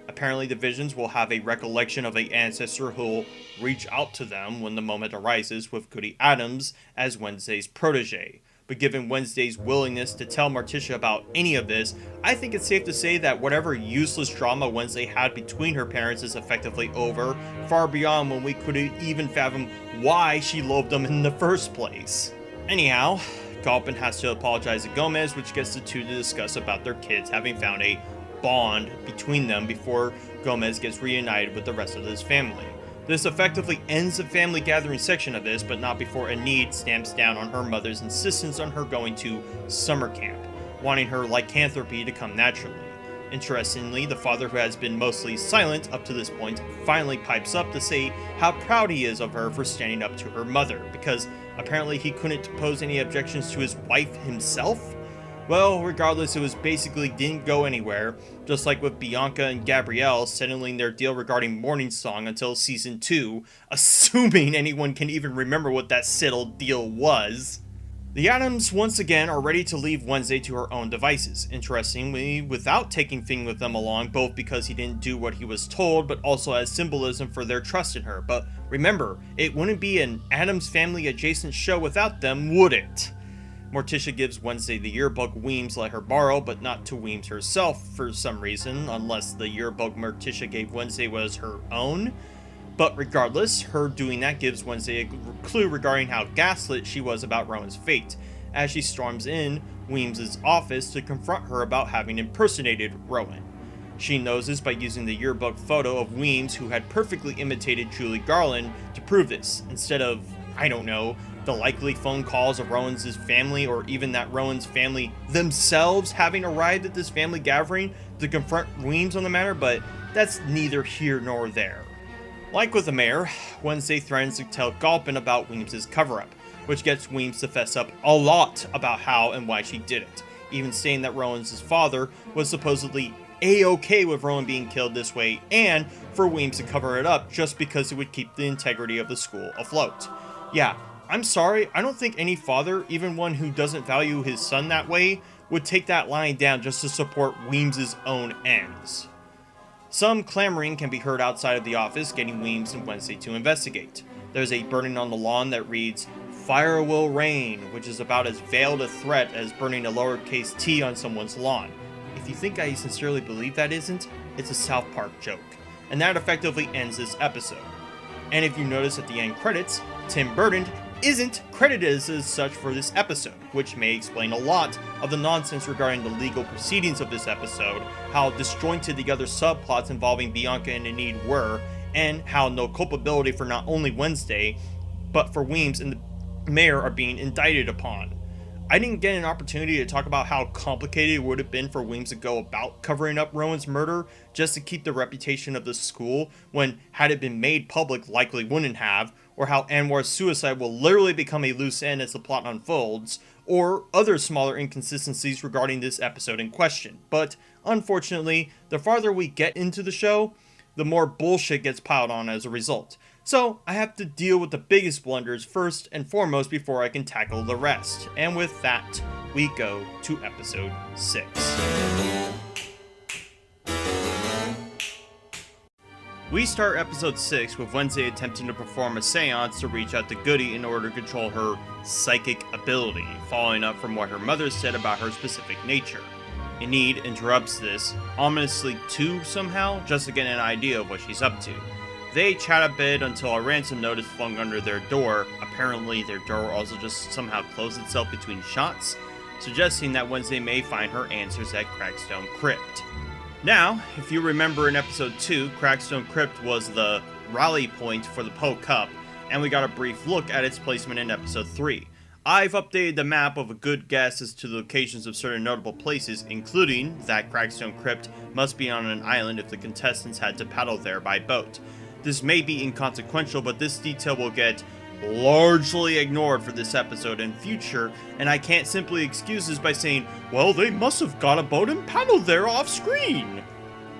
Apparently the visions will have a recollection of an ancestor who'll reach out to them when the moment arises, with Goody Addams as Wednesday's protege. But given Wednesday's willingness to tell Morticia about any of this, I think it's safe to say that whatever useless drama Wednesday had between her parents is effectively over, far beyond when we could even fathom why she loathed them in the first place. Anyhow, Galpin has to apologize to Gomez, which gets the two to discuss about their kids having found a bond between them before Gomez gets reunited with the rest of his family. This effectively ends the family gathering section of this, but not before Enid stamps down on her mother's insistence on her going to summer camp, wanting her lycanthropy to come naturally. Interestingly, the father, who has been mostly silent up to this point, finally pipes up to say how proud he is of her for standing up to her mother, because apparently he couldn't pose any objections to his wife himself. Well, regardless, it was basically didn't go anywhere, just like with Bianca and Gabrielle settling their deal regarding Morning Song until season 2, assuming anyone can even remember what that settled deal was. The Addams once again are ready to leave Wednesday to her own devices, interestingly without taking Finn with them along, both because he didn't do what he was told, but also as symbolism for their trust in her. But remember, it wouldn't be an Addams family adjacent show without them, would it? Morticia gives Wednesday the yearbook Weems let her borrow, but not to Weems herself for some reason, unless the yearbook Morticia gave Wednesday was her own. But regardless, her doing that gives Wednesday a clue regarding how gaslit she was about Rowan's fate, as she storms in Weems' office to confront her about having impersonated Rowan. She knows this by using the yearbook photo of Weems, who had perfectly imitated Julie Garland, to prove this, instead of, I don't know, the likely phone calls of Rowan's family, or even that Rowan's family themselves having arrived at this family gathering to confront Weems on the matter, but that's neither here nor there. Like with the mayor, Wednesday threatens to tell Galpin about Weems' cover-up, which gets Weems to fess up a lot about how and why she did it, even saying that Rowan's father was supposedly A-okay with Rowan being killed this way, and for Weems to cover it up just because it would keep the integrity of the school afloat. Yeah, I'm sorry, I don't think any father, even one who doesn't value his son that way, would take that lying down just to support Weems' own ends. Some clamoring can be heard outside of the office, getting Weems and Wednesday to investigate. There's a burning on the lawn that reads, "Fire will rain," which is about as veiled a threat as burning a lowercase t on someone's lawn. If you think I sincerely believe that isn't, it's a South Park joke. And that effectively ends this episode. And if you notice at the end credits, Tim Burton isn't credited as such for this episode, which may explain a lot of the nonsense regarding the legal proceedings of this episode, how disjointed the other subplots involving Bianca and Enid were, and how no culpability for not only Wednesday, but for Weems and the mayor are being indicted upon. I didn't get an opportunity to talk about how complicated it would have been for Weems to go about covering up Rowan's murder just to keep the reputation of the school, when had it been made public likely wouldn't have, or how Anwar's suicide will literally become a loose end as the plot unfolds, or other smaller inconsistencies regarding this episode in question. But unfortunately, the farther we get into the show, the more bullshit gets piled on as a result. So I have to deal with the biggest blunders first and foremost before I can tackle the rest. And with that, we go to episode 6. We start episode 6 with Wednesday attempting to perform a seance to reach out to Goody in order to control her psychic ability, following up from what her mother said about her specific nature. Enid interrupts this, ominously too somehow, just to get an idea of what she's up to. They chat a bit until a ransom note is flung under their door. Apparently their door also just somehow closed itself between shots, suggesting that Wednesday may find her answers at Crackstone Crypt. Now, if you remember in episode 2, Crackstone Crypt was the rally point for the Poe Cup, and we got a brief look at its placement in episode 3. I've updated the map of a good guess as to the locations of certain notable places, including that Crackstone Crypt must be on an island if the contestants had to paddle there by boat. This may be inconsequential, but this detail will get largely ignored for this episode and future, and I can't simply excuse this by saying, well, they must have got a boat and paddled there off screen.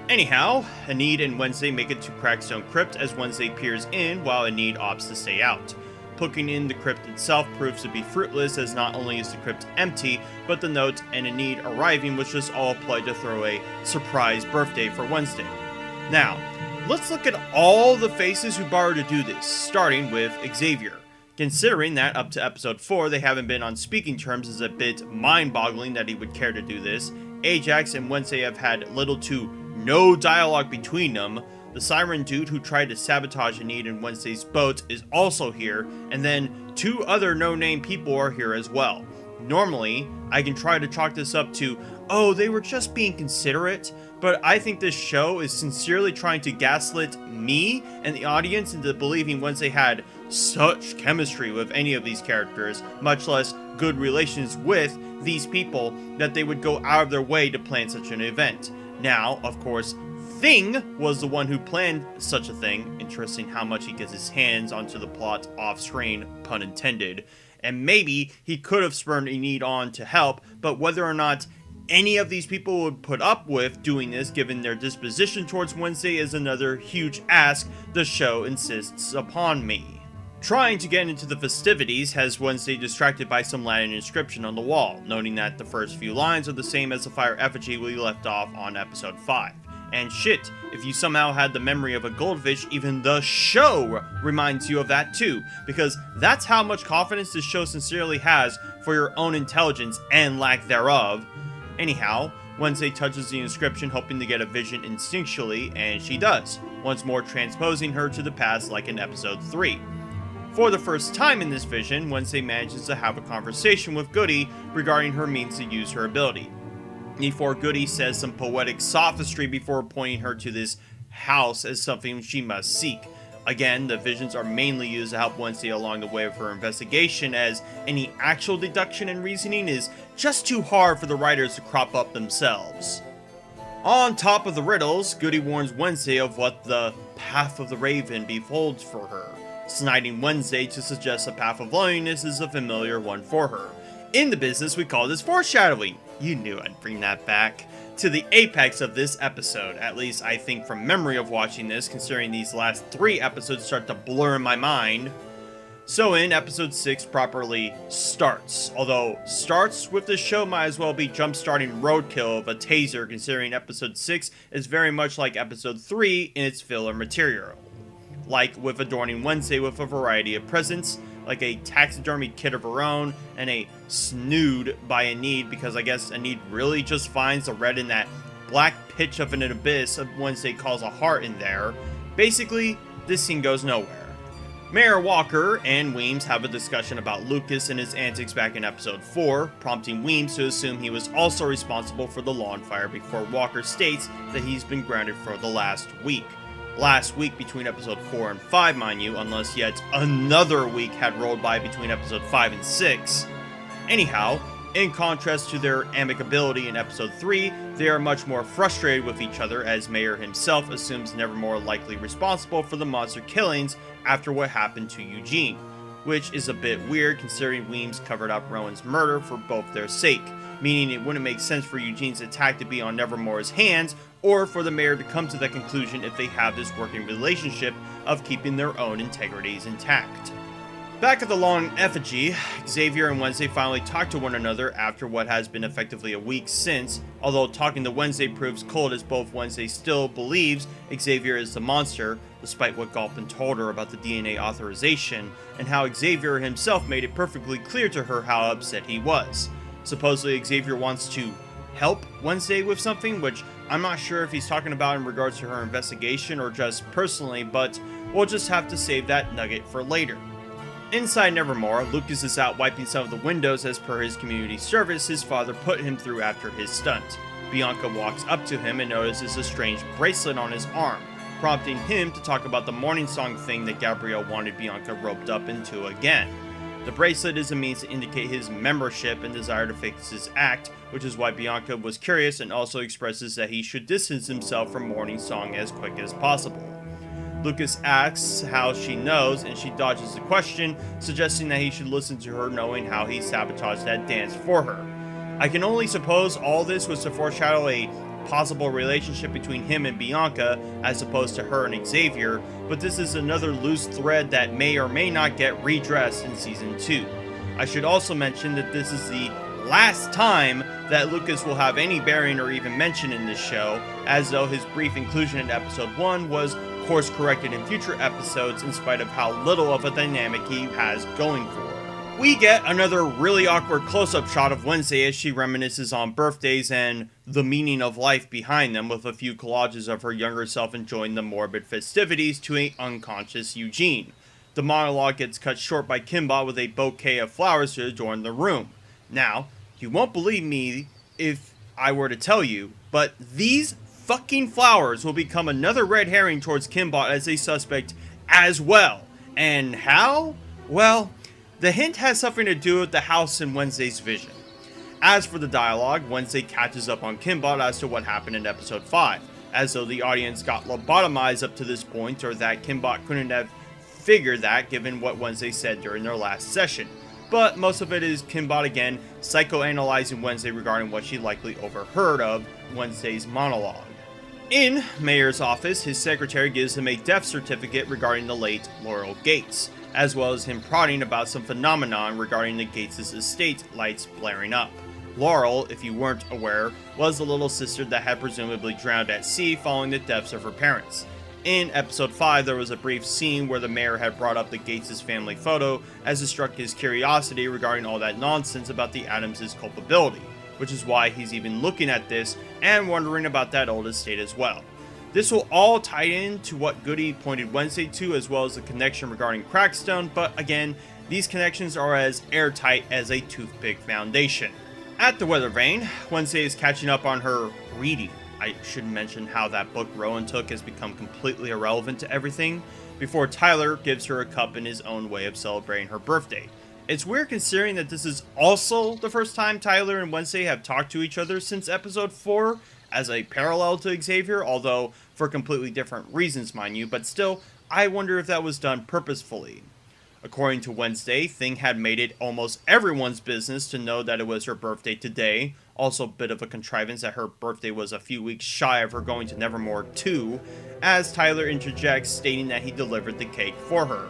Anyhow, Enid and Wednesday make it to Crackstone Crypt as Wednesday peers in while Enid opts to stay out. Poking in the crypt itself proves to be fruitless, as not only is the crypt empty, but the note and Enid arriving was just all a ploy to throw a surprise birthday for Wednesday. Now, let's look at all the faces who borrowed to do this, starting with Xavier. Considering that up to episode 4 they haven't been on speaking terms is a bit mind-boggling that he would care to do this. Ajax and Wednesday have had little to no dialogue between them. The Siren dude who tried to sabotage Enid and Wednesday's boat is also here, and then 2 other no-name people are here as well. Normally, I can try to chalk this up to, oh, they were just being considerate, but I think this show is sincerely trying to gaslit me and the audience into believing Wednesday had such chemistry with any of these characters, much less good relations with these people, that they would go out of their way to plan such an event. Now, of course, Thing was the one who planned such a thing. Interesting how much he gets his hands onto the plot off screen, pun intended. And maybe he could have spurred Enid on to help, but whether or not any of these people would put up with doing this given their disposition towards Wednesday is another huge ask the show insists upon me. Trying to get into the festivities has Wednesday distracted by some Latin inscription on the wall, noting that the first few lines are the same as the fire effigy we left off on episode 5. And shit, if you somehow had the memory of a goldfish, even the show reminds you of that too, because that's how much confidence this show sincerely has for your own intelligence and lack thereof. Anyhow, Wednesday touches the inscription hoping to get a vision instinctually, and she does, once more transposing her to the past like in episode 3. For the first time in this vision, Wednesday manages to have a conversation with Goody regarding her means to use her ability. Before Goody says some poetic sophistry before pointing her to this house as something she must seek. Again, the visions are mainly used to help Wednesday along the way of her investigation, as any actual deduction and reasoning is just too hard for the writers to crop up themselves. On top of the riddles, Goody warns Wednesday of what the Path of the Raven beholds for her, sniding Wednesday to suggest the Path of Loneliness is a familiar one for her. In the business, we call this foreshadowing. You knew I'd bring that back. To the apex of this episode, at least I think from memory of watching this, considering these last 3 episodes start to blur in my mind. So in episode 6 properly starts, although starts with this show might as well be jump-starting roadkill of a taser, considering episode 6 is very much like episode 3 in its filler material. Like with adorning Wednesday with a variety of presents, like a taxidermied kid of her own, and a snood by Enid, because I guess Enid really just finds the red in that black pitch of an abyss of Wednesday calls a heart in there. Basically, this scene goes nowhere. Mayor Walker and Weems have a discussion about Lucas and his antics back in episode 4, prompting Weems to assume he was also responsible for the lawn fire before Walker states that he's been grounded for the last week. Last week between episode 4 and 5, mind you, unless yet another week had rolled by between episode 5 and 6. Anyhow, in contrast to their amicability in episode 3, they are much more frustrated with each other, as Mayor himself assumes Nevermore likely responsible for the monster killings after what happened to Eugene, which is a bit weird considering Weems covered up Rowan's murder for both their sake, meaning it wouldn't make sense for Eugene's attack to be on Nevermore's hands, or for the mayor to come to that conclusion if they have this working relationship of keeping their own integrities intact. Back at the lawn effigy, Xavier and Wednesday finally talk to one another after what has been effectively a week since, although talking to Wednesday proves cold as both Wednesday still believes Xavier is the monster, despite what Galpin told her about the DNA authorization, and how Xavier himself made it perfectly clear to her how upset he was. Supposedly Xavier wants to help Wednesday with something, which I'm not sure if he's talking about in regards to her investigation or just personally, but we'll just have to save that nugget for later. Inside Nevermore, Lucas is out wiping some of the windows as per his community service his father put him through after his stunt. Bianca walks up to him and notices a strange bracelet on his arm, prompting him to talk about the morning song thing that Gabriel wanted Bianca roped up into again. The bracelet is a means to indicate his membership and desire to fix his act, which is why Bianca was curious and also expresses that he should distance himself from morning song as quick as possible. Lucas asks how she knows, and she dodges the question, suggesting that he should listen to her, knowing how he sabotaged that dance for her. I can only suppose all this was to foreshadow a possible relationship between him and Bianca, as opposed to her and Xavier, but this is another loose thread that may or may not get redressed in Season 2. I should also mention that this is the last time that Lucas will have any bearing or even mention in this show, as though his brief inclusion in Episode 1 was course corrected in future episodes in spite of how little of a dynamic he has going for her. We get another really awkward close-up shot of Wednesday as she reminisces on birthdays and the meaning of life behind them, with a few collages of her younger self enjoying the morbid festivities to an unconscious Eugene. The monologue gets cut short by Kimbot with a bouquet of flowers to adorn the room. Now, you won't believe me if I were to tell you, but these fucking flowers will become another red herring towards Kimbot as a suspect as well. And how? Well, the hint has something to do with the house in Wednesday's vision. As for the dialogue, Wednesday catches up on Kimbot as to what happened in Episode 5, as though the audience got lobotomized up to this point, or that Kimbot couldn't have figured that given what Wednesday said during their last session. But most of it is Kimbot again psychoanalyzing Wednesday regarding what she likely overheard of Wednesday's monologue. In Mayor's office, his secretary gives him a death certificate regarding the late Laurel Gates, as well as him prodding about some phenomenon regarding the Gates' estate lights blaring up. Laurel, if you weren't aware, was the little sister that had presumably drowned at sea following the deaths of her parents. In Episode 5, there was a brief scene where the mayor had brought up the Gates' family photo as it struck his curiosity regarding all that nonsense about the Addams' culpability, which is why he's even looking at this and wondering about that old estate as well. This will all tie in to what Goody pointed Wednesday to, as well as the connection regarding Crackstone, but again, these connections are as airtight as a toothpick foundation. At the Weather Vane, Wednesday is catching up on her reading. I should mention how that book Rowan took has become completely irrelevant to everything, before Tyler gives her a cup in his own way of celebrating her birthday. It's weird considering that this is also the first time Tyler and Wednesday have talked to each other since Episode 4, as a parallel to Xavier, although for completely different reasons, mind you, but still, I wonder if that was done purposefully. According to Wednesday, Thing had made it almost everyone's business to know that it was her birthday today, also a bit of a contrivance that her birthday was a few weeks shy of her going to Nevermore 2, as Tyler interjects stating that he delivered the cake for her.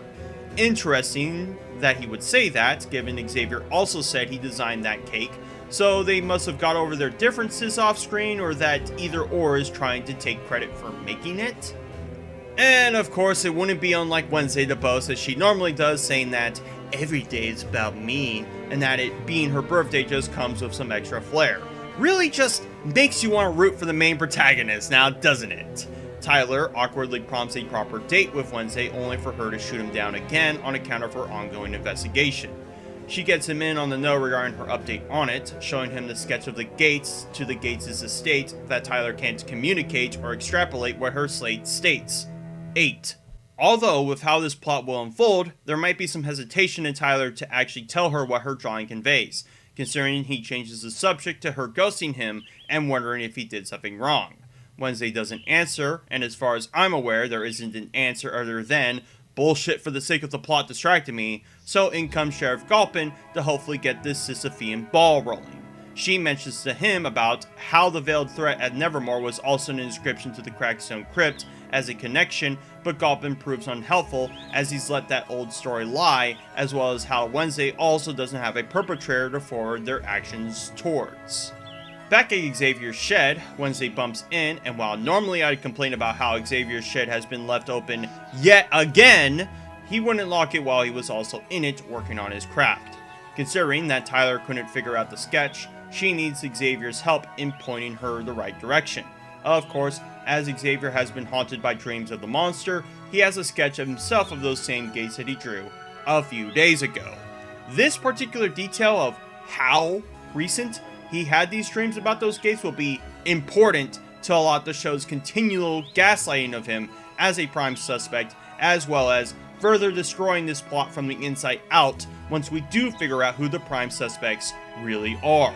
Interesting that he would say that, given Xavier also said he designed that cake, so they must have got over their differences off screen, or that either or is trying to take credit for making it. And of course, it wouldn't be unlike Wednesday to boast as she normally does, saying that every day is about me, and that it being her birthday just comes with some extra flair. Really just makes you want to root for the main protagonist now, doesn't it? Tyler awkwardly prompts a proper date with Wednesday, only for her to shoot him down again on account of her ongoing investigation. She gets him in on the know regarding her update on it, showing him the sketch of the Gates to the Gates' estate that Tyler can't communicate or extrapolate what her slate states. 8. Although, with how this plot will unfold, there might be some hesitation in Tyler to actually tell her what her drawing conveys, considering he changes the subject to her ghosting him and wondering if he did something wrong. Wednesday doesn't answer, and as far as I'm aware, there isn't an answer other than bullshit for the sake of the plot distracted me, so in comes Sheriff Galpin to hopefully get this Sisyphean ball rolling. She mentions to him about how the veiled threat at Nevermore was also an inscription to the Crackstone Crypt as a connection, but Galpin proves unhelpful as he's let that old story lie, as well as how Wednesday also doesn't have a perpetrator to forward their actions towards. Back at Xavier's shed, Wednesday bumps in, and while normally I'd complain about how Xavier's shed has been left open yet again, he wouldn't lock it while he was also in it working on his craft. Considering that Tyler couldn't figure out the sketch, she needs Xavier's help in pointing her the right direction. Of course, as Xavier has been haunted by dreams of the monster, he has a sketch of himself of those same gates that he drew a few days ago. This particular detail of how recent he had these dreams about those gates will be important to a lot of the show's continual gaslighting of him as a prime suspect, as well as further destroying this plot from the inside out once we do figure out who the prime suspects really are.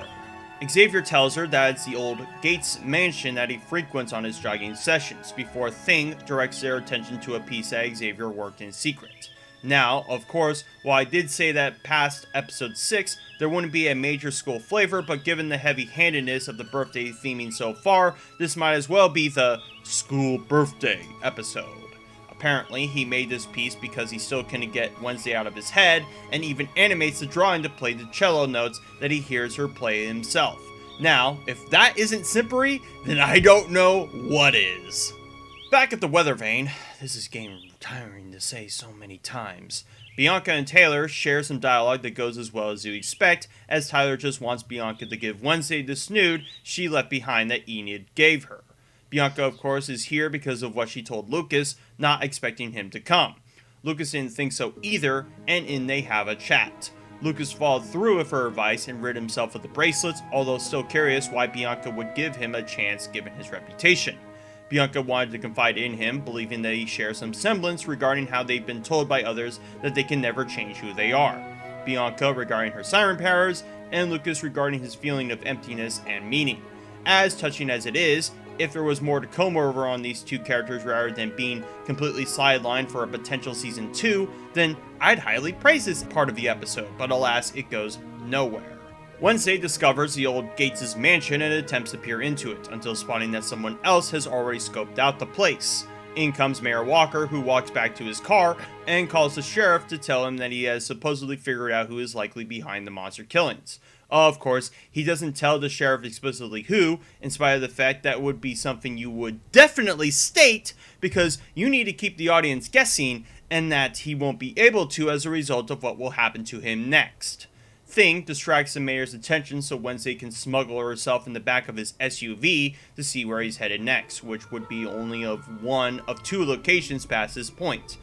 Xavier tells her that it's the old Gates mansion that he frequents on his jogging sessions, before Thing directs their attention to a piece that Xavier worked in secret. Now, of course, while I did say that past episode 6, there wouldn't be a major school flavor, but given the heavy-handedness of the birthday theming so far, this might as well be the school birthday episode. Apparently, he made this piece because he still couldn't get Wednesday out of his head, and even animates the drawing to play the cello notes that he hears her play himself. Now, if that isn't simpery, then I don't know what is. Back at the weather vane, this is getting tiring to say so many times. Bianca and Taylor share some dialogue that goes as well as you expect, as Tyler just wants Bianca to give Wednesday the snood she left behind that Enid gave her. Bianca, of course, is here because of what she told Lucas, not expecting him to come. Lucas didn't think so either, and in they have a chat. Lucas followed through with her advice and rid himself of the bracelets, although still curious why Bianca would give him a chance given his reputation. Bianca wanted to confide in him, believing that he shares some semblance regarding how they've been told by others that they can never change who they are. Bianca regarding her siren powers, and Lucas regarding his feeling of emptiness and meaning. As touching as it is, if there was more to comb over on these two characters rather than being completely sidelined for a potential season 2, then I'd highly praise this part of the episode, but alas, it goes nowhere. Wednesday discovers the old Gates' mansion and attempts to peer into it, until spotting that someone else has already scoped out the place. In comes Mayor Walker, who walks back to his car and calls the sheriff to tell him that he has supposedly figured out who is likely behind the monster killings. Of course, he doesn't tell the sheriff explicitly who, in spite of the fact that would be something you would definitely state, because you need to keep the audience guessing, and that he won't be able to as a result of what will happen to him next. Thing distracts the mayor's attention so Wednesday can smuggle herself in the back of his SUV to see where he's headed next, which would be only of one of 2 locations past this point.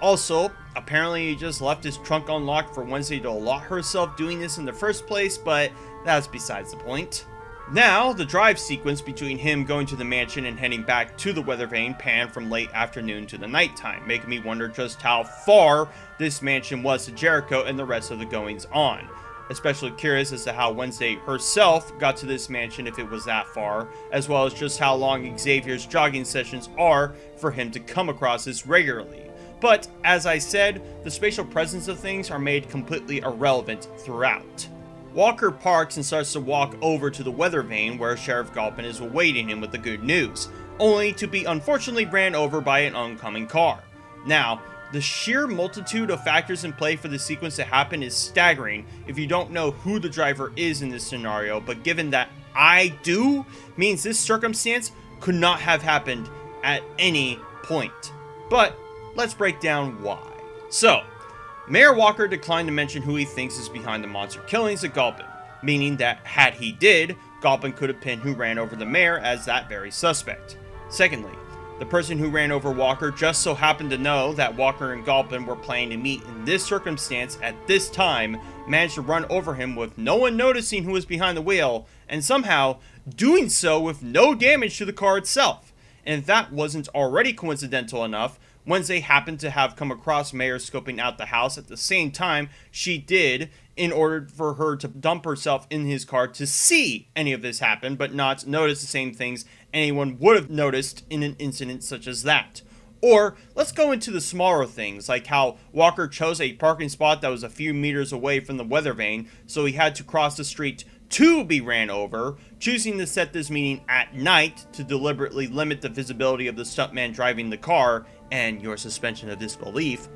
Also, apparently he just left his trunk unlocked for Wednesday to allot herself doing this in the first place, but that's besides the point. Now, the drive sequence between him going to the mansion and heading back to the weather vane pan from late afternoon to the nighttime, making me wonder just how far this mansion was to Jericho and the rest of the goings on. Especially curious as to how Wednesday herself got to this mansion if it was that far, as well as just how long Xavier's jogging sessions are for him to come across this regularly. But, as I said, the spatial presence of things are made completely irrelevant throughout. Walker parks and starts to walk over to the weather vane where Sheriff Galpin is awaiting him with the good news, only to be unfortunately ran over by an oncoming car. Now, the sheer multitude of factors in play for the sequence to happen is staggering if you don't know who the driver is in this scenario, but given that I do, means this circumstance could not have happened at any point. But let's break down why. So, Mayor Walker declined to mention who he thinks is behind the monster killings at Galpin, meaning that had he did, Galpin could have pinned who ran over the mayor as that very suspect. Secondly, the person who ran over Walker just so happened to know that Walker and Galpin were planning to meet in this circumstance at this time, managed to run over him with no one noticing who was behind the wheel, and somehow doing so with no damage to the car itself. And if that wasn't already coincidental enough, Wednesday happened to have come across Mayor scoping out the house at the same time she did, in order for her to dump herself in his car to see any of this happen, but not notice the same things anyone would have noticed in an incident such as that. Or, let's go into the smaller things, like how Walker chose a parking spot that was a few meters away from the weather vane, so he had to cross the street to be ran over, choosing to set this meeting at night to deliberately limit the visibility of the stuntman driving the car, and your suspension of disbelief,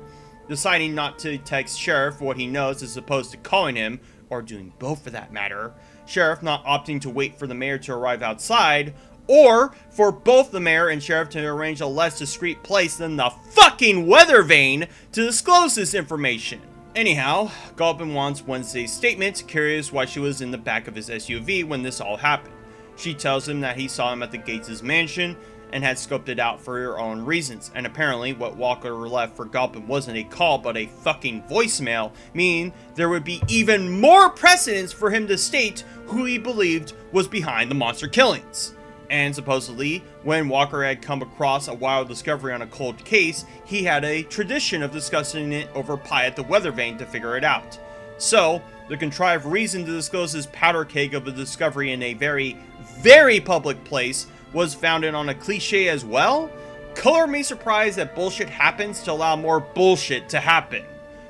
deciding not to text Sheriff what he knows as opposed to calling him, or doing both for that matter, Sheriff not opting to wait for the mayor to arrive outside, or for both the mayor and Sheriff to arrange a less discreet place than the fucking weather vane to disclose this information. Anyhow, Galpin wants Wednesday's statement, curious why she was in the back of his SUV when this all happened. She tells him that he saw him at the Gates' mansion, and had scoped it out for her own reasons, and apparently what Walker left for Galpin wasn't a call but a fucking voicemail, meaning there would be even more precedence for him to state who he believed was behind the monster killings. And supposedly, when Walker had come across a wild discovery on a cold case, he had a tradition of discussing it over pie at the weather vane to figure it out. So, the contrived reason to disclose his powder keg of a discovery in a very, very public place was founded on a cliche as well? Color me surprised that bullshit happens to allow more bullshit to happen.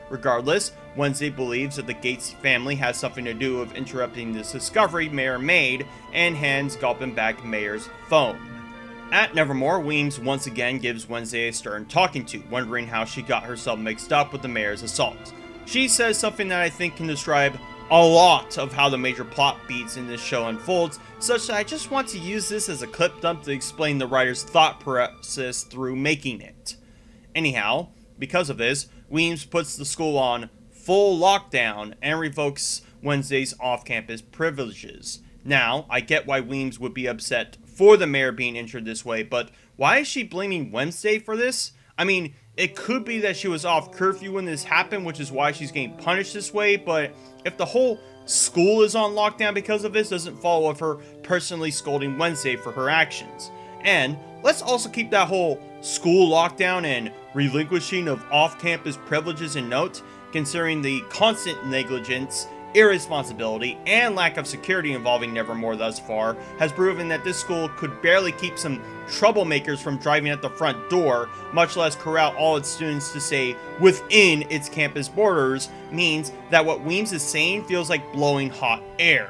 Regardless, Wednesday believes that the Gates family has something to do with interrupting this discovery Mayor made, and hands Galpin back Mayor's phone. At Nevermore, Weems once again gives Wednesday a stern talking to, wondering how she got herself mixed up with the Mayor's assault. She says something that I think can describe a lot of how the major plot beats in this show unfolds, such that I just want to use this as a clip dump to explain the writer's thought process through making it. Anyhow, because of this, Weems puts the school on full lockdown and revokes Wednesday's off-campus privileges. Now, I get why Weems would be upset for the mayor being injured this way, but why is she blaming Wednesday for this? I mean, it could be that she was off curfew when this happened, which is why she's getting punished this way, but if the whole school is on lockdown because of this, doesn't follow of her personally scolding Wednesday for her actions. And let's also keep that whole school lockdown and relinquishing of off-campus privileges in note, considering the constant negligence, irresponsibility, and lack of security involving Nevermore thus far has proven that this school could barely keep some troublemakers from driving at the front door, much less corral all its students to stay within its campus borders, means that what Weems is saying feels like blowing hot air.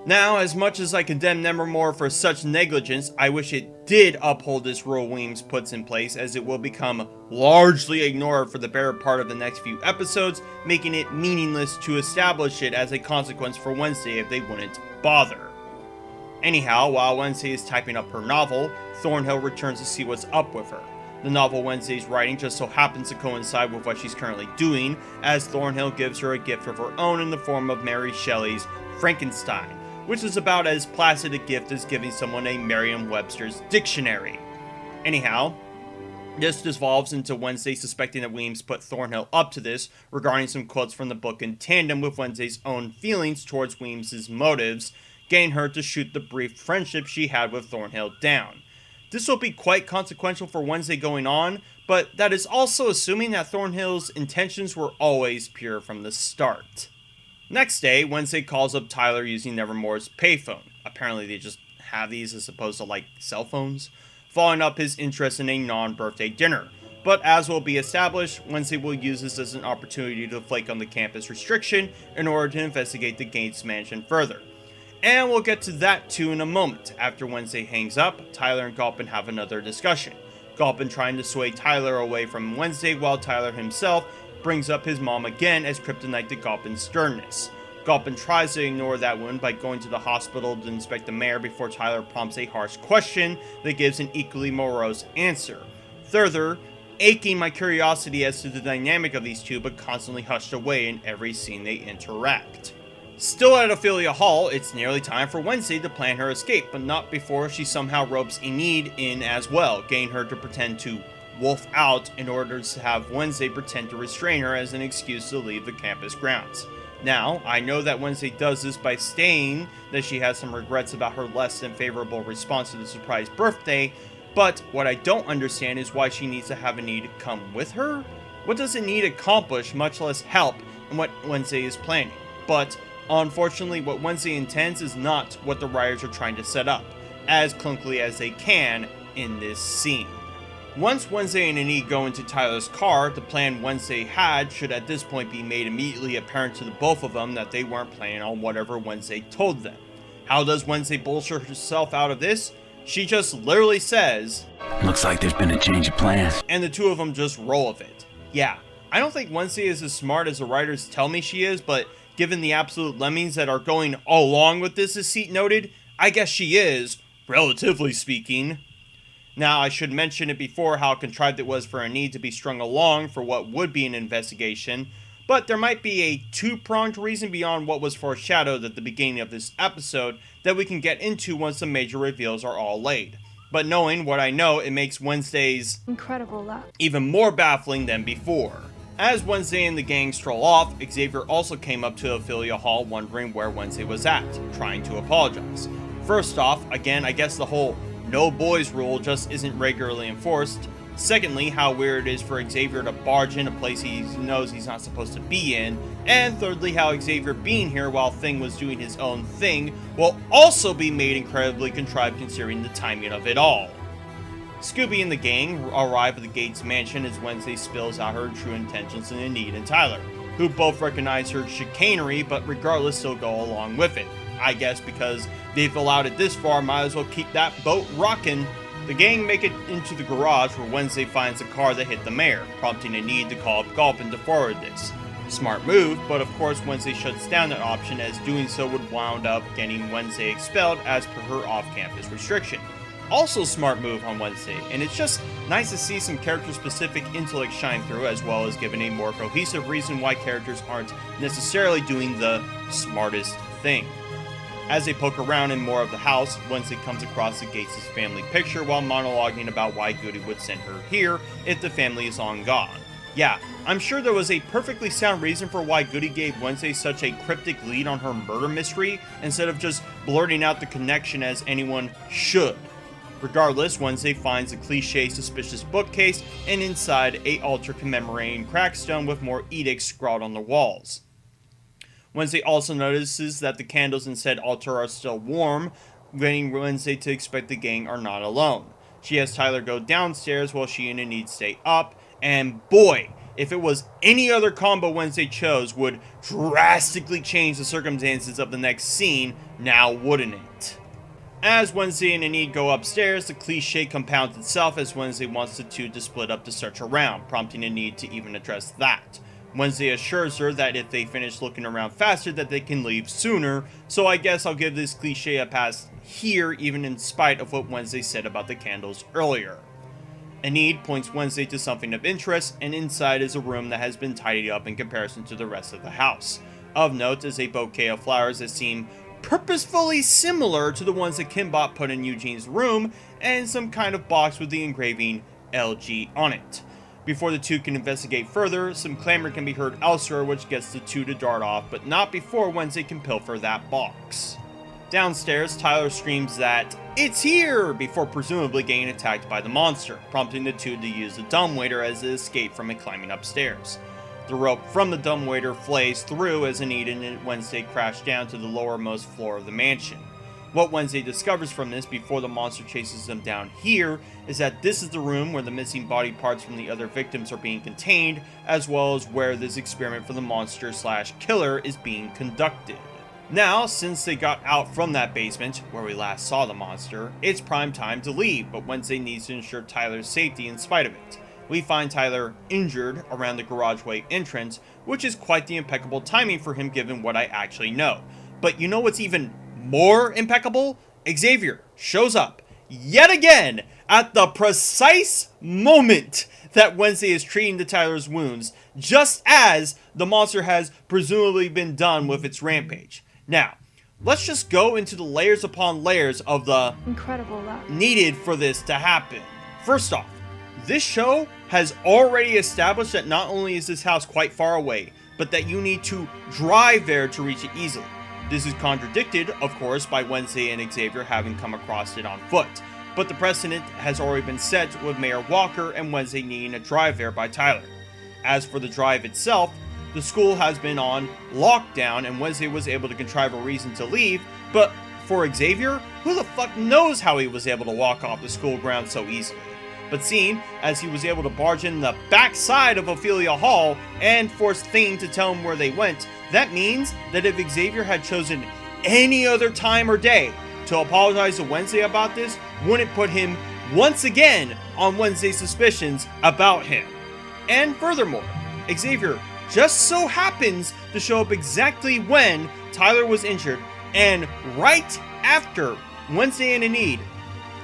Now, as much as I condemn Nevermore for such negligence, I wish it did uphold this rule Weems puts in place, as it will become largely ignored for the better part of the next few episodes, making it meaningless to establish it as a consequence for Wednesday if they wouldn't bother. Anyhow, while Wednesday is typing up her novel, Thornhill returns to see what's up with her. The novel Wednesday's writing just so happens to coincide with what she's currently doing, as Thornhill gives her a gift of her own in the form of Mary Shelley's Frankenstein, which is about as placid a gift as giving someone a Merriam-Webster's dictionary. Anyhow, this devolves into Wednesday suspecting that Weems put Thornhill up to this, regarding some quotes from the book in tandem with Wednesday's own feelings towards Weems' motives, getting her to shoot the brief friendship she had with Thornhill down. This will be quite consequential for Wednesday going on, but that is also assuming that Thornhill's intentions were always pure from the start. Next day, Wednesday calls up Tyler using Nevermore's payphone. Apparently they just have these as opposed to like cell phones, following up his interest in a non-birthday dinner. But as will be established, Wednesday will use this as an opportunity to flake on the campus restriction in order to investigate the Gates mansion further. And we'll get to that too in a moment. After Wednesday hangs up, Tyler and Galpin have another discussion. Galpin trying to sway Tyler away from Wednesday, while Tyler himself brings up his mom again as kryptonite to Galpin's sternness. Galpin tries to ignore that one by going to the hospital to inspect the mayor before Tyler prompts a harsh question that gives an equally morose answer. Further, aching my curiosity as to the dynamic of these two, but constantly hushed away in every scene they interact. Still at Ophelia Hall, it's nearly time for Wednesday to plan her escape, but not before she somehow ropes Enid in as well, getting her to pretend to wolf out in order to have Wednesday pretend to restrain her as an excuse to leave the campus grounds. Now, I know that Wednesday does this by stating that she has some regrets about her less than favorable response to the surprise birthday, but what I don't understand is why she needs to have Enid come with her? What does Enid accomplish, much less help, in what Wednesday is planning? But, unfortunately, what Wednesday intends is not what the writers are trying to set up, as clunkily as they can in this scene. Once Wednesday and Enid go into Tyler's car, the plan Wednesday had should at this point be made immediately apparent to the both of them that they weren't planning on whatever Wednesday told them. How does Wednesday bullshit herself out of this? She just literally says, "Looks like there's been a change of plans." And the two of them just roll with it. Yeah, I don't think Wednesday is as smart as the writers tell me she is, but given the absolute lemmings that are going along with this, as Seat noted, I guess she is, relatively speaking. Now, I should mention it before how contrived it was for Enid to be strung along for what would be an investigation, but there might be a two-pronged reason beyond what was foreshadowed at the beginning of this episode that we can get into once the major reveals are all laid. but knowing what I know, it makes Wednesday's incredible luck even more baffling than before. As Wednesday and the gang stroll off, Xavier also came up to Ophelia Hall wondering where Wednesday was at, trying to apologize. First off, again, I guess the whole no boys rule just isn't regularly enforced. Secondly, how weird it is for Xavier to barge in a place he knows he's not supposed to be in. And thirdly, how Xavier being here while Thing was doing his own thing will also be made incredibly contrived considering the timing of it all. Scooby and the gang arrive at the Gates mansion as Wednesday spills out her true intentions to Enid and Tyler, who both recognize her chicanery but regardless still go along with it. I guess because they've allowed it this far, might as well keep that boat rockin'. The gang make it into the garage where Wednesday finds a car that hit the mayor, prompting Enid to call up Galpin to forward this. Smart move, but of course Wednesday shuts down that option as doing so would wound up getting Wednesday expelled as per her off-campus restriction. Also smart move on Wednesday, and it's just nice to see some character-specific intellect shine through as well as giving a more cohesive reason why characters aren't necessarily doing the smartest thing. As they poke around in more of the house, Wednesday comes across the Gates' family picture while monologuing about why Goody would send her here if the family is long gone. Yeah, I'm sure there was a perfectly sound reason for why Goody gave Wednesday such a cryptic lead on her murder mystery, instead of just blurting out the connection as anyone should. Regardless, Wednesday finds a cliche suspicious bookcase, and inside a altar commemorating Crackstone with more edicts scrawled on the walls. Wednesday also notices that the candles in said altar are still warm, getting Wednesday to expect the gang are not alone. She has Tyler go downstairs while she and Enid stay up, and boy, if it was any other combo Wednesday chose, would drastically change the circumstances of the next scene, now wouldn't it? As Wednesday and Enid go upstairs, the cliche compounds itself as Wednesday wants the two to split up to search around, prompting Enid to even address that. Wednesday assures her that if they finish looking around faster that they can leave sooner, so I guess I'll give this cliche a pass here even in spite of what Wednesday said about the candles earlier. Enid points Wednesday to something of interest, and inside is a room that has been tidied up in comparison to the rest of the house. Of note is a bouquet of flowers that seem purposefully similar to the ones that Kimbot put in Eugene's room, and some kind of box with the engraving LG on it. Before the two can investigate further, some clamor can be heard elsewhere which gets the two to dart off, but not before Wednesday can pilfer that box. Downstairs, Tyler screams that "It's here!" before presumably getting attacked by the monster, prompting the two to use the dumbwaiter as an escape from it climbing upstairs. The rope from the dumbwaiter flays through as Enid and Wednesday crash down to the lowermost floor of the mansion. What Wednesday discovers from this before the monster chases them down here is that this is the room where the missing body parts from the other victims are being contained, as well as where this experiment for the monster/killer is being conducted. Now, since they got out from that basement, where we last saw the monster, it's prime time to leave, but Wednesday needs to ensure Tyler's safety in spite of it. We find Tyler injured around the garageway entrance, which is quite the impeccable timing for him given what I actually know. But you know what's even more impeccable? Xavier shows up yet again at the precise moment that Wednesday is treating to Tyler's wounds, just as the monster has presumably been done with its rampage. Now, let's just go into the layers upon layers of the incredible luck needed for this to happen. First off, this show has already established that not only is this house quite far away, but that you need to drive there to reach it easily. This is contradicted, of course, by Wednesday and Xavier having come across it on foot, but the precedent has already been set with Mayor Walker and Wednesday needing a drive there by Tyler. As for the drive itself, the school has been on lockdown and Wednesday was able to contrive a reason to leave, but for Xavier, who the fuck knows how he was able to walk off the school grounds so easily? But seeing as he was able to barge in the backside of Ophelia Hall and force Thing to tell him where they went, that means that if Xavier had chosen any other time or day to apologize to Wednesday about this, wouldn't put him once again on Wednesday's suspicions about him. And furthermore, Xavier just so happens to show up exactly when Tyler was injured and right after Wednesday and Enid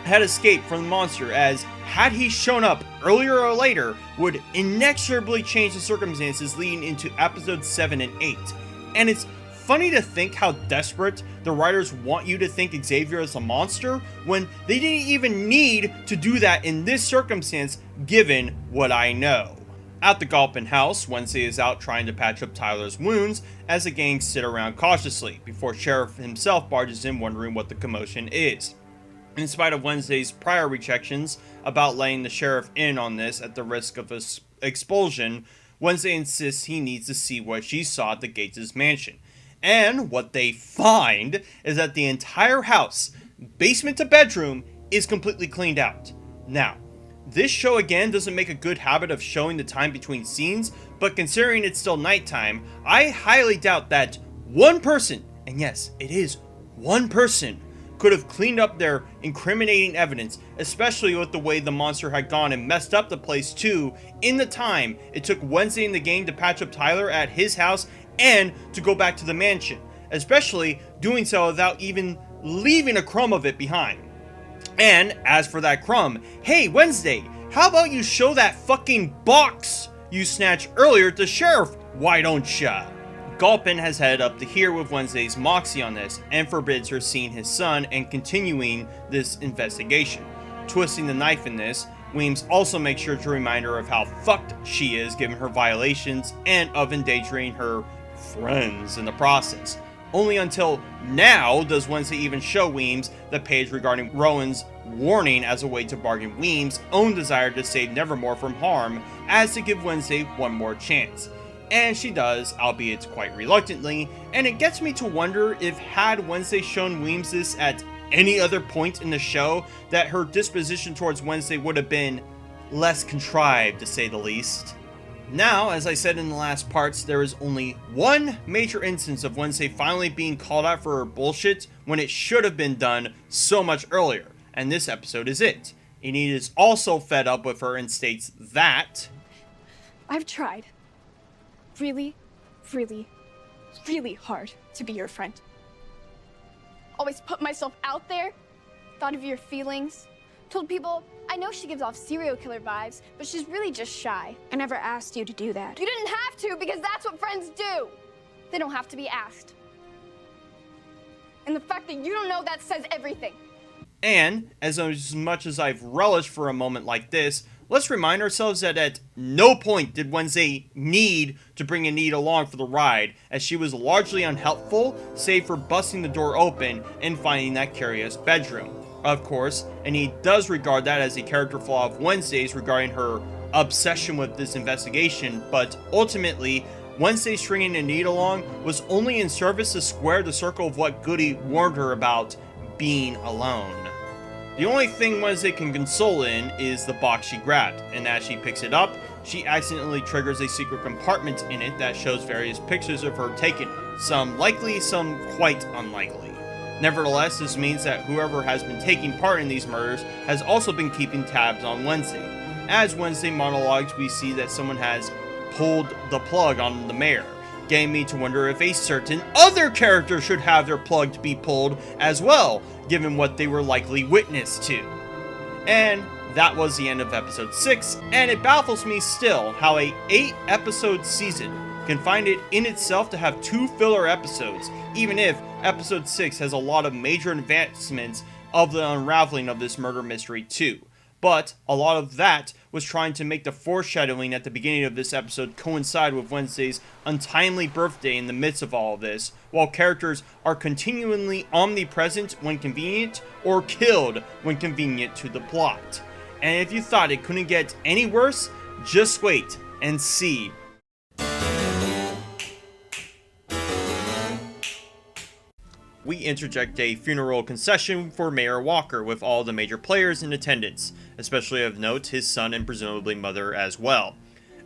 had escaped from the monster, as had he shown up earlier or later would inexorably change the circumstances leading into episodes 7 and 8. And it's funny to think how desperate the writers want you to think Xavier is a monster when they didn't even need to do that in this circumstance given what I know. At the Galpin house, Wednesday is out trying to patch up Tyler's wounds as the gang sit around cautiously before Sheriff himself barges in wondering what the commotion is. In spite of Wednesday's prior rejections about letting the sheriff in on this at the risk of expulsion, Wednesday insists he needs to see what she saw at the Gates' mansion. And what they find is that the entire house, basement to bedroom, is completely cleaned out. Now, this show again doesn't make a good habit of showing the time between scenes, but considering it's still nighttime, I highly doubt that one person, and yes, it is one person, could have cleaned up their incriminating evidence, especially with the way the monster had gone and messed up the place too, in the time it took Wednesday and the gang to patch up Tyler at his house and to go back to the mansion, especially doing so without even leaving a crumb of it behind. And as for that crumb, hey Wednesday, how about you show that fucking box you snatched earlier to Sheriff, why don't ya? Galpin has headed up to hear with Wednesday's moxie on this and forbids her seeing his son and continuing this investigation. Twisting the knife in this, Weems also makes sure to remind her of how fucked she is given her violations and of endangering her friends in the process. Only until now does Wednesday even show Weems the page regarding Rowan's warning as a way to bargain Weems' own desire to save Nevermore from harm as to give Wednesday one more chance. And she does, albeit quite reluctantly, and it gets me to wonder if had Wednesday shown Weems this at any other point in the show, that her disposition towards Wednesday would have been less contrived, to say the least. Now, as I said in the last parts, there is only one major instance of Wednesday finally being called out for her bullshit when it should have been done so much earlier, and this episode is it. Enid is also fed up with her and states that I've tried really, really, really hard to be your friend. Always put myself out there, thought of your feelings, told people I know she gives off serial killer vibes, but she's really just shy. I never asked you to do that. You didn't have to because that's what friends do. They don't have to be asked. And the fact that you don't know that says everything. And, as much as I've relished for a moment like this, let's remind ourselves that at no point did Wednesday need to bring Enid along for the ride, as she was largely unhelpful, save for busting the door open and finding that curious bedroom. Of course, Enid does regard that as a character flaw of Wednesday's regarding her obsession with this investigation, but ultimately, Wednesday stringing Enid along was only in service to square the circle of what Goody warned her about being alone. The only thing Wednesday can console in is the box she grabbed, and as she picks it up, she accidentally triggers a secret compartment in it that shows various pictures of her taken, some likely, some quite unlikely. Nevertheless, this means that whoever has been taking part in these murders has also been keeping tabs on Wednesday. As Wednesday monologues, we see that someone has pulled the plug on the mayor, getting me to wonder if a certain other character should have their plug to be pulled as well, given what they were likely witness to. And that was the end of episode 6, and it baffles me still how a 8-episode season can find it in itself to have 2 filler episodes, even if episode 6 has a lot of major advancements of the unraveling of this murder mystery too. But a lot of that was trying to make the foreshadowing at the beginning of this episode coincide with Wednesday's untimely birthday in the midst of all of this, while characters are continually omnipresent when convenient or killed when convenient to the plot. And if you thought it couldn't get any worse, just wait and see. We interject a funeral concession for Mayor Walker with all the major players in attendance, especially of note his son and presumably mother as well.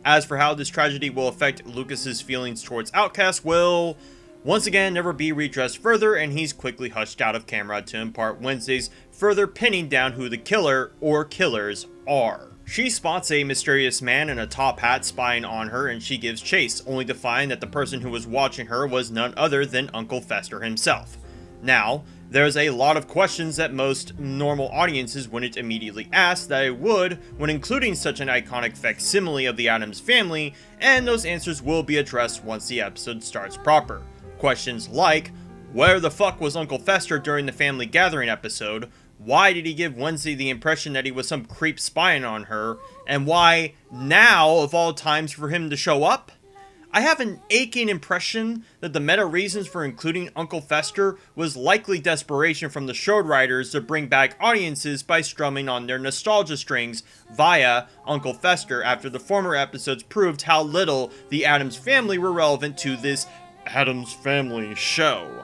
As for how this tragedy will affect Lucas's feelings towards Outcast will, once again, never be redressed further, and he's quickly hushed out of camera to impart Wednesday's further pinning down who the killer or killers are. She spots a mysterious man in a top hat spying on her, and she gives chase, only to find that the person who was watching her was none other than Uncle Fester himself. Now, there's a lot of questions that most normal audiences wouldn't immediately ask that I would when including such an iconic facsimile of the Addams family, and those answers will be addressed once the episode starts proper. Questions like, where the fuck was Uncle Fester during the family gathering episode? Why did he give Wednesday the impression that he was some creep spying on her? And why now, of all times, for him to show up? I have an aching impression that the meta reasons for including Uncle Fester was likely desperation from the show writers to bring back audiences by strumming on their nostalgia strings via Uncle Fester after the former episodes proved how little the Addams family were relevant to this Addams Family show.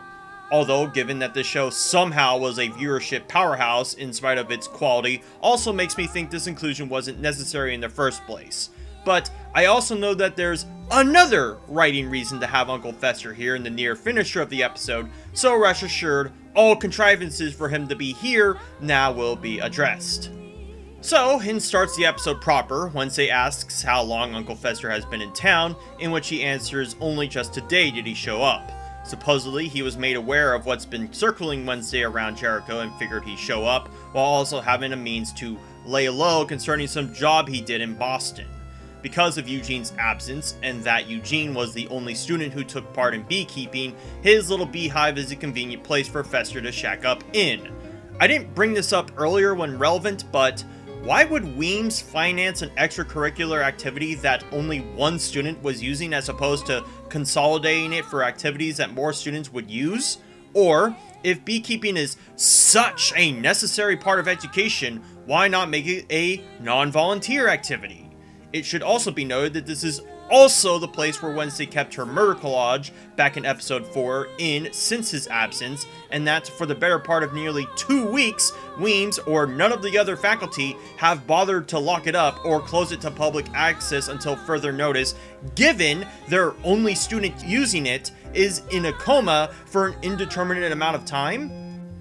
Although, given that the show somehow was a viewership powerhouse in spite of its quality, also makes me think this inclusion wasn't necessary in the first place. But I also know that there's another writing reason to have Uncle Fester here in the near finisher of the episode, so rest assured, all contrivances for him to be here now will be addressed. So, in starts the episode proper. Wednesday asks how long Uncle Fester has been in town, in which he answers only just today did he show up. Supposedly, he was made aware of what's been circling Wednesday around Jericho and figured he'd show up, while also having a means to lay low concerning some job he did in Boston. Because of Eugene's absence, and that Eugene was the only student who took part in beekeeping, his little beehive is a convenient place for Fester to shack up in. I didn't bring this up earlier when relevant, but why would Weems finance an extracurricular activity that only one student was using as opposed to consolidating it for activities that more students would use? Or, if beekeeping is such a necessary part of education, why not make it a non-volunteer activity? It should also be noted that this is also the place where Wednesday kept her murder collage back in episode 4 since his absence, and that for the better part of nearly 2 weeks, Weems or none of the other faculty have bothered to lock it up or close it to public access until further notice, given their only student using it is in a coma for an indeterminate amount of time.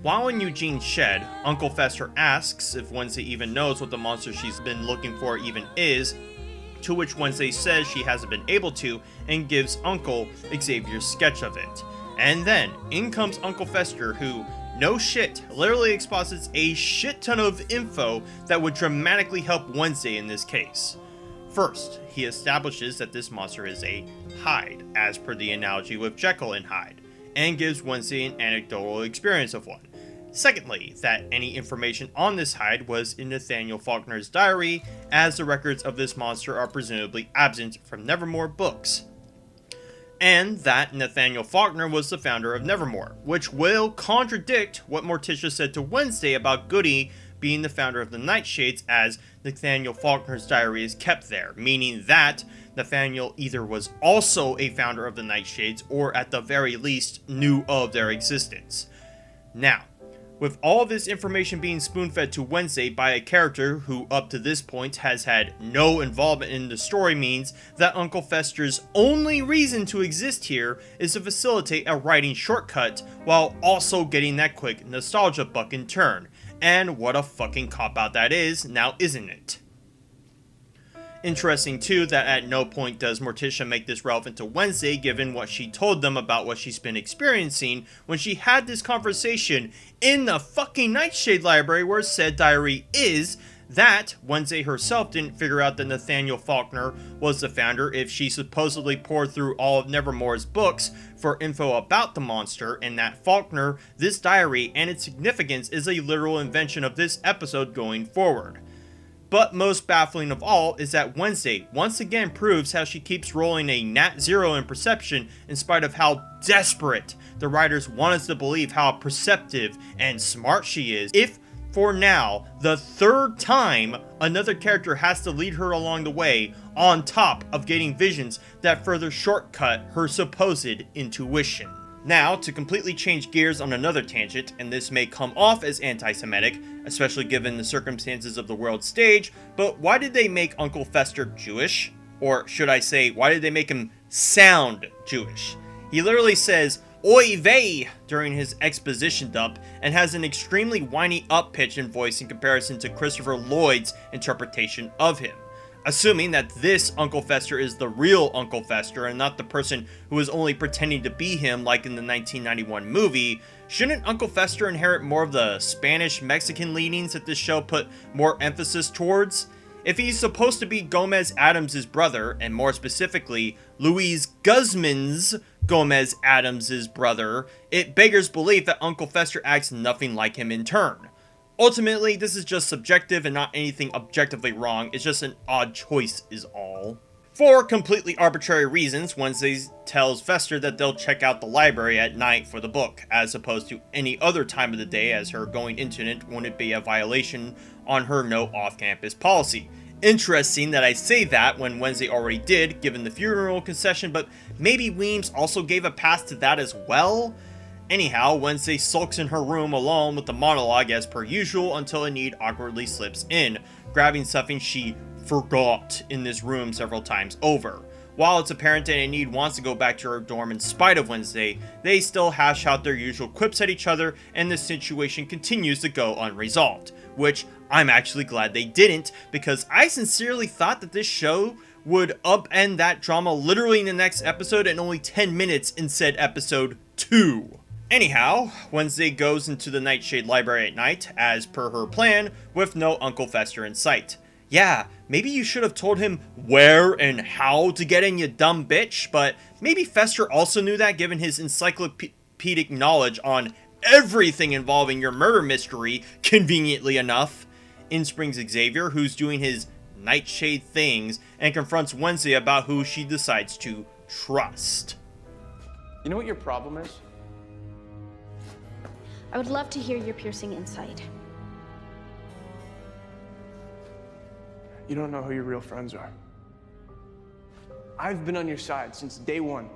While in Eugene's shed, Uncle Fester asks if Wednesday even knows what the monster she's been looking for even is, to which Wednesday says she hasn't been able to, and gives Uncle Xavier's sketch of it. And then, in comes Uncle Fester, who, no shit, literally exposits a shit ton of info that would dramatically help Wednesday in this case. First, he establishes that this monster is a Hyde, as per the analogy with Jekyll and Hyde, and gives Wednesday an anecdotal experience of one. Secondly, that any information on this Hyde was in Nathaniel Faulkner's diary, as the records of this monster are presumably absent from Nevermore books. And that Nathaniel Faulkner was the founder of Nevermore, which will contradict what Morticia said to Wednesday about Goody being the founder of the Nightshades, as Nathaniel Faulkner's diary is kept there, meaning that Nathaniel either was also a founder of the Nightshades, or at the very least knew of their existence. Now, with all this information being spoon-fed to Wednesday by a character who up to this point has had no involvement in the story, means that Uncle Fester's only reason to exist here is to facilitate a writing shortcut while also getting that quick nostalgia buck in turn. And what a fucking cop-out that is, now isn't it? Interesting too that at no point does Morticia make this relevant to Wednesday, given what she told them about what she's been experiencing when she had this conversation in the fucking Nightshade library where said diary is, that Wednesday herself didn't figure out that Nathaniel Faulkner was the founder if she supposedly poured through all of Nevermore's books for info about the monster, and that Faulkner, this diary, and its significance is a literal invention of this episode going forward. But most baffling of all is that Wednesday once again proves how she keeps rolling a nat zero in perception in spite of how desperate the writers want us to believe how perceptive and smart she is, if for now, the third time another character has to lead her along the way, on top of getting visions that further shortcut her supposed intuition. Now, to completely change gears on another tangent, and this may come off as anti-Semitic, especially given the circumstances of the world stage, but why did they make Uncle Fester Jewish? Or should I say, why did they make him sound Jewish? He literally says, "Oy vey," during his exposition dump, and has an extremely whiny up-pitch in voice in comparison to Christopher Lloyd's interpretation of him. Assuming that this Uncle Fester is the real Uncle Fester and not the person who is only pretending to be him like in the 1991 movie, shouldn't Uncle Fester inherit more of the Spanish-Mexican leanings that this show put more emphasis towards? If he's supposed to be Gomez Addams' brother, and more specifically, Louise Guzman's Gomez Addams' brother, it beggars belief that Uncle Fester acts nothing like him in turn. Ultimately, this is just subjective and not anything objectively wrong, it's just an odd choice is all. For completely arbitrary reasons, Wednesday tells Fester that they'll check out the library at night for the book, as opposed to any other time of the day, as her going into it wouldn't be a violation on her no off-campus policy. Interesting that I say that when Wednesday already did, given the funeral concession, but maybe Weems also gave a pass to that as well? Anyhow, Wednesday sulks in her room alone with the monologue as per usual until Enid awkwardly slips in, grabbing something she forgot in this room several times over. While it's apparent that Enid wants to go back to her dorm in spite of Wednesday, they still hash out their usual quips at each other and the situation continues to go unresolved, which I'm actually glad they didn't, because I sincerely thought that this show would upend that drama literally in the next episode in only 10 minutes in said episode 2. Anyhow, Wednesday goes into the Nightshade Library at night, as per her plan, with no Uncle Fester in sight. Yeah, maybe you should have told him where and how to get in, you dumb bitch, but maybe Fester also knew that given his encyclopedic knowledge on everything involving your murder mystery, conveniently enough. In springs Xavier, who's doing his Nightshade things, and confronts Wednesday about who she decides to trust. You know what your problem is? I would love to hear your piercing insight. You don't know who your real friends are. I've been on your side since day one.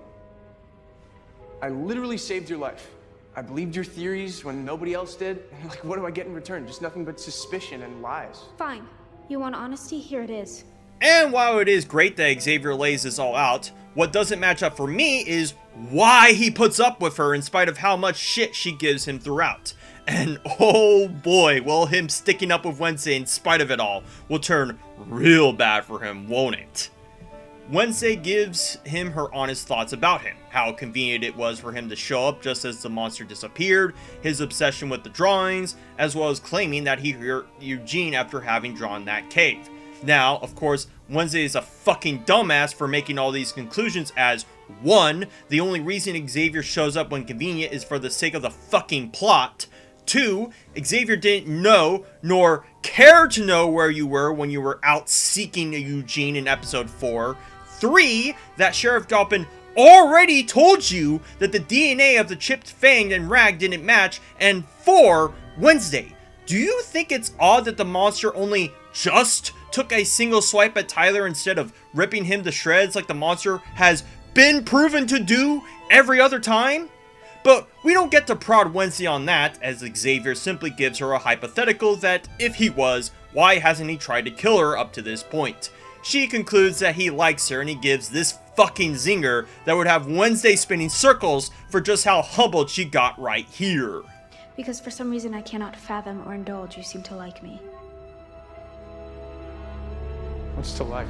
I literally saved your life. I believed your theories when nobody else did. Like, what do I get in return? Just nothing but suspicion and lies. Fine. You want honesty? Here it is. And while it is great that Xavier lays this all out, what doesn't match up for me is why he puts up with her in spite of how much shit she gives him throughout. And oh boy, will him sticking up with Wednesday in spite of it all will turn real bad for him, won't it? Wednesday gives him her honest thoughts about him, how convenient it was for him to show up just as the monster disappeared, his obsession with the drawings, as well as claiming that he hurt Eugene after having drawn that cave. Now, of course, Wednesday is a fucking dumbass for making all these conclusions as 1. The only reason Xavier shows up when convenient is for the sake of the fucking plot. 2. Xavier didn't know, nor care to know where you were when you were out seeking Eugene in episode 4. 3. That Sheriff Galpin already told you that the DNA of the chipped fang and rag didn't match. And 4. Wednesday, do you think it's odd that the monster only just took a single swipe at Tyler instead of ripping him to shreds like the monster has been proven to do every other time? But we don't get to prod Wednesday on that, as Xavier simply gives her a hypothetical that if he was, why hasn't he tried to kill her up to this point? She concludes that he likes her and he gives this fucking zinger that would have Wednesday spinning circles for just how humbled she got right here. Because for some reason I cannot fathom or indulge you seem to like me. What's to like?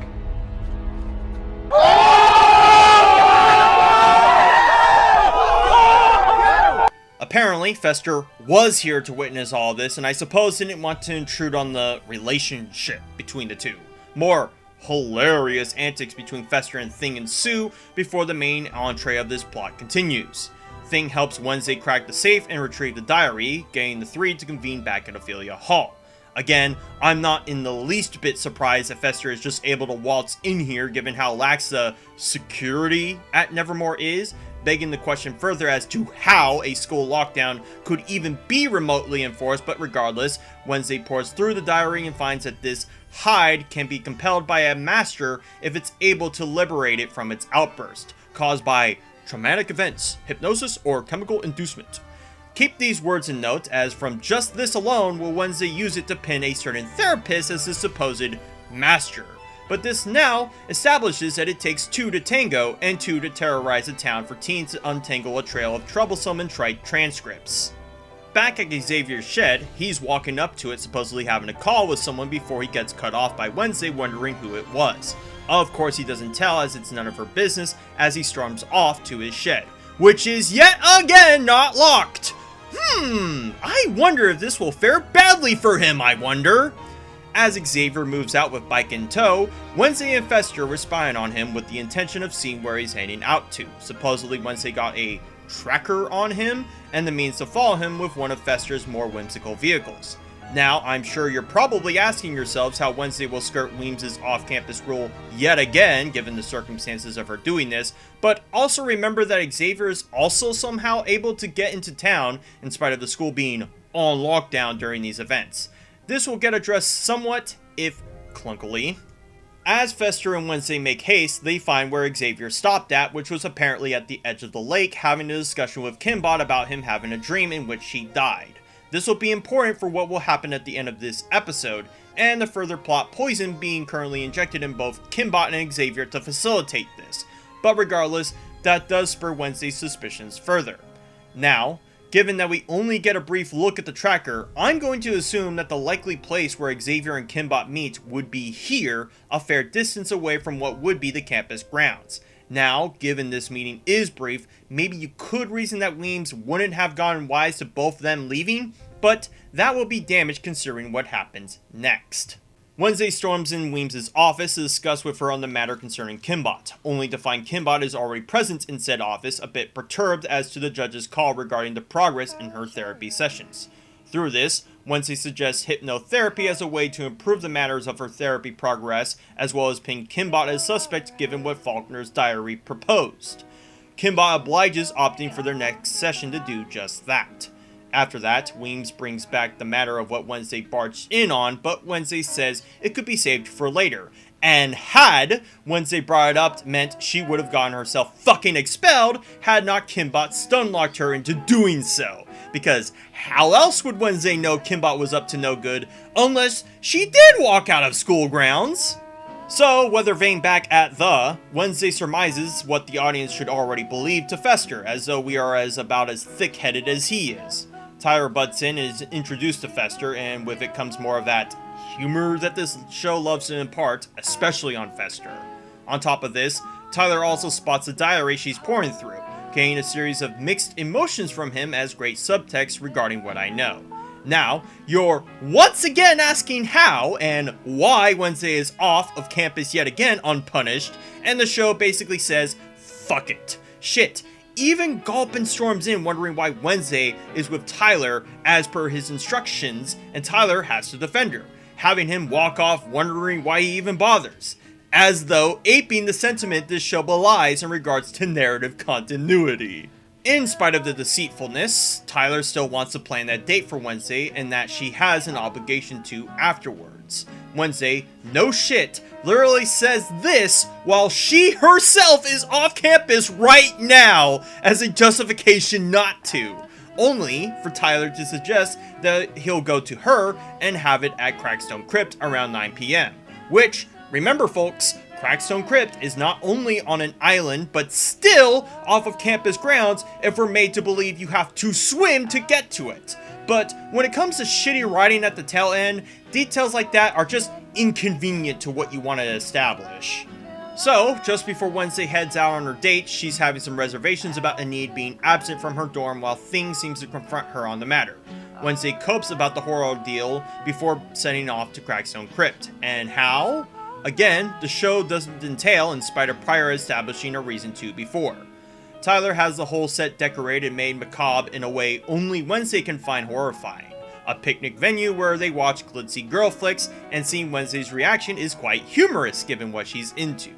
Apparently, Fester was here to witness all this, and I suppose didn't want to intrude on the relationship between the two. More hilarious antics between Fester and Thing ensue before the main entree of this plot continues. Thing helps Wednesday crack the safe and retrieve the diary, getting the three to convene back at Ophelia Hall. Again, I'm not in the least bit surprised that Fester is just able to waltz in here given how lax the security at Nevermore is, begging the question further as to how a school lockdown could even be remotely enforced, but regardless, Wednesday pours through the diary and finds that this hide can be compelled by a master if it's able to liberate it from its outburst, caused by traumatic events, hypnosis, or chemical inducement. Keep these words in note, as from just this alone will Wednesday use it to pin a certain therapist as his supposed master. But this now establishes that it takes 2 to tango, and 2 to terrorize a town for teens to untangle a trail of troublesome and trite transcripts. Back at Xavier's shed, he's walking up to it supposedly having a call with someone before he gets cut off by Wednesday wondering who it was. Of course he doesn't tell, as it's none of her business, as he storms off to his shed, which is yet again not locked. I wonder if this will fare badly for him, I wonder. As Xavier moves out with bike in tow, Wednesday and Fester were spying on him with the intention of seeing where he's heading out to. Supposedly Wednesday got a tracker on him and the means to follow him with one of Fester's more whimsical vehicles. Now, I'm sure you're probably asking yourselves how Wednesday will skirt Weems' off-campus rule yet again, given the circumstances of her doing this, but also remember that Xavier is also somehow able to get into town in spite of the school being on lockdown during these events. This will get addressed somewhat, if clunkily. As Fester and Wednesday make haste, they find where Xavier stopped at, which was apparently at the edge of the lake, having a discussion with Kimbot about him having a dream in which she died. This will be important for what will happen at the end of this episode, and the further plot poison being currently injected in both Kimbot and Xavier to facilitate this. But regardless, that does spur Wednesday's suspicions further. Now, given that we only get a brief look at the tracker, I'm going to assume that the likely place where Xavier and Kimbot meet would be here, a fair distance away from what would be the campus grounds. Now, given this meeting is brief, maybe you could reason that Weems wouldn't have gotten wise to both of them leaving, but that will be damaged considering what happens next. Wednesday storms in Weems' office to discuss with her on the matter concerning Kimbot, only to find Kimbot is already present in said office, a bit perturbed as to the judge's call regarding the progress in her therapy sessions. Through this, Wednesday suggests hypnotherapy as a way to improve the matters of her therapy progress, as well as pin Kimbot as suspect given what Faulkner's diary proposed. Kimbot obliges, opting for their next session to do just that. After that, Weems brings back the matter of what Wednesday barged in on, but Wednesday says it could be saved for later. And had Wednesday brought it up meant she would have gotten herself fucking expelled had not Kimbot stun-locked her into doing so. Because how else would Wednesday know Kimbot was up to no good unless she did walk out of school grounds? So, whether Vane back at Wednesday surmises what the audience should already believe to Fester, as though we are about as thick-headed as he is. Tyler butts in and is introduced to Fester, and with it comes more of that humor that this show loves to impart, especially on Fester. On top of this, Tyler also spots the diary she's pouring through, getting a series of mixed emotions from him as great subtext regarding what I know. Now, you're once again asking how and why Wednesday is off of campus yet again unpunished, and the show basically says, fuck it. Shit. Even Gulpin storms in wondering why Wednesday is with Tyler as per his instructions, and Tyler has to defend her, having him walk off wondering why he even bothers, as though aping the sentiment this show belies in regards to narrative continuity. In spite of the deceitfulness, Tyler still wants to plan that date for Wednesday and that she has an obligation to afterwards. Wednesday, no shit, literally says this while she herself is off campus right now as a justification not to. Only for Tyler to suggest that he'll go to her and have it at Crackstone Crypt around 9 p.m. Which, remember folks, Crackstone Crypt is not only on an island, but still off of campus grounds if we're made to believe you have to swim to get to it. But when it comes to shitty writing at the tail end, details like that are just inconvenient to what you want to establish. So, just before Wednesday heads out on her date, she's having some reservations about Enid being absent from her dorm while Thing seems to confront her on the matter. Wednesday copes about the horror ordeal before setting off to Crackstone Crypt. And how? Again, the show doesn't entail in spite of prior establishing a reason to before. Tyler has the whole set decorated and made macabre in a way only Wednesday can find horrifying. A picnic venue where they watch glitzy girl flicks, and seeing Wednesday's reaction is quite humorous given what she's into.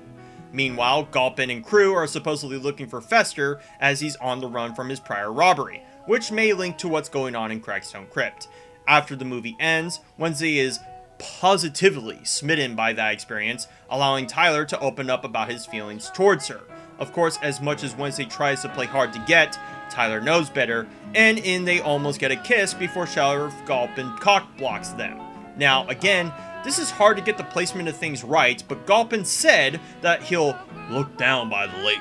Meanwhile, Gulpin and crew are supposedly looking for Fester as he's on the run from his prior robbery, which may link to what's going on in Crackstone Crypt. After the movie ends, Wednesday is positively smitten by that experience, allowing Tyler to open up about his feelings towards her. Of course, as much as Wednesday tries to play hard to get, Tyler knows better, and they almost get a kiss before Sheriff Gulpin cock blocks them. Now, again, this is hard to get the placement of things right, but Gulpin said that he'll look down by the lake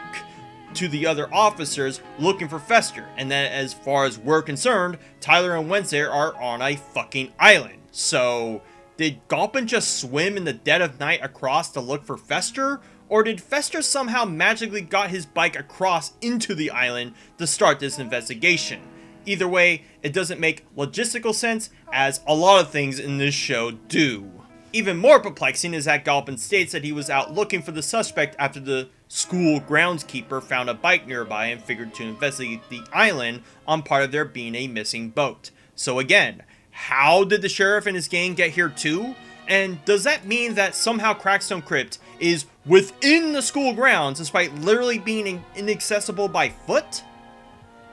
to the other officers looking for Fester, and that as far as we're concerned, Tyler and Wednesday are on a fucking island. So, did Gulpin just swim in the dead of night across to look for Fester? Or did Fester somehow magically got his bike across into the island to start this investigation? Either way, it doesn't make logistical sense, as a lot of things in this show do. Even more perplexing is that Galpin states that he was out looking for the suspect after the school groundskeeper found a bike nearby and figured to investigate the island on part of there being a missing boat. So again, how did the sheriff and his gang get here too? And does that mean that somehow Crackstone Crypt is within the school grounds despite literally being inaccessible by foot?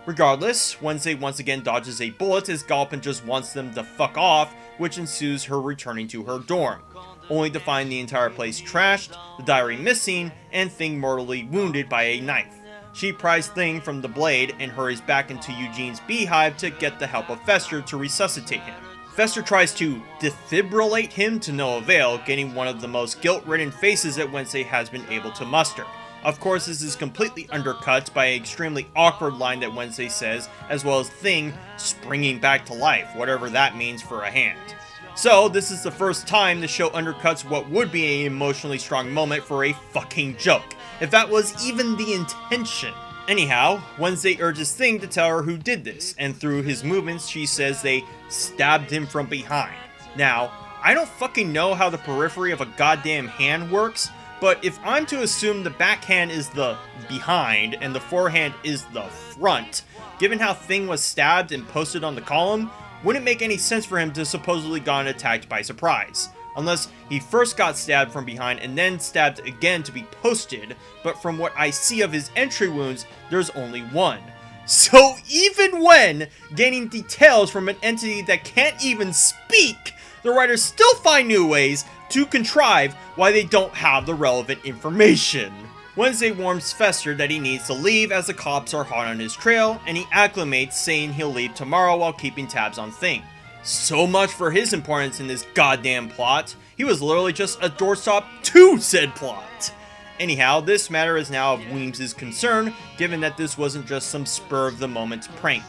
Regardless, Wednesday once again dodges a bullet as Galpin just wants them to fuck off, which ensues her returning to her dorm, only to find the entire place trashed, the diary missing, and Thing mortally wounded by a knife. She pries Thing from the blade and hurries back into Eugene's beehive to get the help of Fester to resuscitate him. Fester tries to defibrillate him to no avail, getting one of the most guilt-ridden faces that Wednesday has been able to muster. Of course, this is completely undercut by an extremely awkward line that Wednesday says, as well as Thing springing back to life, whatever that means for a hand. So, this is the first time the show undercuts what would be an emotionally strong moment for a fucking joke, if that was even the intention. Anyhow, Wednesday urges Thing to tell her who did this, and through his movements she says they stabbed him from behind. Now, I don't fucking know how the periphery of a goddamn hand works, but if I'm to assume the backhand is the behind and the forehand is the front, given how Thing was stabbed and posted on the column, wouldn't make any sense for him to supposedly gotten attacked by surprise. Unless he first got stabbed from behind and then stabbed again to be posted, but from what I see of his entry wounds, there's only one. So even when gaining details from an entity that can't even speak, the writers still find new ways to contrive why they don't have the relevant information. Wednesday warns Fester that he needs to leave as the cops are hot on his trail, and he acclimates saying he'll leave tomorrow while keeping tabs on Thing. So much for his importance in this goddamn plot. He was literally just a doorstop to said plot. Anyhow, this matter is now of Weems' concern, given that this wasn't just some spur-of-the-moment prank.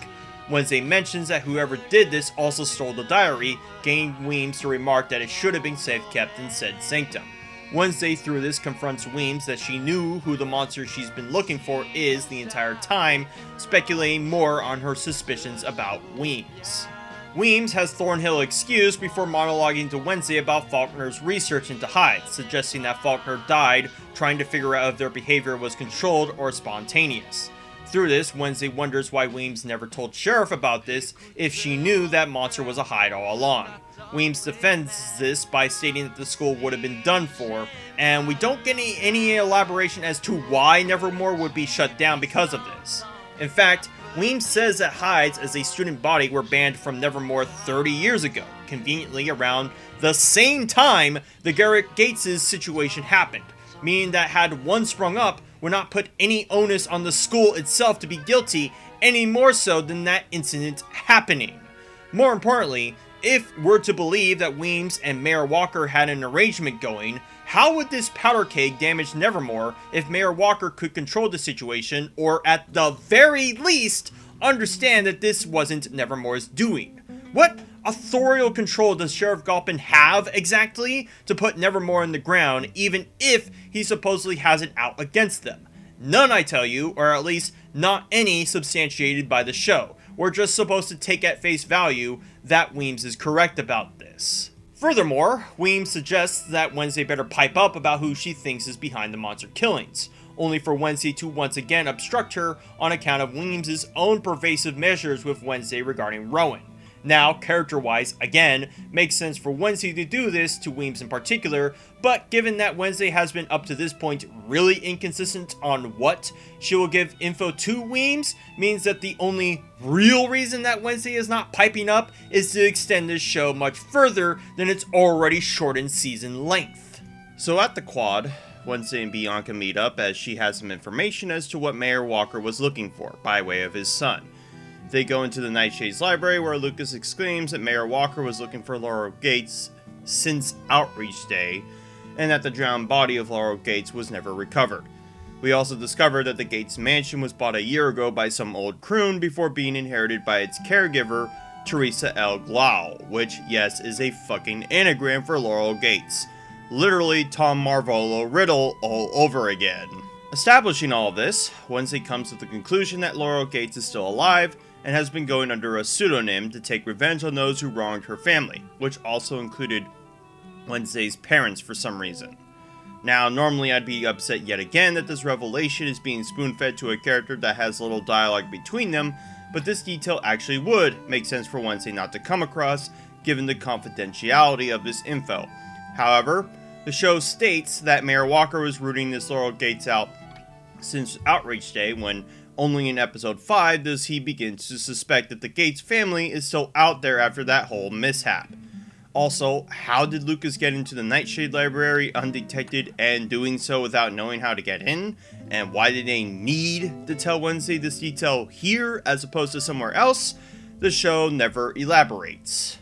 Wednesday mentions that whoever did this also stole the diary, getting Weems to remark that it should have been safe-kept in said sanctum. Wednesday, through this, confronts Weems that she knew who the monster she's been looking for is the entire time, speculating more on her suspicions about Weems. Weems has Thornhill excused before monologuing to Wednesday about Faulkner's research into hides, suggesting that Faulkner died trying to figure out if their behavior was controlled or spontaneous. Through this, Wednesday wonders why Weems never told Sheriff about this if she knew that monster was a hide all along. Weems defends this by stating that the school would have been done for, and we don't get any elaboration as to why Nevermore would be shut down because of this. In fact, Weems says that hides as a student body were banned from Nevermore 30 years ago, conveniently around the same time the Garrett Gates' situation happened, meaning that had one sprung up, would not put any onus on the school itself to be guilty, any more so than that incident happening. More importantly, if we're to believe that Weems and Mayor Walker had an arrangement going, how would this powder keg damage Nevermore if Mayor Walker could control the situation, or at the very least, understand that this wasn't Nevermore's doing? What authorial control does Sheriff Galpin have exactly to put Nevermore in the ground, even if he supposedly has it out against them? None, I tell you, or at least not any substantiated by the show. We're just supposed to take at face value that Weems is correct about this. Furthermore, Weems suggests that Wednesday better pipe up about who she thinks is behind the monster killings, only for Wednesday to once again obstruct her on account of Weems' own pervasive measures with Wednesday regarding Rowan. Now, character-wise, again, makes sense for Wednesday to do this to Weems in particular, but given that Wednesday has been up to this point really inconsistent on what she will give info to Weems, means that the only real reason that Wednesday is not piping up is to extend this show much further than its already shortened season length. So at the quad, Wednesday and Bianca meet up as she has some information as to what Mayor Walker was looking for by way of his son. They go into the Nightshade's library where Lucas exclaims that Mayor Walker was looking for Laurel Gates since Outreach Day, and that the drowned body of Laurel Gates was never recovered. We also discover that the Gates mansion was bought a year ago by some old croon before being inherited by its caregiver, Teresa L. Glau, which, yes, is a fucking anagram for Laurel Gates. Literally Tom Marvolo Riddle all over again. Establishing all of this, Wednesday comes to the conclusion that Laurel Gates is still alive, and has been going under a pseudonym to take revenge on those who wronged her family, which also included Wednesday's parents for some reason. Now, normally I'd be upset yet again that this revelation is being spoon-fed to a character that has little dialogue between them, but this detail actually would make sense for Wednesday not to come across, given the confidentiality of this info. However, the show states that Mayor Walker was rooting this Laurel Gates out since Outreach Day, when only in episode 5 does he begin to suspect that the Gates family is still out there after that whole mishap. Also, how did Lucas get into the Nightshade Library undetected and doing so without knowing how to get in? And why did they need to tell Wednesday this detail here as opposed to somewhere else? The show never elaborates.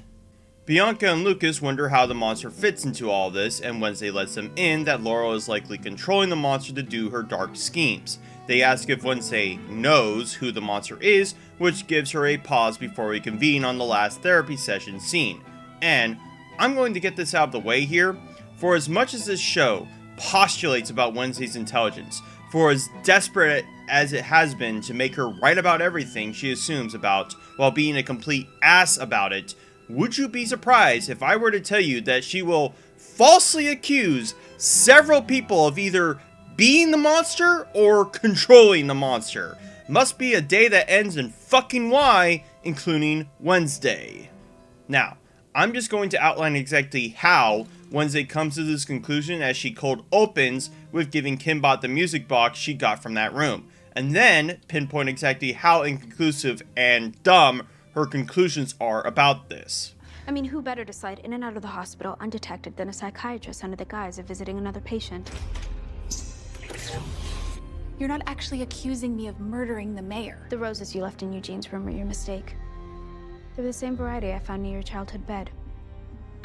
Bianca and Lucas wonder how the monster fits into all this, and Wednesday lets them in that Laurel is likely controlling the monster to do her dark schemes. They ask if Wednesday knows who the monster is, which gives her a pause before we convene on the last therapy session scene. And I'm going to get this out of the way here. For as much as this show postulates about Wednesday's intelligence, for as desperate as it has been to make her right about everything she assumes about while being a complete ass about it, would you be surprised if I were to tell you that she will falsely accuse several people of either being the monster or controlling the monster? Must be a day that ends in fucking Y, including Wednesday. Now, I'm just going to outline exactly how Wednesday comes to this conclusion as she cold opens with giving Kimbot the music box she got from that room, and then pinpoint exactly how inconclusive and dumb her conclusions are about this. I mean, who better to slide in and out of the hospital undetected than a psychiatrist under the guise of visiting another patient? You're not actually accusing me of murdering the mayor. The roses you left in Eugene's room were your mistake. They were the same variety I found near your childhood bed.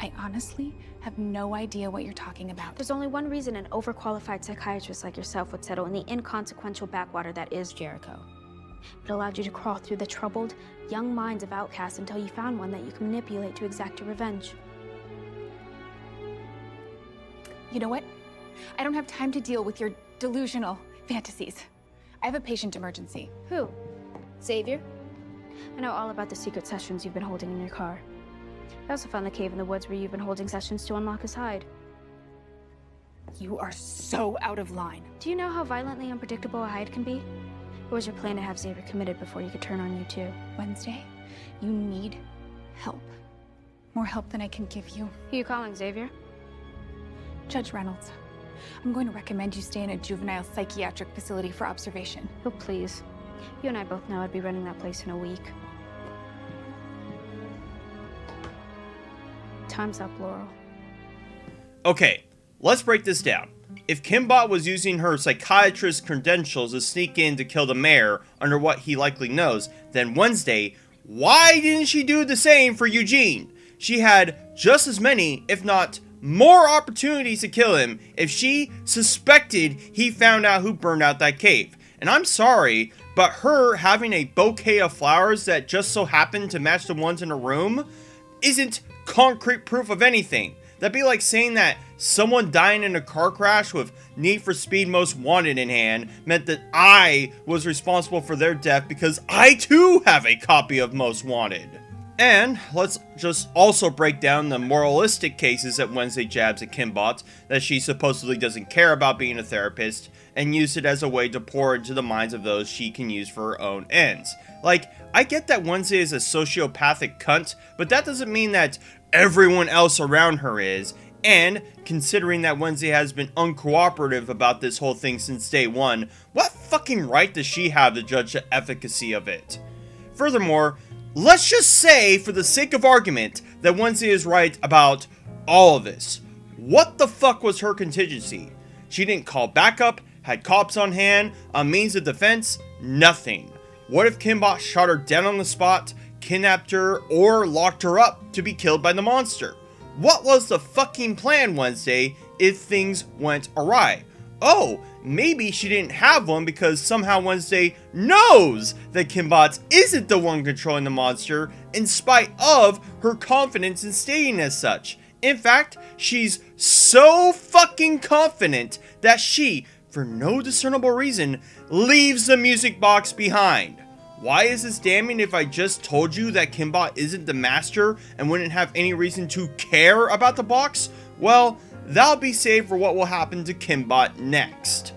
I honestly have no idea what you're talking about. There's only one reason an overqualified psychiatrist like yourself would settle in the inconsequential backwater that is Jericho. It allowed you to crawl through the troubled, young minds of outcasts until you found one that you can manipulate to exact your revenge. You know what? I don't have time to deal with your delusional fantasies. I have a patient emergency. Who? Xavier? I know all about the secret sessions you've been holding in your car. I also found the cave in the woods where you've been holding sessions to unlock his hide. You are so out of line. Do you know how violently unpredictable a hide can be? Or was your plan to have Xavier committed before he could turn on you too? Wednesday, you need help. More help than I can give you. Who are you calling, Xavier? Judge Reynolds. I'm going to recommend you stay in a juvenile psychiatric facility for observation. Oh, please. You and I both know I'd be running that place in a week. Time's up, Laurel. Okay, let's break this down. If Kimbot was using her psychiatrist credentials to sneak in to kill the mayor under what he likely knows, then Wednesday, why didn't she do the same for Eugene? She had just as many, if not more opportunities to kill him if she suspected he found out who burned out that cave. And I'm sorry, but her having a bouquet of flowers that just so happened to match the ones in her room isn't concrete proof of anything. That'd be like saying that someone dying in a car crash with Need for Speed Most Wanted in hand meant that I was responsible for their death because I too have a copy of Most Wanted. And let's just also break down the moralistic cases that Wednesday jabs at Kimbot, that she supposedly doesn't care about being a therapist, and use it as a way to pour into the minds of those she can use for her own ends. Like, I get that Wednesday is a sociopathic cunt, but that doesn't mean that everyone else around her is, and considering that Wednesday has been uncooperative about this whole thing since day one, what fucking right does she have to judge the efficacy of it? Furthermore, let's just say, for the sake of argument, that Wednesday is right about all of this. What the fuck was her contingency? She didn't call backup, had cops on hand, a means of defense, nothing. What if Kimbot shot her dead on the spot, kidnapped her, or locked her up to be killed by the monster? What was the fucking plan, Wednesday, if things went awry? Oh, maybe she didn't have one because somehow Wednesday knows that Kimbot isn't the one controlling the monster, in spite of her confidence in stating as such. In fact, she's so fucking confident that she, for no discernible reason, leaves the music box behind. Why is this damning if I just told you that Kimbot isn't the master and wouldn't have any reason to care about the box? Well, that'll be saved for what will happen to Kimbot next.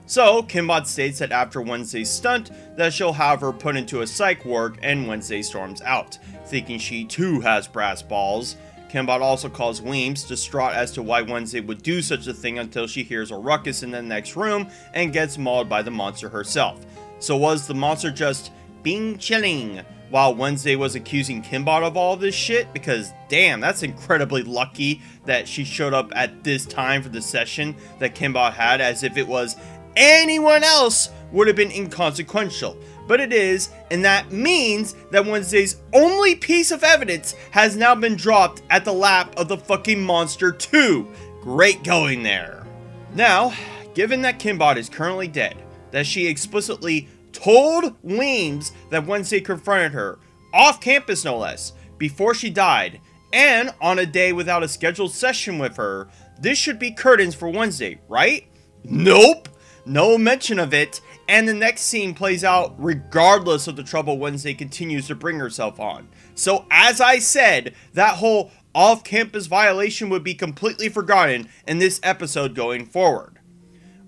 So, Kimbot states that after Wednesday's stunt, that she'll have her put into a psych ward, and Wednesday storms out, thinking she too has brass balls. Kimbot also calls Weems, distraught as to why Wednesday would do such a thing until she hears a ruckus in the next room and gets mauled by the monster herself. So was the monster just being chilling while Wednesday was accusing Kimbot of all this shit? Because damn, that's incredibly lucky that she showed up at this time for the session that Kimbot had, as if it was anyone else would have been inconsequential. But it is, and that means that Wednesday's only piece of evidence has now been dropped at the lap of the fucking monster too. Great going there. Now, given that Kimbot is currently dead, that she explicitly told Weems that Wednesday confronted her, off campus no less, before she died, and on a day without a scheduled session with her, this should be curtains for Wednesday, right? Nope! No mention of it, and the next scene plays out regardless of the trouble Wednesday continues to bring herself on. So as I said, that whole off-campus violation would be completely forgotten in this episode going forward.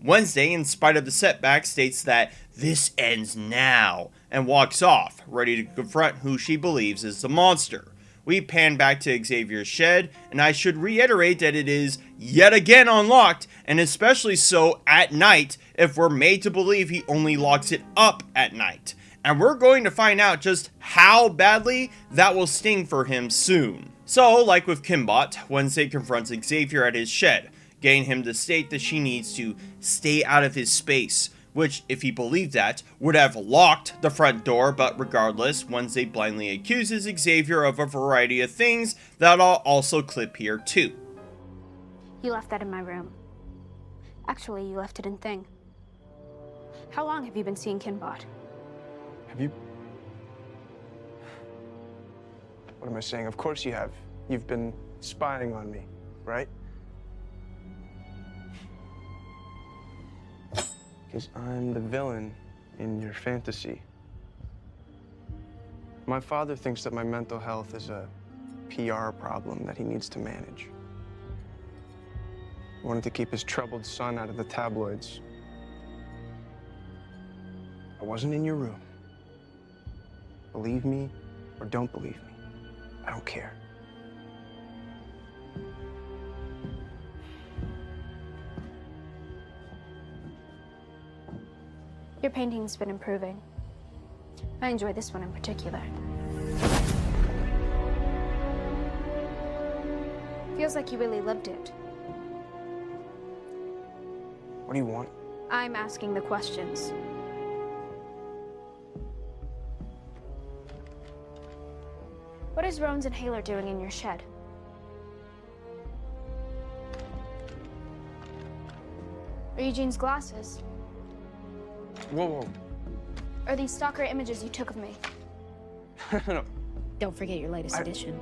Wednesday, in spite of the setback, states that this ends now, and walks off, ready to confront who she believes is the monster. We pan back to Xavier's shed, and I should reiterate that it is yet again unlocked, and especially so at night if we're made to believe he only locks it up at night. And we're going to find out just how badly that will sting for him soon. So, like with Kimbot, Wednesday confronts Xavier at his shed, getting him to state that she needs to stay out of his space, which, if he believed that, would have locked the front door, but regardless, Wednesday blindly accuses Xavier of a variety of things that I'll also clip here too. You left that in my room. Actually, you left it in Thing. How long have you been seeing Kimbot? Have you? What am I saying? Of course you have. You've been spying on me, right? Because I'm the villain in your fantasy. My father thinks that my mental health is a PR problem that he needs to manage. He wanted to keep his troubled son out of the tabloids. I wasn't in your room. Believe me or don't believe me. I don't care. Your painting's been improving. I enjoy this one in particular. Feels like you really lived it. What do you want? I'm asking the questions. What is Roan's inhaler doing in your shed? Are Eugene's glasses? Whoa, whoa. Are these stalker images you took of me? No. Don't forget your latest edition.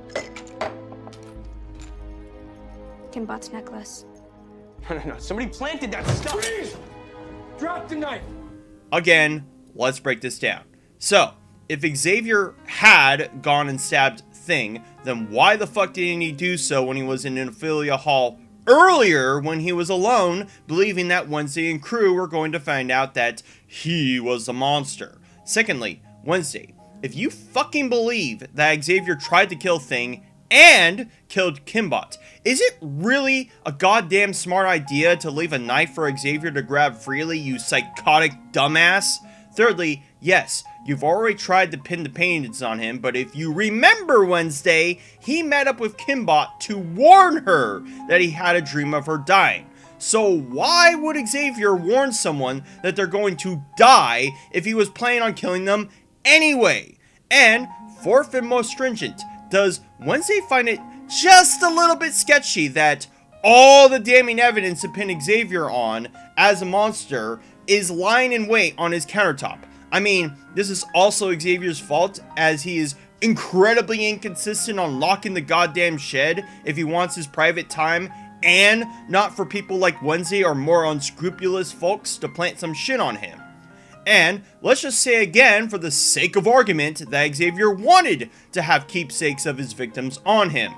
Kimbot's necklace. No. Somebody planted that stuff. Please! Drop the knife! Again, let's break this down. So, if Xavier had gone and stabbed Thing, then why the fuck didn't he do so when he was in Ophelia Hall earlier when he was alone, believing that Wednesday and crew were going to find out that he was the monster? Secondly, Wednesday, if you fucking believe that Xavier tried to kill Thing and killed Kimbot, is it really a goddamn smart idea to leave a knife for Xavier to grab freely, you psychotic dumbass? Thirdly, yes, you've already tried to pin the paintings on him, but if you remember Wednesday, he met up with Kimbot to warn her that he had a dream of her dying. So why would Xavier warn someone that they're going to die if he was planning on killing them anyway? And fourth and most stringent, does Wednesday find it just a little bit sketchy that all the damning evidence to pin Xavier on as a monster is lying in wait on his countertop? I mean, this is also Xavier's fault, as he is incredibly inconsistent on locking the goddamn shed if he wants his private time, and not for people like Wednesday or more unscrupulous folks to plant some shit on him. And let's just say again, for the sake of argument, that Xavier wanted to have keepsakes of his victims on him.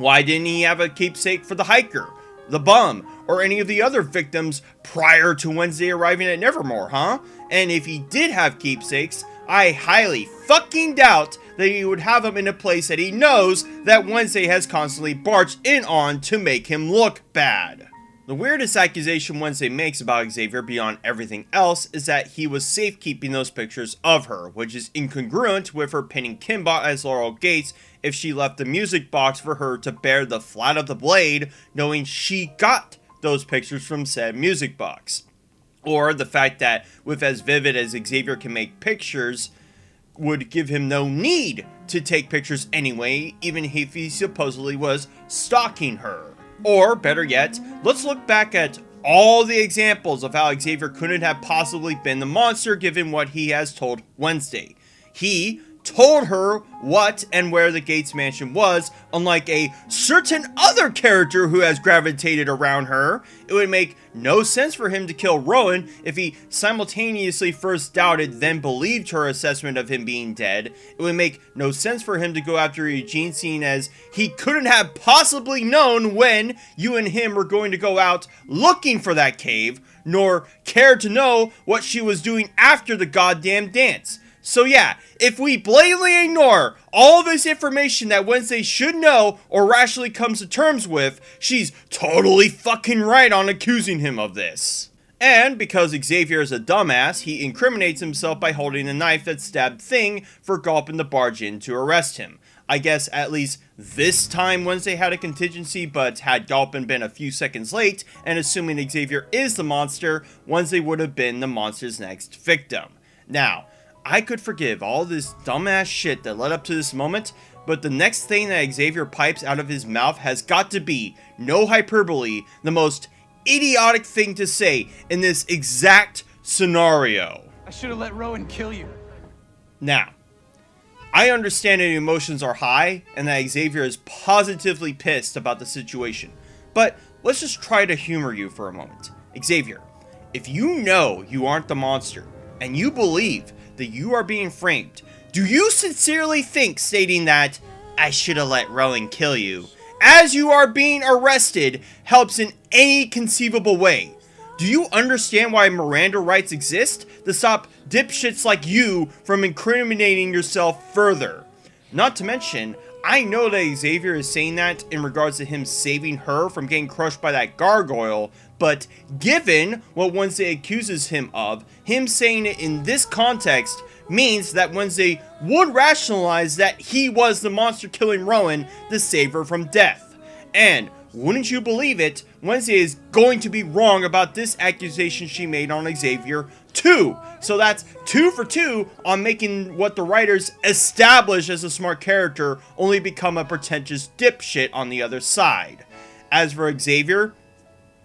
Why didn't he have a keepsake for the hiker, the bum, or any of the other victims prior to Wednesday arriving at Nevermore, huh? And if he did have keepsakes, I highly fucking doubt that he would have them in a place that he knows that Wednesday has constantly barged in on to make him look bad. The weirdest accusation Wednesday makes about Xavier beyond everything else is that he was safekeeping those pictures of her, which is incongruent with her pinning Kimbot as Laurel Gates if she left the music box for her to bear the flat of the blade, knowing she got those pictures from said music box. Or the fact that with as vivid as Xavier can make pictures, would give him no need to take pictures anyway, even if he supposedly was stalking her. Or, better yet, let's look back at all the examples of how Xavier couldn't have possibly been the monster given what he has told Wednesday. He told her what and where the Gates mansion was, unlike a certain other character who has gravitated around her. It would make no sense for him to kill Rowan if he simultaneously first doubted then believed her assessment of him being dead. It would make no sense for him to go after Eugene, seeing as he couldn't have possibly known when you and him were going to go out looking for that cave, nor care to know what she was doing after the goddamn dance. So yeah, if we blatantly ignore all this information that Wednesday should know or rationally comes to terms with, she's totally fucking right on accusing him of this. And because Xavier is a dumbass, he incriminates himself by holding the knife that stabbed Thing for Gulpin to barge in to arrest him. I guess at least this time Wednesday had a contingency, but had Gulpin been a few seconds late, and assuming Xavier is the monster, Wednesday would have been the monster's next victim. Now, I could forgive all this dumbass shit that led up to this moment, but the next thing that Xavier pipes out of his mouth has got to be, no hyperbole, the most idiotic thing to say in this exact scenario. I should have let Rowan kill you. Now, I understand that emotions are high and that Xavier is positively pissed about the situation, but let's just try to humor you for a moment. Xavier, if you know you aren't the monster, and you believe that you are being framed, do you sincerely think stating that, I should have let Rowan kill you, as you are being arrested, helps in any conceivable way? Do you understand why Miranda rights exist? To stop dipshits like you from incriminating yourself further. Not to mention, I know that Xavier is saying that in regards to him saving her from getting crushed by that gargoyle, but given what Wednesday accuses him of, him saying it in this context means that Wednesday would rationalize that he was the monster killing Rowan to save her from death. And wouldn't you believe it, Wednesday is going to be wrong about this accusation she made on Xavier too. So that's 2 for 2 on making what the writers establish as a smart character only become a pretentious dipshit on the other side. As for Xavier,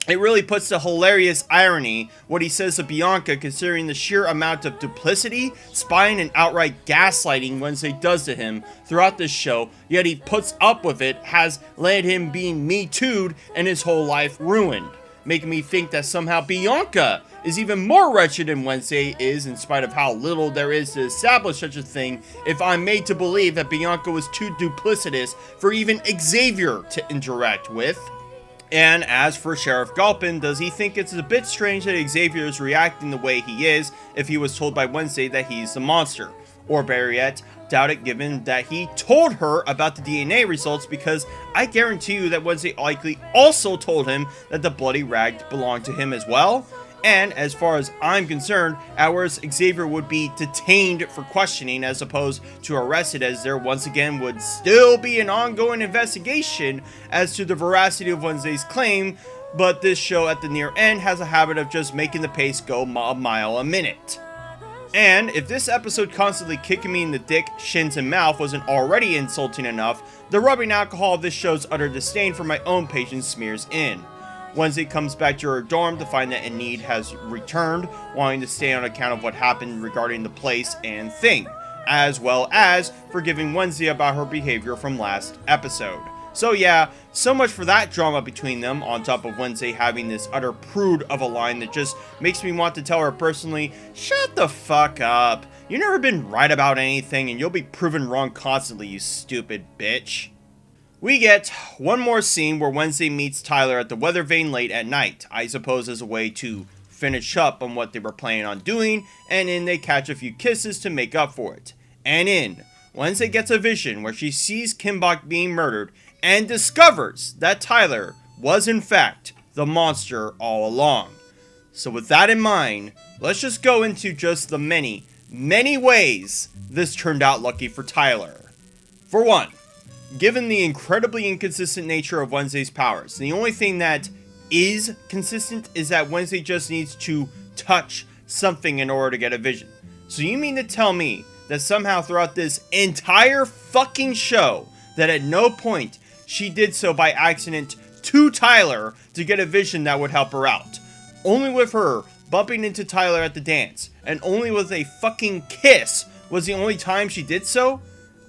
it really puts the hilarious irony what he says to Bianca, considering the sheer amount of duplicity, spying, and outright gaslighting Wednesday does to him throughout this show, yet he puts up with it, has led him being Me Too'd and his whole life ruined, making me think that somehow Bianca is even more wretched than Wednesday is, in spite of how little there is to establish such a thing, if I'm made to believe that Bianca was too duplicitous for even Xavier to interact with. And as for Sheriff Gulpin, does he think it's a bit strange that Xavier is reacting the way he is if he was told by Wednesday that he's the monster? Or better yet, doubt it given that he told her about the DNA results, because I guarantee you that Wednesday likely also told him that the bloody rag belonged to him as well. And as far as I'm concerned, ours Xavier would be detained for questioning as opposed to arrested, as there once again would still be an ongoing investigation as to the veracity of Wednesday's claim, but this show at the near end has a habit of just making the pace go a mile a minute. And if this episode constantly kicking me in the dick, shins, and mouth wasn't already insulting enough, the rubbing alcohol of this show's utter disdain for my own patience smears in. Wednesday comes back to her dorm to find that Enid has returned, wanting to stay on account of what happened regarding the place and Thing, as well as forgiving Wednesday about her behavior from last episode. So yeah, so much for that drama between them, on top of Wednesday having this utter prude of a line that just makes me want to tell her personally, shut the fuck up. You've never been right about anything and you'll be proven wrong constantly, you stupid bitch. We get one more scene where Wednesday meets Tyler at the weather vane late at night, I suppose as a way to finish up on what they were planning on doing, and in they catch a few kisses to make up for it. And in, Wednesday gets a vision where she sees Kimbok being murdered and discovers that Tyler was in fact the monster all along. So with that in mind, let's just go into just the many, many ways this turned out lucky for Tyler. For one, given the incredibly inconsistent nature of Wednesday's powers, the only thing that is consistent is that Wednesday just needs to touch something in order to get a vision. So you mean to tell me that somehow throughout this entire fucking show, that at no point she did so by accident to Tyler to get a vision that would help her out? Only with her bumping into Tyler at the dance, and only with a fucking kiss was the only time she did so?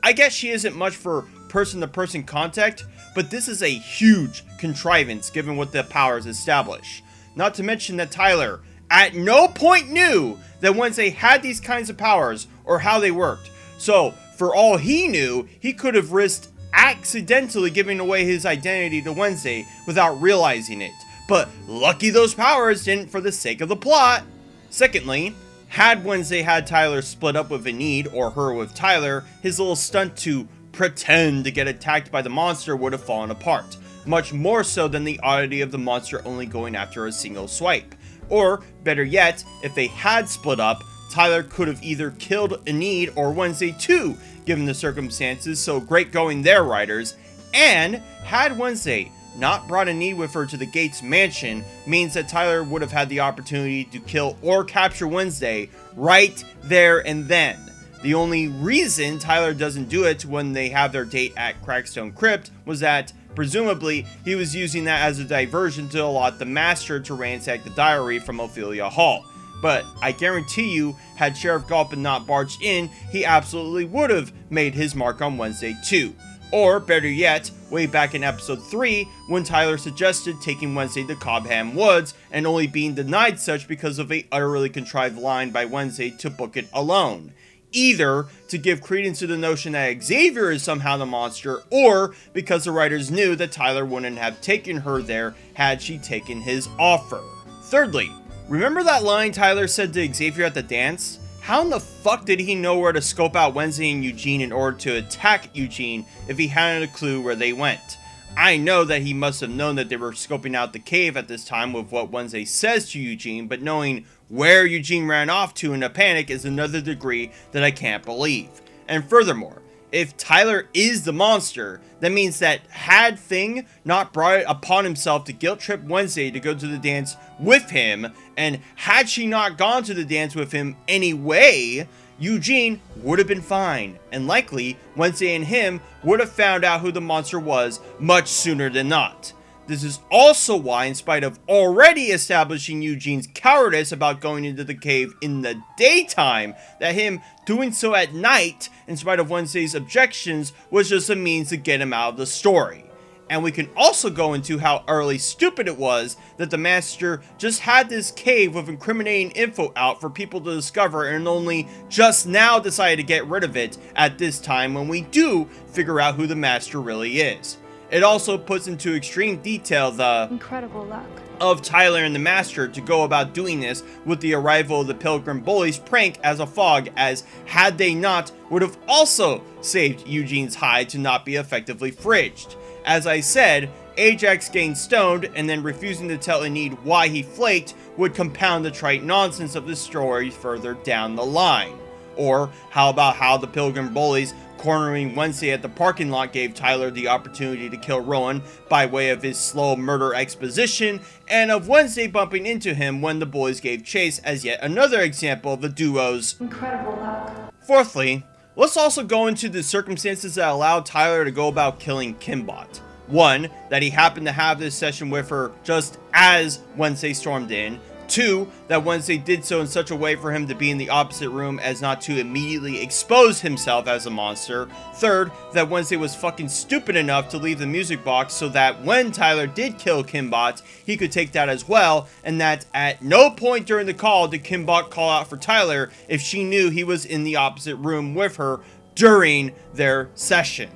I guess she isn't much for person-to-person contact, but this is a huge contrivance given what the powers establish. Not to mention that Tyler at no point knew that Wednesday had these kinds of powers or how they worked. So, for all he knew, he could have risked accidentally giving away his identity to Wednesday without realizing it. But lucky those powers didn't for the sake of the plot. Secondly, had Wednesday had Tyler split up with Enid or her with Tyler, his little stunt to pretend to get attacked by the monster would have fallen apart. Much more so than the oddity of the monster only going after a single swipe. Or, better yet, if they had split up, Tyler could have either killed Enid or Wednesday too, given the circumstances, so great going there, writers. And, had Wednesday not brought Enid with her to the Gates mansion, means that Tyler would have had the opportunity to kill or capture Wednesday right there and then. The only reason Tyler doesn't do it when they have their date at Crackstone Crypt was that, presumably, he was using that as a diversion to allot the Master to ransack the diary from Ophelia Hall. But I guarantee you, had Sheriff Galpin not barged in, he absolutely would have made his mark on Wednesday too. Or, better yet, way back in episode 3, when Tyler suggested taking Wednesday to Cobham Woods, and only being denied such because of a utterly contrived line by Wednesday to book it alone. Either to give credence to the notion that Xavier is somehow the monster, or because the writers knew that Tyler wouldn't have taken her there had she taken his offer. Thirdly, remember that line Tyler said to Xavier at the dance? How in the fuck did he know where to scope out Wednesday and Eugene in order to attack Eugene if he hadn't a clue where they went? I know that he must have known that they were scoping out the cave at this time with what Wednesday says to Eugene, but knowing where Eugene ran off to in a panic is another degree that I can't believe. And furthermore, if Tyler is the monster, that means that had Thing not brought it upon himself to guilt trip Wednesday to go to the dance with him, and had she not gone to the dance with him anyway, Eugene would have been fine, and likely Wednesday and him would have found out who the monster was much sooner than not. This is also why, in spite of already establishing Eugene's cowardice about going into the cave in the daytime, that him doing so at night, in spite of Wednesday's objections, was just a means to get him out of the story. And we can also go into how utterly stupid it was that the Master just had this cave with incriminating info out for people to discover and only just now decided to get rid of it at this time when we do figure out who the Master really is. It also puts into extreme detail the incredible luck of Tyler and the Master to go about doing this with the arrival of the Pilgrim Bullies prank as a fog, as had they not, would have also saved Eugene's hide to not be effectively fridged. As I said, Ajax getting stoned and then refusing to tell Enid why he flaked would compound the trite nonsense of the story further down the line. Or how about how the Pilgrim Bullies cornering Wednesday at the parking lot gave Tyler the opportunity to kill Rowan by way of his slow murder exposition, and of Wednesday bumping into him when the boys gave chase as yet another example of the duo's incredible luck. Fourthly, let's also go into the circumstances that allowed Tyler to go about killing Kimbot. One, that he happened to have this session with her just as Wednesday stormed in. Two, that Wednesday did so in such a way for him to be in the opposite room as not to immediately expose himself as a monster. Third, that Wednesday was fucking stupid enough to leave the music box so that when Tyler did kill Kimbot, he could take that as well, and that at no point during the call did Kimbot call out for Tyler if she knew he was in the opposite room with her during their session.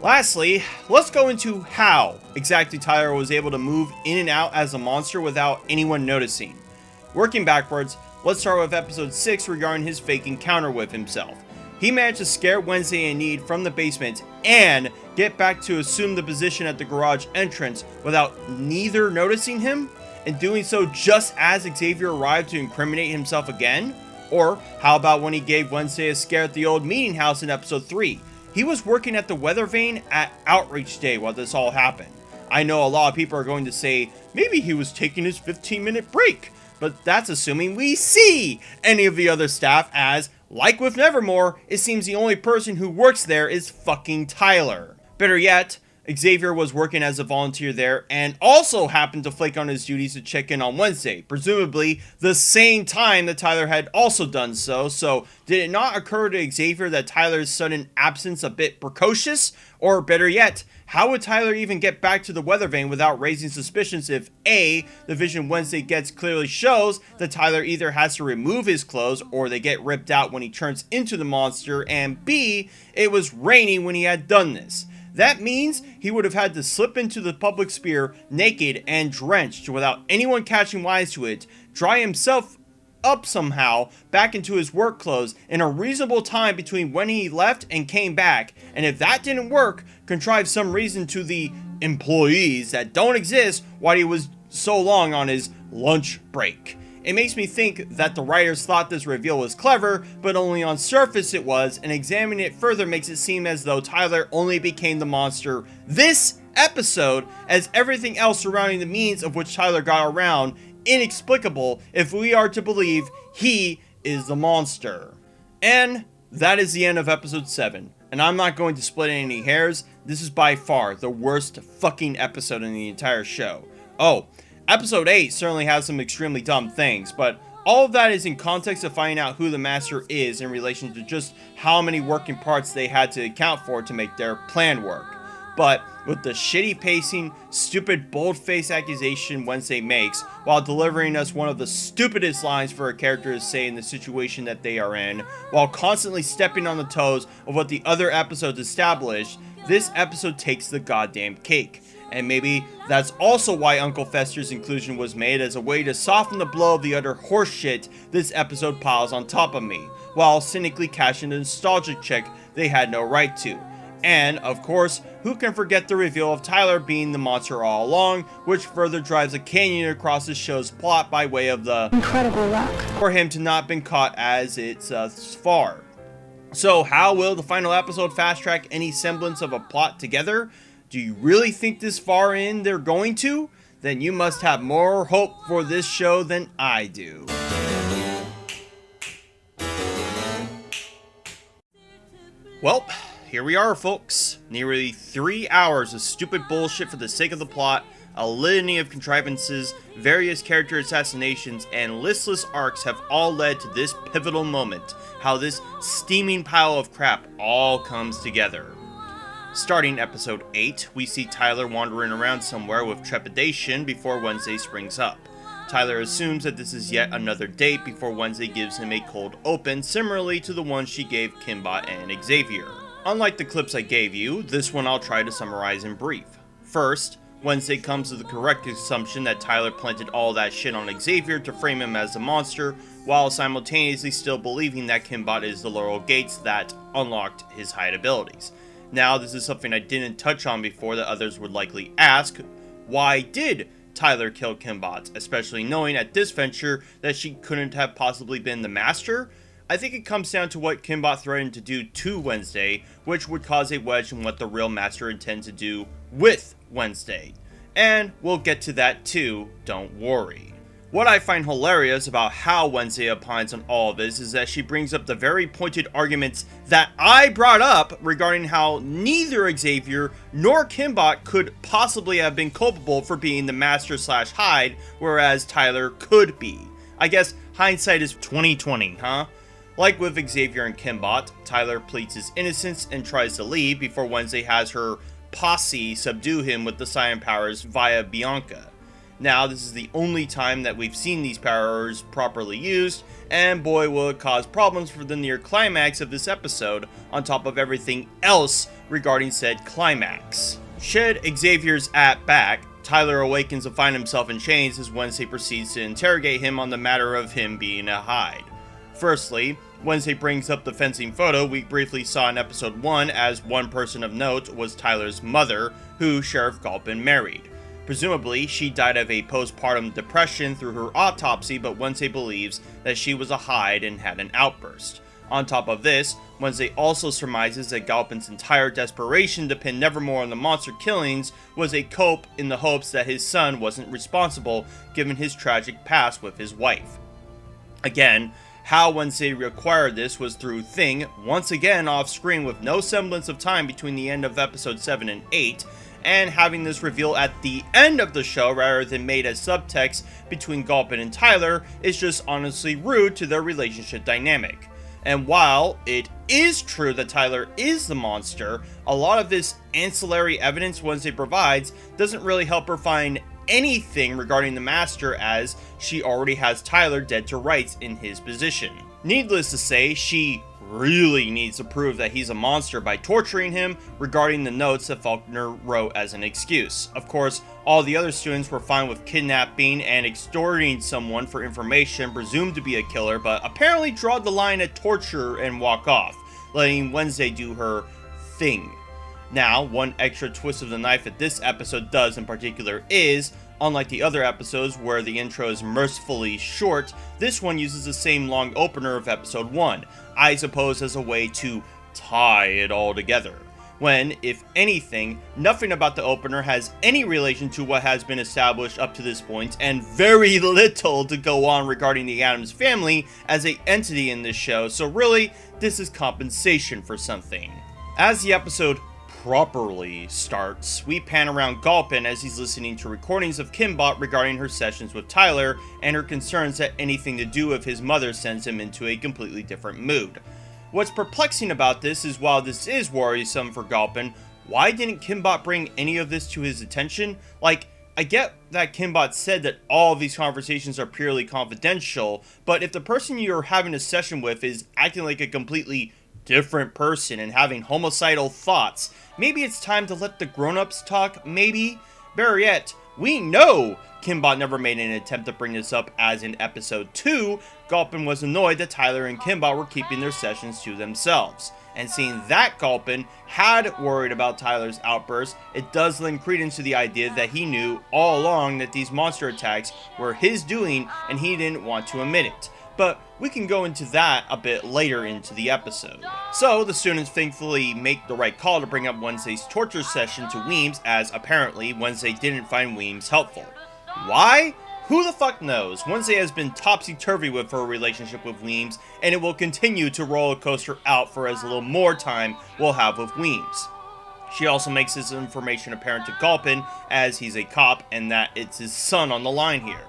Lastly, let's go into how exactly Tyler was able to move in and out as a monster without anyone noticing. Working backwards, let's start with episode 6 regarding his fake encounter with himself. He managed to scare Wednesday in Need from the basement and get back to assume the position at the garage entrance without neither noticing him, and doing so just as Xavier arrived to incriminate himself again? Or how about when he gave Wednesday a scare at the old meeting house in episode 3? He was working at the weather vane at Outreach Day while this all happened. I know a lot of people are going to say maybe he was taking his 15-minute break, but that's assuming we see any of the other staff, as, like with Nevermore, it seems the only person who works there is fucking Tyler. Better yet, Xavier was working as a volunteer there and also happened to flake on his duties to check in on Wednesday, presumably the same time that Tyler had also done so. So did it not occur to Xavier that Tyler's sudden absence a bit precocious? Or better yet, how would Tyler even get back to the weather vane without raising suspicions if A, the vision Wednesday gets clearly shows that Tyler either has to remove his clothes or they get ripped out when he turns into the monster, and B, it was raining when he had done this. That means he would have had to slip into the public sphere naked and drenched without anyone catching wise to it, dry himself up somehow back into his work clothes in a reasonable time between when he left and came back, and if that didn't work, contrive some reason to the employees that don't exist while he was so long on his lunch break. It makes me think that the writers thought this reveal was clever, but only on surface it was, and examining it further makes it seem as though Tyler only became the monster this episode, as everything else surrounding the means of which Tyler got around inexplicable if we are to believe he is the monster. And that is the end of episode 7, and I'm not going to split any hairs. This is by far the worst fucking episode in the entire show. Oh, episode 8 certainly has some extremely dumb things, but all of that is in context of finding out who the master is in relation to just how many working parts they had to account for to make their plan work. But with the shitty pacing, stupid bold-faced accusation Wednesday makes, while delivering us one of the stupidest lines for a character to say in the situation that they are in, while constantly stepping on the toes of what the other episodes established, this episode takes the goddamn cake. And maybe that's also why Uncle Fester's inclusion was made, as a way to soften the blow of the utter horseshit this episode piles on top of me, while cynically cashing the nostalgic check they had no right to. And, of course, who can forget the reveal of Tyler being the monster all along, which further drives a canyon across the show's plot by way of the incredible luck for him to not been caught as it's thus far. So how will the final episode fast track any semblance of a plot together? Do you really think this far in they're going to? Then you must have more hope for this show than I do. Well, here we are, folks. Nearly 3 hours of stupid bullshit for the sake of the plot, a litany of contrivances, various character assassinations, and listless arcs have all led to this pivotal moment, how this steaming pile of crap all comes together. Starting episode 8, we see Tyler wandering around somewhere with trepidation before Wednesday springs up. Tyler assumes that this is yet another date before Wednesday gives him a cold open, similarly to the one she gave Kimbot and Xavier. Unlike the clips I gave you, this one I'll try to summarize in brief. First, Wednesday comes to the correct assumption that Tyler planted all that shit on Xavier to frame him as a monster, while simultaneously still believing that Kimbot is the Laurel Gates that unlocked his hide abilities. Now, this is something I didn't touch on before that others would likely ask: why did Tyler kill Kimbot, especially knowing at this venture that she couldn't have possibly been the master? I think it comes down to what Kimbot threatened to do to Wednesday, which would cause a wedge in what the real master intends to do with Wednesday. And we'll get to that too, don't worry. What I find hilarious about how Wednesday opines on all of this is that she brings up the very pointed arguments that I brought up regarding how neither Xavier nor Kimbot could possibly have been culpable for being the master slash Hyde, whereas Tyler could be. I guess hindsight is 20/20, huh? Like with Xavier and Kimbot, Tyler pleads his innocence and tries to leave before Wednesday has her posse subdue him with the Psion powers via Bianca. Now, this is the only time that we've seen these powers properly used, and boy will it cause problems for the near climax of this episode, on top of everything else regarding said climax. Should Xavier's back, Tyler awakens to find himself in chains as Wednesday proceeds to interrogate him on the matter of him being a Hyde. Firstly, Wednesday brings up the fencing photo we briefly saw in episode 1, as one person of note was Tyler's mother, who Sheriff Galpin married. Presumably, she died of a postpartum depression through her autopsy, but Wednesday believes that she was a Hyde and had an outburst. On top of this, Wednesday also surmises that Galpin's entire desperation to pin Nevermore on the monster killings was a cope in the hopes that his son wasn't responsible given his tragic past with his wife. Again, how Wednesday required this was through Thing, once again off screen with no semblance of time between the end of episode 7 and 8, and having this reveal at the end of the show rather than made as subtext between Galpin and Tyler is just honestly rude to their relationship dynamic. And while it is true that Tyler is the monster, a lot of this ancillary evidence Wednesday provides doesn't really help her find anything regarding the Master, as she already has Tyler dead to rights in his position. Needless to say, she really needs to prove that he's a monster by torturing him regarding the notes that Faulkner wrote as an excuse. Of course, all the other students were fine with kidnapping and extorting someone for information presumed to be a killer, but apparently draw the line at torture and walk off, letting Wednesday do her thing. Now, one extra twist of the knife that this episode does in particular is, unlike the other episodes where the intro is mercifully short, this one uses the same long opener of episode 1, I suppose as a way to tie it all together. When, if anything, nothing about the opener has any relation to what has been established up to this point, and very little to go on regarding the Addams family as an entity in this show, so really, this is compensation for something. As the episode properly starts, we pan around Galpin as he's listening to recordings of Kimbot regarding her sessions with Tyler and her concerns that anything to do with his mother sends him into a completely different mood. What's perplexing about this is while this is worrisome for Galpin, why didn't Kimbot bring any of this to his attention? Like, I get that Kimbot said that all of these conversations are purely confidential, but if the person you're having a session with is acting like a completely different person and having homicidal thoughts, maybe it's time to let the grown-ups talk, maybe? Better yet, we know Kimbot never made an attempt to bring this up, as in episode 2, Galpin was annoyed that Tyler and Kimbot were keeping their sessions to themselves. And seeing that Galpin had worried about Tyler's outburst, it does lend credence to the idea that he knew all along that these monster attacks were his doing and he didn't want to admit it. But we can go into that a bit later into the episode. So, the students thankfully make the right call to bring up Wednesday's torture session to Weems, as apparently Wednesday didn't find Weems helpful. Why? Who the fuck knows? Wednesday has been topsy-turvy with her relationship with Weems, and it will continue to roller coaster out for as little more time we'll have with Weems. She also makes this information apparent to Galpin, as he's a cop, and that it's his son on the line here.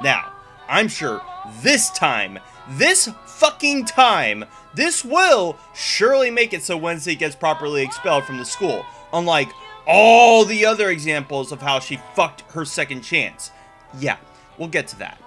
Now, I'm sure this fucking time, this will surely make it so Wednesday gets properly expelled from the school, unlike all the other examples of how she fucked her second chance. Yeah, we'll get to that.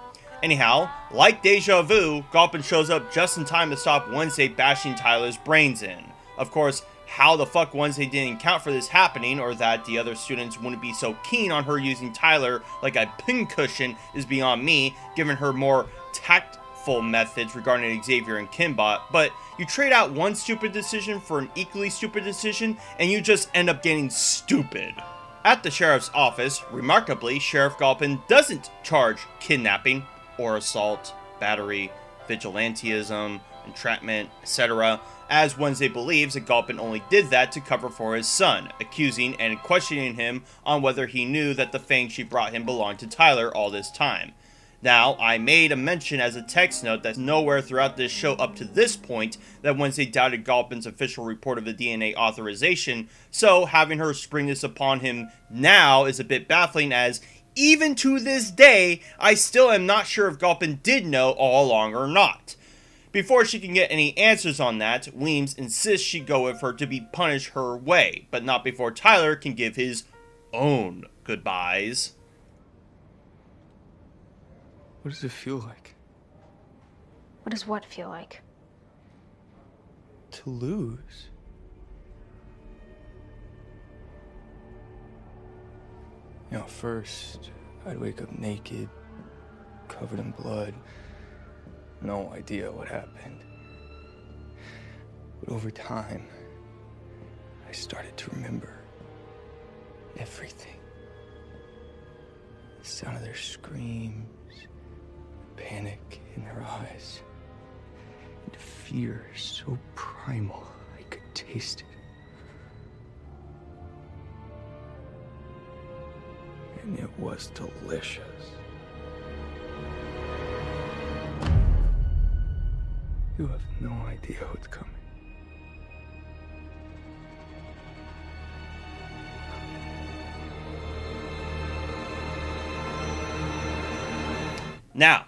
Anyhow, like deja vu, Galpin shows up just in time to stop Wednesday bashing Tyler's brains in. Of course, how the fuck Wednesday didn't account for this happening, or that the other students wouldn't be so keen on her using Tyler like a pincushion, is beyond me, given her more tactful methods regarding Xavier and Kimbot, but you trade out one stupid decision for an equally stupid decision, and you just end up getting stupid. At the sheriff's office, remarkably, Sheriff Galpin doesn't charge kidnapping, or assault, battery, vigilantism, entrapment, etc., as Wednesday believes that Galpin only did that to cover for his son, accusing and questioning him on whether he knew that the thing she brought him belonged to Tyler all this time. Now, I made a mention as a text note that's nowhere throughout this show up to this point that Wednesday doubted Galpin's official report of the DNA authorization, so having her spring this upon him now is a bit baffling, as even to this day, I still am not sure if Galpin did know all along or not. Before she can get any answers on that, Weems insists she go with her to be punished her way, but not before Tyler can give his own goodbyes. What does it feel like? What does what feel like? To lose. You know, first, I'd wake up naked, covered in blood. No idea what happened. But over time, I started to remember everything. The sound of their screams, the panic in their eyes, and fear so primal I could taste it. And it was delicious. You have no idea what's coming. Now,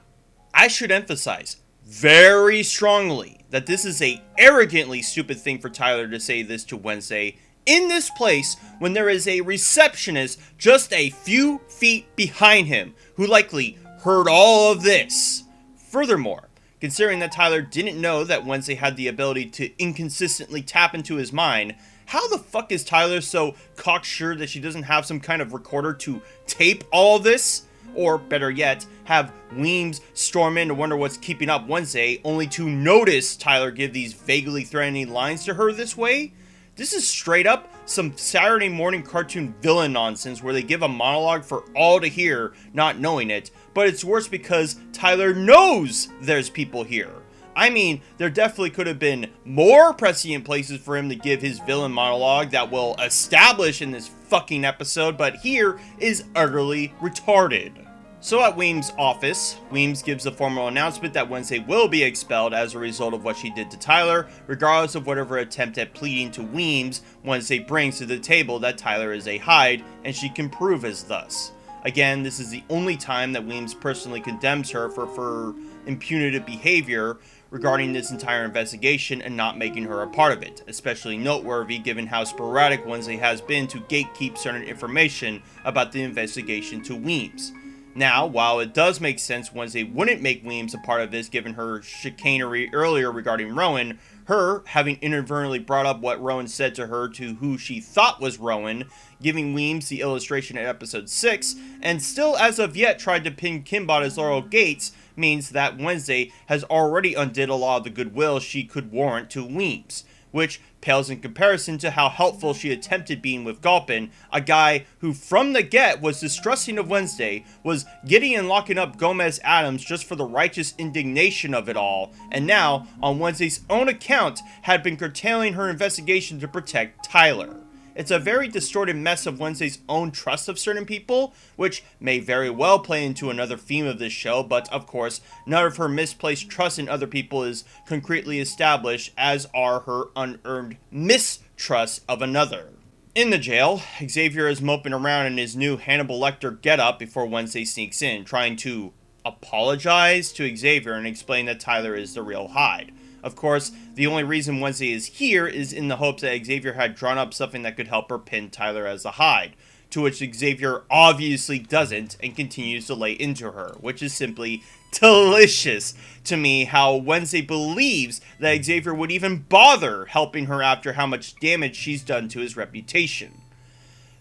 I should emphasize very strongly that this is a arrogantly stupid thing for Tyler to say this to Wednesday in this place when there is a receptionist just a few feet behind him who likely heard all of this. Furthermore, considering that Tyler didn't know that Wednesday had the ability to inconsistently tap into his mind, how the fuck is Tyler so cocksure that she doesn't have some kind of recorder to tape all of this? Or, better yet, have Weems storm in to wonder what's keeping up Wednesday, only to notice Tyler give these vaguely threatening lines to her this way? This is straight up some Saturday morning cartoon villain nonsense where they give a monologue for all to hear, not knowing it, but it's worse because Tyler knows there's people here. I mean, there definitely could have been more prescient places for him to give his villain monologue that will establish in this fucking episode, but here is utterly retarded. So at Weems' office, Weems gives a formal announcement that Wednesday will be expelled as a result of what she did to Tyler, regardless of whatever attempt at pleading to Weems Wednesday brings to the table that Tyler is a Hyde, and she can prove as thus. Again, this is the only time that Weems personally condemns her for impunitive behavior regarding this entire investigation and not making her a part of it, especially noteworthy given how sporadic Wednesday has been to gatekeep certain information about the investigation to Weems. Now, while it does make sense Wednesday wouldn't make Weems a part of this given her chicanery earlier regarding Rowan, her having inadvertently brought up what Rowan said to her to who she thought was Rowan, giving Weems the illustration at episode 6, and still as of yet tried to pin Kimbot as Laurel Gates, means that Wednesday has already undid a lot of the goodwill she could warrant to Weems, which pales in comparison to how helpful she attempted being with Galpin, a guy who from the get was distrusting of Wednesday, was getting and locking up Gomez Addams just for the righteous indignation of it all, and now, on Wednesday's own account, had been curtailing her investigation to protect Tyler. It's a very distorted mess of Wednesday's own trust of certain people, which may very well play into another theme of this show, but of course, none of her misplaced trust in other people is concretely established, as are her unearned mistrust of another. In the jail, Xavier is moping around in his new Hannibal Lecter getup before Wednesday sneaks in, trying to apologize to Xavier and explain that Tyler is the real Hyde. Of course, the only reason Wednesday is here is in the hopes that Xavier had drawn up something that could help her pin Tyler as the Hyde, to which Xavier obviously doesn't and continues to lay into her, which is simply delicious to me how Wednesday believes that Xavier would even bother helping her after how much damage she's done to his reputation.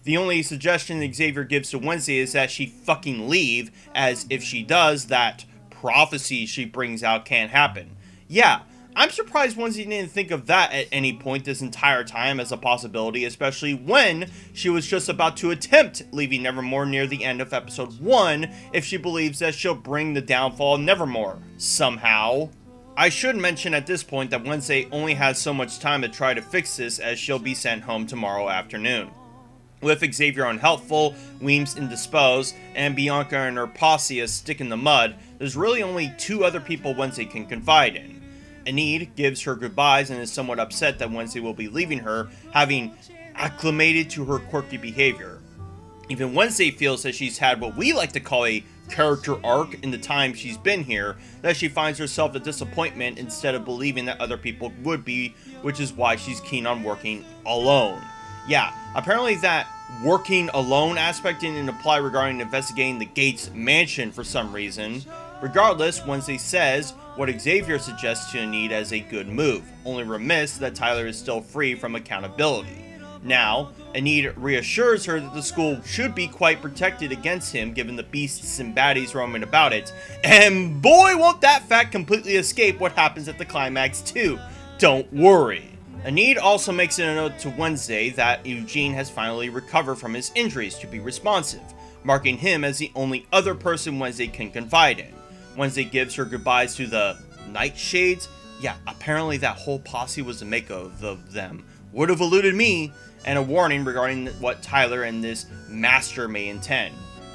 The only suggestion Xavier gives to Wednesday is that she fucking leave, as if she does, that prophecy she brings out can't happen. Yeah, I'm surprised Wednesday didn't think of that at any point this entire time as a possibility, especially when she was just about to attempt leaving Nevermore near the end of episode 1 if she believes that she'll bring the downfall of Nevermore, somehow. I should mention at this point that Wednesday only has so much time to try to fix this as she'll be sent home tomorrow afternoon. With Xavier unhelpful, Weems indisposed, and Bianca and her posse a stick in the mud, there's really only two other people Wednesday can confide in. Enid gives her goodbyes and is somewhat upset that Wednesday will be leaving her, having acclimated to her quirky behavior. Even Wednesday feels that she's had what we like to call a character arc in the time she's been here, that she finds herself a disappointment instead of believing that other people would be, which is why she's keen on working alone. Yeah, apparently that working alone aspect didn't apply regarding investigating the Gates mansion for some reason. Regardless, Wednesday says what Xavier suggests to Enid as a good move, only remiss that Tyler is still free from accountability. Now, Enid reassures her that the school should be quite protected against him given the beasts and baddies roaming about it, and boy won't that fact completely escape what happens at the climax too. Don't worry. Enid also makes it a note to Wednesday that Eugene has finally recovered from his injuries to be responsive, marking him as the only other person Wednesday can confide in. Wednesday gives her goodbyes to the Nightshades. Yeah, apparently that whole posse was a make-of of them. Would have eluded me. And a warning regarding what Tyler and this master may intend.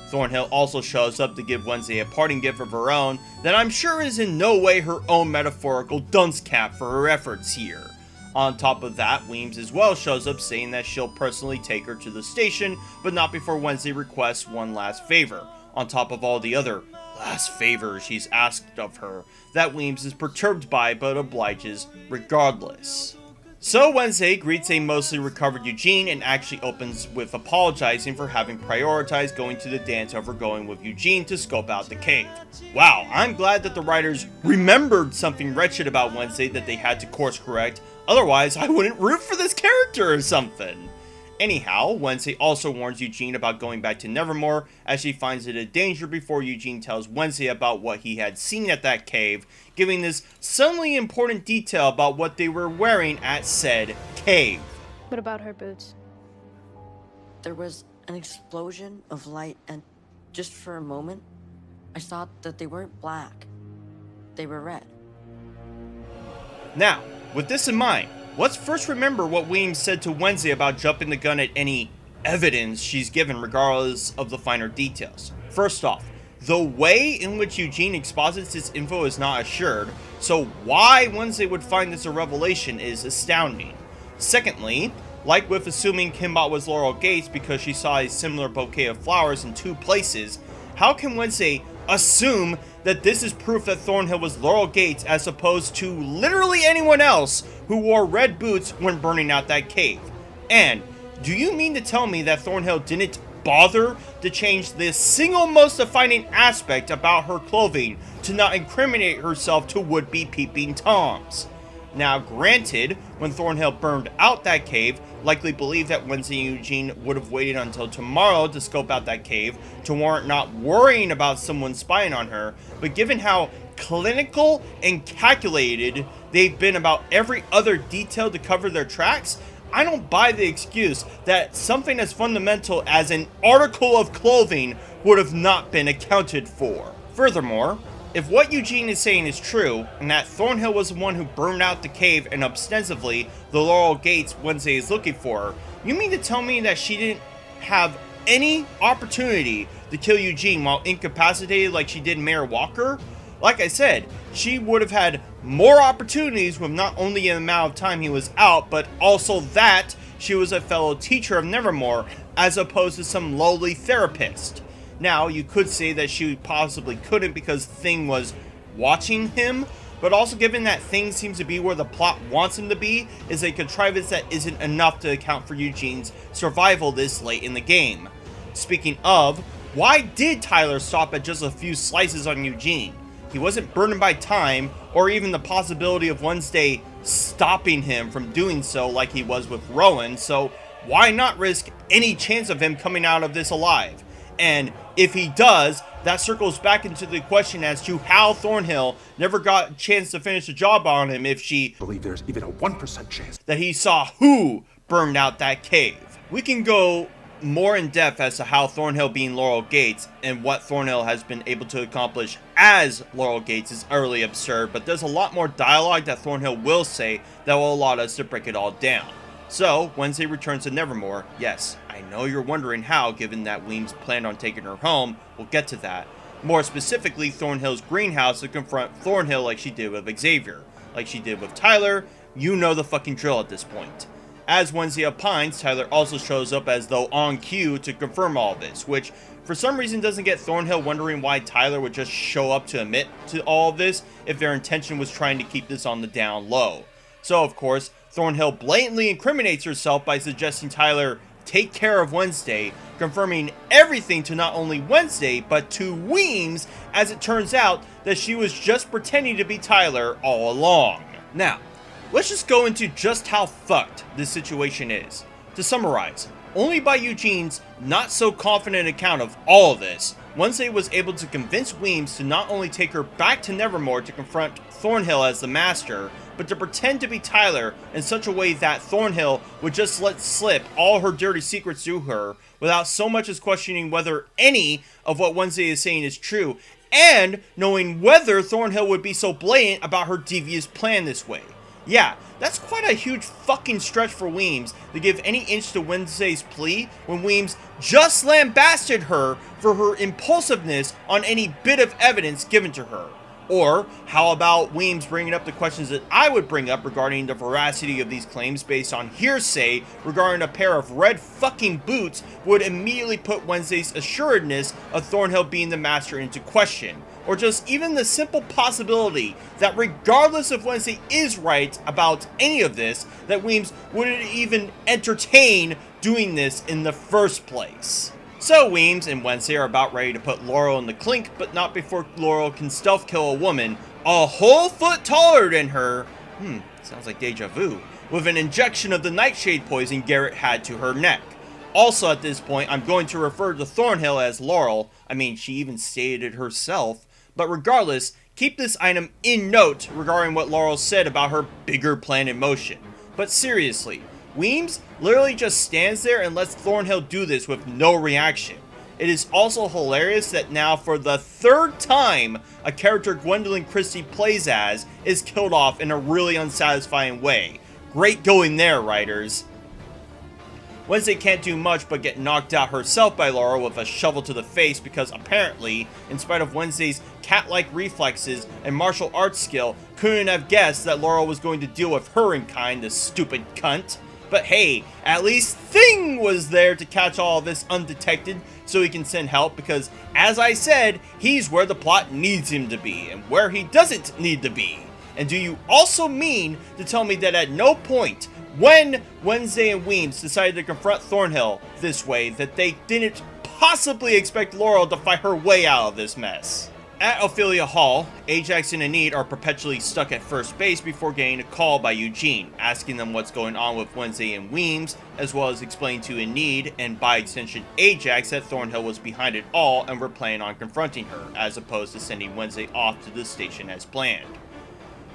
Thornhill also shows up to give Wednesday a parting gift of her own that I'm sure is in no way her own metaphorical dunce cap for her efforts here. On top of that, Weems as well shows up saying that she'll personally take her to the station, but not before Wednesday requests one last favor, on top of all the other last favors she's asked of her, that Weems is perturbed by but obliges regardless. So Wednesday greets a mostly recovered Eugene and actually opens with apologizing for having prioritized going to the dance over going with Eugene to scope out the cave. Wow, I'm glad that the writers remembered something wretched about Wednesday that they had to course correct, otherwise I wouldn't root for this character or something. Anyhow, Wednesday also warns Eugene about going back to Nevermore as she finds it a danger before Eugene tells Wednesday about what he had seen at that cave, giving this suddenly important detail about what they were wearing at said cave. What about her boots? There was an explosion of light and just for a moment, I thought that they weren't black. They were red. Now, with this in mind, let's first remember what Weems said to Wednesday about jumping the gun at any evidence she's given regardless of the finer details. First off, the way in which Eugene exposits this info is not assured, so why Wednesday would find this a revelation is astounding. Secondly, like with assuming Kimbot was Laurel Gates because she saw a similar bouquet of flowers in two places, how can Wednesday assume that this is proof that Thornhill was Laurel Gates as opposed to literally anyone else who wore red boots when burning out that cave? And do you mean to tell me that Thornhill didn't bother to change the single most defining aspect about her clothing to not incriminate herself to would-be peeping Toms? Now granted, when Thornhill burned out that cave, likely believed that Wednesday and Eugene would have waited until tomorrow to scope out that cave to warrant not worrying about someone spying on her, but given how clinical and calculated they've been about every other detail to cover their tracks, I don't buy the excuse that something as fundamental as an article of clothing would have not been accounted for. Furthermore, if what Eugene is saying is true, and that Thornhill was the one who burned out the cave and ostensibly the Laurel Gates Wednesday is looking for, you mean to tell me that she didn't have any opportunity to kill Eugene while incapacitated like she did Mayor Walker? Like I said, she would have had more opportunities with not only the amount of time he was out, but also that she was a fellow teacher of Nevermore as opposed to some lowly therapist. Now, you could say that she possibly couldn't because Thing was watching him, but also given that Thing seems to be where the plot wants him to be, is a contrivance that isn't enough to account for Eugene's survival this late in the game. Speaking of, why did Tyler stop at just a few slices on Eugene? He wasn't burdened by time, or even the possibility of Wednesday stopping him from doing so like he was with Rowan, so why not risk any chance of him coming out of this alive? And if he does, that circles back into the question as to how Thornhill never got a chance to finish the job on him if she believe there's even a 1% chance that he saw who burned out that cave. We can go more in depth as to how Thornhill being Laurel Gates and what Thornhill has been able to accomplish as Laurel Gates is utterly absurd, but there's a lot more dialogue that Thornhill will say that will allow us to break it all down. So, Wednesday returns to Nevermore. Yes, I know you're wondering how, given that Weems planned on taking her home. We'll get to that. More specifically, Thornhill's greenhouse to confront Thornhill like she did with Xavier. Like she did with Tyler. You know the fucking drill at this point. As Wednesday opines, Tyler also shows up as though on cue to confirm all this, which for some reason doesn't get Thornhill wondering why Tyler would just show up to admit to all of this if their intention was trying to keep this on the down low. So, of course, Thornhill blatantly incriminates herself by suggesting Tyler take care of Wednesday, confirming everything to not only Wednesday, but to Weems, as it turns out that she was just pretending to be Tyler all along. Now, let's just go into just how fucked this situation is. To summarize, only by Eugene's not so confident account of all of this, Wednesday was able to convince Weems to not only take her back to Nevermore to confront Thornhill as the Master, but to pretend to be Tyler in such a way that Thornhill would just let slip all her dirty secrets to her without so much as questioning whether any of what Wednesday is saying is true, and knowing whether Thornhill would be so blatant about her devious plan this way. Yeah, that's quite a huge fucking stretch for Weems to give any inch to Wednesday's plea when Weems just lambasted her for her impulsiveness on any bit of evidence given to her. Or, how about Weems bringing up the questions that I would bring up regarding the veracity of these claims based on hearsay regarding a pair of red fucking boots would immediately put Wednesday's assuredness of Thornhill being the Master into question. Or just even the simple possibility that regardless if Wednesday is right about any of this, that Weems wouldn't even entertain doing this in the first place. So Weems and Wednesday are about ready to put Laurel in the clink, but not before Laurel can stealth kill a woman a whole foot taller than her, sounds like deja vu, with an injection of the nightshade poison Garrett had to her neck. Also at this point, I'm going to refer to Thornhill as Laurel. I mean, she even stated it herself. But regardless, keep this item in note regarding what Laurel said about her bigger plan in motion. But seriously, Weems literally just stands there and lets Thornhill do this with no reaction. It is also hilarious that now for the third time a character Gwendolyn Christie plays as is killed off in a really unsatisfying way. Great going there, writers. Wednesday can't do much but get knocked out herself by Laurel with a shovel to the face because apparently, in spite of Wednesday's cat-like reflexes and martial arts skill, couldn't have guessed that Laurel was going to deal with her in kind, the stupid cunt. But hey, at least Thing was there to catch all of this undetected so he can send help because, as I said, he's where the plot needs him to be and where he doesn't need to be. And do you also mean to tell me that at no point when Wednesday and Weems decided to confront Thornhill this way that they didn't possibly expect Laurel to fight her way out of this mess? At Ophelia Hall, Ajax and Enid are perpetually stuck at first base before getting a call by Eugene, asking them what's going on with Wednesday and Weems, as well as explaining to Enid, and by extension Ajax, that Thornhill was behind it all and were planning on confronting her, as opposed to sending Wednesday off to the station as planned.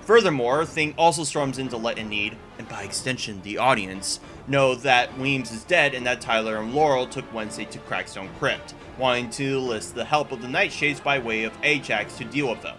Furthermore, Thing also storms in to let Enid, and by extension the audience, know that Weems is dead and that Tyler and Laurel took Wednesday to Crackstone Crypt, wanting to enlist the help of the Nightshades by way of Ajax to deal with them.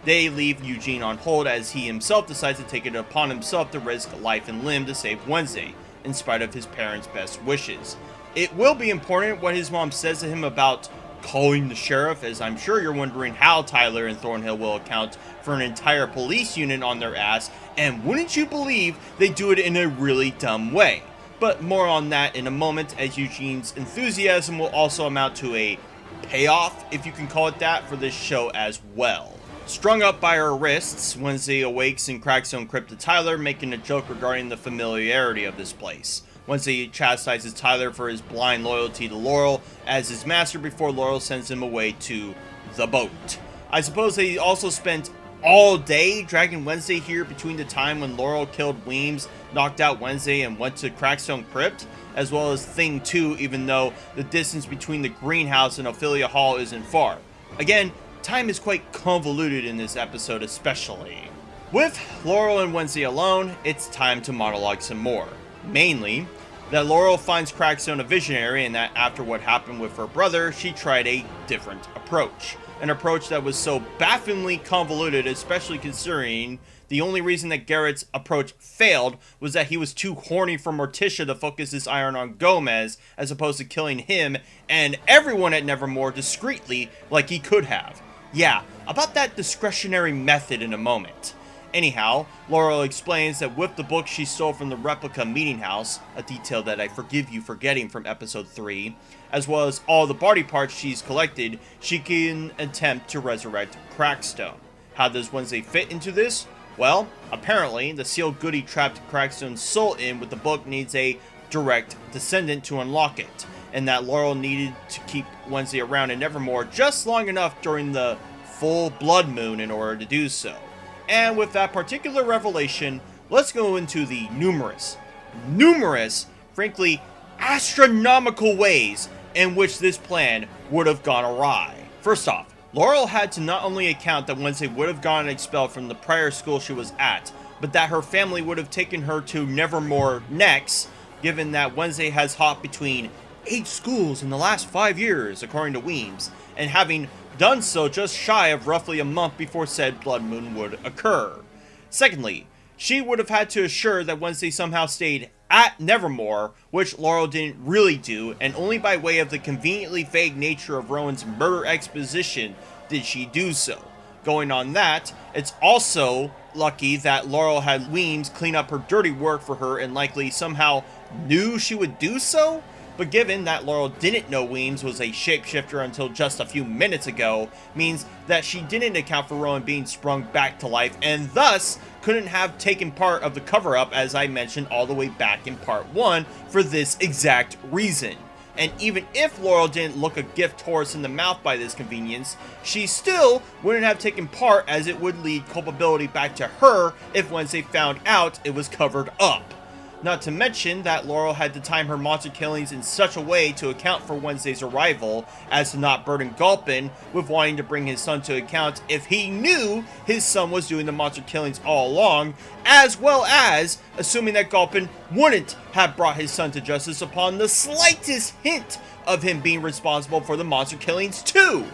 They leave Eugene on hold as he himself decides to take it upon himself to risk life and limb to save Wednesday, in spite of his parents' best wishes. It will be important what his mom says to him about calling the sheriff, as I'm sure you're wondering how Tyler and Thornhill will account for an entire police unit on their ass, and wouldn't you believe they do it in a really dumb way. But more on that in a moment, as Eugene's enthusiasm will also amount to a payoff, if you can call it that, for this show as well. Strung up by her wrists, Wednesday awakes in Crackstone Crypt to Tyler, making a joke regarding the familiarity of this place. Wednesday chastises Tyler for his blind loyalty to Laurel as his master before Laurel sends him away to the boat. I suppose they also spent all day dragging Wednesday here between the time when Laurel killed Weems, knocked out Wednesday, and went to Crackstone Crypt, as well as Thing 2, even though the distance between the greenhouse and Ophelia Hall isn't far. Again, time is quite convoluted in this episode especially. With Laurel and Wednesday alone, it's time to monologue some more. Mainly, that Laurel finds Crackstone a visionary and that after what happened with her brother, she tried a different approach. An approach that was so bafflingly convoluted, especially considering the only reason that Garrett's approach failed was that he was too horny for Morticia to focus his iron on Gomez, as opposed to killing him and everyone at Nevermore discreetly like he could have. Yeah, about that discretionary method in a moment. Anyhow, Laurel explains that with the book she stole from the replica meeting house, a detail that I forgive you for getting from episode 3, as well as all the body parts she's collected, she can attempt to resurrect Crackstone. How does Wednesday fit into this? Well, apparently, the sealed goodie trapped Crackstone's soul in with the book needs a direct descendant to unlock it, and that Laurel needed to keep Wednesday around in Nevermore just long enough during the full blood moon in order to do so. And with that particular revelation, let's go into the numerous, frankly, astronomical ways in which this plan would have gone awry. First off, Laurel had to not only account that Wednesday would have gotten expelled from the prior school she was at, but that her family would have taken her to Nevermore next, given that Wednesday has hopped between 8 schools in the last 5 years, according to Weems, and having done so just shy of roughly a month before said blood moon would occur. Secondly, she would have had to assure that Wednesday somehow stayed at Nevermore, which Laurel didn't really do, and only by way of the conveniently vague nature of Rowan's murder exposition did she do so. Going on that, it's also lucky that Laurel had Weems clean up her dirty work for her and likely somehow knew she would do so, but given that Laurel didn't know Weems was a shapeshifter until just a few minutes ago, means that she didn't account for Rowan being sprung back to life, and thus couldn't have taken part of the cover-up, as I mentioned all the way back in part 1, for this exact reason. And even if Laurel didn't look a gift horse in the mouth by this convenience, she still wouldn't have taken part, as it would lead culpability back to her if Wednesday found out it was covered up. Not to mention that Laurel had to time her monster killings in such a way to account for Wednesday's arrival as to not burden Gulpin with wanting to bring his son to account if he knew his son was doing the monster killings all along, as well as assuming that Gulpin wouldn't have brought his son to justice upon the slightest hint of him being responsible for the monster killings too.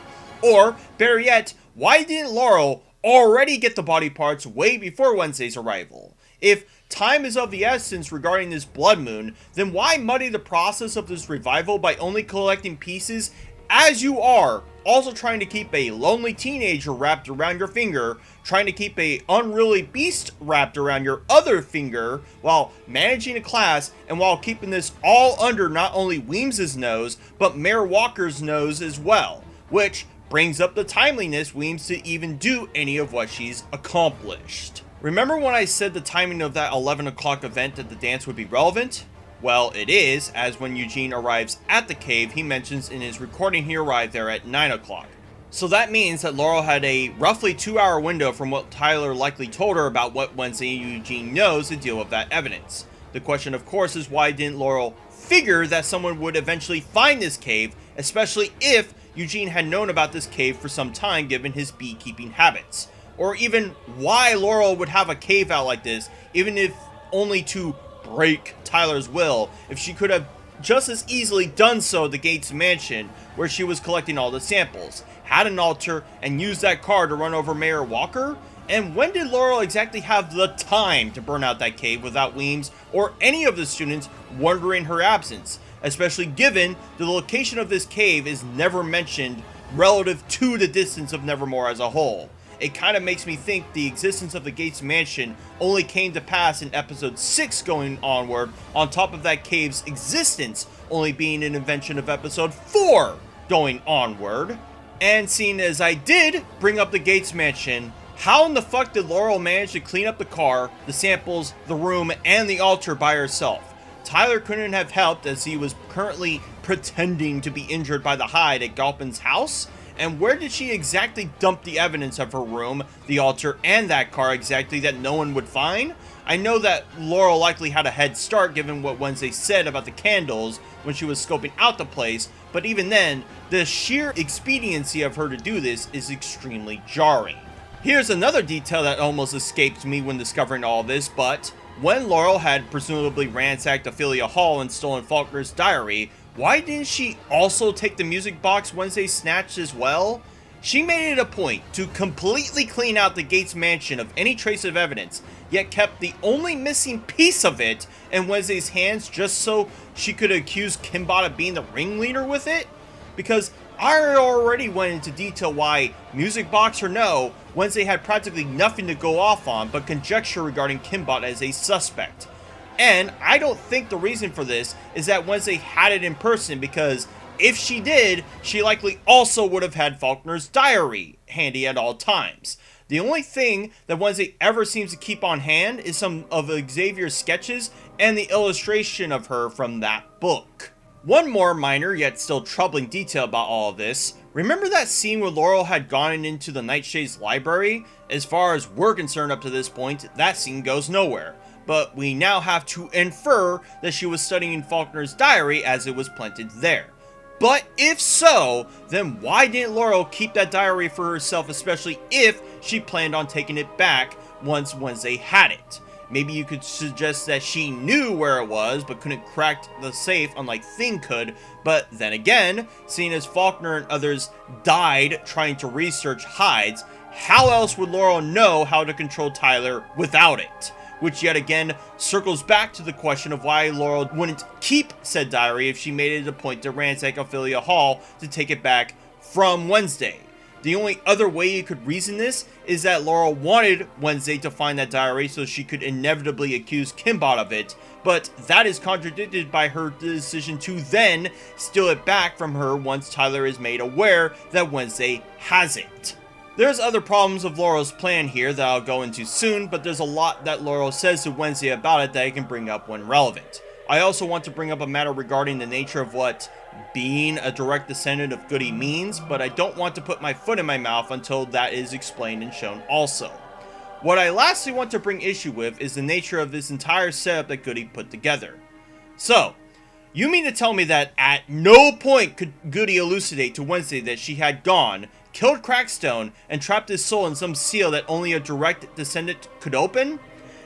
Or, better yet, why didn't Laurel already get the body parts way before Wednesday's arrival? If time is of the essence regarding this blood moon, then why muddy the process of this revival by only collecting pieces as you are also trying to keep a lonely teenager wrapped around your finger, trying to keep a unruly beast wrapped around your other finger, while managing a class, and while keeping this all under not only Weems's nose, but Mayor Walker's nose as well, which brings up the timeliness Weems to even do any of what she's accomplished. Remember when I said the timing of that 11 o'clock event at the dance would be relevant? Well, it is, as when Eugene arrives at the cave, he mentions in his recording he arrived there at 9 o'clock. So that means that Laurel had a roughly 2-hour window from what Tyler likely told her about what Wednesday and Eugene knows to deal with that evidence. The question, of course, is why didn't Laurel figure that someone would eventually find this cave, especially if Eugene had known about this cave for some time given his beekeeping habits? Or even why Laurel would have a cave out like this, even if only to break Tyler's will, if she could have just as easily done so at the Gates mansion, where she was collecting all the samples, had an altar, and used that car to run over Mayor Walker? And when did Laurel exactly have the time to burn out that cave without Weems or any of the students wondering her absence, especially given the location of this cave is never mentioned relative to the distance of Nevermore as a whole? It kind of makes me think the existence of the Gates mansion only came to pass in episode 6 going onward, on top of that cave's existence only being an invention of episode 4 going onward. And seeing as I did bring up the Gates mansion, how in the fuck did Laurel manage to clean up the car, the samples, the room, and the altar by herself? Tyler couldn't have helped, as he was currently pretending to be injured by the hide at Gulpin's house. And where did she exactly dump the evidence of her room, the altar, and that car exactly that no one would find? I know that Laurel likely had a head start given what Wednesday said about the candles when she was scoping out the place, but even then, the sheer expediency of her to do this is extremely jarring. Here's another detail that almost escaped me when discovering all this, but when Laurel had presumably ransacked Ophelia Hall and stolen Faulkner's diary, why didn't she also take the music box Wednesday snatched as well? She made it a point to completely clean out the Gates mansion of any trace of evidence, yet kept the only missing piece of it in Wednesday's hands just so she could accuse Kimbot of being the ringleader with it? Because I already went into detail why, music box or no, Wednesday had practically nothing to go off on but conjecture regarding Kimbot as a suspect. And I don't think the reason for this is that Wednesday had it in person, because if she did, she likely also would have had Faulkner's diary handy at all times. The only thing that Wednesday ever seems to keep on hand is some of Xavier's sketches and the illustration of her from that book. One more minor yet still troubling detail about all of this. Remember that scene where Laurel had gone into the Nightshade's library? As far as we're concerned up to this point, that scene goes nowhere. But we now have to infer that she was studying Faulkner's diary as it was planted there. But if so, then why didn't Laurel keep that diary for herself, especially if she planned on taking it back once Wednesday had it? Maybe you could suggest that she knew where it was, but couldn't crack the safe unlike Thing could. But then again, seeing as Faulkner and others died trying to research hides, how else would Laurel know how to control Tyler without it? Which yet again circles back to the question of why Laurel wouldn't keep said diary if she made it a point to ransack Ophelia Hall to take it back from Wednesday. The only other way you could reason this is that Laurel wanted Wednesday to find that diary so she could inevitably accuse Kimbot of it, but that is contradicted by her decision to then steal it back from her once Tyler is made aware that Wednesday has it. There's other problems of Laurel's plan here that I'll go into soon, but there's a lot that Laurel says to Wednesday about it that I can bring up when relevant. I also want to bring up a matter regarding the nature of what being a direct descendant of Goody means, but I don't want to put my foot in my mouth until that is explained and shown also. What I lastly want to bring issue with is the nature of this entire setup that Goody put together. So, you mean to tell me that at no point could Goody elucidate to Wednesday that she had gone, killed Crackstone, and trapped his soul in some seal that only a direct descendant could open?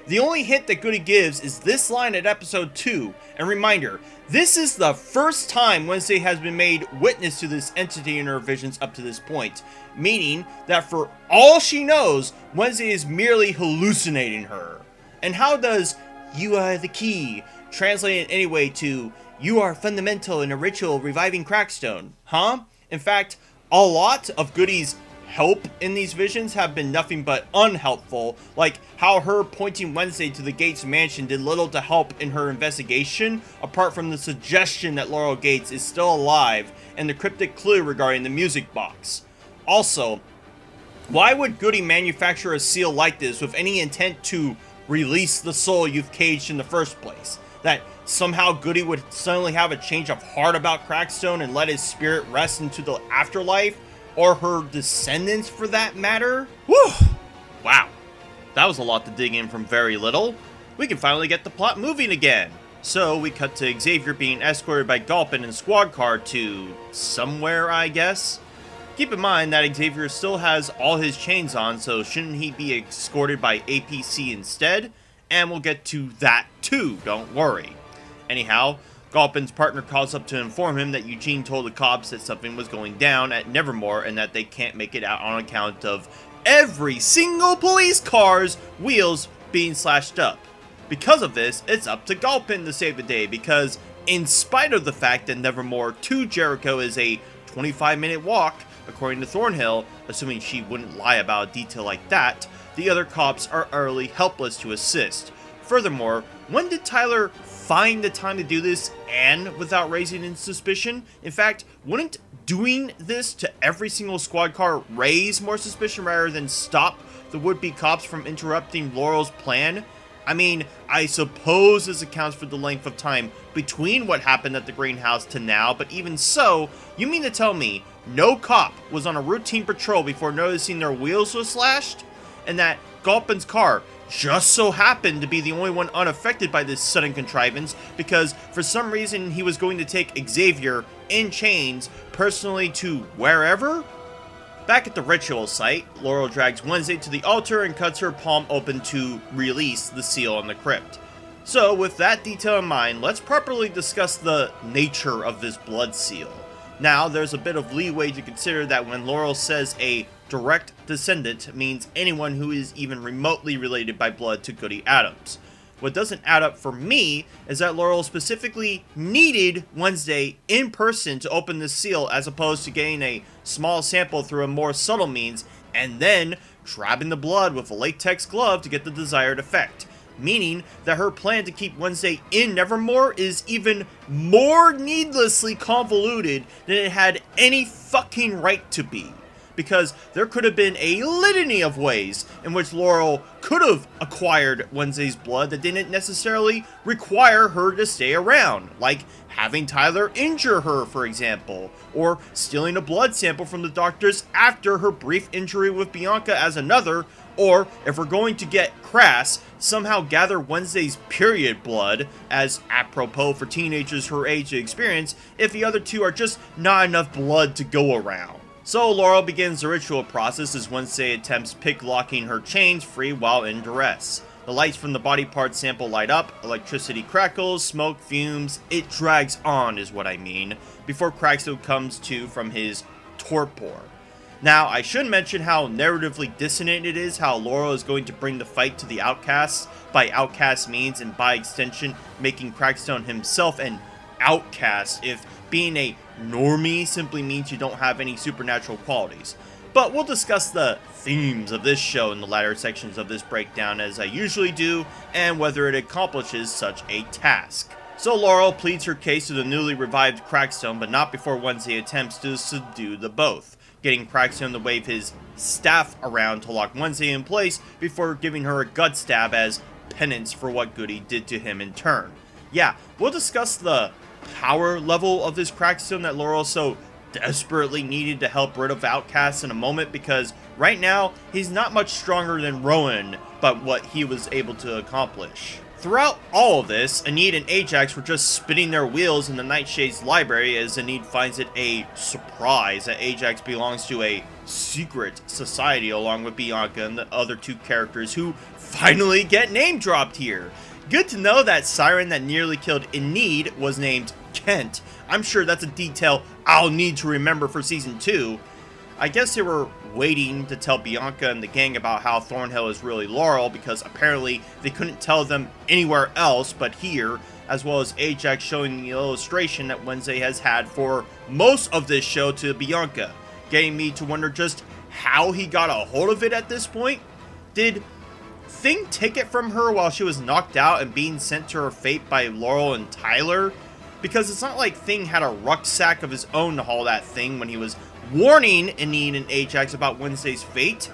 The only hint that Goody gives is this line at episode 2, and reminder, this is the first time Wednesday has been made witness to this entity in her visions up to this point, meaning that for all she knows, Wednesday is merely hallucinating her. And how does "you are the key" translate in any way to "you are fundamental in a ritual reviving Crackstone"? Huh? In fact, a lot of Goody's help in these visions have been nothing but unhelpful, like how her pointing Wednesday to the Gates mansion did little to help in her investigation, apart from the suggestion that Laurel Gates is still alive and the cryptic clue regarding the music box. Also, why would Goody manufacture a seal like this with any intent to release the soul you've caged in the first place? That somehow Goody would suddenly have a change of heart about Crackstone and let his spirit rest into the afterlife? Or her descendants for that matter? Whew! Wow. That was a lot to dig in from very little. We can finally get the plot moving again. So we cut to Xavier being escorted by Gulpin and Squad Car to somewhere, I guess? Keep in mind that Xavier still has all his chains on, so shouldn't he be escorted by APC instead? And we'll get to that too, don't worry. Anyhow, Gulpin's partner calls up to inform him that Eugene told the cops that something was going down at Nevermore and that they can't make it out on account of every single police car's wheels being slashed up. Because of this, it's up to Gulpin to save the day because, in spite of the fact that Nevermore to Jericho is a 25-minute walk, according to Thornhill, assuming she wouldn't lie about a detail like that, the other cops are utterly helpless to assist. Furthermore, when did Tyler find the time to do this and without raising any suspicion? In fact, wouldn't doing this to every single squad car raise more suspicion rather than stop the would-be cops from interrupting Laurel's plan? I mean, I suppose this accounts for the length of time between what happened at the greenhouse to now, but even so, you mean to tell me no cop was on a routine patrol before noticing their wheels were slashed? And that Gulpin's car just so happened to be the only one unaffected by this sudden contrivance because for some reason he was going to take Xavier in chains personally to wherever? Back at the ritual site, Laurel drags Wednesday to the altar and cuts her palm open to release the seal on the crypt. So with that detail in mind, let's properly discuss the nature of this blood seal. Now, there's a bit of leeway to consider that when Laurel says a direct descendant means anyone who is even remotely related by blood to Goody Addams. What doesn't add up for me is that Laurel specifically needed Wednesday in person to open the seal as opposed to getting a small sample through a more subtle means and then trapping the blood with a latex glove to get the desired effect. Meaning that her plan to keep Wednesday in Nevermore is even more needlessly convoluted than it had any fucking right to be. because there could have been a litany of ways in which Laurel could have acquired Wednesday's blood that didn't necessarily require her to stay around, like having Tyler injure her, for example, or stealing a blood sample from the doctors after her brief injury with Bianca as another, or, if we're going to get crass, somehow gather Wednesday's period blood, as apropos for teenagers her age to experience, if the other two are just not enough blood to go around. So Laurel begins the ritual process as Wednesday attempts picklocking her chains free while in duress. The lights from the body part sample light up, electricity crackles, smoke fumes, it drags on is what I mean, before Crackstone comes to from his torpor. Now, I should mention how narratively dissonant it is how Laurel is going to bring the fight to the outcasts, by outcast means and by extension making Crackstone himself an outcast if being a normie simply means you don't have any supernatural qualities. But we'll discuss the themes of this show in the latter sections of this breakdown as I usually do, and whether it accomplishes such a task. So Laurel pleads her case to the newly revived Crackstone, but not before Wednesday attempts to subdue the both, getting Crackstone to wave his staff around to lock Wednesday in place before giving her a gut stab as penance for what Goody did to him in turn. Yeah, we'll discuss the power level of this Crackstone that Laurel so desperately needed to help rid of outcasts in a moment, because right now he's not much stronger than Rowan, but what he was able to accomplish. Throughout all of this, Enid and Ajax were just spinning their wheels in the Nightshade's library as Enid finds it a surprise that Ajax belongs to a secret society along with Bianca and the other two characters who finally get name dropped here. Good to know that Siren that nearly killed Enid was named Kent. I'm sure that's a detail I'll need to remember for Season 2. I guess they were waiting to tell Bianca and the gang about how Thornhill is really Laurel, because apparently they couldn't tell them anywhere else but here, as well as Ajax showing the illustration that Wednesday has had for most of this show to Bianca, getting me to wonder just how he got a hold of it at this point. Did Thing take it from her while she was knocked out and being sent to her fate by Laurel and Tyler? Because it's not like Thing had a rucksack of his own to haul that thing when he was warning Enid and Ajax about Wednesday's fate.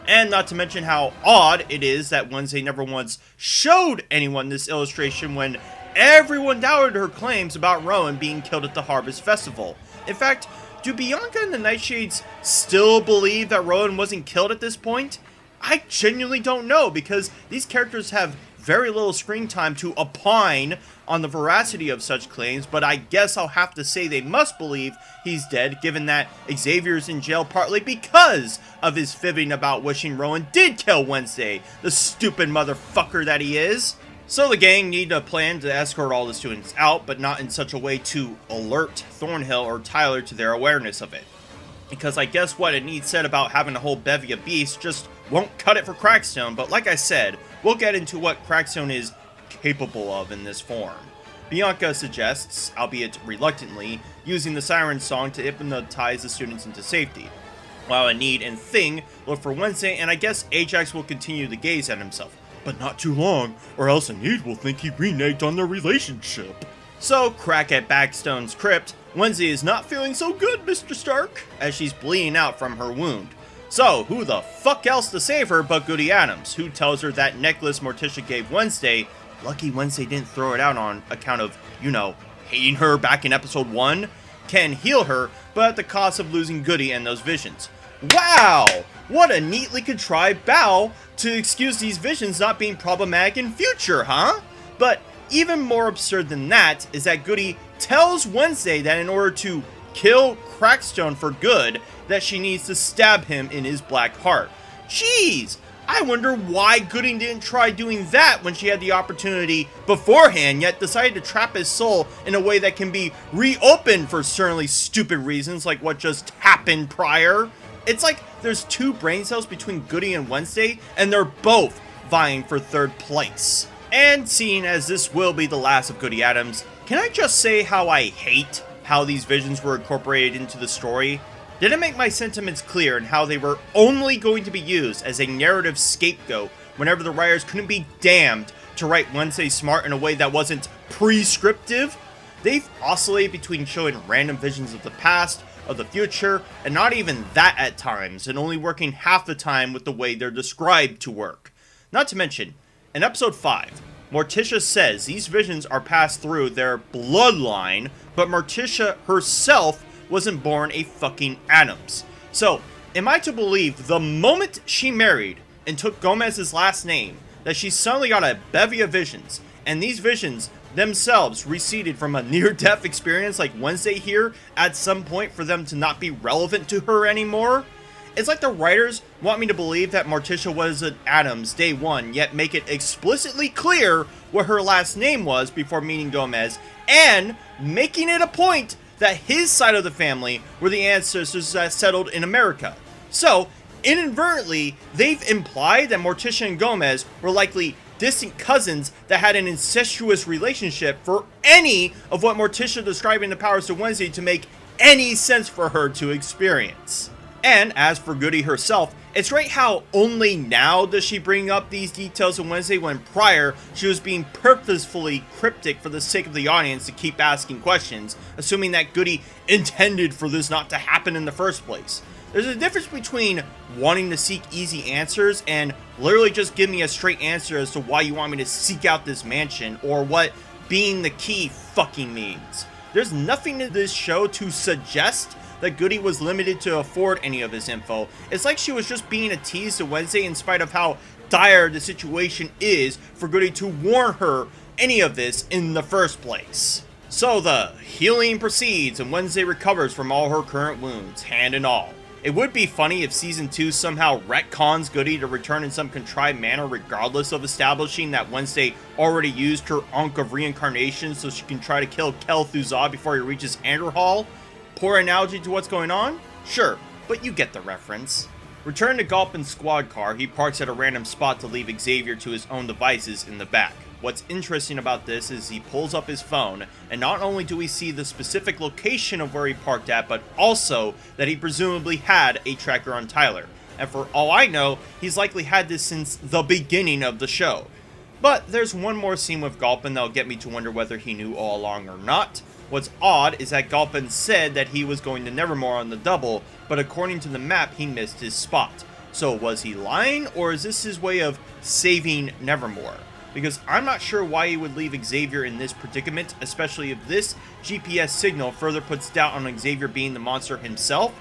And not to mention how odd it is that Wednesday never once showed anyone this illustration when everyone doubted her claims about Rowan being killed at the Harvest Festival. In fact, do Bianca and the Nightshades still believe that Rowan wasn't killed at this point? I genuinely don't know, because these characters have very little screen time to opine on the veracity of such claims, but I guess I'll have to say they must believe he's dead, given that Xavier's in jail partly because of his fibbing about wishing Rowan did kill Wednesday, the stupid motherfucker that he is. So the gang need a plan to escort all the students out, but not in such a way to alert Thornhill or Tyler to their awareness of it. Because I guess what Enid said about having a whole bevy of beasts just won't cut it for Crackstone, but like I said, we'll get into what Crackstone is capable of in this form. Bianca suggests, albeit reluctantly, using the Siren song to hypnotize the students into safety, while Enid and Thing look for Wednesday, and I guess Ajax will continue to gaze at himself. But not too long, or else Enid will think he reneged on their relationship. So, crack at Backstone's crypt, Wednesday is not feeling so good, Mr. Stark, as she's bleeding out from her wound. So, who the fuck else to save her but Goody Addams, who tells her that necklace Morticia gave Wednesday, lucky Wednesday didn't throw it out on account of, you know, hating her back in episode 1, can heal her, but at the cost of losing Goody and those visions. Wow! What a neatly contrived bow to excuse these visions not being problematic in future, huh? But even more absurd than that is that Goody tells Wednesday that in order to kill Crackstone for good, that she needs to stab him in his black heart. Jeez! I wonder why Goody didn't try doing that when she had the opportunity beforehand, yet decided to trap his soul in a way that can be reopened for certainly stupid reasons like what just happened prior. It's like there's two brain cells between Goody and Wednesday, and they're both vying for third place. And seeing as this will be the last of Goody Addams, can I just say how I hate how these visions were incorporated into the story? Did it make my sentiments clear in how they were only going to be used as a narrative scapegoat whenever the writers couldn't be damned to write Wednesday smart in a way that wasn't prescriptive? They've oscillated between showing random visions of the past, of the future, and not even that at times, and only working half the time with the way they're described to work. Not to mention, in episode 5, Morticia says these visions are passed through their bloodline, but Morticia herself wasn't born a fucking Addams. So, am I to believe the moment she married and took Gomez's last name, that she suddenly got a bevy of visions, and these visions themselves receded from a near-death experience like Wednesday here at some point for them to not be relevant to her anymore? It's like the writers want me to believe that Morticia was an Addams day one, yet make it explicitly clear what her last name was before meeting Gomez, and making it a point that his side of the family were the ancestors that settled in America. So, inadvertently, they've implied that Morticia and Gomez were likely distant cousins that had an incestuous relationship for any of what Morticia described in The Powers of Wednesday to make any sense for her to experience. And as for Goody herself, it's great how only now does she bring up these details in Wednesday when prior she was being purposefully cryptic for the sake of the audience to keep asking questions, assuming that Goody intended for this not to happen in the first place. There's a difference between wanting to seek easy answers and literally just give me a straight answer as to why you want me to seek out this mansion or what being the key fucking means. There's nothing in this show to suggest that Goody was limited to afford any of this info. It's like she was just being a tease to Wednesday in spite of how dire the situation is for Goody to warn her any of this in the first place. So the healing proceeds and Wednesday recovers from all her current wounds, hand and all. It would be funny if Season 2 somehow retcons Goody to return in some contrived manner regardless of establishing that Wednesday already used her Ankh of Reincarnation so she can try to kill Kel-Thuzad before he reaches Anderhall. Poor analogy to what's going on? Sure, but you get the reference. Returning to Galpin's squad car, he parks at a random spot to leave Xavier to his own devices in the back. What's interesting about this is he pulls up his phone, and not only do we see the specific location of where he parked at, but also that he presumably had a tracker on Tyler. And for all I know, he's likely had this since the beginning of the show. But there's one more scene with Galpin that'll get me to wonder whether he knew all along or not. What's odd is that Galpin said that he was going to Nevermore on the double, but according to the map, he missed his spot. So was he lying, or is this his way of saving Nevermore? Because I'm not sure why he would leave Xavier in this predicament, especially if this GPS signal further puts doubt on Xavier being the monster himself,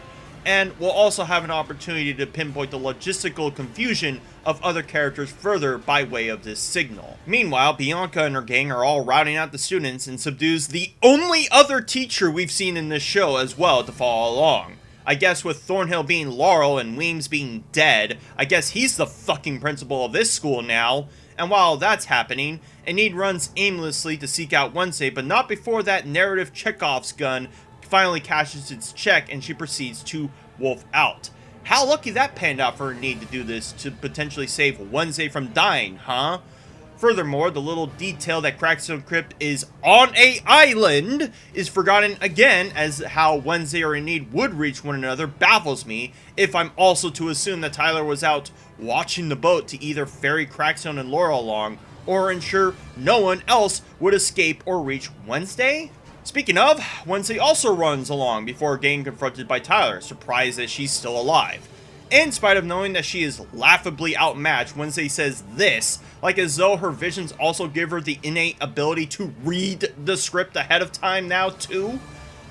and we'll also have an opportunity to pinpoint the logistical confusion of other characters further by way of this signal. Meanwhile, Bianca and her gang are all routing out the students and subdues the only other teacher we've seen in this show as well to follow along. I guess with Thornhill being Laurel and Weems being dead, I guess he's the fucking principal of this school now. And while that's happening, Enid runs aimlessly to seek out Wednesday, but not before that narrative Chekhov's gun finally cashes its check and she proceeds to wolf out. How lucky that panned out for Enid to do this to potentially save Wednesday from dying, huh? Furthermore, the little detail that Crackstone Crypt is on a island is forgotten again, as how Wednesday or Enid would reach one another baffles me if I'm also to assume that Tyler was out watching the boat to either ferry Crackstone and Laurel along or ensure no one else would escape or reach Wednesday. Speaking of, Wednesday also runs along before getting confronted by Tyler, surprised that she's still alive. In spite of knowing that she is laughably outmatched, Wednesday says this, like as though her visions also give her the innate ability to read the script ahead of time now too.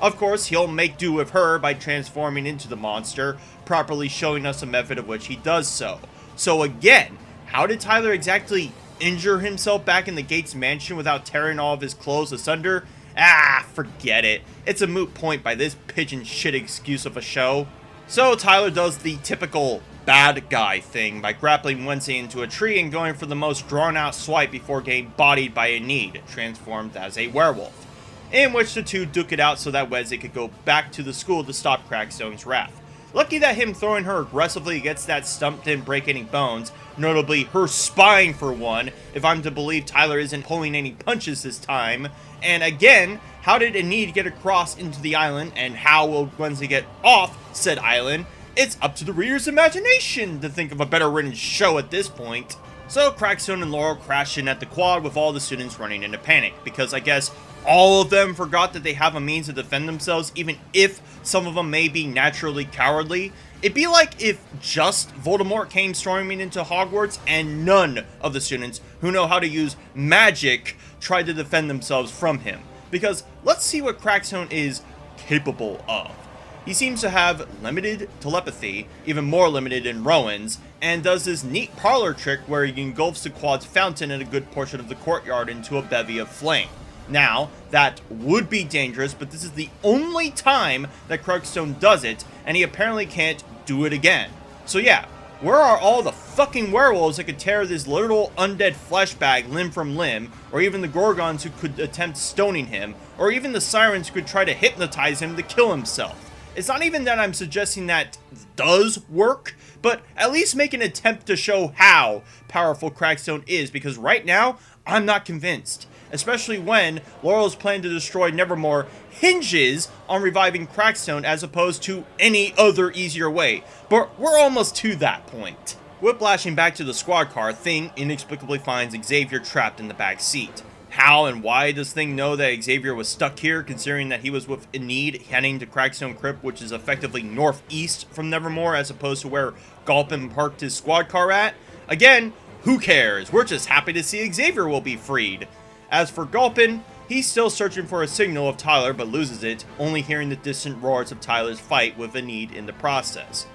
Of course, he'll make do with her by transforming into the monster, properly showing us a method of which he does so. So again, how did Tyler exactly injure himself back in the Gates mansion without tearing all of his clothes asunder? Ah, forget it. It's a moot point by this pigeon shit excuse of a show. So Tyler does the typical bad guy thing by grappling Wednesday into a tree and going for the most drawn out swipe before getting bodied by Enid, transformed as a werewolf, in which the two duke it out so that Wednesday could go back to the school to stop Crackstone's wrath. Lucky that him throwing her aggressively against that stump didn't break any bones, notably her spine for one, if I'm to believe Tyler isn't pulling any punches this time. And again, how did Enid get across into the island, and how will Wednesday get off said island? It's up to the reader's imagination to think of a better written show at this point. So Crackstone and Laurel crash in at the quad with all the students running into panic, because I guess all of them forgot that they have a means to defend themselves, even if some of them may be naturally cowardly. It'd be like if just Voldemort came storming into Hogwarts and none of the students who know how to use magic tried to defend themselves from him. Because let's see what Crackstone is capable of. He seems to have limited telepathy, even more limited in Rowan's, and does this neat parlor trick where he engulfs the quad's fountain and a good portion of the courtyard into a bevy of flame. Now, that would be dangerous, but this is the only time that Crackstone does it, and he apparently can't do it again. So yeah, where are all the fucking werewolves that could tear this literal undead flesh bag limb from limb, or even the Gorgons who could attempt stoning him, or even the Sirens who could try to hypnotize him to kill himself? It's not even that I'm suggesting that does work, but at least make an attempt to show how powerful Crackstone is, because right now, I'm not convinced. Especially when Laurel's plan to destroy Nevermore hinges on reviving Crackstone as opposed to any other easier way. But we're almost to that point. Whiplashing back to the squad car, Thing inexplicably finds Xavier trapped in the back seat. How and why does Thing know that Xavier was stuck here, considering that he was with Enid heading to Crackstone Crypt, which is effectively northeast from Nevermore as opposed to where Gulpin parked his squad car at? Again, who cares? We're just happy to see Xavier will be freed. As for Gulpin, he's still searching for a signal of Tyler but loses it, only hearing the distant roars of Tyler's fight with Enid in the process.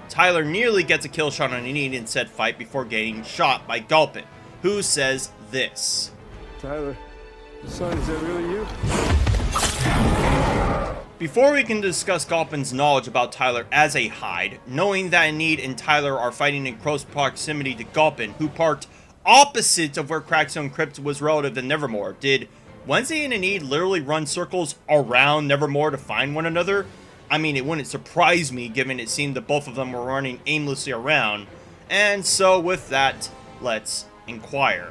Tyler nearly gets a kill shot on Enid in said fight before getting shot by Gulpin, who says this. Tyler, son, is that really you? Before we can discuss Gulpin's knowledge about Tyler as a Hyde, knowing that Enid and Tyler are fighting in close proximity to Gulpin, who parked opposite of where Crackstone Crypt was relative to Nevermore, did Wednesday and Enid literally run circles around Nevermore to find one another? I mean, it wouldn't surprise me given it seemed that both of them were running aimlessly around. And so with that, let's inquire.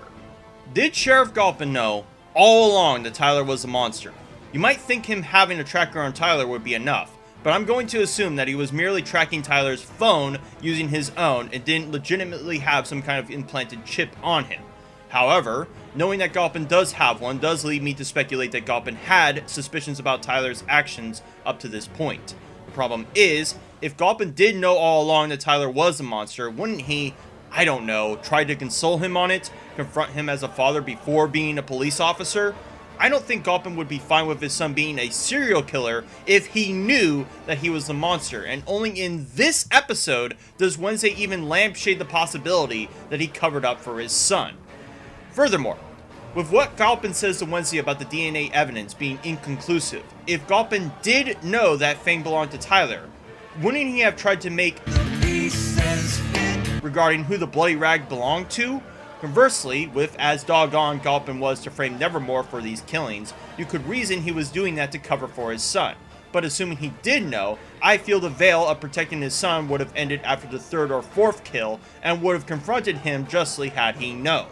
Did Sheriff Gulpin know all along that Tyler was a monster? You might think him having a tracker on Tyler would be enough, but I'm going to assume that he was merely tracking Tyler's phone using his own and didn't legitimately have some kind of implanted chip on him. However, knowing that Gulpin does have one does lead me to speculate that Gulpin had suspicions about Tyler's actions up to this point. The problem is, if Gulpin did know all along that Tyler was a monster, wouldn't he, I don't know, try to console him on it, confront him as a father before being a police officer? I don't think Gulpin would be fine with his son being a serial killer if he knew that he was the monster, and only in this episode does Wednesday even lampshade the possibility that he covered up for his son. Furthermore, with what Gulpin says to Wednesday about the DNA evidence being inconclusive, if Gulpin did know that Fang belonged to Tyler, wouldn't he have tried to make regarding who the bloody rag belonged to? Conversely, with as doggone Gulpin was to frame Nevermore for these killings, you could reason he was doing that to cover for his son. But assuming he did know, I feel the veil of protecting his son would have ended after the third or fourth kill and would have confronted him justly had he known.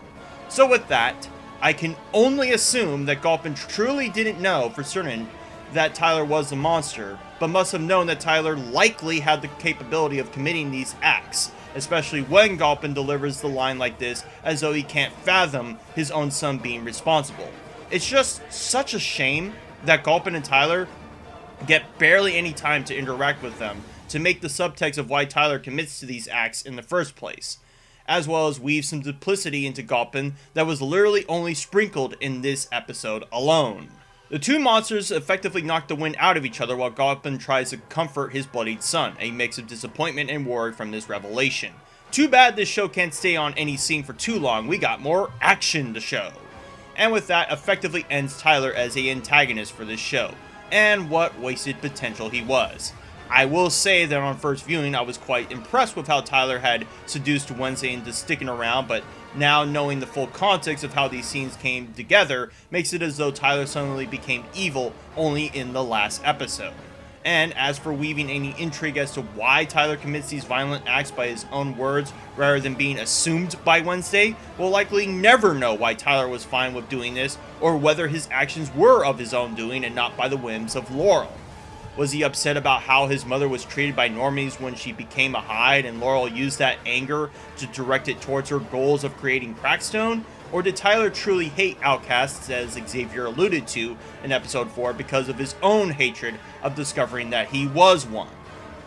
So with that, I can only assume that Gulpin truly didn't know for certain that Tyler was the monster, but must have known that Tyler likely had the capability of committing these acts, especially when Gulpin delivers the line like this as though he can't fathom his own son being responsible. It's just such a shame that Gulpin and Tyler get barely any time to interact with them to make the subtext of why Tyler commits to these acts in the first place, as well as weave some duplicity into Gulpin that was literally only sprinkled in this episode alone. The two monsters effectively knock the wind out of each other while Gulpin tries to comfort his bloodied son, a mix of disappointment and worry from this revelation. Too bad this show can't stay on any scene for too long, we got more action to show. And with that, effectively ends Tyler as a antagonist for this show, and what wasted potential he was. I will say that on first viewing I was quite impressed with how Tyler had seduced Wednesday into sticking around, but now knowing the full context of how these scenes came together makes it as though Tyler suddenly became evil only in the last episode. And as for weaving any intrigue as to why Tyler commits these violent acts by his own words rather than being assumed by Wednesday, we'll likely never know why Tyler was fine with doing this or whether his actions were of his own doing and not by the whims of Laurel. Was he upset about how his mother was treated by normies when she became a Hyde, and Laurel used that anger to direct it towards her goals of creating Crackstone? Or did Tyler truly hate outcasts, as Xavier alluded to in episode 4, because of his own hatred of discovering that he was one?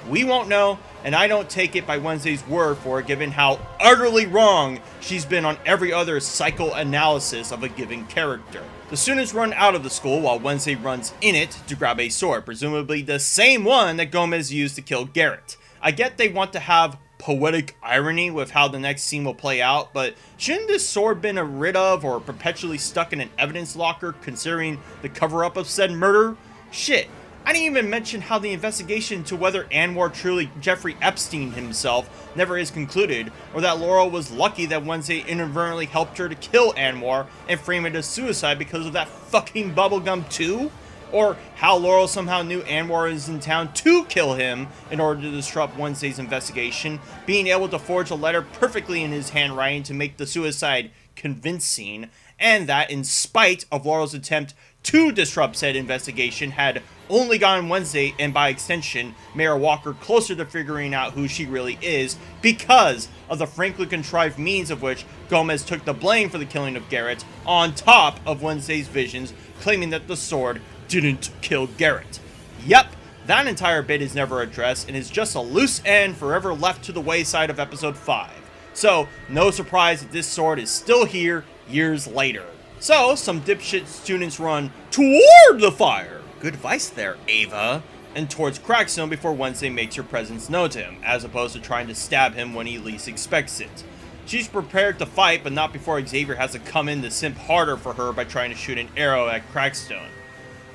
We won't know, and I don't take it by Wednesday's word for it, given how utterly wrong she's been on every other psychoanalysis of a given character. The students run out of the school while Wednesday runs in it to grab a sword, presumably the same one that Gomez used to kill Garrett. I get they want to have poetic irony with how the next scene will play out, but shouldn't this sword been rid of or perpetually stuck in an evidence locker considering the cover-up of said murder? Shit, I didn't even mention how the investigation into whether Anwar truly Jeffrey Epstein himself never is concluded, or that Laurel was lucky that Wednesday inadvertently helped her to kill Anwar and frame it as suicide because of that fucking bubblegum too? Or how Laurel somehow knew Anwar is in town to kill him in order to disrupt Wednesday's investigation, being able to forge a letter perfectly in his handwriting to make the suicide convincing, and that in spite of Laurel's attempt to disrupt said investigation had only gotten Wednesday, and by extension Mayor Walker, closer to figuring out who she really is because of the frankly contrived means of which Gomez took the blame for the killing of Garrett, on top of Wednesday's visions claiming that the sword didn't kill Garrett. Yep, that entire bit is never addressed and is just a loose end forever left to the wayside of episode 5. So, no surprise that this sword is still here years later. So, some dipshit students run toward the fire, good advice there, Ava, and towards Crackstone before Wednesday makes her presence known to him, as opposed to trying to stab him when he least expects it. She's prepared to fight, but not before Xavier has to come in to simp harder for her by trying to shoot an arrow at Crackstone.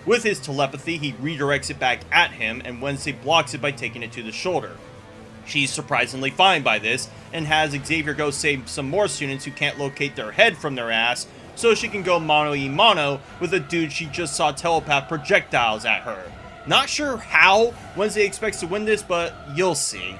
With his telepathy, he redirects it back at him, and Wednesday blocks it by taking it to the shoulder. She's surprisingly fine by this, and has Xavier go save some more students who can't locate their head from their ass, so she can go mano-y-mano with a dude she just saw telepath projectiles at her. Not sure how Wednesday expects to win this, but you'll see.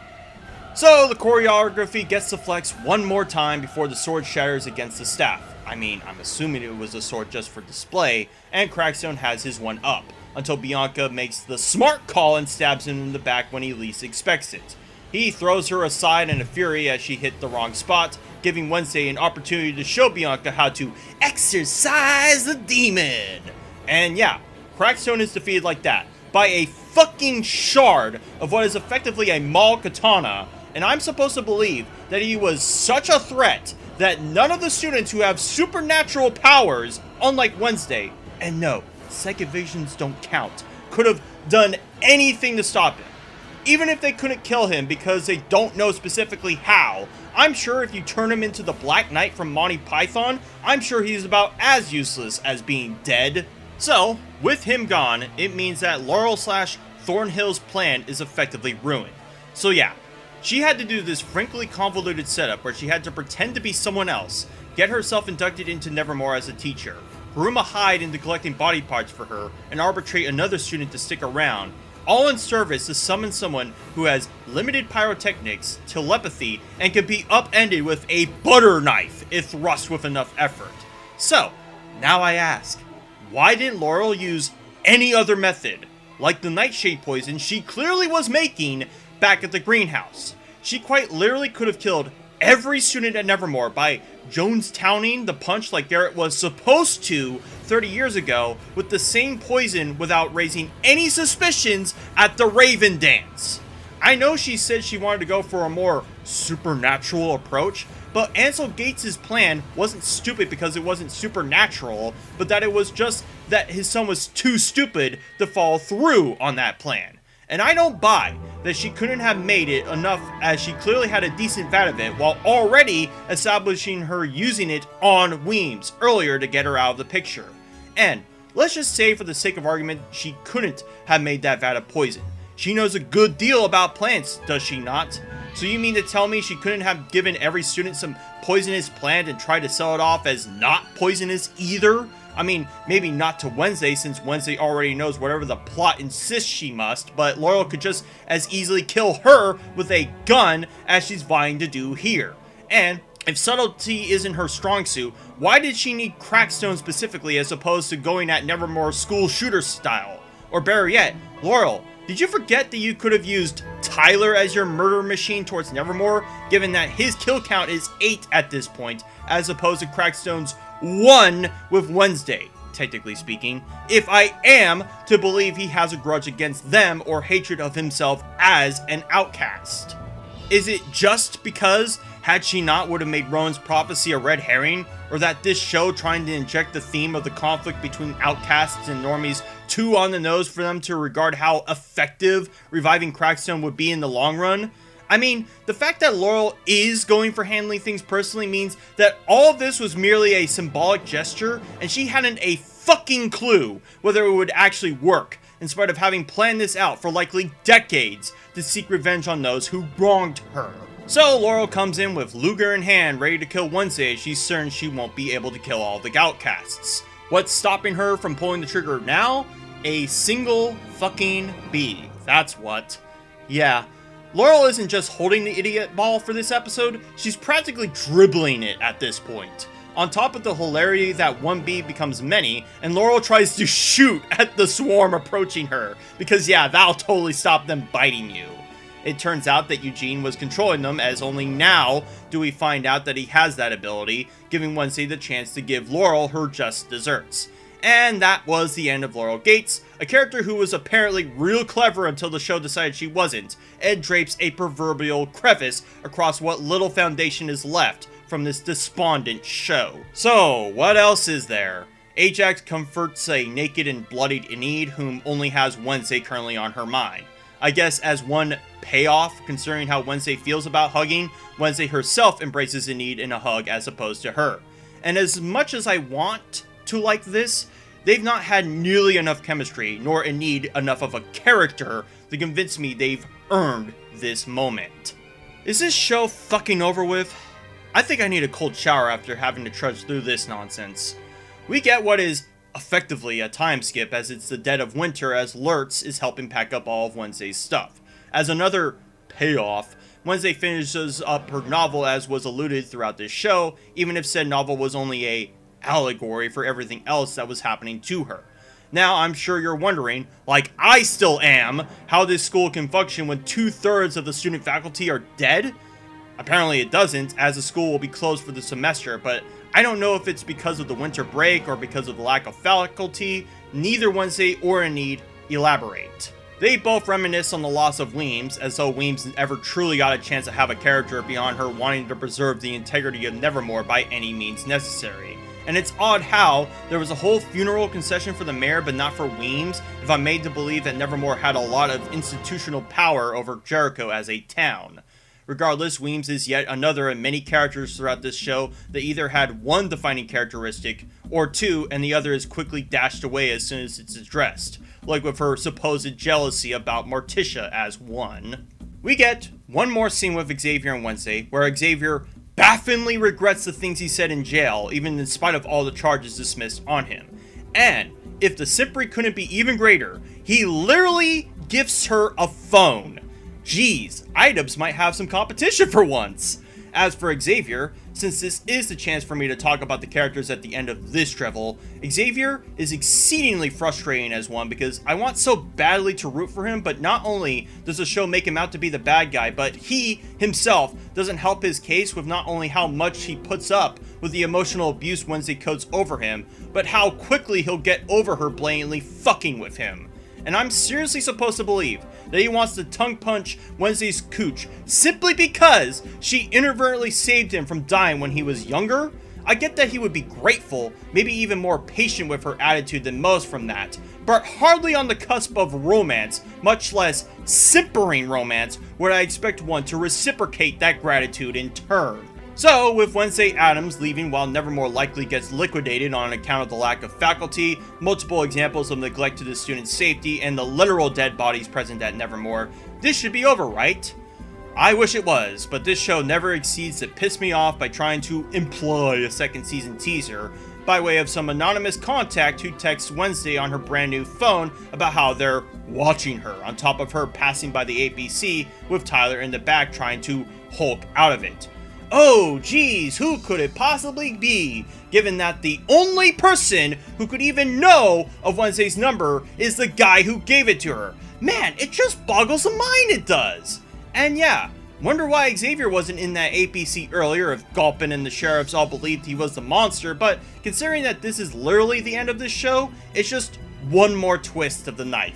So the choreography gets to flex one more time before the sword shatters against the staff. I mean, I'm assuming it was a sword just for display, and Crackstone has his one up, until Bianca makes the smart call and stabs him in the back when he least expects it. He throws her aside in a fury as she hit the wrong spot, giving Wednesday an opportunity to show Bianca how to exorcise the demon. And yeah, Crackstone is defeated like that, by a fucking shard of what is effectively a Maul katana, and I'm supposed to believe that he was such a threat that none of the students who have supernatural powers, unlike Wednesday, and no, psychic visions don't count, could have done anything to stop him. Even if they couldn't kill him because they don't know specifically how, I'm sure if you turn him into the Black Knight from Monty Python, I'm sure he's about as useless as being dead. So, with him gone, it means that Laurel/Thornhill's plan is effectively ruined. So yeah, she had to do this frankly convoluted setup where she had to pretend to be someone else, get herself inducted into Nevermore as a teacher, groom a Hyde into collecting body parts for her, and arbitrate another student to stick around, all in service to summon someone who has limited pyrotechnics, telepathy, and can be upended with a butter knife if thrust with enough effort. So, now I ask, why didn't Laurel use any other method, like the nightshade poison she clearly was making back at the greenhouse? She quite literally could have killed every student at Nevermore by Jonestowning the punch like Garrett was supposed to 30 years ago with the same poison without raising any suspicions at the Raven Dance. I know she said she wanted to go for a more supernatural approach, but Ansel Gates' plan wasn't stupid because it wasn't supernatural, but that it was just that his son was too stupid to follow through on that plan. And I don't buy that she couldn't have made it enough, as she clearly had a decent vat of it while already establishing her using it on Weems earlier to get her out of the picture. And let's just say for the sake of argument, she couldn't have made that vat of poison. She knows a good deal about plants, does she not? So you mean to tell me she couldn't have given every student some poisonous plant and tried to sell it off as not poisonous either? I mean, maybe not to Wednesday, since Wednesday already knows whatever the plot insists she must, but Laurel could just as easily kill her with a gun as she's vying to do here. And if subtlety isn't her strong suit, why did she need Crackstone specifically as opposed to going at Nevermore school shooter style? Or better yet, Laurel, Did you forget that you could have used Tyler as your murder machine towards Nevermore, given that his kill count is 8 at this point, as opposed to Crackstone's 1 with Wednesday, technically speaking, if I am to believe he has a grudge against them or hatred of himself as an outcast? Is it just because had she not would have made Rowan's prophecy a red herring, or that this show trying to inject the theme of the conflict between outcasts and normies too on the nose for them to regard how effective reviving Crackstone would be in the long run? I mean, the fact that Laurel is going for handling things personally means that all of this was merely a symbolic gesture, and she hadn't a fucking clue whether it would actually work, in spite of having planned this out for likely decades to seek revenge on those who wronged her. So Laurel comes in with Luger in hand, ready to kill Wednesday as she's certain she won't be able to kill all the outcasts. What's stopping her from pulling the trigger now? A single fucking bee. That's what. Yeah, Laurel isn't just holding the idiot ball for this episode, she's practically dribbling it at this point. On top of the hilarity that one bee becomes many, and Laurel tries to shoot at the swarm approaching her, because yeah, that'll totally stop them biting you. It turns out that Eugene was controlling them, as only now do we find out that he has that ability, giving Wednesday the chance to give Laurel her just desserts. And that was the end of Laurel Gates, a character who was apparently real clever until the show decided she wasn't, and drapes a proverbial crevice across what little foundation is left from this despondent show. So, what else is there? Ajax comforts a naked and bloodied Enid, whom only has Wednesday currently on her mind. I guess as one payoff, considering how Wednesday feels about hugging, Wednesday herself embraces Enid in a hug as opposed to her. And as much as I want to like this, they've not had nearly enough chemistry, nor Enid enough of a character to convince me they've earned this moment. Is this show fucking over with? I think I need a cold shower after having to trudge through this nonsense. We get what is effectively a time skip, as it's the dead of winter as Lurtz is helping pack up all of Wednesday's stuff. As another payoff, Wednesday finishes up her novel as was alluded throughout this show, even if said novel was only a allegory for everything else that was happening to her. Now, I'm sure you're wondering, like I still am, how this school can function when 2/3 of the student faculty are dead? Apparently it doesn't, as the school will be closed for the semester, but I don't know if it's because of the winter break or because of the lack of faculty. Neither Wednesday or Enid elaborate. They both reminisce on the loss of Weems, as though Weems ever truly got a chance to have a character beyond her wanting to preserve the integrity of Nevermore by any means necessary. And it's odd how there was a whole funeral concession for the mayor but not for Weems, if I'm made to believe that Nevermore had a lot of institutional power over Jericho as a town. Regardless, Weems is yet another of many characters throughout this show that either had one defining characteristic, or two, and the other is quickly dashed away as soon as it's addressed, like with her supposed jealousy about Morticia as one. We get one more scene with Xavier and Wednesday, where Xavier bafflingly regrets the things he said in jail, even in spite of all the charges dismissed on him. And, if the simpery couldn't be even greater, he literally gifts her a phone. Geez, Addams might have some competition for once. As for Xavier, since this is the chance for me to talk about the characters at the end of this travel, Xavier is exceedingly frustrating as one because I want so badly to root for him, but not only does the show make him out to be the bad guy, but he himself doesn't help his case with not only how much he puts up with the emotional abuse Wednesday coats over him, but how quickly he'll get over her blatantly fucking with him. And I'm seriously supposed to believe that he wants to tongue punch Wednesday's cooch simply because she inadvertently saved him from dying when he was younger? I get that he would be grateful, maybe even more patient with her attitude than most from that, but hardly on the cusp of romance, much less simpering romance, would I expect one to reciprocate that gratitude in turn. So, with Wednesday Addams leaving while Nevermore likely gets liquidated on account of the lack of faculty, multiple examples of neglect to the student's safety, and the literal dead bodies present at Nevermore, this should be over, right? I wish it was, but this show never exceeds to piss me off by trying to imply a second season teaser, by way of some anonymous contact who texts Wednesday on her brand new phone about how they're watching her, on top of her passing by the APC with Tyler in the back trying to Hulk out of it. oh geez, who could it possibly be, given that the only person who could even know of Wednesday's number is the guy who gave it to her. Man, it just boggles the mind, it does. And yeah, wonder why Xavier wasn't in that APC earlier if Gulpin and the sheriffs all believed he was the monster, but considering that this is literally the end of this show, it's just one more twist of the knife.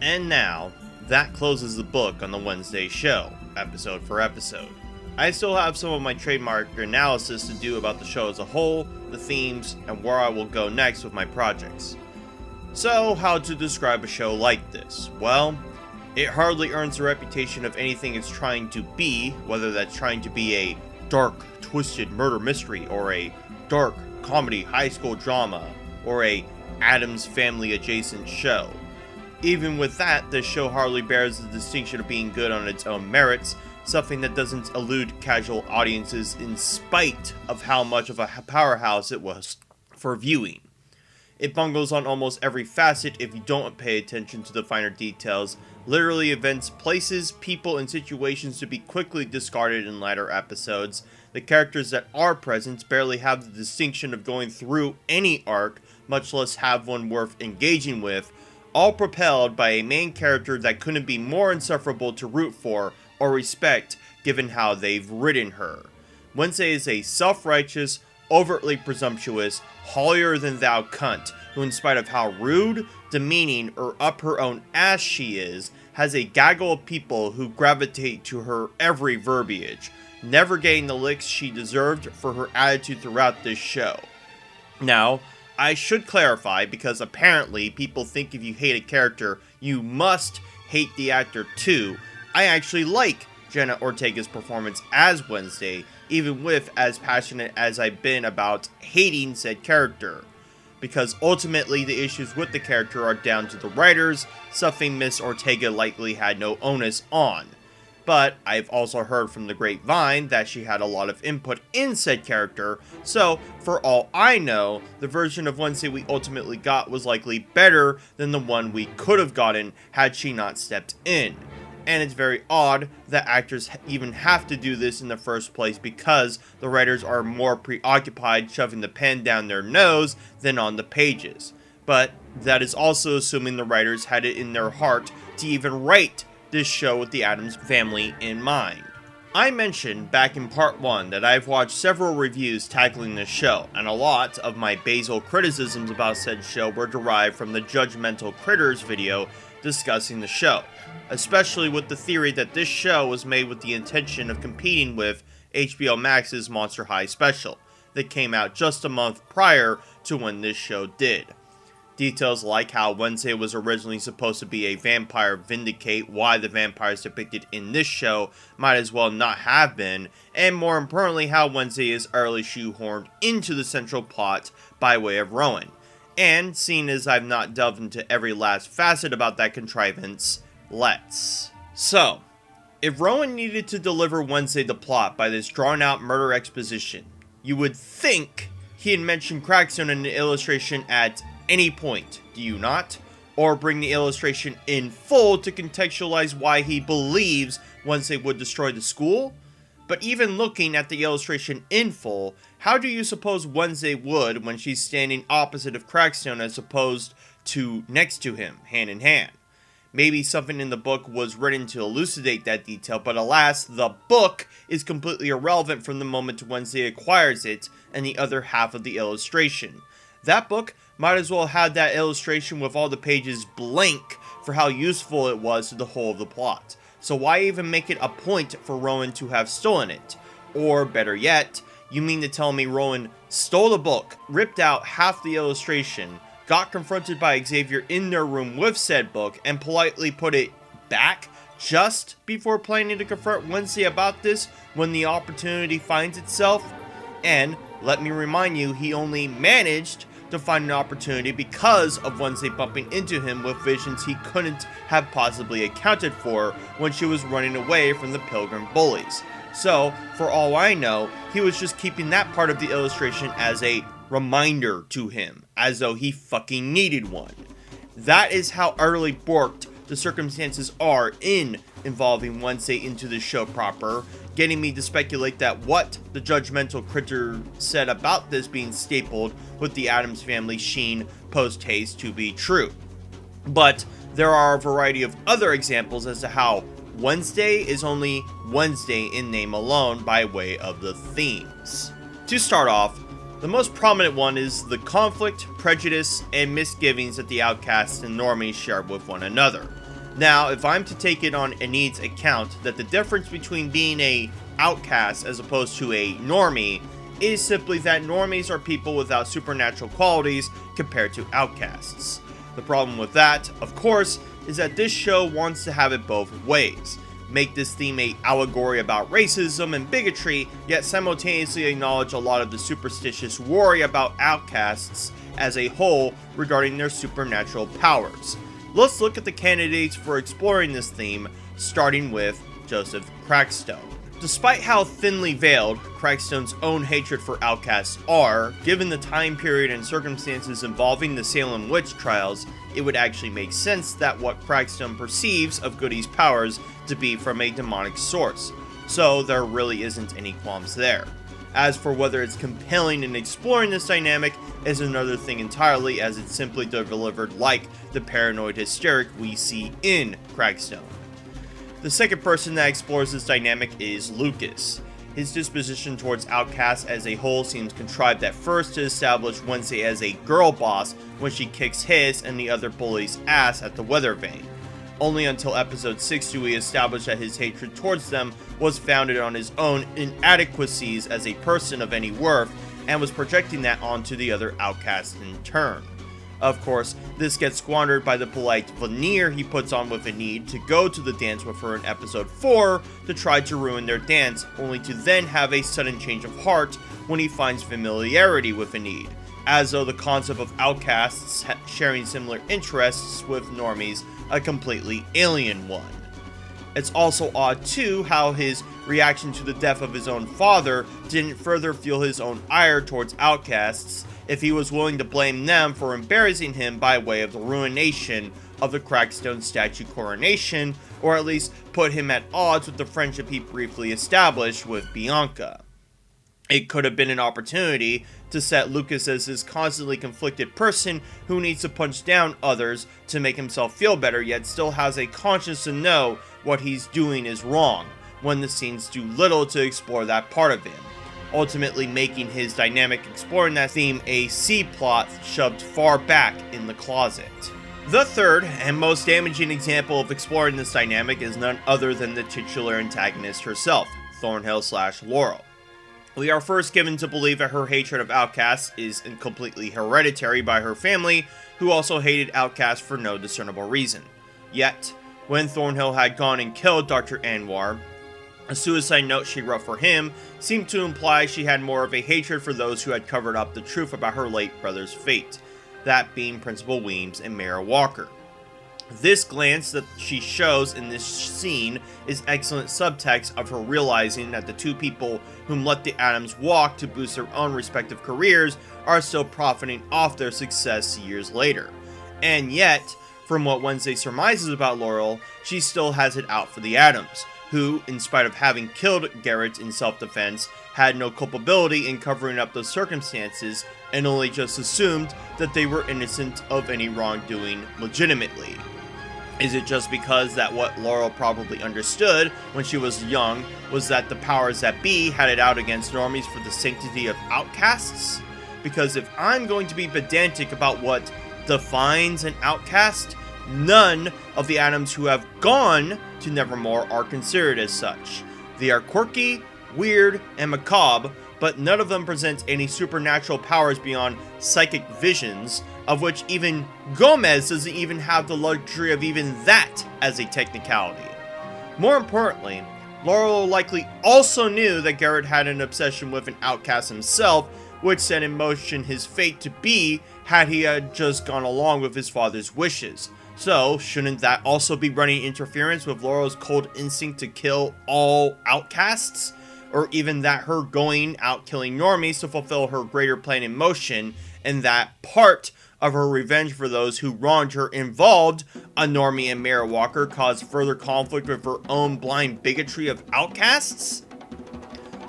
And now, that closes the book on the Wednesday show, episode for episode. I still have some of my trademark analysis to do about the show as a whole, the themes, and where I will go next with my projects. So, how to describe a show like this? Well, it hardly earns the reputation of anything it's trying to be, whether that's trying to be a dark, twisted murder mystery, or a dark comedy high school drama, or a Addams Family adjacent show. Even with that, this show hardly bears the distinction of being good on its own merits, something that doesn't elude casual audiences in spite of how much of a powerhouse it was for viewing. It bungles on almost every facet if you don't pay attention to the finer details, literally events, places, people, and situations to be quickly discarded in latter episodes. The characters that are present barely have the distinction of going through any arc, much less have one worth engaging with, all propelled by a main character that couldn't be more insufferable to root for or respect given how they've written her. Wednesday is a self-righteous, overtly presumptuous, holier-than-thou cunt who, in spite of how rude, demeaning, or up her own ass she is, has a gaggle of people who gravitate to her every verbiage, never getting the licks she deserved for her attitude throughout this show. Now, I should clarify, because apparently people think if you hate a character, you must hate the actor too. I actually like Jenna Ortega's performance as Wednesday, even with as passionate as I've been about hating said character. Because ultimately the issues with the character are down to the writers, something Miss Ortega likely had no onus on. But I've also heard from the grapevine that she had a lot of input in said character, so for all I know, the version of Wednesday we ultimately got was likely better than the one we could have gotten had she not stepped in. And it's very odd that actors even have to do this in the first place because the writers are more preoccupied shoving the pen down their nose than on the pages. But that is also assuming the writers had it in their heart to even write this show with the Addams family in mind. I mentioned back in part 1 that I've watched several reviews tackling this show, and a lot of my basal criticisms about said show were derived from the Judgmental Critters video discussing the show, especially with the theory that this show was made with the intention of competing with HBO Max's Monster High special, that came out just a month prior to when this show did. Details like how Wednesday was originally supposed to be a vampire vindicate why the vampires depicted in this show might as well not have been, and more importantly how Wednesday is early shoehorned into the central plot by way of Rowan. And seeing as I've not delved into every last facet about that contrivance, let's. So, if Rowan needed to deliver Wednesday the plot by this drawn out murder exposition, you would think he had mentioned Crackstone in the illustration at any point, do you not? Or bring the illustration in full to contextualize why he believes Wednesday would destroy the school? But even looking at the illustration in full, how do you suppose Wednesday would when she's standing opposite of Crackstone as opposed to next to him, hand in hand? Maybe something in the book was written to elucidate that detail, but alas, the book is completely irrelevant from the moment Wednesday acquires it and the other half of the illustration. That book might as well have that illustration with all the pages blank for how useful it was to the whole of the plot. So why even make it a point for Rowan to have stolen it? Or better yet, you mean to tell me Rowan stole the book, ripped out half the illustration, got confronted by Xavier in their room with said book, and politely put it back just before planning to confront Wednesday about this when the opportunity finds itself? And let me remind you, he only managed to find an opportunity because of Wednesday bumping into him with visions he couldn't have possibly accounted for when she was running away from the Pilgrim bullies. So, for all I know, he was just keeping that part of the illustration as a reminder to him, as though he fucking needed one. That is how utterly borked the circumstances are in involving Wednesday into the show proper, getting me to speculate that what the judgmental critter said about this being stapled with the Addams family sheen post-haste to be true. But there are a variety of other examples as to how Wednesday is only Wednesday in name alone by way of the themes. To start off, the most prominent one is the conflict, prejudice, and misgivings that the outcasts and normies share with one another. Now, if I'm to take it on Enid's account that the difference between being a outcast as opposed to a normie is simply that normies are people without supernatural qualities compared to outcasts. The problem with that, of course, is that this show wants to have it both ways. Make this theme a allegory about racism and bigotry, yet simultaneously acknowledge a lot of the superstitious worry about outcasts as a whole regarding their supernatural powers. Let's look at the candidates for exploring this theme, starting with Joseph Crackstone. Despite how thinly veiled Crackstone's own hatred for outcasts are, given the time period and circumstances involving the Salem witch trials, it would actually make sense that what Crackstone perceives of Goody's powers to be from a demonic source, so there really isn't any qualms there. As for whether it's compelling in exploring this dynamic is another thing entirely, as it's simply delivered like the paranoid hysteric we see in Crackstone. The second person that explores this dynamic is Lucas. His disposition towards outcasts as a whole seems contrived at first to establish Wednesday as a girl boss when she kicks his and the other bullies' ass at the weather vane. Only until episode 6 do we establish that his hatred towards them was founded on his own inadequacies as a person of any worth, and was projecting that onto the other outcasts in turn. Of course, this gets squandered by the polite veneer he puts on with Enid to go to the dance with her in episode 4 to try to ruin their dance, only to then have a sudden change of heart when he finds familiarity with Enid, as though the concept of outcasts sharing similar interests with normies a completely alien one. It's also odd too how his reaction to the death of his own father didn't further fuel his own ire towards outcasts if he was willing to blame them for embarrassing him by way of the ruination of the Crackstone statue coronation, or at least put him at odds with the friendship he briefly established with Bianca. It could have been an opportunity to set Lucas as this constantly conflicted person who needs to punch down others to make himself feel better, yet still has a conscience to know what he's doing is wrong, when the scenes do little to explore that part of him, ultimately making his dynamic exploring that theme a C-plot shoved far back in the closet. The third and most damaging example of exploring this dynamic is none other than the titular antagonist herself, Thornhill/Laurel. We are first given to believe that her hatred of outcasts is completely hereditary by her family, who also hated outcasts for no discernible reason. Yet, when Thornhill had gone and killed Dr. Anwar, a suicide note she wrote for him seemed to imply she had more of a hatred for those who had covered up the truth about her late brother's fate, that being Principal Weems and Mayor Walker. This glance that she shows in this scene is excellent subtext of her realizing that the two people whom let the Addams walk to boost their own respective careers are still profiting off their success years later. And yet, from what Wednesday surmises about Laurel, she still has it out for the Addams, who, in spite of having killed Garrett in self-defense, had no culpability in covering up those circumstances and only just assumed that they were innocent of any wrongdoing legitimately. Is it just because that what Laurel probably understood when she was young was that the powers that be had it out against normies for the sanctity of outcasts? Because if I'm going to be pedantic about what defines an outcast, none of the Addams who have gone to Nevermore are considered as such. They are quirky, weird, and macabre, but none of them presents any supernatural powers beyond psychic visions, of which even Gomez doesn't even have the luxury of even that as a technicality. More importantly, Laurel likely also knew that Garrett had an obsession with an outcast himself, which set in motion his fate to be had he had just gone along with his father's wishes. So, shouldn't that also be running interference with Laurel's cold instinct to kill all outcasts? Or even that her going out killing normies to fulfill her greater plan in motion, and that part of her revenge for those who wronged her involved a normie and Mara Walker cause further conflict with her own blind bigotry of outcasts?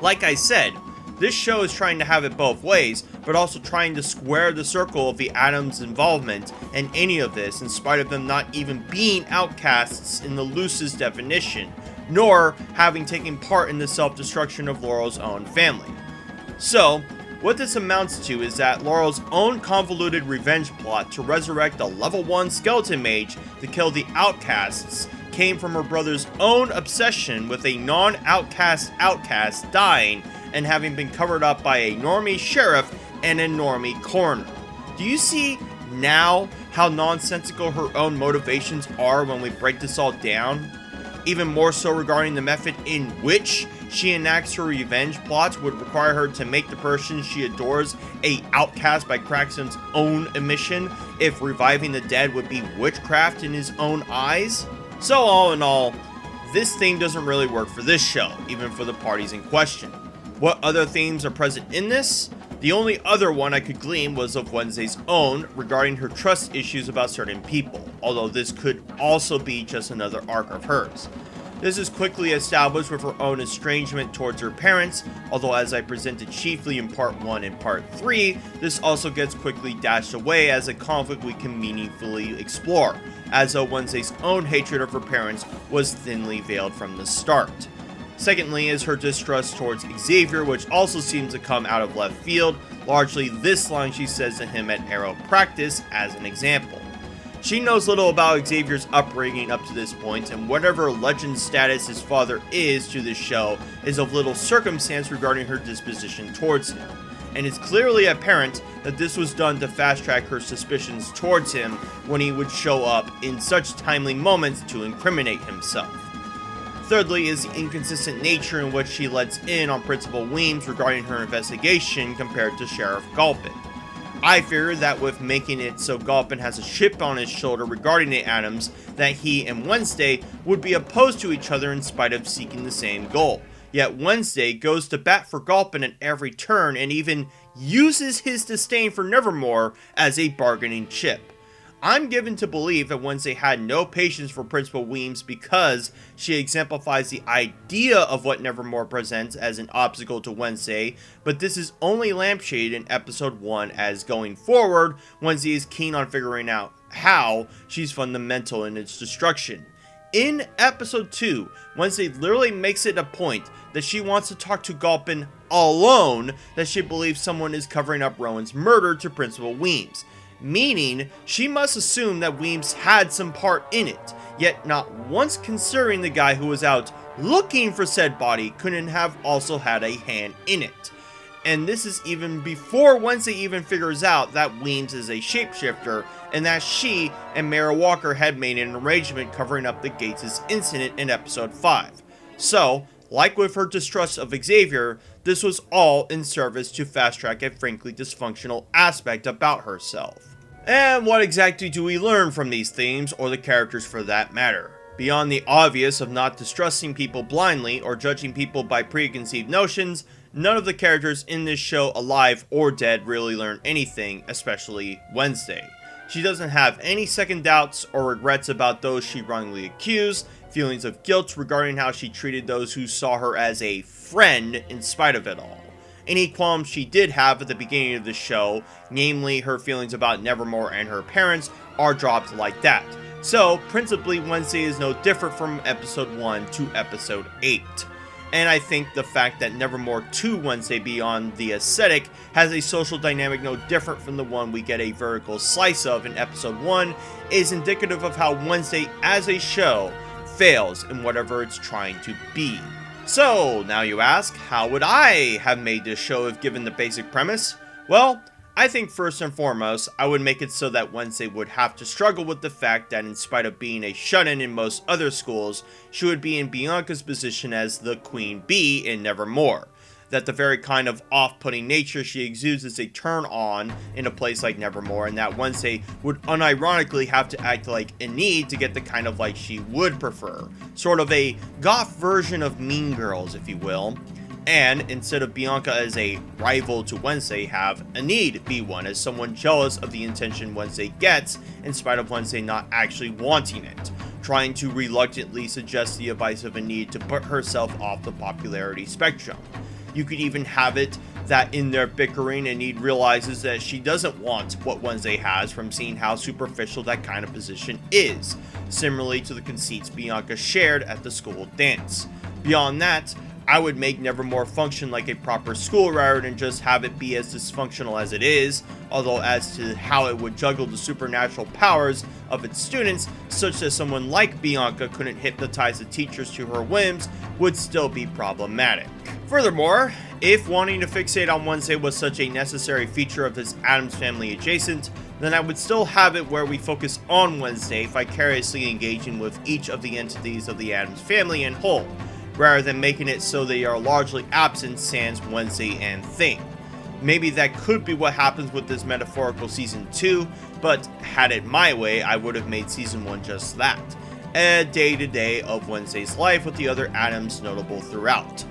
Like I said, this show is trying to have it both ways, but also trying to square the circle of the Addams' involvement in any of this, in spite of them not even being outcasts in the loosest definition, nor having taken part in the self-destruction of Laurel's own family. So, what this amounts to is that Laurel's own convoluted revenge plot to resurrect a level 1 skeleton mage to kill the outcasts came from her brother's own obsession with a non-outcast dying and having been covered up by a normie sheriff and a normie coroner. Do you see now how nonsensical her own motivations are when we break this all down? Even more so regarding the method in which she enacts her revenge plots would require her to make the person she adores a outcast by Craxton's own admission, if reviving the dead would be witchcraft in his own eyes. So all in all, this theme doesn't really work for this show, even for the parties in question. What other themes are present in this? The only other one I could glean was of Wednesday's own regarding her trust issues about certain people, although this could also be just another arc of hers. This is quickly established with her own estrangement towards her parents, although as I presented chiefly in part 1 and part 3, this also gets quickly dashed away as a conflict we can meaningfully explore, as though Wednesday's own hatred of her parents was thinly veiled from the start. Secondly is her distrust towards Xavier, which also seems to come out of left field, largely this line she says to him at AIO practice as an example. She knows little about Xavier's upbringing up to this point, and whatever legend status his father is to this show is of little circumstance regarding her disposition towards him. And it's clearly apparent that this was done to fast track her suspicions towards him when he would show up in such timely moments to incriminate himself. Thirdly is the inconsistent nature in which she lets in on Principal Weems regarding her investigation compared to Sheriff Galpin. I fear that with making it so Galpin has a chip on his shoulder regarding the Addams, that he and Wednesday would be opposed to each other in spite of seeking the same goal. Yet Wednesday goes to bat for Galpin at every turn and even uses his disdain for Nevermore as a bargaining chip. I'm given to believe that Wednesday had no patience for Principal Weems because she exemplifies the idea of what Nevermore presents as an obstacle to Wednesday, but this is only lampshaded in episode 1 as going forward, Wednesday is keen on figuring out how she's fundamental in its destruction. In episode 2, Wednesday literally makes it a point that she wants to talk to Galpin alone, that she believes someone is covering up Rowan's murder to Principal Weems. Meaning, she must assume that Weems had some part in it, yet not once considering the guy who was out looking for said body couldn't have also had a hand in it. And this is even before Wednesday even figures out that Weems is a shapeshifter, and that she and Mara Walker had made an arrangement covering up the Gates' incident in episode 5. So, like with her distrust of Xavier, this was all in service to fast track a frankly dysfunctional aspect about herself. And what exactly do we learn from these themes, or the characters for that matter? Beyond the obvious of not distrusting people blindly or judging people by preconceived notions, none of the characters in this show, alive or dead, really learn anything, especially Wednesday. She doesn't have any second doubts or regrets about those she wrongly accused, feelings of guilt regarding how she treated those who saw her as a friend in spite of it all. Any qualms she did have at the beginning of the show, namely her feelings about Nevermore and her parents, are dropped like that. So, principally, Wednesday is no different from episode 1 to episode 8. And I think the fact that Nevermore 2 Wednesday Beyond the Aesthetic has a social dynamic no different from the one we get a vertical slice of in episode 1 is indicative of how Wednesday as a show fails in whatever it's trying to be. So, now you ask, how would I have made this show if given the basic premise? Well, I think first and foremost, I would make it so that Wednesday would have to struggle with the fact that in spite of being a shut-in in most other schools, she would be in Bianca's position as the Queen Bee in Nevermore. That the very kind of off-putting nature she exudes is a turn-on in a place like Nevermore, and that Wednesday would unironically have to act like Enid to get the kind of life she would prefer. Sort of a goth version of Mean Girls, if you will. and instead of Bianca as a rival to Wednesday, have Enid be one, as someone jealous of the attention Wednesday gets in spite of Wednesday not actually wanting it, trying to reluctantly suggest the advice of Enid to put herself off the popularity spectrum. You could even have it that in their bickering, Enid realizes that she doesn't want what Wednesday has from seeing how superficial that kind of position is, similarly to the conceits Bianca shared at the school dance. Beyond that, I would make Nevermore function like a proper school rather than just have it be as dysfunctional as it is, although as to how it would juggle the supernatural powers of its students, such that someone like Bianca couldn't hypnotize the teachers to her whims, would still be problematic. Furthermore, if wanting to fixate on Wednesday was such a necessary feature of this Addams Family adjacent, then I would still have it where we focus on Wednesday vicariously engaging with each of the entities of the Addams Family in whole, rather than making it so they are largely absent sans Wednesday and Thing. Maybe that could be what happens with this metaphorical Season 2, but had it my way, I would have made Season 1 just that. A day-to-day of Wednesday's life with the other Addams notable throughout.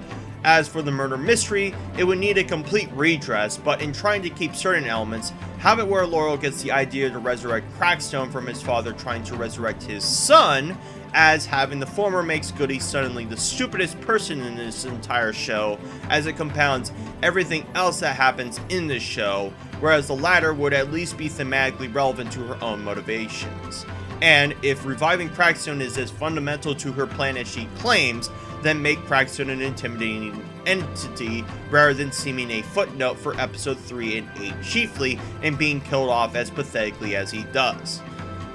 As for the murder mystery, it would need a complete redress, but in trying to keep certain elements, have it where Laurel gets the idea to resurrect Crackstone from his father trying to resurrect his son, as having the former makes Goody suddenly the stupidest person in this entire show, as it compounds everything else that happens in this show, whereas the latter would at least be thematically relevant to her own motivations. And if reviving Crackstone is as fundamental to her plan as she claims, then make Crackstone an intimidating entity rather than seeming a footnote for episode 3 and 8 chiefly, and being killed off as pathetically as he does.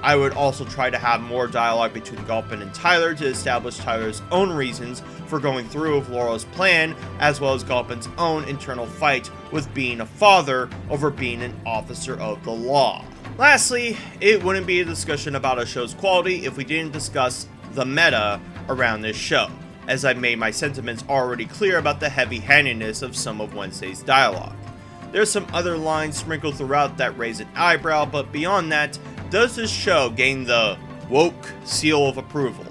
I would also try to have more dialogue between Gulpin and Tyler to establish Tyler's own reasons for going through with Laurel's plan, as well as Gulpin's own internal fight with being a father over being an officer of the law. Lastly, it wouldn't be a discussion about a show's quality if we didn't discuss the meta around this show, as I've made my sentiments already clear about the heavy-handedness of some of Wednesday's dialogue. There's some other lines sprinkled throughout that raise an eyebrow, but beyond that, does this show gain the woke seal of approval?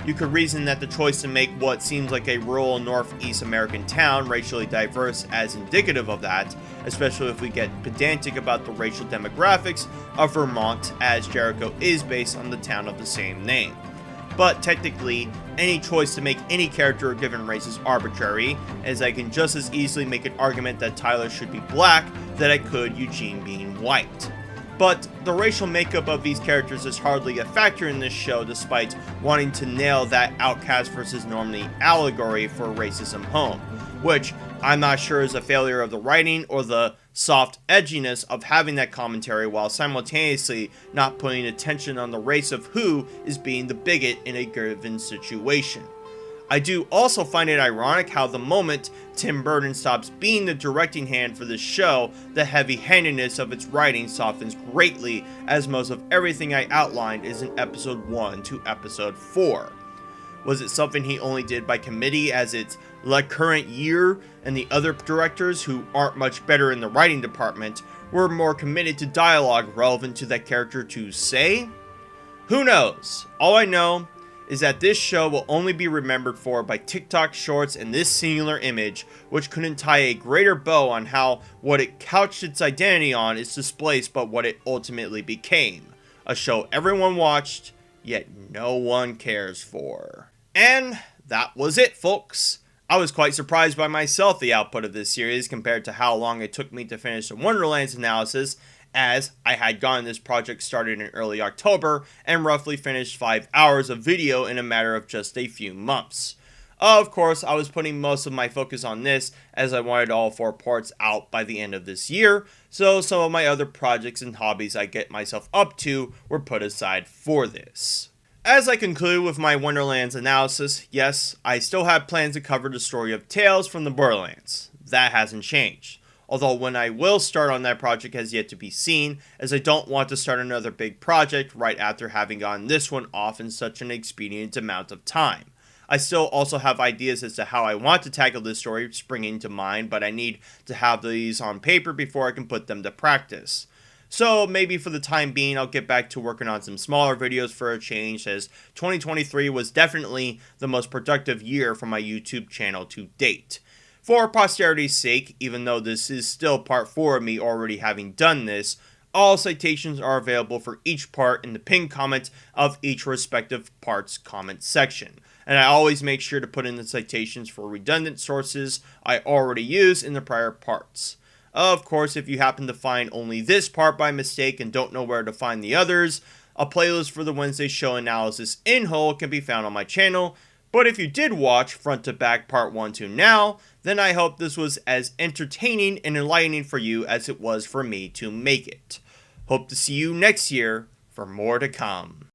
You could reason that the choice to make what seems like a rural Northeast American town racially diverse as indicative of that, especially if we get pedantic about the racial demographics of Vermont, as Jericho is based on the town of the same name. But technically, any choice to make any character a given race is arbitrary, as I can just as easily make an argument that Tyler should be black that I could Eugene being white. But the racial makeup of these characters is hardly a factor in this show, despite wanting to nail that outcast versus normie allegory for racism home, which I'm not sure is a failure of the writing or the soft edginess of having that commentary while simultaneously not putting attention on the race of who is being the bigot in a given situation. I do also find it ironic how the moment Tim Burton stops being the directing hand for this show, the heavy-handedness of its writing softens greatly, as most of everything I outlined is in episode 1 to episode 4. Was it something he only did by committee as it's the current year and the other directors who aren't much better in the writing department were more committed to dialogue relevant to that character to say? Who knows? All I know is that this show will only be remembered for by TikTok shorts and this singular image, which couldn't tie a greater bow on how what it couched its identity on is displaced but what it ultimately became. A show everyone watched, yet no one cares for. And that was it, folks. I was quite surprised by myself the output of this series compared to how long it took me to finish the Wonderlands analysis, as I had gotten this project started in early October and roughly finished 5 hours of video in a matter of just a few months. Of course, I was putting most of my focus on this as I wanted all 4 parts out by the end of this year, so some of my other projects and hobbies I get myself up to were put aside for this. As I conclude with my Wonderlands analysis, yes, I still have plans to cover the story of Tales from the Borderlands. That hasn't changed. Although when I will start on that project has yet to be seen, as I don't want to start another big project right after having gotten this one off in such an expedient amount of time. I still also have ideas as to how I want to tackle this story springing to mind, but I need to have these on paper before I can put them to practice. So maybe for the time being, I'll get back to working on some smaller videos for a change, as 2023 was definitely the most productive year for my YouTube channel to date. For posterity's sake, even though this is still part 4 of me already having done this, all citations are available for each part in the pinned comment of each respective part's comment section. And I always make sure to put in the citations for redundant sources I already use in the prior parts. Of course, if you happen to find only this part by mistake and don't know where to find the others, a playlist for the Wednesday show analysis in whole can be found on my channel. But if you did watch front to back part 1 to now, then I hope this was as entertaining and enlightening for you as it was for me to make it. Hope to see you next year for more to come.